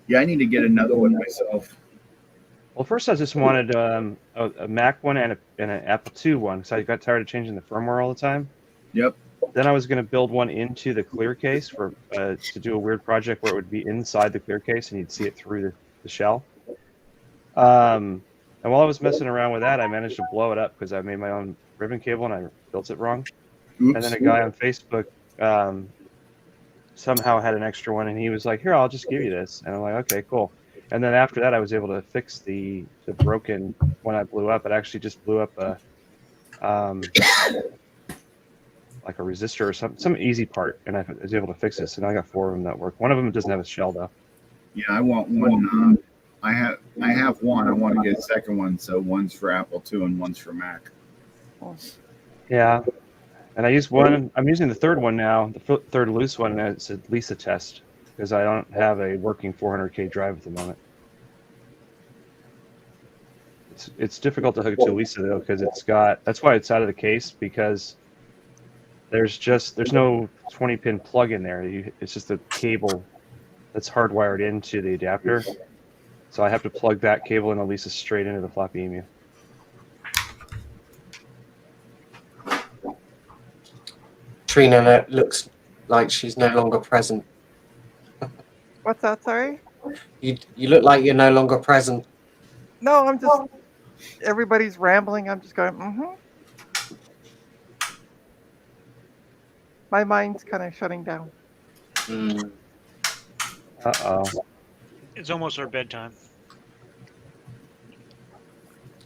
Yeah, I need to get another one myself. Well, first I just wanted a Mac one and an Apple II one because I got tired of changing the firmware all the time. Yep. Then I was going to build one into the clear case for to do a weird project where it would be inside the clear case and you'd see it through the shell. And while I was messing around with that, I managed to blow it up because I made my own ribbon cable and I built it wrong. Oops. And then a guy on Facebook somehow had an extra one and he was like, "Here, I'll just give you this." And I'm like, "Okay, cool." And then after that, I was able to fix the broken one I blew up. It actually just blew up a like a resistor or some easy part, and I was able to fix it. So now I got 4 of them that work. One of them doesn't have a shell though. Yeah, I want one. I have one. I want to get a second one. So one's for Apple II and one's for Mac. Yeah, and I use one. I'm using the third one now, the third loose one, and it's a Lisa test because I don't have a working 400K drive at the moment. It's difficult to hook it to Lisa though because it's got. That's why it's out of the case because there's no 20-pin plug in there. It's just a cable that's hardwired into the adapter. So I have to plug that cable in Elisa straight into the floppy emu. Trina looks like she's no longer present. What's that? Sorry? You look like you're no longer present. No, I'm just. Everybody's rambling. I'm just going, mm-hmm. My mind's kind of shutting down. Uh-oh. It's almost our bedtime.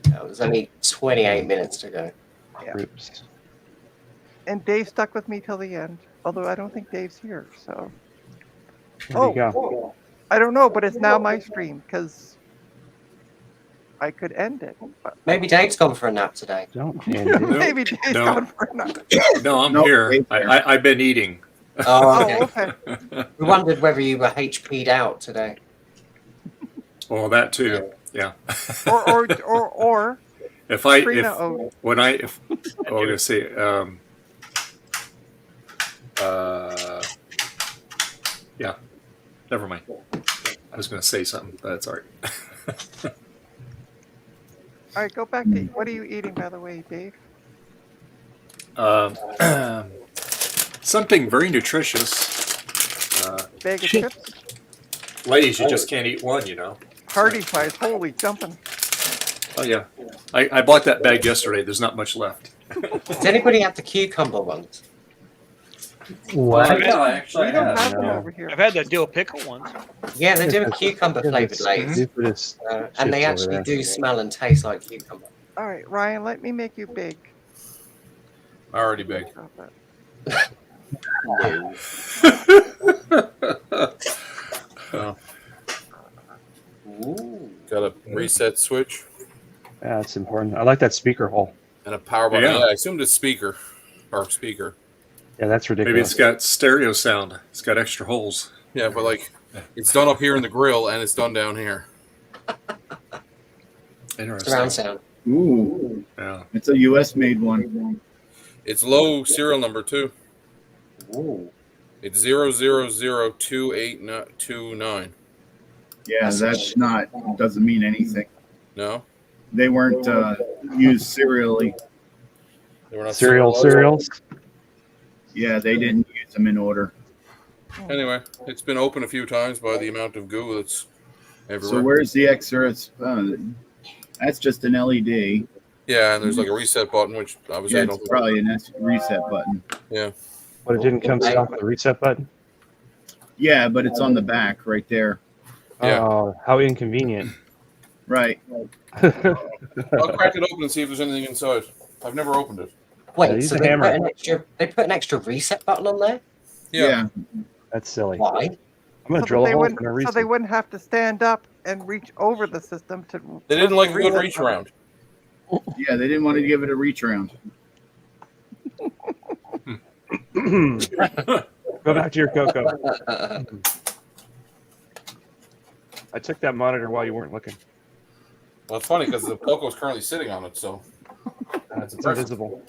It was only 28 minutes to go. Yeah. Oops. And Dave stuck with me till the end. Although I don't think Dave's here, so. There you go. I don't know, but it's now my stream because I could end it. But Maybe Dave's gone for a nap today. Don't maybe Dave's No. gone for a nap. No, I'm Nope, here. Dave's here. I've been eating. Oh, okay. Oh, okay. We wondered whether you were HP'd out today. Well, that too. Yeah. Or if I Trina if owed. when I if oh, let's see. Yeah. Never mind. I was going to say something, but that's all right. All right, go back to what are you eating, by the way, Dave? Something very nutritious. Bag of chips? Ladies, you just can't eat one, you know. Party pies, holy jumping. Oh yeah, I bought that bag yesterday. There's not much left. Does anybody have the cucumber ones? What? Yeah, I actually We don't have. have them over here. I've had the dill pickle ones. Yeah, they do a cucumber flavored lays, and they actually do smell and taste like cucumber. All right, Ryan, let me make you big. Already big. Got a reset switch Yeah, that's important. I like that speaker hole. and a power button. Yeah. Yeah, I assumed it's speaker. Yeah, that's ridiculous. Maybe it's got stereo sound. It's got extra holes. Yeah, but like it's done up here in the grill and it's done down here. Interesting. Surround sound. Ooh. Yeah. It's a US made one. It's low serial number too. Ooh. It's 0002829. Yeah, that's not, doesn't mean anything. No? They weren't used serially. They were not Cereals. Yeah, they didn't use them in order. Anyway, it's been opened a few times by the amount of goo that's everywhere. So where's the extra? That's just an LED. Yeah, and there's like a reset button, which obviously Yeah, I don't it's probably an reset button. Yeah. But it didn't come stock with a reset button? Yeah, but it's on the back right there. Yeah. Oh, how inconvenient. Right. I'll crack it open and see if there's anything inside. I've never opened it. Wait, use so a they hammer. put an extra reset button on there? Yeah. That's silly. Why? I'm going to So drill that a they hole wouldn't, for no so reason. they wouldn't have to stand up and reach over the system to. They didn't like a good reset reach button. around. Yeah, they didn't want to give it a reach around. Go back to your cocoa. I took that monitor while you weren't looking. Well, it's funny because the Coco's currently sitting on it, so It's invisible.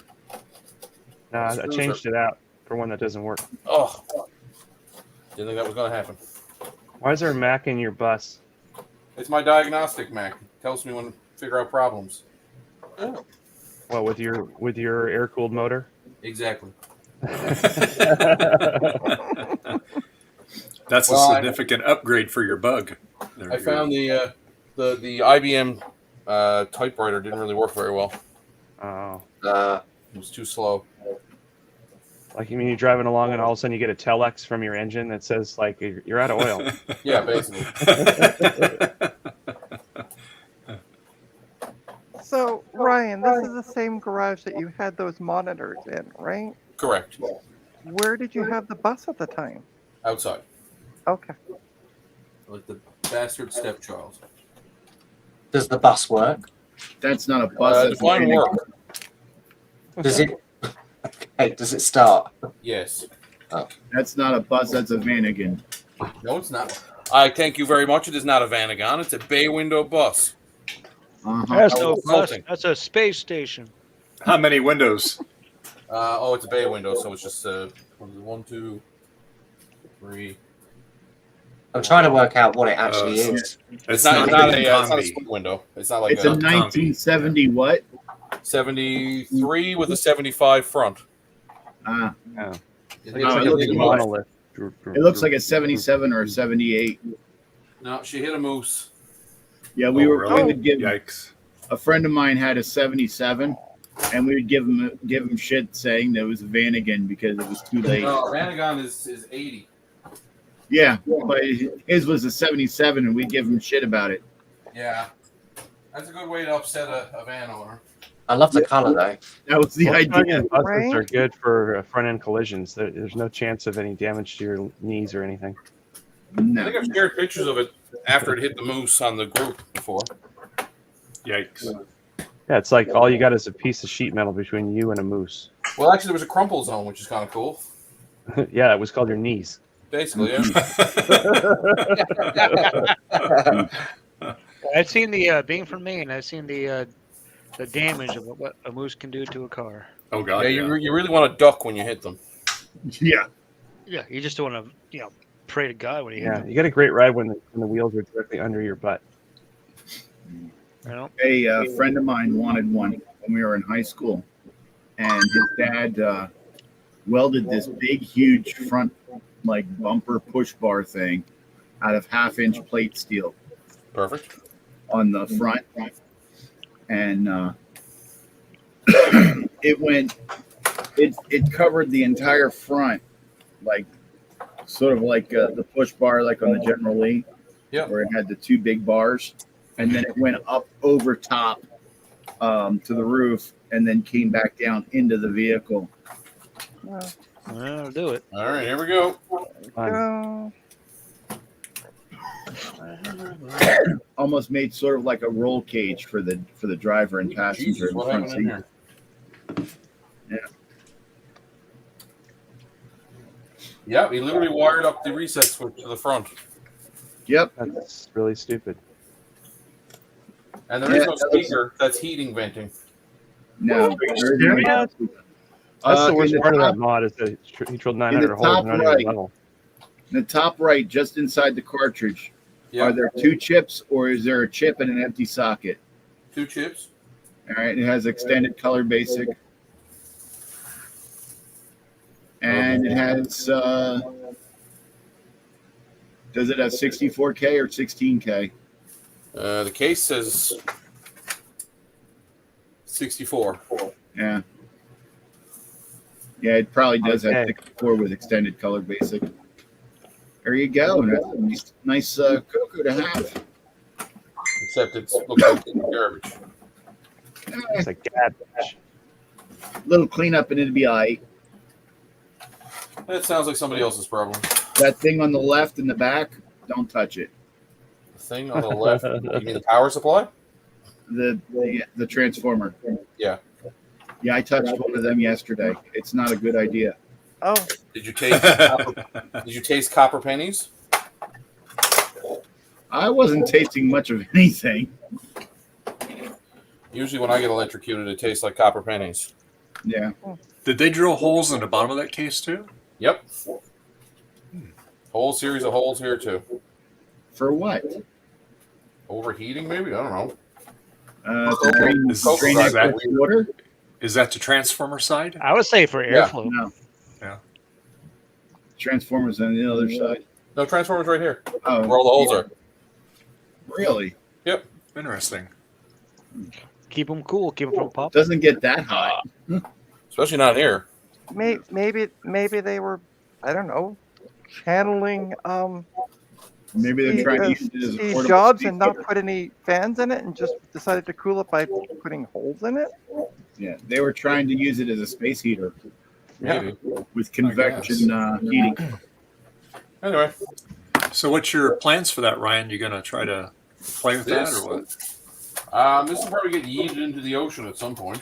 Nah, I changed it out for one that doesn't work. Oh, didn't think that was going to happen. Why is there a Mac in your bus? It's my diagnostic Mac. It tells me when to figure out problems. Oh. What, with your air cooled motor? Exactly. That's Well, a significant upgrade for your bug. There I you found go. the IBM typewriter didn't really work very well. Oh. It was too slow. Like you mean you're driving along and all of a sudden you get a telex from your engine that says like you're out of oil. Yeah, basically. So, Ryan, this is the same garage that you had those monitors in, right? Correct. Where did you have the bus at the time? Outside. Okay. Like the bastard stepchild. Does the bus work? That's not a bus. That's define an work. Does it? Okay, does it start? Yes. Oh. That's not a bus. That's a Vanagon. No, it's not. I thank you very much. It is not a Vanagon. It's a bay window bus. That's no bus. Floating. That's a space station. How many windows? It's a bay window, so it's just 1, 2, 3. I'm trying to work out what it actually is. It's not a split window. It's not like It's a 1970 what? 73 with a 75 front. Ah. Yeah. It Oh, it looks like monolith. It looks like a 77 or a 78. No, she hit a moose. Yeah, we really? would give. Yikes. A friend of mine had a 77, and we would give him shit saying that it was a Vanagon because it was too late. No, Vanagon is 80. Yeah, but his was a 77, and we'd give him shit about it. Yeah. That's a good way to upset a van owner. I love the color though. That was the idea. Buses are good for front end collisions. There's no chance of any damage to your knees or anything. I think I've shared pictures of it after it hit the moose on the group before. Yikes. Yeah, it's like all you got is a piece of sheet metal between you and a moose. Well, actually, there was a crumple zone, which is kind of cool. Yeah, it was called your knees. Basically, yeah. I've seen the being from Maine. I've seen the damage of what a moose can do to a car. Oh god. Yeah, you really want to duck when you hit them. Yeah. Yeah, you just don't want to pray to God when you hit them. You get a great ride when the wheels are directly under your butt. A friend of mine wanted one when we were in high school, and his dad welded this big, huge front bumper push bar thing out of 1/2-inch plate steel. Perfect. On the front, and it covered the entire front, sort of like the push bar, like on the General Lee, where it had the 2 big bars, and then it went up over top to the roof, and then came back down into the vehicle. I'll do it. All right, here we go. Almost made sort of like a roll cage for the driver and passenger Jesus, in the what front happened in seat. here? Yeah, he literally wired up the reset switch to the front. Yep. That's really stupid. And there is no speaker that's heating venting. No. That's the worst in the part of top- that mod is that he drilled in 900 the holes top and not even right. level. In the top right, just inside the cartridge, are there 2 chips, or is there a chip and an empty socket? 2 chips. All right, it has extended color basic. And it has, does it have 64K or 16K? The case says 64. Yeah. Yeah, it probably does have 64 with extended color basic. There you go. That's a nice Coco to have. Except it looks like garbage. It's like garbage. Little cleanup and it'll be all right. That sounds like somebody else's problem. That thing on the left in the back, don't touch it. The thing on the left, you mean the power supply? The transformer. Yeah. Yeah, I touched one of them yesterday. It's not a good idea. Oh. Did you taste copper pennies? I wasn't tasting much of anything. Usually when I get electrocuted, it tastes like copper pennies. Yeah. Did they drill holes in the bottom of that case too? Yep. Whole series of holes here too. For what? Overheating, maybe? I don't know. To drain excess water? Is that the transformer side? I would say for airflow. No. Yeah. Transformers on the other side. No, transformers right here. Oh, where all the holes are. Really? Yep. Interesting. Keep them cool. Keep them from popping. Doesn't get that hot. Especially not here. Maybe they were, I don't know, channeling Maybe they're trying to use it as a Steve portable Jobs speed and not heater. put any fans in it and just decided to cool it by putting holes in it. Yeah, they were trying to use it as a space heater. Maybe. With convection heating. Anyway. So what's your plans for that, Ryan? You gonna try to play with that or what? This will probably get yeeted into the ocean at some point.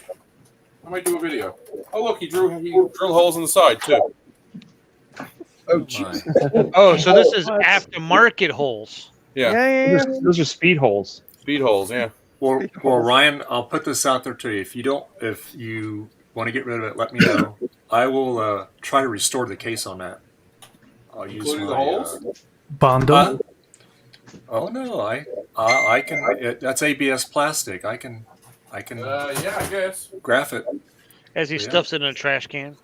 I might do a video. Oh look, he drilled holes in the side too. Oh jeez. Oh, so this is aftermarket holes. Yeah. Those are speed holes. Speed holes, yeah. Well, Ryan, I'll put this out there to you. If you want to get rid of it, let me know. I will try to restore the case on that. I'll use Including my, the holes? Bondo? Oh no, I can. That's ABS plastic. I can. Yeah, I guess. Graph it. As he stuffs it in a trash can.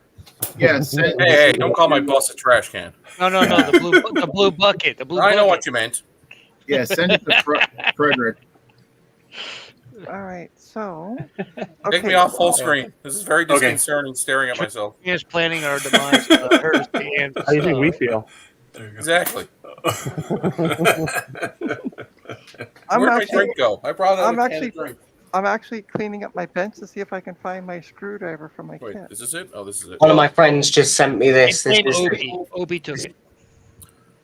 Yes. Hey, don't call my bus a trash can. No, the blue bucket. The blue. I know bucket. what you meant. Yeah, send it to Frederick. All right, so Take me off full screen. This is very disconcerting staring at myself. He is planning our demise. Hers and How do you think we feel? Exactly. I'm Where'd my actually- drink go? I brought I'm another can actually of drink. I'm actually cleaning up my bench to see if I can find my screwdriver from my Wait, kit. is this it? Oh, this is it. One of my friends just sent me this. This was Obi took it.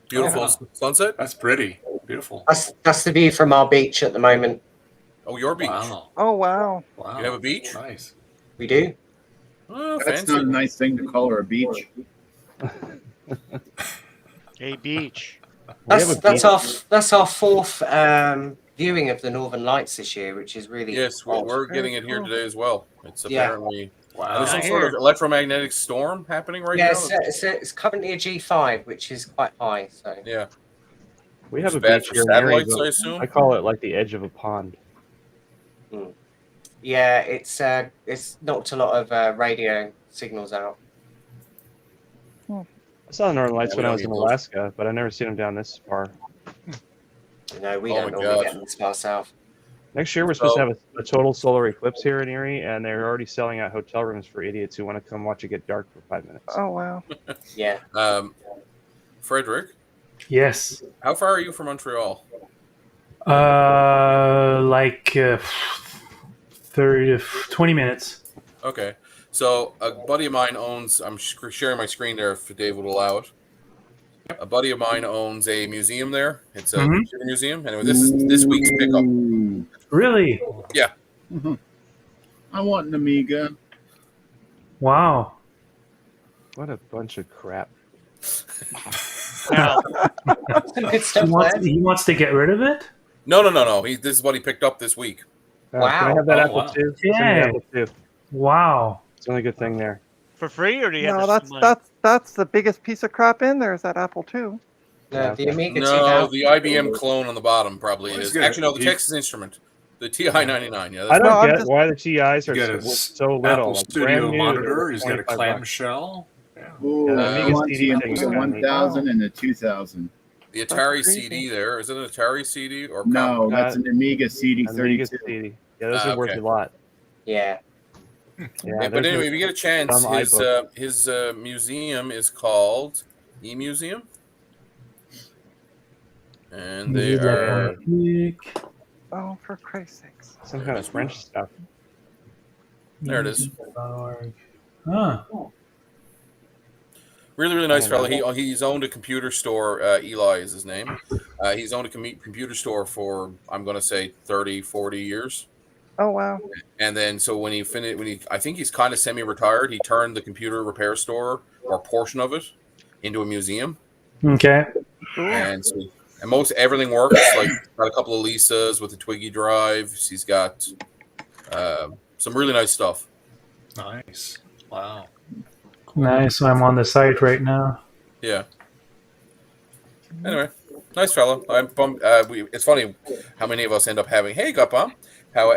Beautiful sunset. That's pretty. Beautiful. that's the view from our beach at the moment. Oh, your beach. Wow. Oh wow. Wow. You have a beach? Nice. We do. Oh, That's fancy. not a nice thing to call her a beach. A beach. That's our fourth viewing of the Northern Lights this year, which is really Yes, we're getting it here today as well. It's Yeah. apparently Wow. there's some sort of electromagnetic storm happening right Yeah, now. it's currently a G5, which is quite high. So Yeah. We have It's a bad beach for here in Erie, satellites, but I assume? I call it like the edge of a pond. yeah, it's knocked a lot of radio signals out. I saw the Northern Lights Yeah, we when I don't was in need those. Alaska, but I've never seen them down this far. No, we Oh don't my normally God. get this far south. Next year, we're supposed to have a total solar eclipse here in Erie, and they're already selling out hotel rooms for idiots who want to come watch it get dark for 5 minutes. Oh wow. Yeah. Frederick, Yes. how far are you from Montreal? Like 30 to 20 minutes. Okay. So a buddy of mine owns, I'm sharing my screen there if Dave would allow it. A buddy of mine owns a museum there. It's a computer museum. Anyway, this is this week's pickup. Really? Yeah. I want an Amiga. Wow. What a bunch of crap. He wants to get rid of it? No. This is what he picked up this week. Can I have that Apple wow. II? Send me Yeah. Apple II. Wow. It's the only good thing there. For free, or do you have No, to that's spend money? that's the biggest piece of crap in there is that Apple II. No, the Amiga No, 2000. the IBM clone on the bottom probably Well, he's is. gonna- Actually, no, the he- Texas Instrument. The TI-99. Yeah, I that's don't I'm get just- why the TIs are You got a so little. Apple Like, Studio brand new, monitor. He's got a 25 bucks. clamshell. Yeah. Ooh, the I Amiga want CD the thing is Amiga kinda neat. 1000 and the 2000. the Atari crazy. CD there. Is it an Atari CD or No, Uh, that's an Amiga Amiga CD32. CD. Yeah, those are worth okay. a lot. Yeah. Yeah, But anyway, if you get a chance, some his museum is called E-Museum. And they are... Oh, for Christ's sakes. some kind of French stuff. There it is. Huh. Really, really nice fella. He's owned a computer store. Eli is his name. He's owned a computer store for, I'm going to say, 30, 40 years. Oh wow. And then, so when he finished, I think he's kind of semi-retired. He turned the computer repair store, or a portion of it, into a museum. Okay. And so, and most everything works. Like, got a couple of Lisas with the Twiggy drives. He's got some really nice stuff. Nice. Wow. Nice. I'm on the site right now. Yeah. Anyway, nice fellow. I'm bummed. It's funny how many of us end up having. Hey, Guppa. How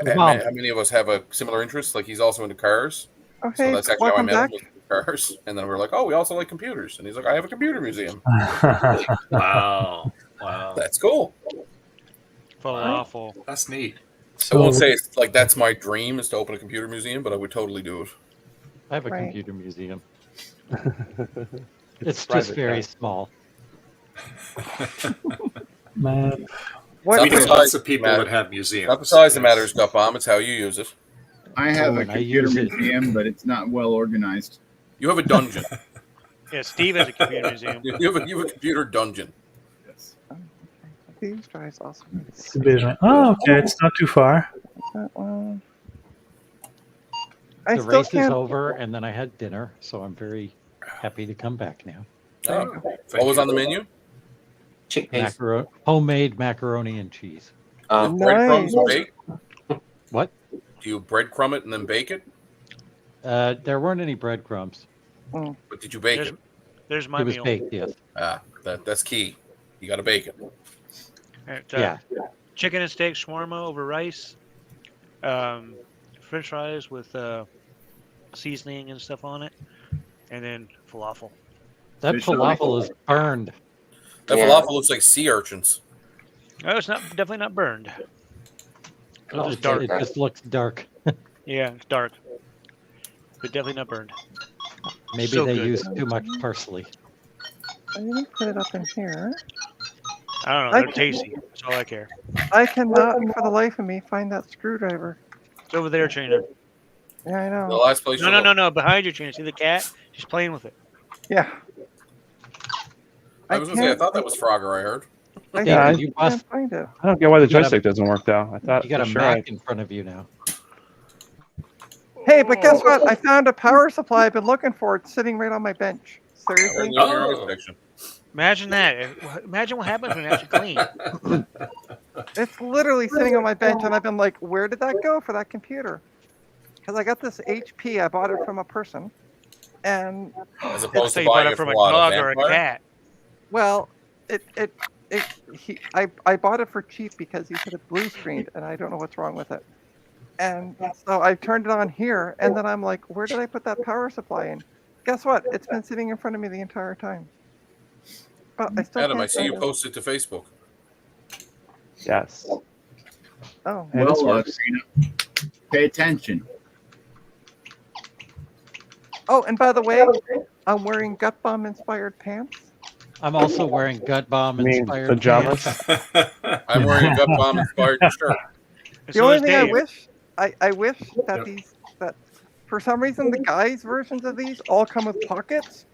many of us have a similar interest? Like, he's also into cars. Okay, So that's actually how I welcome met back. him, with cars. And then we're like, oh, we also like computers. And he's like, I have a computer museum. Wow. Wow. That's cool. Falafel. That's neat. I won't say it's like that's my dream is to open a computer museum, but I would totally do it. I have a Right. computer museum. It's Private just very guy. small. Man. What? We know Besides lots of people matter- that have museums. Not the size that matters, Gupbomb. It's how you use it. I have a and I computer use it. museum, but it's not well organized. You have a dungeon. Yeah, Steve has a computer museum. you have a computer dungeon. Yes. These drives also. Oh, okay. It's not too far. That one. I The still race is can't. over, and then I had dinner, so I'm very happy to come back now. Oh, what was on the menu? Chickpeas. Homemade macaroni and cheese. With breadcrumbs Nice. baked? What? Do you breadcrumb it and then bake it? There weren't any breadcrumbs. Oh. But did you bake it? There's my It was meal. baked, yes. That's key. You got to bake it. Yeah. Chicken and steak shawarma over rice. French fries with seasoning and stuff on it. And then falafel. That Fish falafel is burned. That falafel looks like sea urchins. Oh, it's not definitely not burned. Oh, It's dark. It just looks dark. Yeah, it's dark. But definitely not burned. Maybe So they good. use too much parsley. I didn't put it up in here. I don't know. They're tasty. That's all I care. I cannot, for the life of me, find that screwdriver. It's over there, Trina. Yeah, I know. The last place. No. Behind you, Trina. See the cat? She's playing with it. Yeah. I was going to say, I thought that was Frogger, I heard. I Yeah, still can't find it. I don't get why the You got a- joystick doesn't work though. I thought You got for a sure Mac in front of you now. Hey, but guess what? I found a power supply I've been looking for. It's sitting right on my bench. Seriously? Imagine that. Imagine what happens when you actually clean. It's literally sitting on my bench, and I've been like, where did that go for that computer? Because I got this HP. I bought it from a person, and As opposed So to you bought buying it it from from a what, dog or a vampire? cat. well, I bought it for cheap because he said it blue screened, and I don't know what's wrong with it. And so I turned it on here, and then I'm like, where did I put that power supply in? Guess what? It's been sitting in front of me the entire time. But I still Adam, can't I see you find it. posted to Facebook. Yes. Oh. Hey, this Well, works. Trina, pay attention. Oh, and by the way, I'm wearing gut bomb inspired pants. I'm also wearing gut bomb I mean, inspired pajamas. pants. I'm wearing a gut bomb inspired shirt. The only thing I wish that that for some reason the guys' versions of these all come with pockets.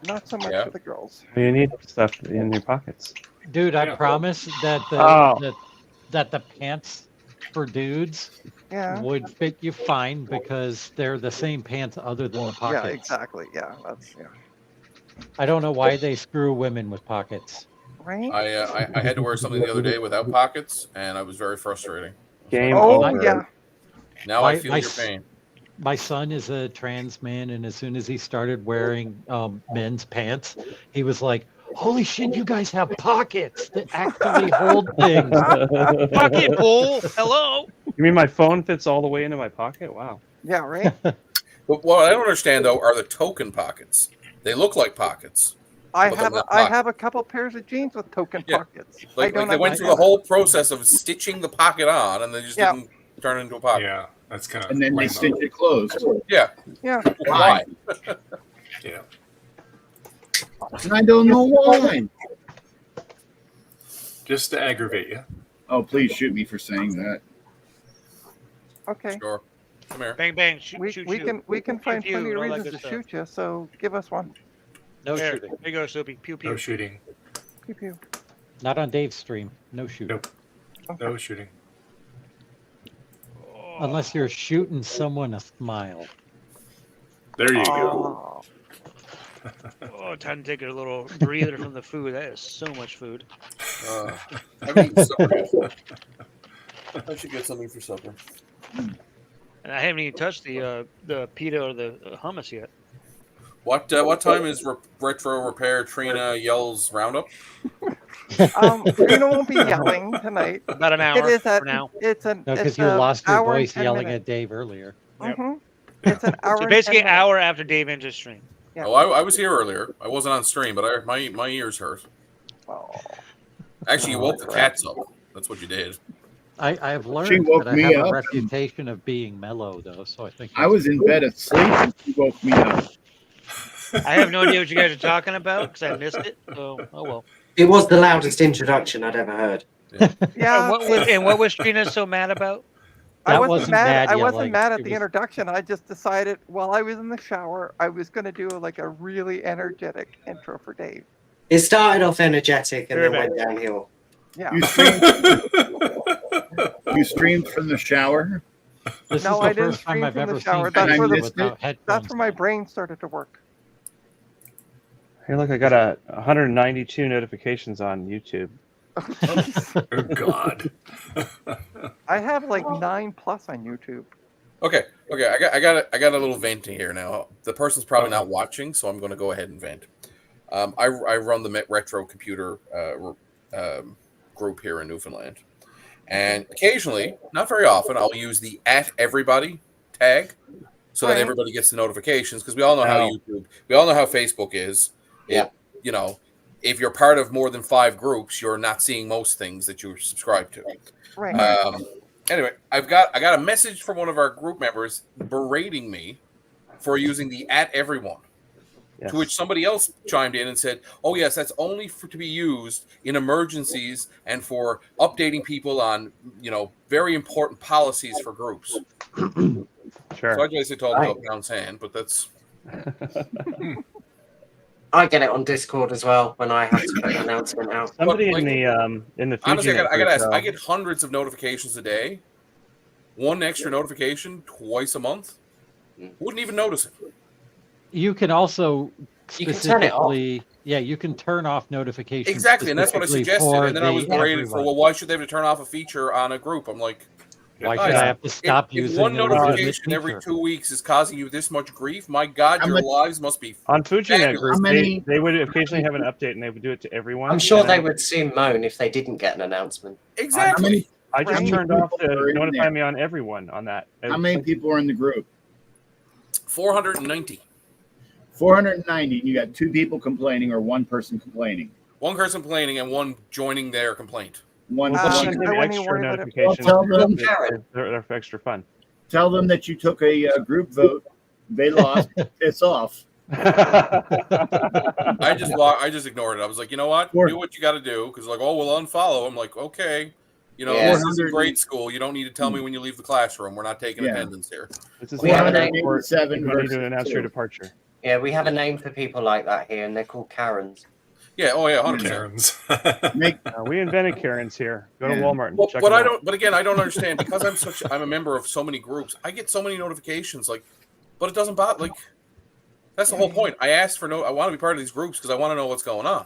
Not so much Yeah. for the girls. You need stuff in your pockets. Dude, I promise that Oh. the pants for dudes Yeah. would fit you fine because they're the same pants other than the pockets. Yeah, exactly. Yeah, I don't know why they screw women with pockets. right. I had to wear something the other day without pockets, and it was very frustrating. Game Oh over. yeah. Now I feel your pain. My son is a trans man, and as soon as he started wearing men's pants, he was like, "Holy shit, you guys have pockets that actually hold things." Pocket bull. Hello. You mean my phone fits all the way into my pocket? Wow. Yeah, right. But what I don't understand though are the token pockets. They look like pockets. I but they're have not I pockets. have a couple pairs of jeans with token pockets. Like they went through the whole process of stitching the pocket on, and they just didn't turn it into a pocket. Yeah, that's kind of. And then they stitch it closed. Yeah. Yeah. Why? Yeah. I don't know why. Just to aggravate you. Oh, please shoot me for saying that. Okay. Sure. Come here. Bang bang. Shoot, We shoot, we shoot. can Pew, find pew, plenty of all that reasons good to stuff. shoot you. So give us one. No There, shooting. there you go, Soapy. Pew pew. No shooting. Pew pew. Not on Dave's stream. No shooting. Nope. No shooting. Unless you're shooting someone a smile. There you go. Oh, time to take a little breather from the food. That is so much food. I've eaten supper yet. I should get something for supper. And I haven't even touched the pita or the hummus yet. What time is Retro Repair Trina Yells Roundup? Trina won't be yelling tonight. About an hour It is for now. It's an. No, it's because you a lost your hour and voice 10 yelling minutes. at Dave earlier. Mhm. It's an hour. So and basically, 10 an hour after Dave enters stream. Yeah. Oh, I was here earlier. I wasn't on stream, but my ears hurt. Oh. Actually, you woke the cats up. That's what you did. I've She learned woke that I me have a up. reputation of being mellow, though, so I think I was in bed asleep and she woke me up. I have no idea what you guys are talking about because I missed it. So, oh well. It was the loudest introduction I'd ever heard. Yeah. And what was Trina so mad about? I wasn't mad. I wasn't yelling. mad at It the was- introduction. I just decided while I was in the shower, I was going to do like a really energetic intro for Dave. It started off energetic and Very then went bad. downhill. Yeah. You streamed from the shower? This No, is I the didn't first time stream I've from the ever shower. seen That's I where Trina the missed without it. headphones. That's where my brain started to work. Hey, look, I got 192 notifications on YouTube. Oh God. I have like 9+ on YouTube. Okay. I got a little venting here now. The person's probably not watching, so I'm going to go ahead and vent. I run the Retro Computer group here in Newfoundland, and occasionally, not very often, I'll use the @everybody tag so that Right. everybody gets the notifications, because we all know how Oh. we all know how Facebook is. Yeah. You know, if you're part of more than 5 groups, you're not seeing most things that you're subscribed to. Right. Anyway, I got a message from one of our group members berating me for using the @everyone. Yes. To which somebody else chimed in and said, "Oh yes, that's only to be used in emergencies and for updating people on, very important policies for groups." Sure. So I basically told him to pound sand, but that's. I get it on Discord as well when I have to put an announcement out. Somebody But, in the honestly, Fuji I gotta ask. I get hundreds of notifications a day. One extra notification twice a month. Wouldn't even notice it. You can also You can turn it off. specifically, yeah, you can turn off notifications. Exactly, and that's what I specifically suggested. for And then I was the berated for, everyone. well, why should they have to turn off a feature on a group? I'm like, Why guys, should I have to stop if using one a legitimate notification every feature? 2 weeks is causing you this much grief? My God, How your much- lives must be On FujiNet fabulous. group, How many- they would occasionally have an update and they would do it to everyone. I'm sure and they then would soon moan if they didn't get an announcement. Exactly. I just Right. turned off People are to in notify there. me on everyone on that. How many people are in the group? 490. 490. And you got 2 people complaining or 1 person complaining. One person complaining and one joining their complaint. One. Well, Uh, just one send I him wouldn't even extra worry about it. notifications. Well, tell them- They're for extra fun. Tell them that you took a group vote. They lost. It's off. I just ignored it. I was like, you know what? Do what you got to do. Because like, oh, we'll unfollow. I'm like, okay. You know, Yeah. this is grade school. You don't need to tell me when you leave the classroom. We're not taking Yeah. attendance here. This is We have an 487 you need to versus announce your 2. departure. Yeah, we have a name for people like that here, and they're called Karens. Yeah. Oh yeah. 100%. Karens. We invented Karens here. Go to Yeah. Walmart and Well, check but them I out. don't. But again, I don't understand because I'm a member of so many groups. I get so many notifications. Like, but it doesn't bother. Like, that's the whole point. I asked for I want to be part of these groups because I want to know what's going on.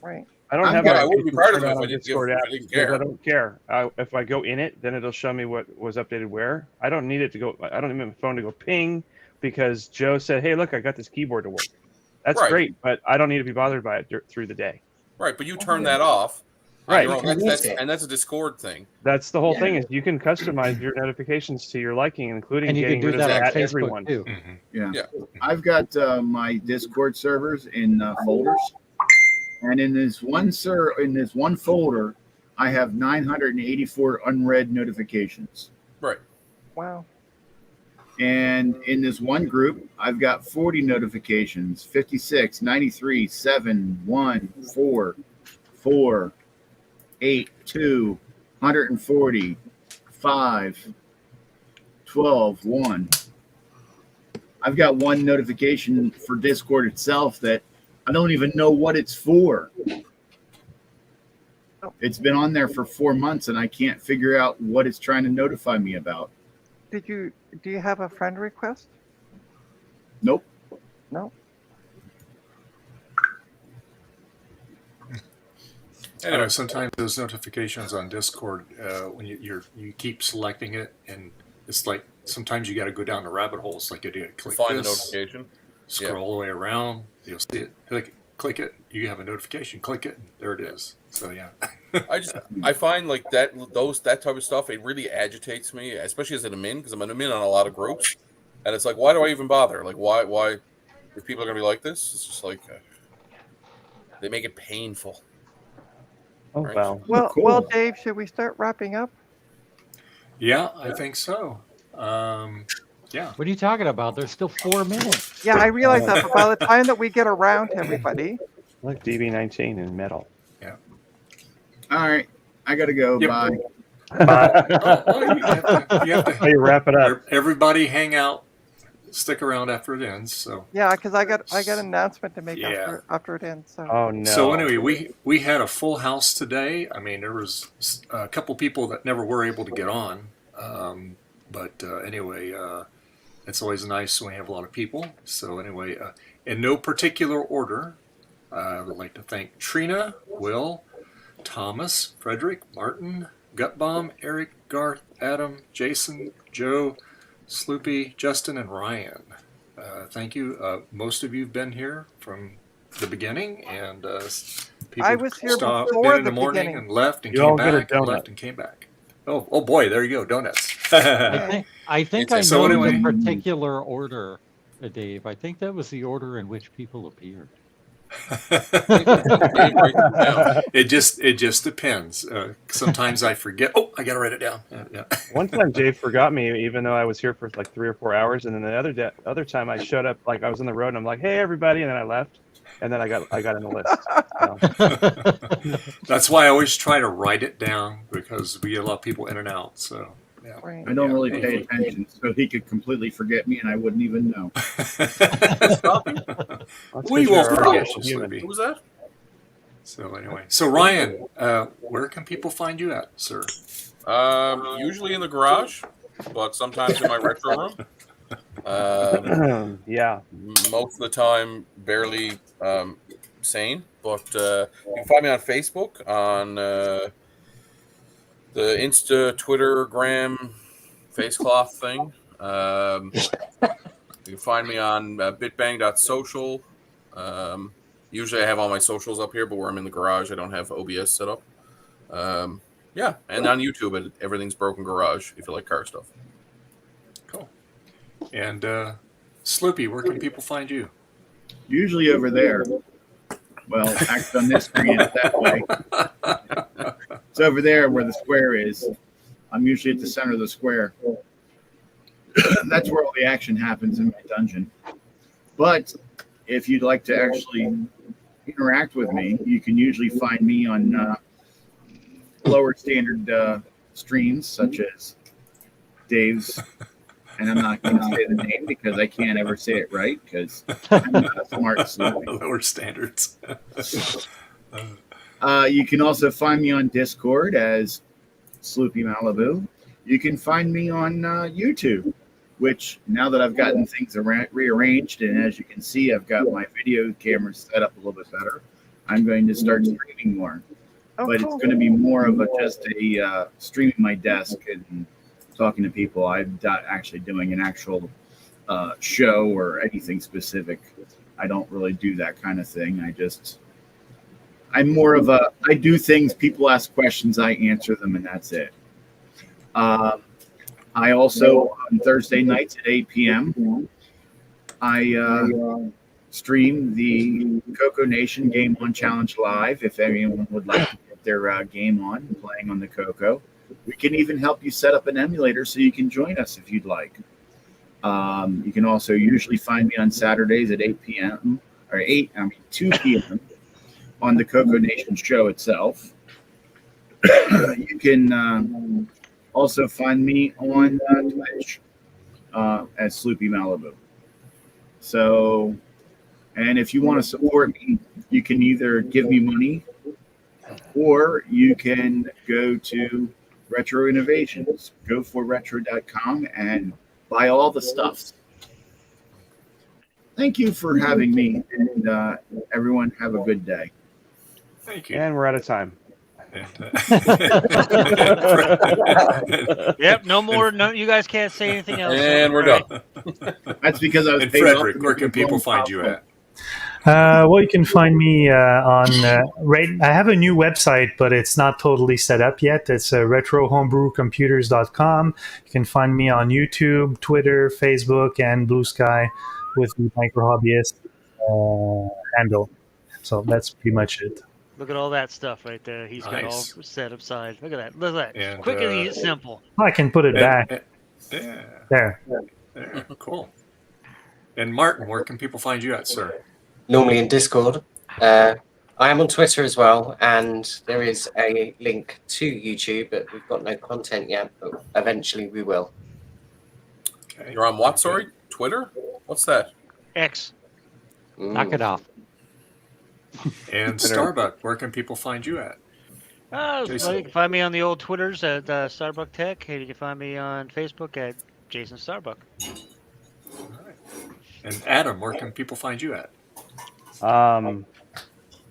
Right. I don't have. I wouldn't be part of them if on I didn't, Discord if app I didn't because care. I don't care. If I go in it, then it'll show me what was updated where. I don't need it to go. I don't need my phone to go ping because Joe said, "Hey, look, I got this keyboard to work." That's Right. great, but I don't need to be bothered by it through the day. Right, but you turn that off. on Right. your own. You can That's, use it. and that's a Discord thing. That's the whole Yeah. thing is you can customize your notifications to your liking, including And you can getting do rid of that on at Facebook everyone. too. Yeah. Yeah. I've got my Discord servers in folders, and in this one folder, I have 984 unread notifications. Right. Wow. And in this one group, I've got 40 notifications: 56, 93, 7, 1, 4, 4, 8, 2, 140, 5, 12, 1. I've got one notification for Discord itself that I don't even know what it's for. It's been on there for 4 months and I can't figure out what it's trying to notify me about. Do you have a friend request? Nope. No. Anyway, sometimes those notifications on Discord, when you keep selecting it, and it's like sometimes you got to go down the rabbit holes. Like you do click Find the this, notification. scroll all the way around, you'll see it. Click it, you have a notification. Click it, and there it is. So yeah. I find like that type of stuff, it really agitates me, especially as an admin, because I'm an admin on a lot of groups, and it's like, why do I even bother? Like, why? If people are gonna be like this, it's just like they make it painful. Oh Right. well. Well, Cool. well, Dave, should we start wrapping up? Yeah, I think so. Yeah. What are you talking about? There's still 4 minutes. Yeah, I realize that, but by the time that we get around to everybody, Like DB19 in metal. All right. I got to go. Yep. Bye. You have to How you wrap it up? everybody hang out, stick around after it ends. So yeah, because I got an announcement to make Yeah. after it ends. So Oh no. So anyway, we had a full house today. I mean, there was a couple people that never were able to get on, but anyway, it's always nice when we have a lot of people. So anyway, in no particular order, I would like to thank Trina, Will, Thomas, Frederick, Martin, Gutbomb, Eric, Garth, Adam, Jason, Joe, Sloopy, Justin, and Ryan. Thank you. Most of you have been here from the beginning, and people I was here stopped before in the the morning beginning. and left and You came all get a back and donut. left and came back. Oh boy, there you go, donuts. I think I So know anyway- the particular order, Dave. I think that was the order in which people appeared. It just depends. Sometimes I forget. Oh, I gotta write it down. Yeah. One time Dave forgot me, even though I was here for like 3 or 4 hours, and then the other time I showed up, like I was on the road, and I'm like, "Hey, everybody," and then I left, and then I got in the list. So. That's why I always try to write it down, because we get a lot of people in and out. So Yeah. Right. I don't Yeah. really pay attention, so he could completely forget me, and I wouldn't even know. We will forget you, Who Sleepy. was that? So anyway, so Ryan, where can people find you at, sir? Usually in the garage, but sometimes in my retro room. Yeah. Most of the time, barely sane. But you can find me on Facebook, on the Insta, Twitter, Gram, face cloth thing. You can find me on bitbang.social. Usually I have all my socials up here, but where I'm in the garage, I don't have OBS set up. Yeah, and on YouTube, everything's Broken Garage if you like car stuff. Cool. And Sloopy, where can people find you? Usually over there. Well, actually on this screen it's that way. It's over there where the square is. I'm usually at the center of the square. That's where all the action happens in my dungeon. But if you'd like to actually interact with me, you can usually find me on lower standard streams such as Dave's, and I'm not going to say the name because I can't ever say it right because I'm not a smart Sloopy. Lower standards. You can also find me on Discord as Sloopy Malibu. You can find me on YouTube, which now that I've gotten things rearranged, and as you can see, I've got my video camera set up a little bit better, I'm going to start streaming more. But it's going to be more of just a streaming my desk and talking to people. I'm not actually doing an actual show or anything specific. I don't really do that kind of thing. I'm more of I do things, people ask questions, I answer them, and that's it. I also, on Thursday nights at 8 p.m., I stream the Coco Nation Game On Challenge live if anyone would like to get their game on, playing on the Coco. We can even help you set up an emulator so you can join us if you'd like. You can also usually find me on Saturdays at 8 p.m. or 2 p.m. on the Coco Nation show itself. You can also find me on Twitch as Sloopy Malibu. So, and if you want to support me, you can either give me money or you can go to Retro Innovations, go for retro.com and buy all the stuff. Thank you for having me, and everyone have a good day. Thank you. And we're out of time. Yep, no more. No, you guys can't say anything else. And we're All done. That's because I was And paid off Frederick, to where make can the people phone find you call. at? Well, you can find me on I have a new website, but it's not totally set up yet. It's retrohomebrewcomputers.com. You can find me on YouTube, Twitter, Facebook, and Blue Sky with the Micro Hobbyist handle. So that's pretty much it. Look at all that stuff right there. He's got all Nice. set aside. Look at that. Look at that. And, Quick and easy, simple. I can put it back. Yeah. There. There. Cool. And Martin, where can people find you at, sir? Normally in Discord. I am on Twitter as well, and there is a link to YouTube, but we've got no content yet, but eventually we will. Okay. You're on what, sorry? Twitter? What's that? X. Knock it off. And Starbuck, where can people find you at? Jason. Well, you can find me on the old Twitters at Starbuck Tech, and you can find me on Facebook at Jason Starbuck. All right. And Adam, where can people find you at? On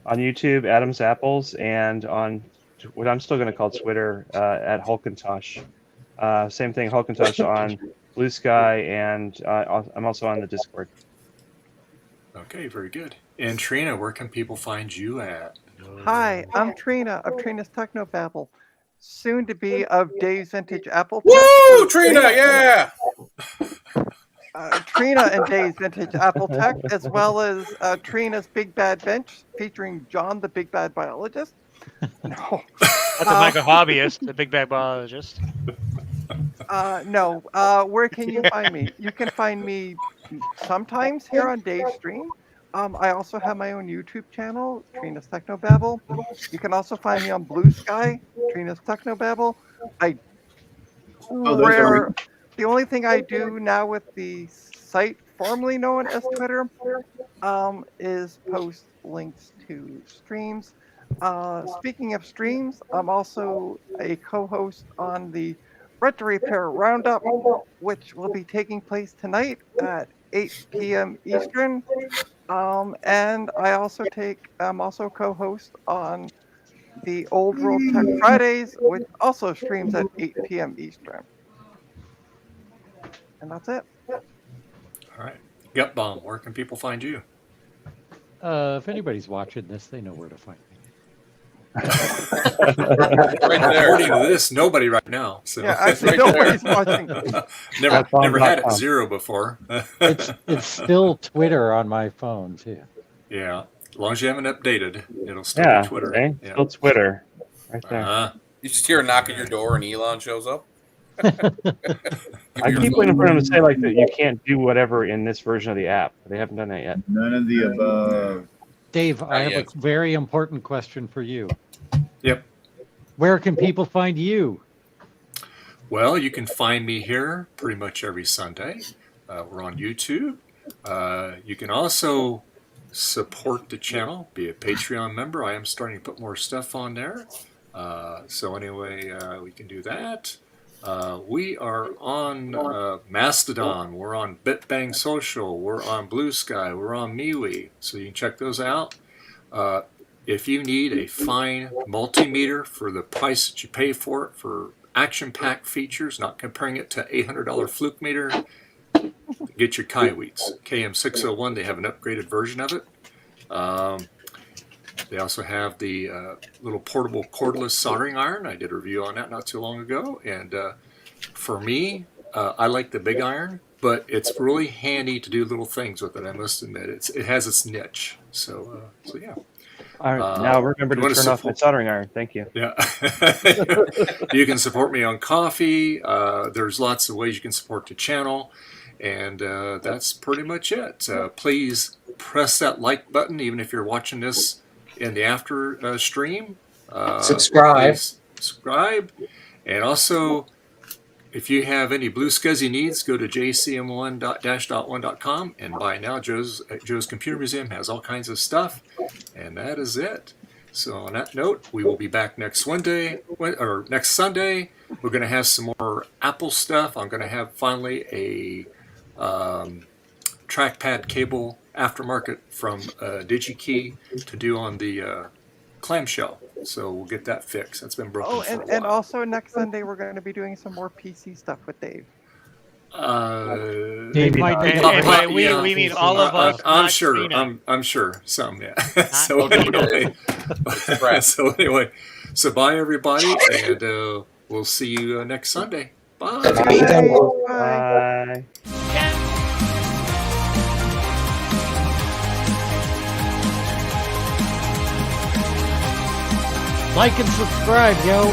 YouTube, Adam's Apples, and on what I'm still going to call Twitter at Hulkintosh. Same thing, Hulkintosh on Blue Sky, and I'm also on the Discord. Okay, very good. And Trina, where can people find you at? Hi, I'm Trina of Trina's Technobabble, soon to be of Dave's Vintage Apple. Woo, Trina, yeah! Trina and Dave's Vintage Apple Tech, as well as Trina's Big Bad Bench, featuring John, the Big Bad Biologist. No. That's a micro hobbyist, the big bag biologist. No. Where can you find me? You can find me sometimes here on Dave's stream. I also have my own YouTube channel, Trina's Technobabble. You can also find me on Blue Sky, Trina's Technobabble. I Where the only thing I do now with the site formerly known as Twitter is post links to streams. Speaking of streams, I'm also a co-host on the Retro Repair Roundup, which will be taking place tonight at 8 p.m. Eastern. And I'm also co-host on the Old World Tech Fridays, which also streams at 8 p.m. Eastern. And that's it. All right. Gut Bomb, where can people find you? If anybody's watching this, they know where to find me. Right there. According to this, nobody right now. So. Yeah, actually, nobody's watching. Never had it 0 before. It's still Twitter on my phone too. Yeah, as long as you haven't updated, it'll still be Twitter. Okay. Yeah. Still Twitter, right there. You just hear a knock at your door and Elon shows up. I keep waiting for them to say like that you can't do whatever in this version of the app. They haven't done that yet. None of the above. Dave, I have a very important question for you. Yep. Where can people find you? Well, you can find me here pretty much every Sunday. We're on YouTube. You can also support the channel, be a Patreon member. I am starting to put more stuff on there. So anyway, we can do that. We are on Mastodon. We're on BitBang Social. We're on Blue Sky. We're on MeWe. So you can check those out. If you need a fine multimeter for the price that you pay for it, for action-packed features, not comparing it to $800 fluke meter, get your Kaiweets. KM601, they have an upgraded version of it. They also have the little portable cordless soldering iron. I did a review on that not too long ago. And for me, I like the big iron, but it's really handy to do little things with it, I must admit. It has its niche. So yeah. All right, now remember to turn off my soldering iron. Thank you. Yeah. You can support me on Coffee. There's lots of ways you can support the channel. And that's pretty much it. Please press that like button, even if you're watching this in the after stream. Subscribe. Subscribe. And also, if you have any Blue SCSI needs, go to jcm1-1.com and buy now. Joe's Computer Museum has all kinds of stuff. And that is it. So on that note, we will be back next Sunday. We're going to have some more Apple stuff. I'm going to have finally a trackpad cable aftermarket from DigiKey to do on the clamshell. So we'll get that fixed. That's been broken for a while. And also next Sunday we're going to be doing some more PC stuff with Dave. Dave might we mean all of us. I'm sure. I'm sure. Some, yeah. So anyway, so bye everybody, and we'll see you next Sunday. Bye. Bye. Like and subscribe, yo.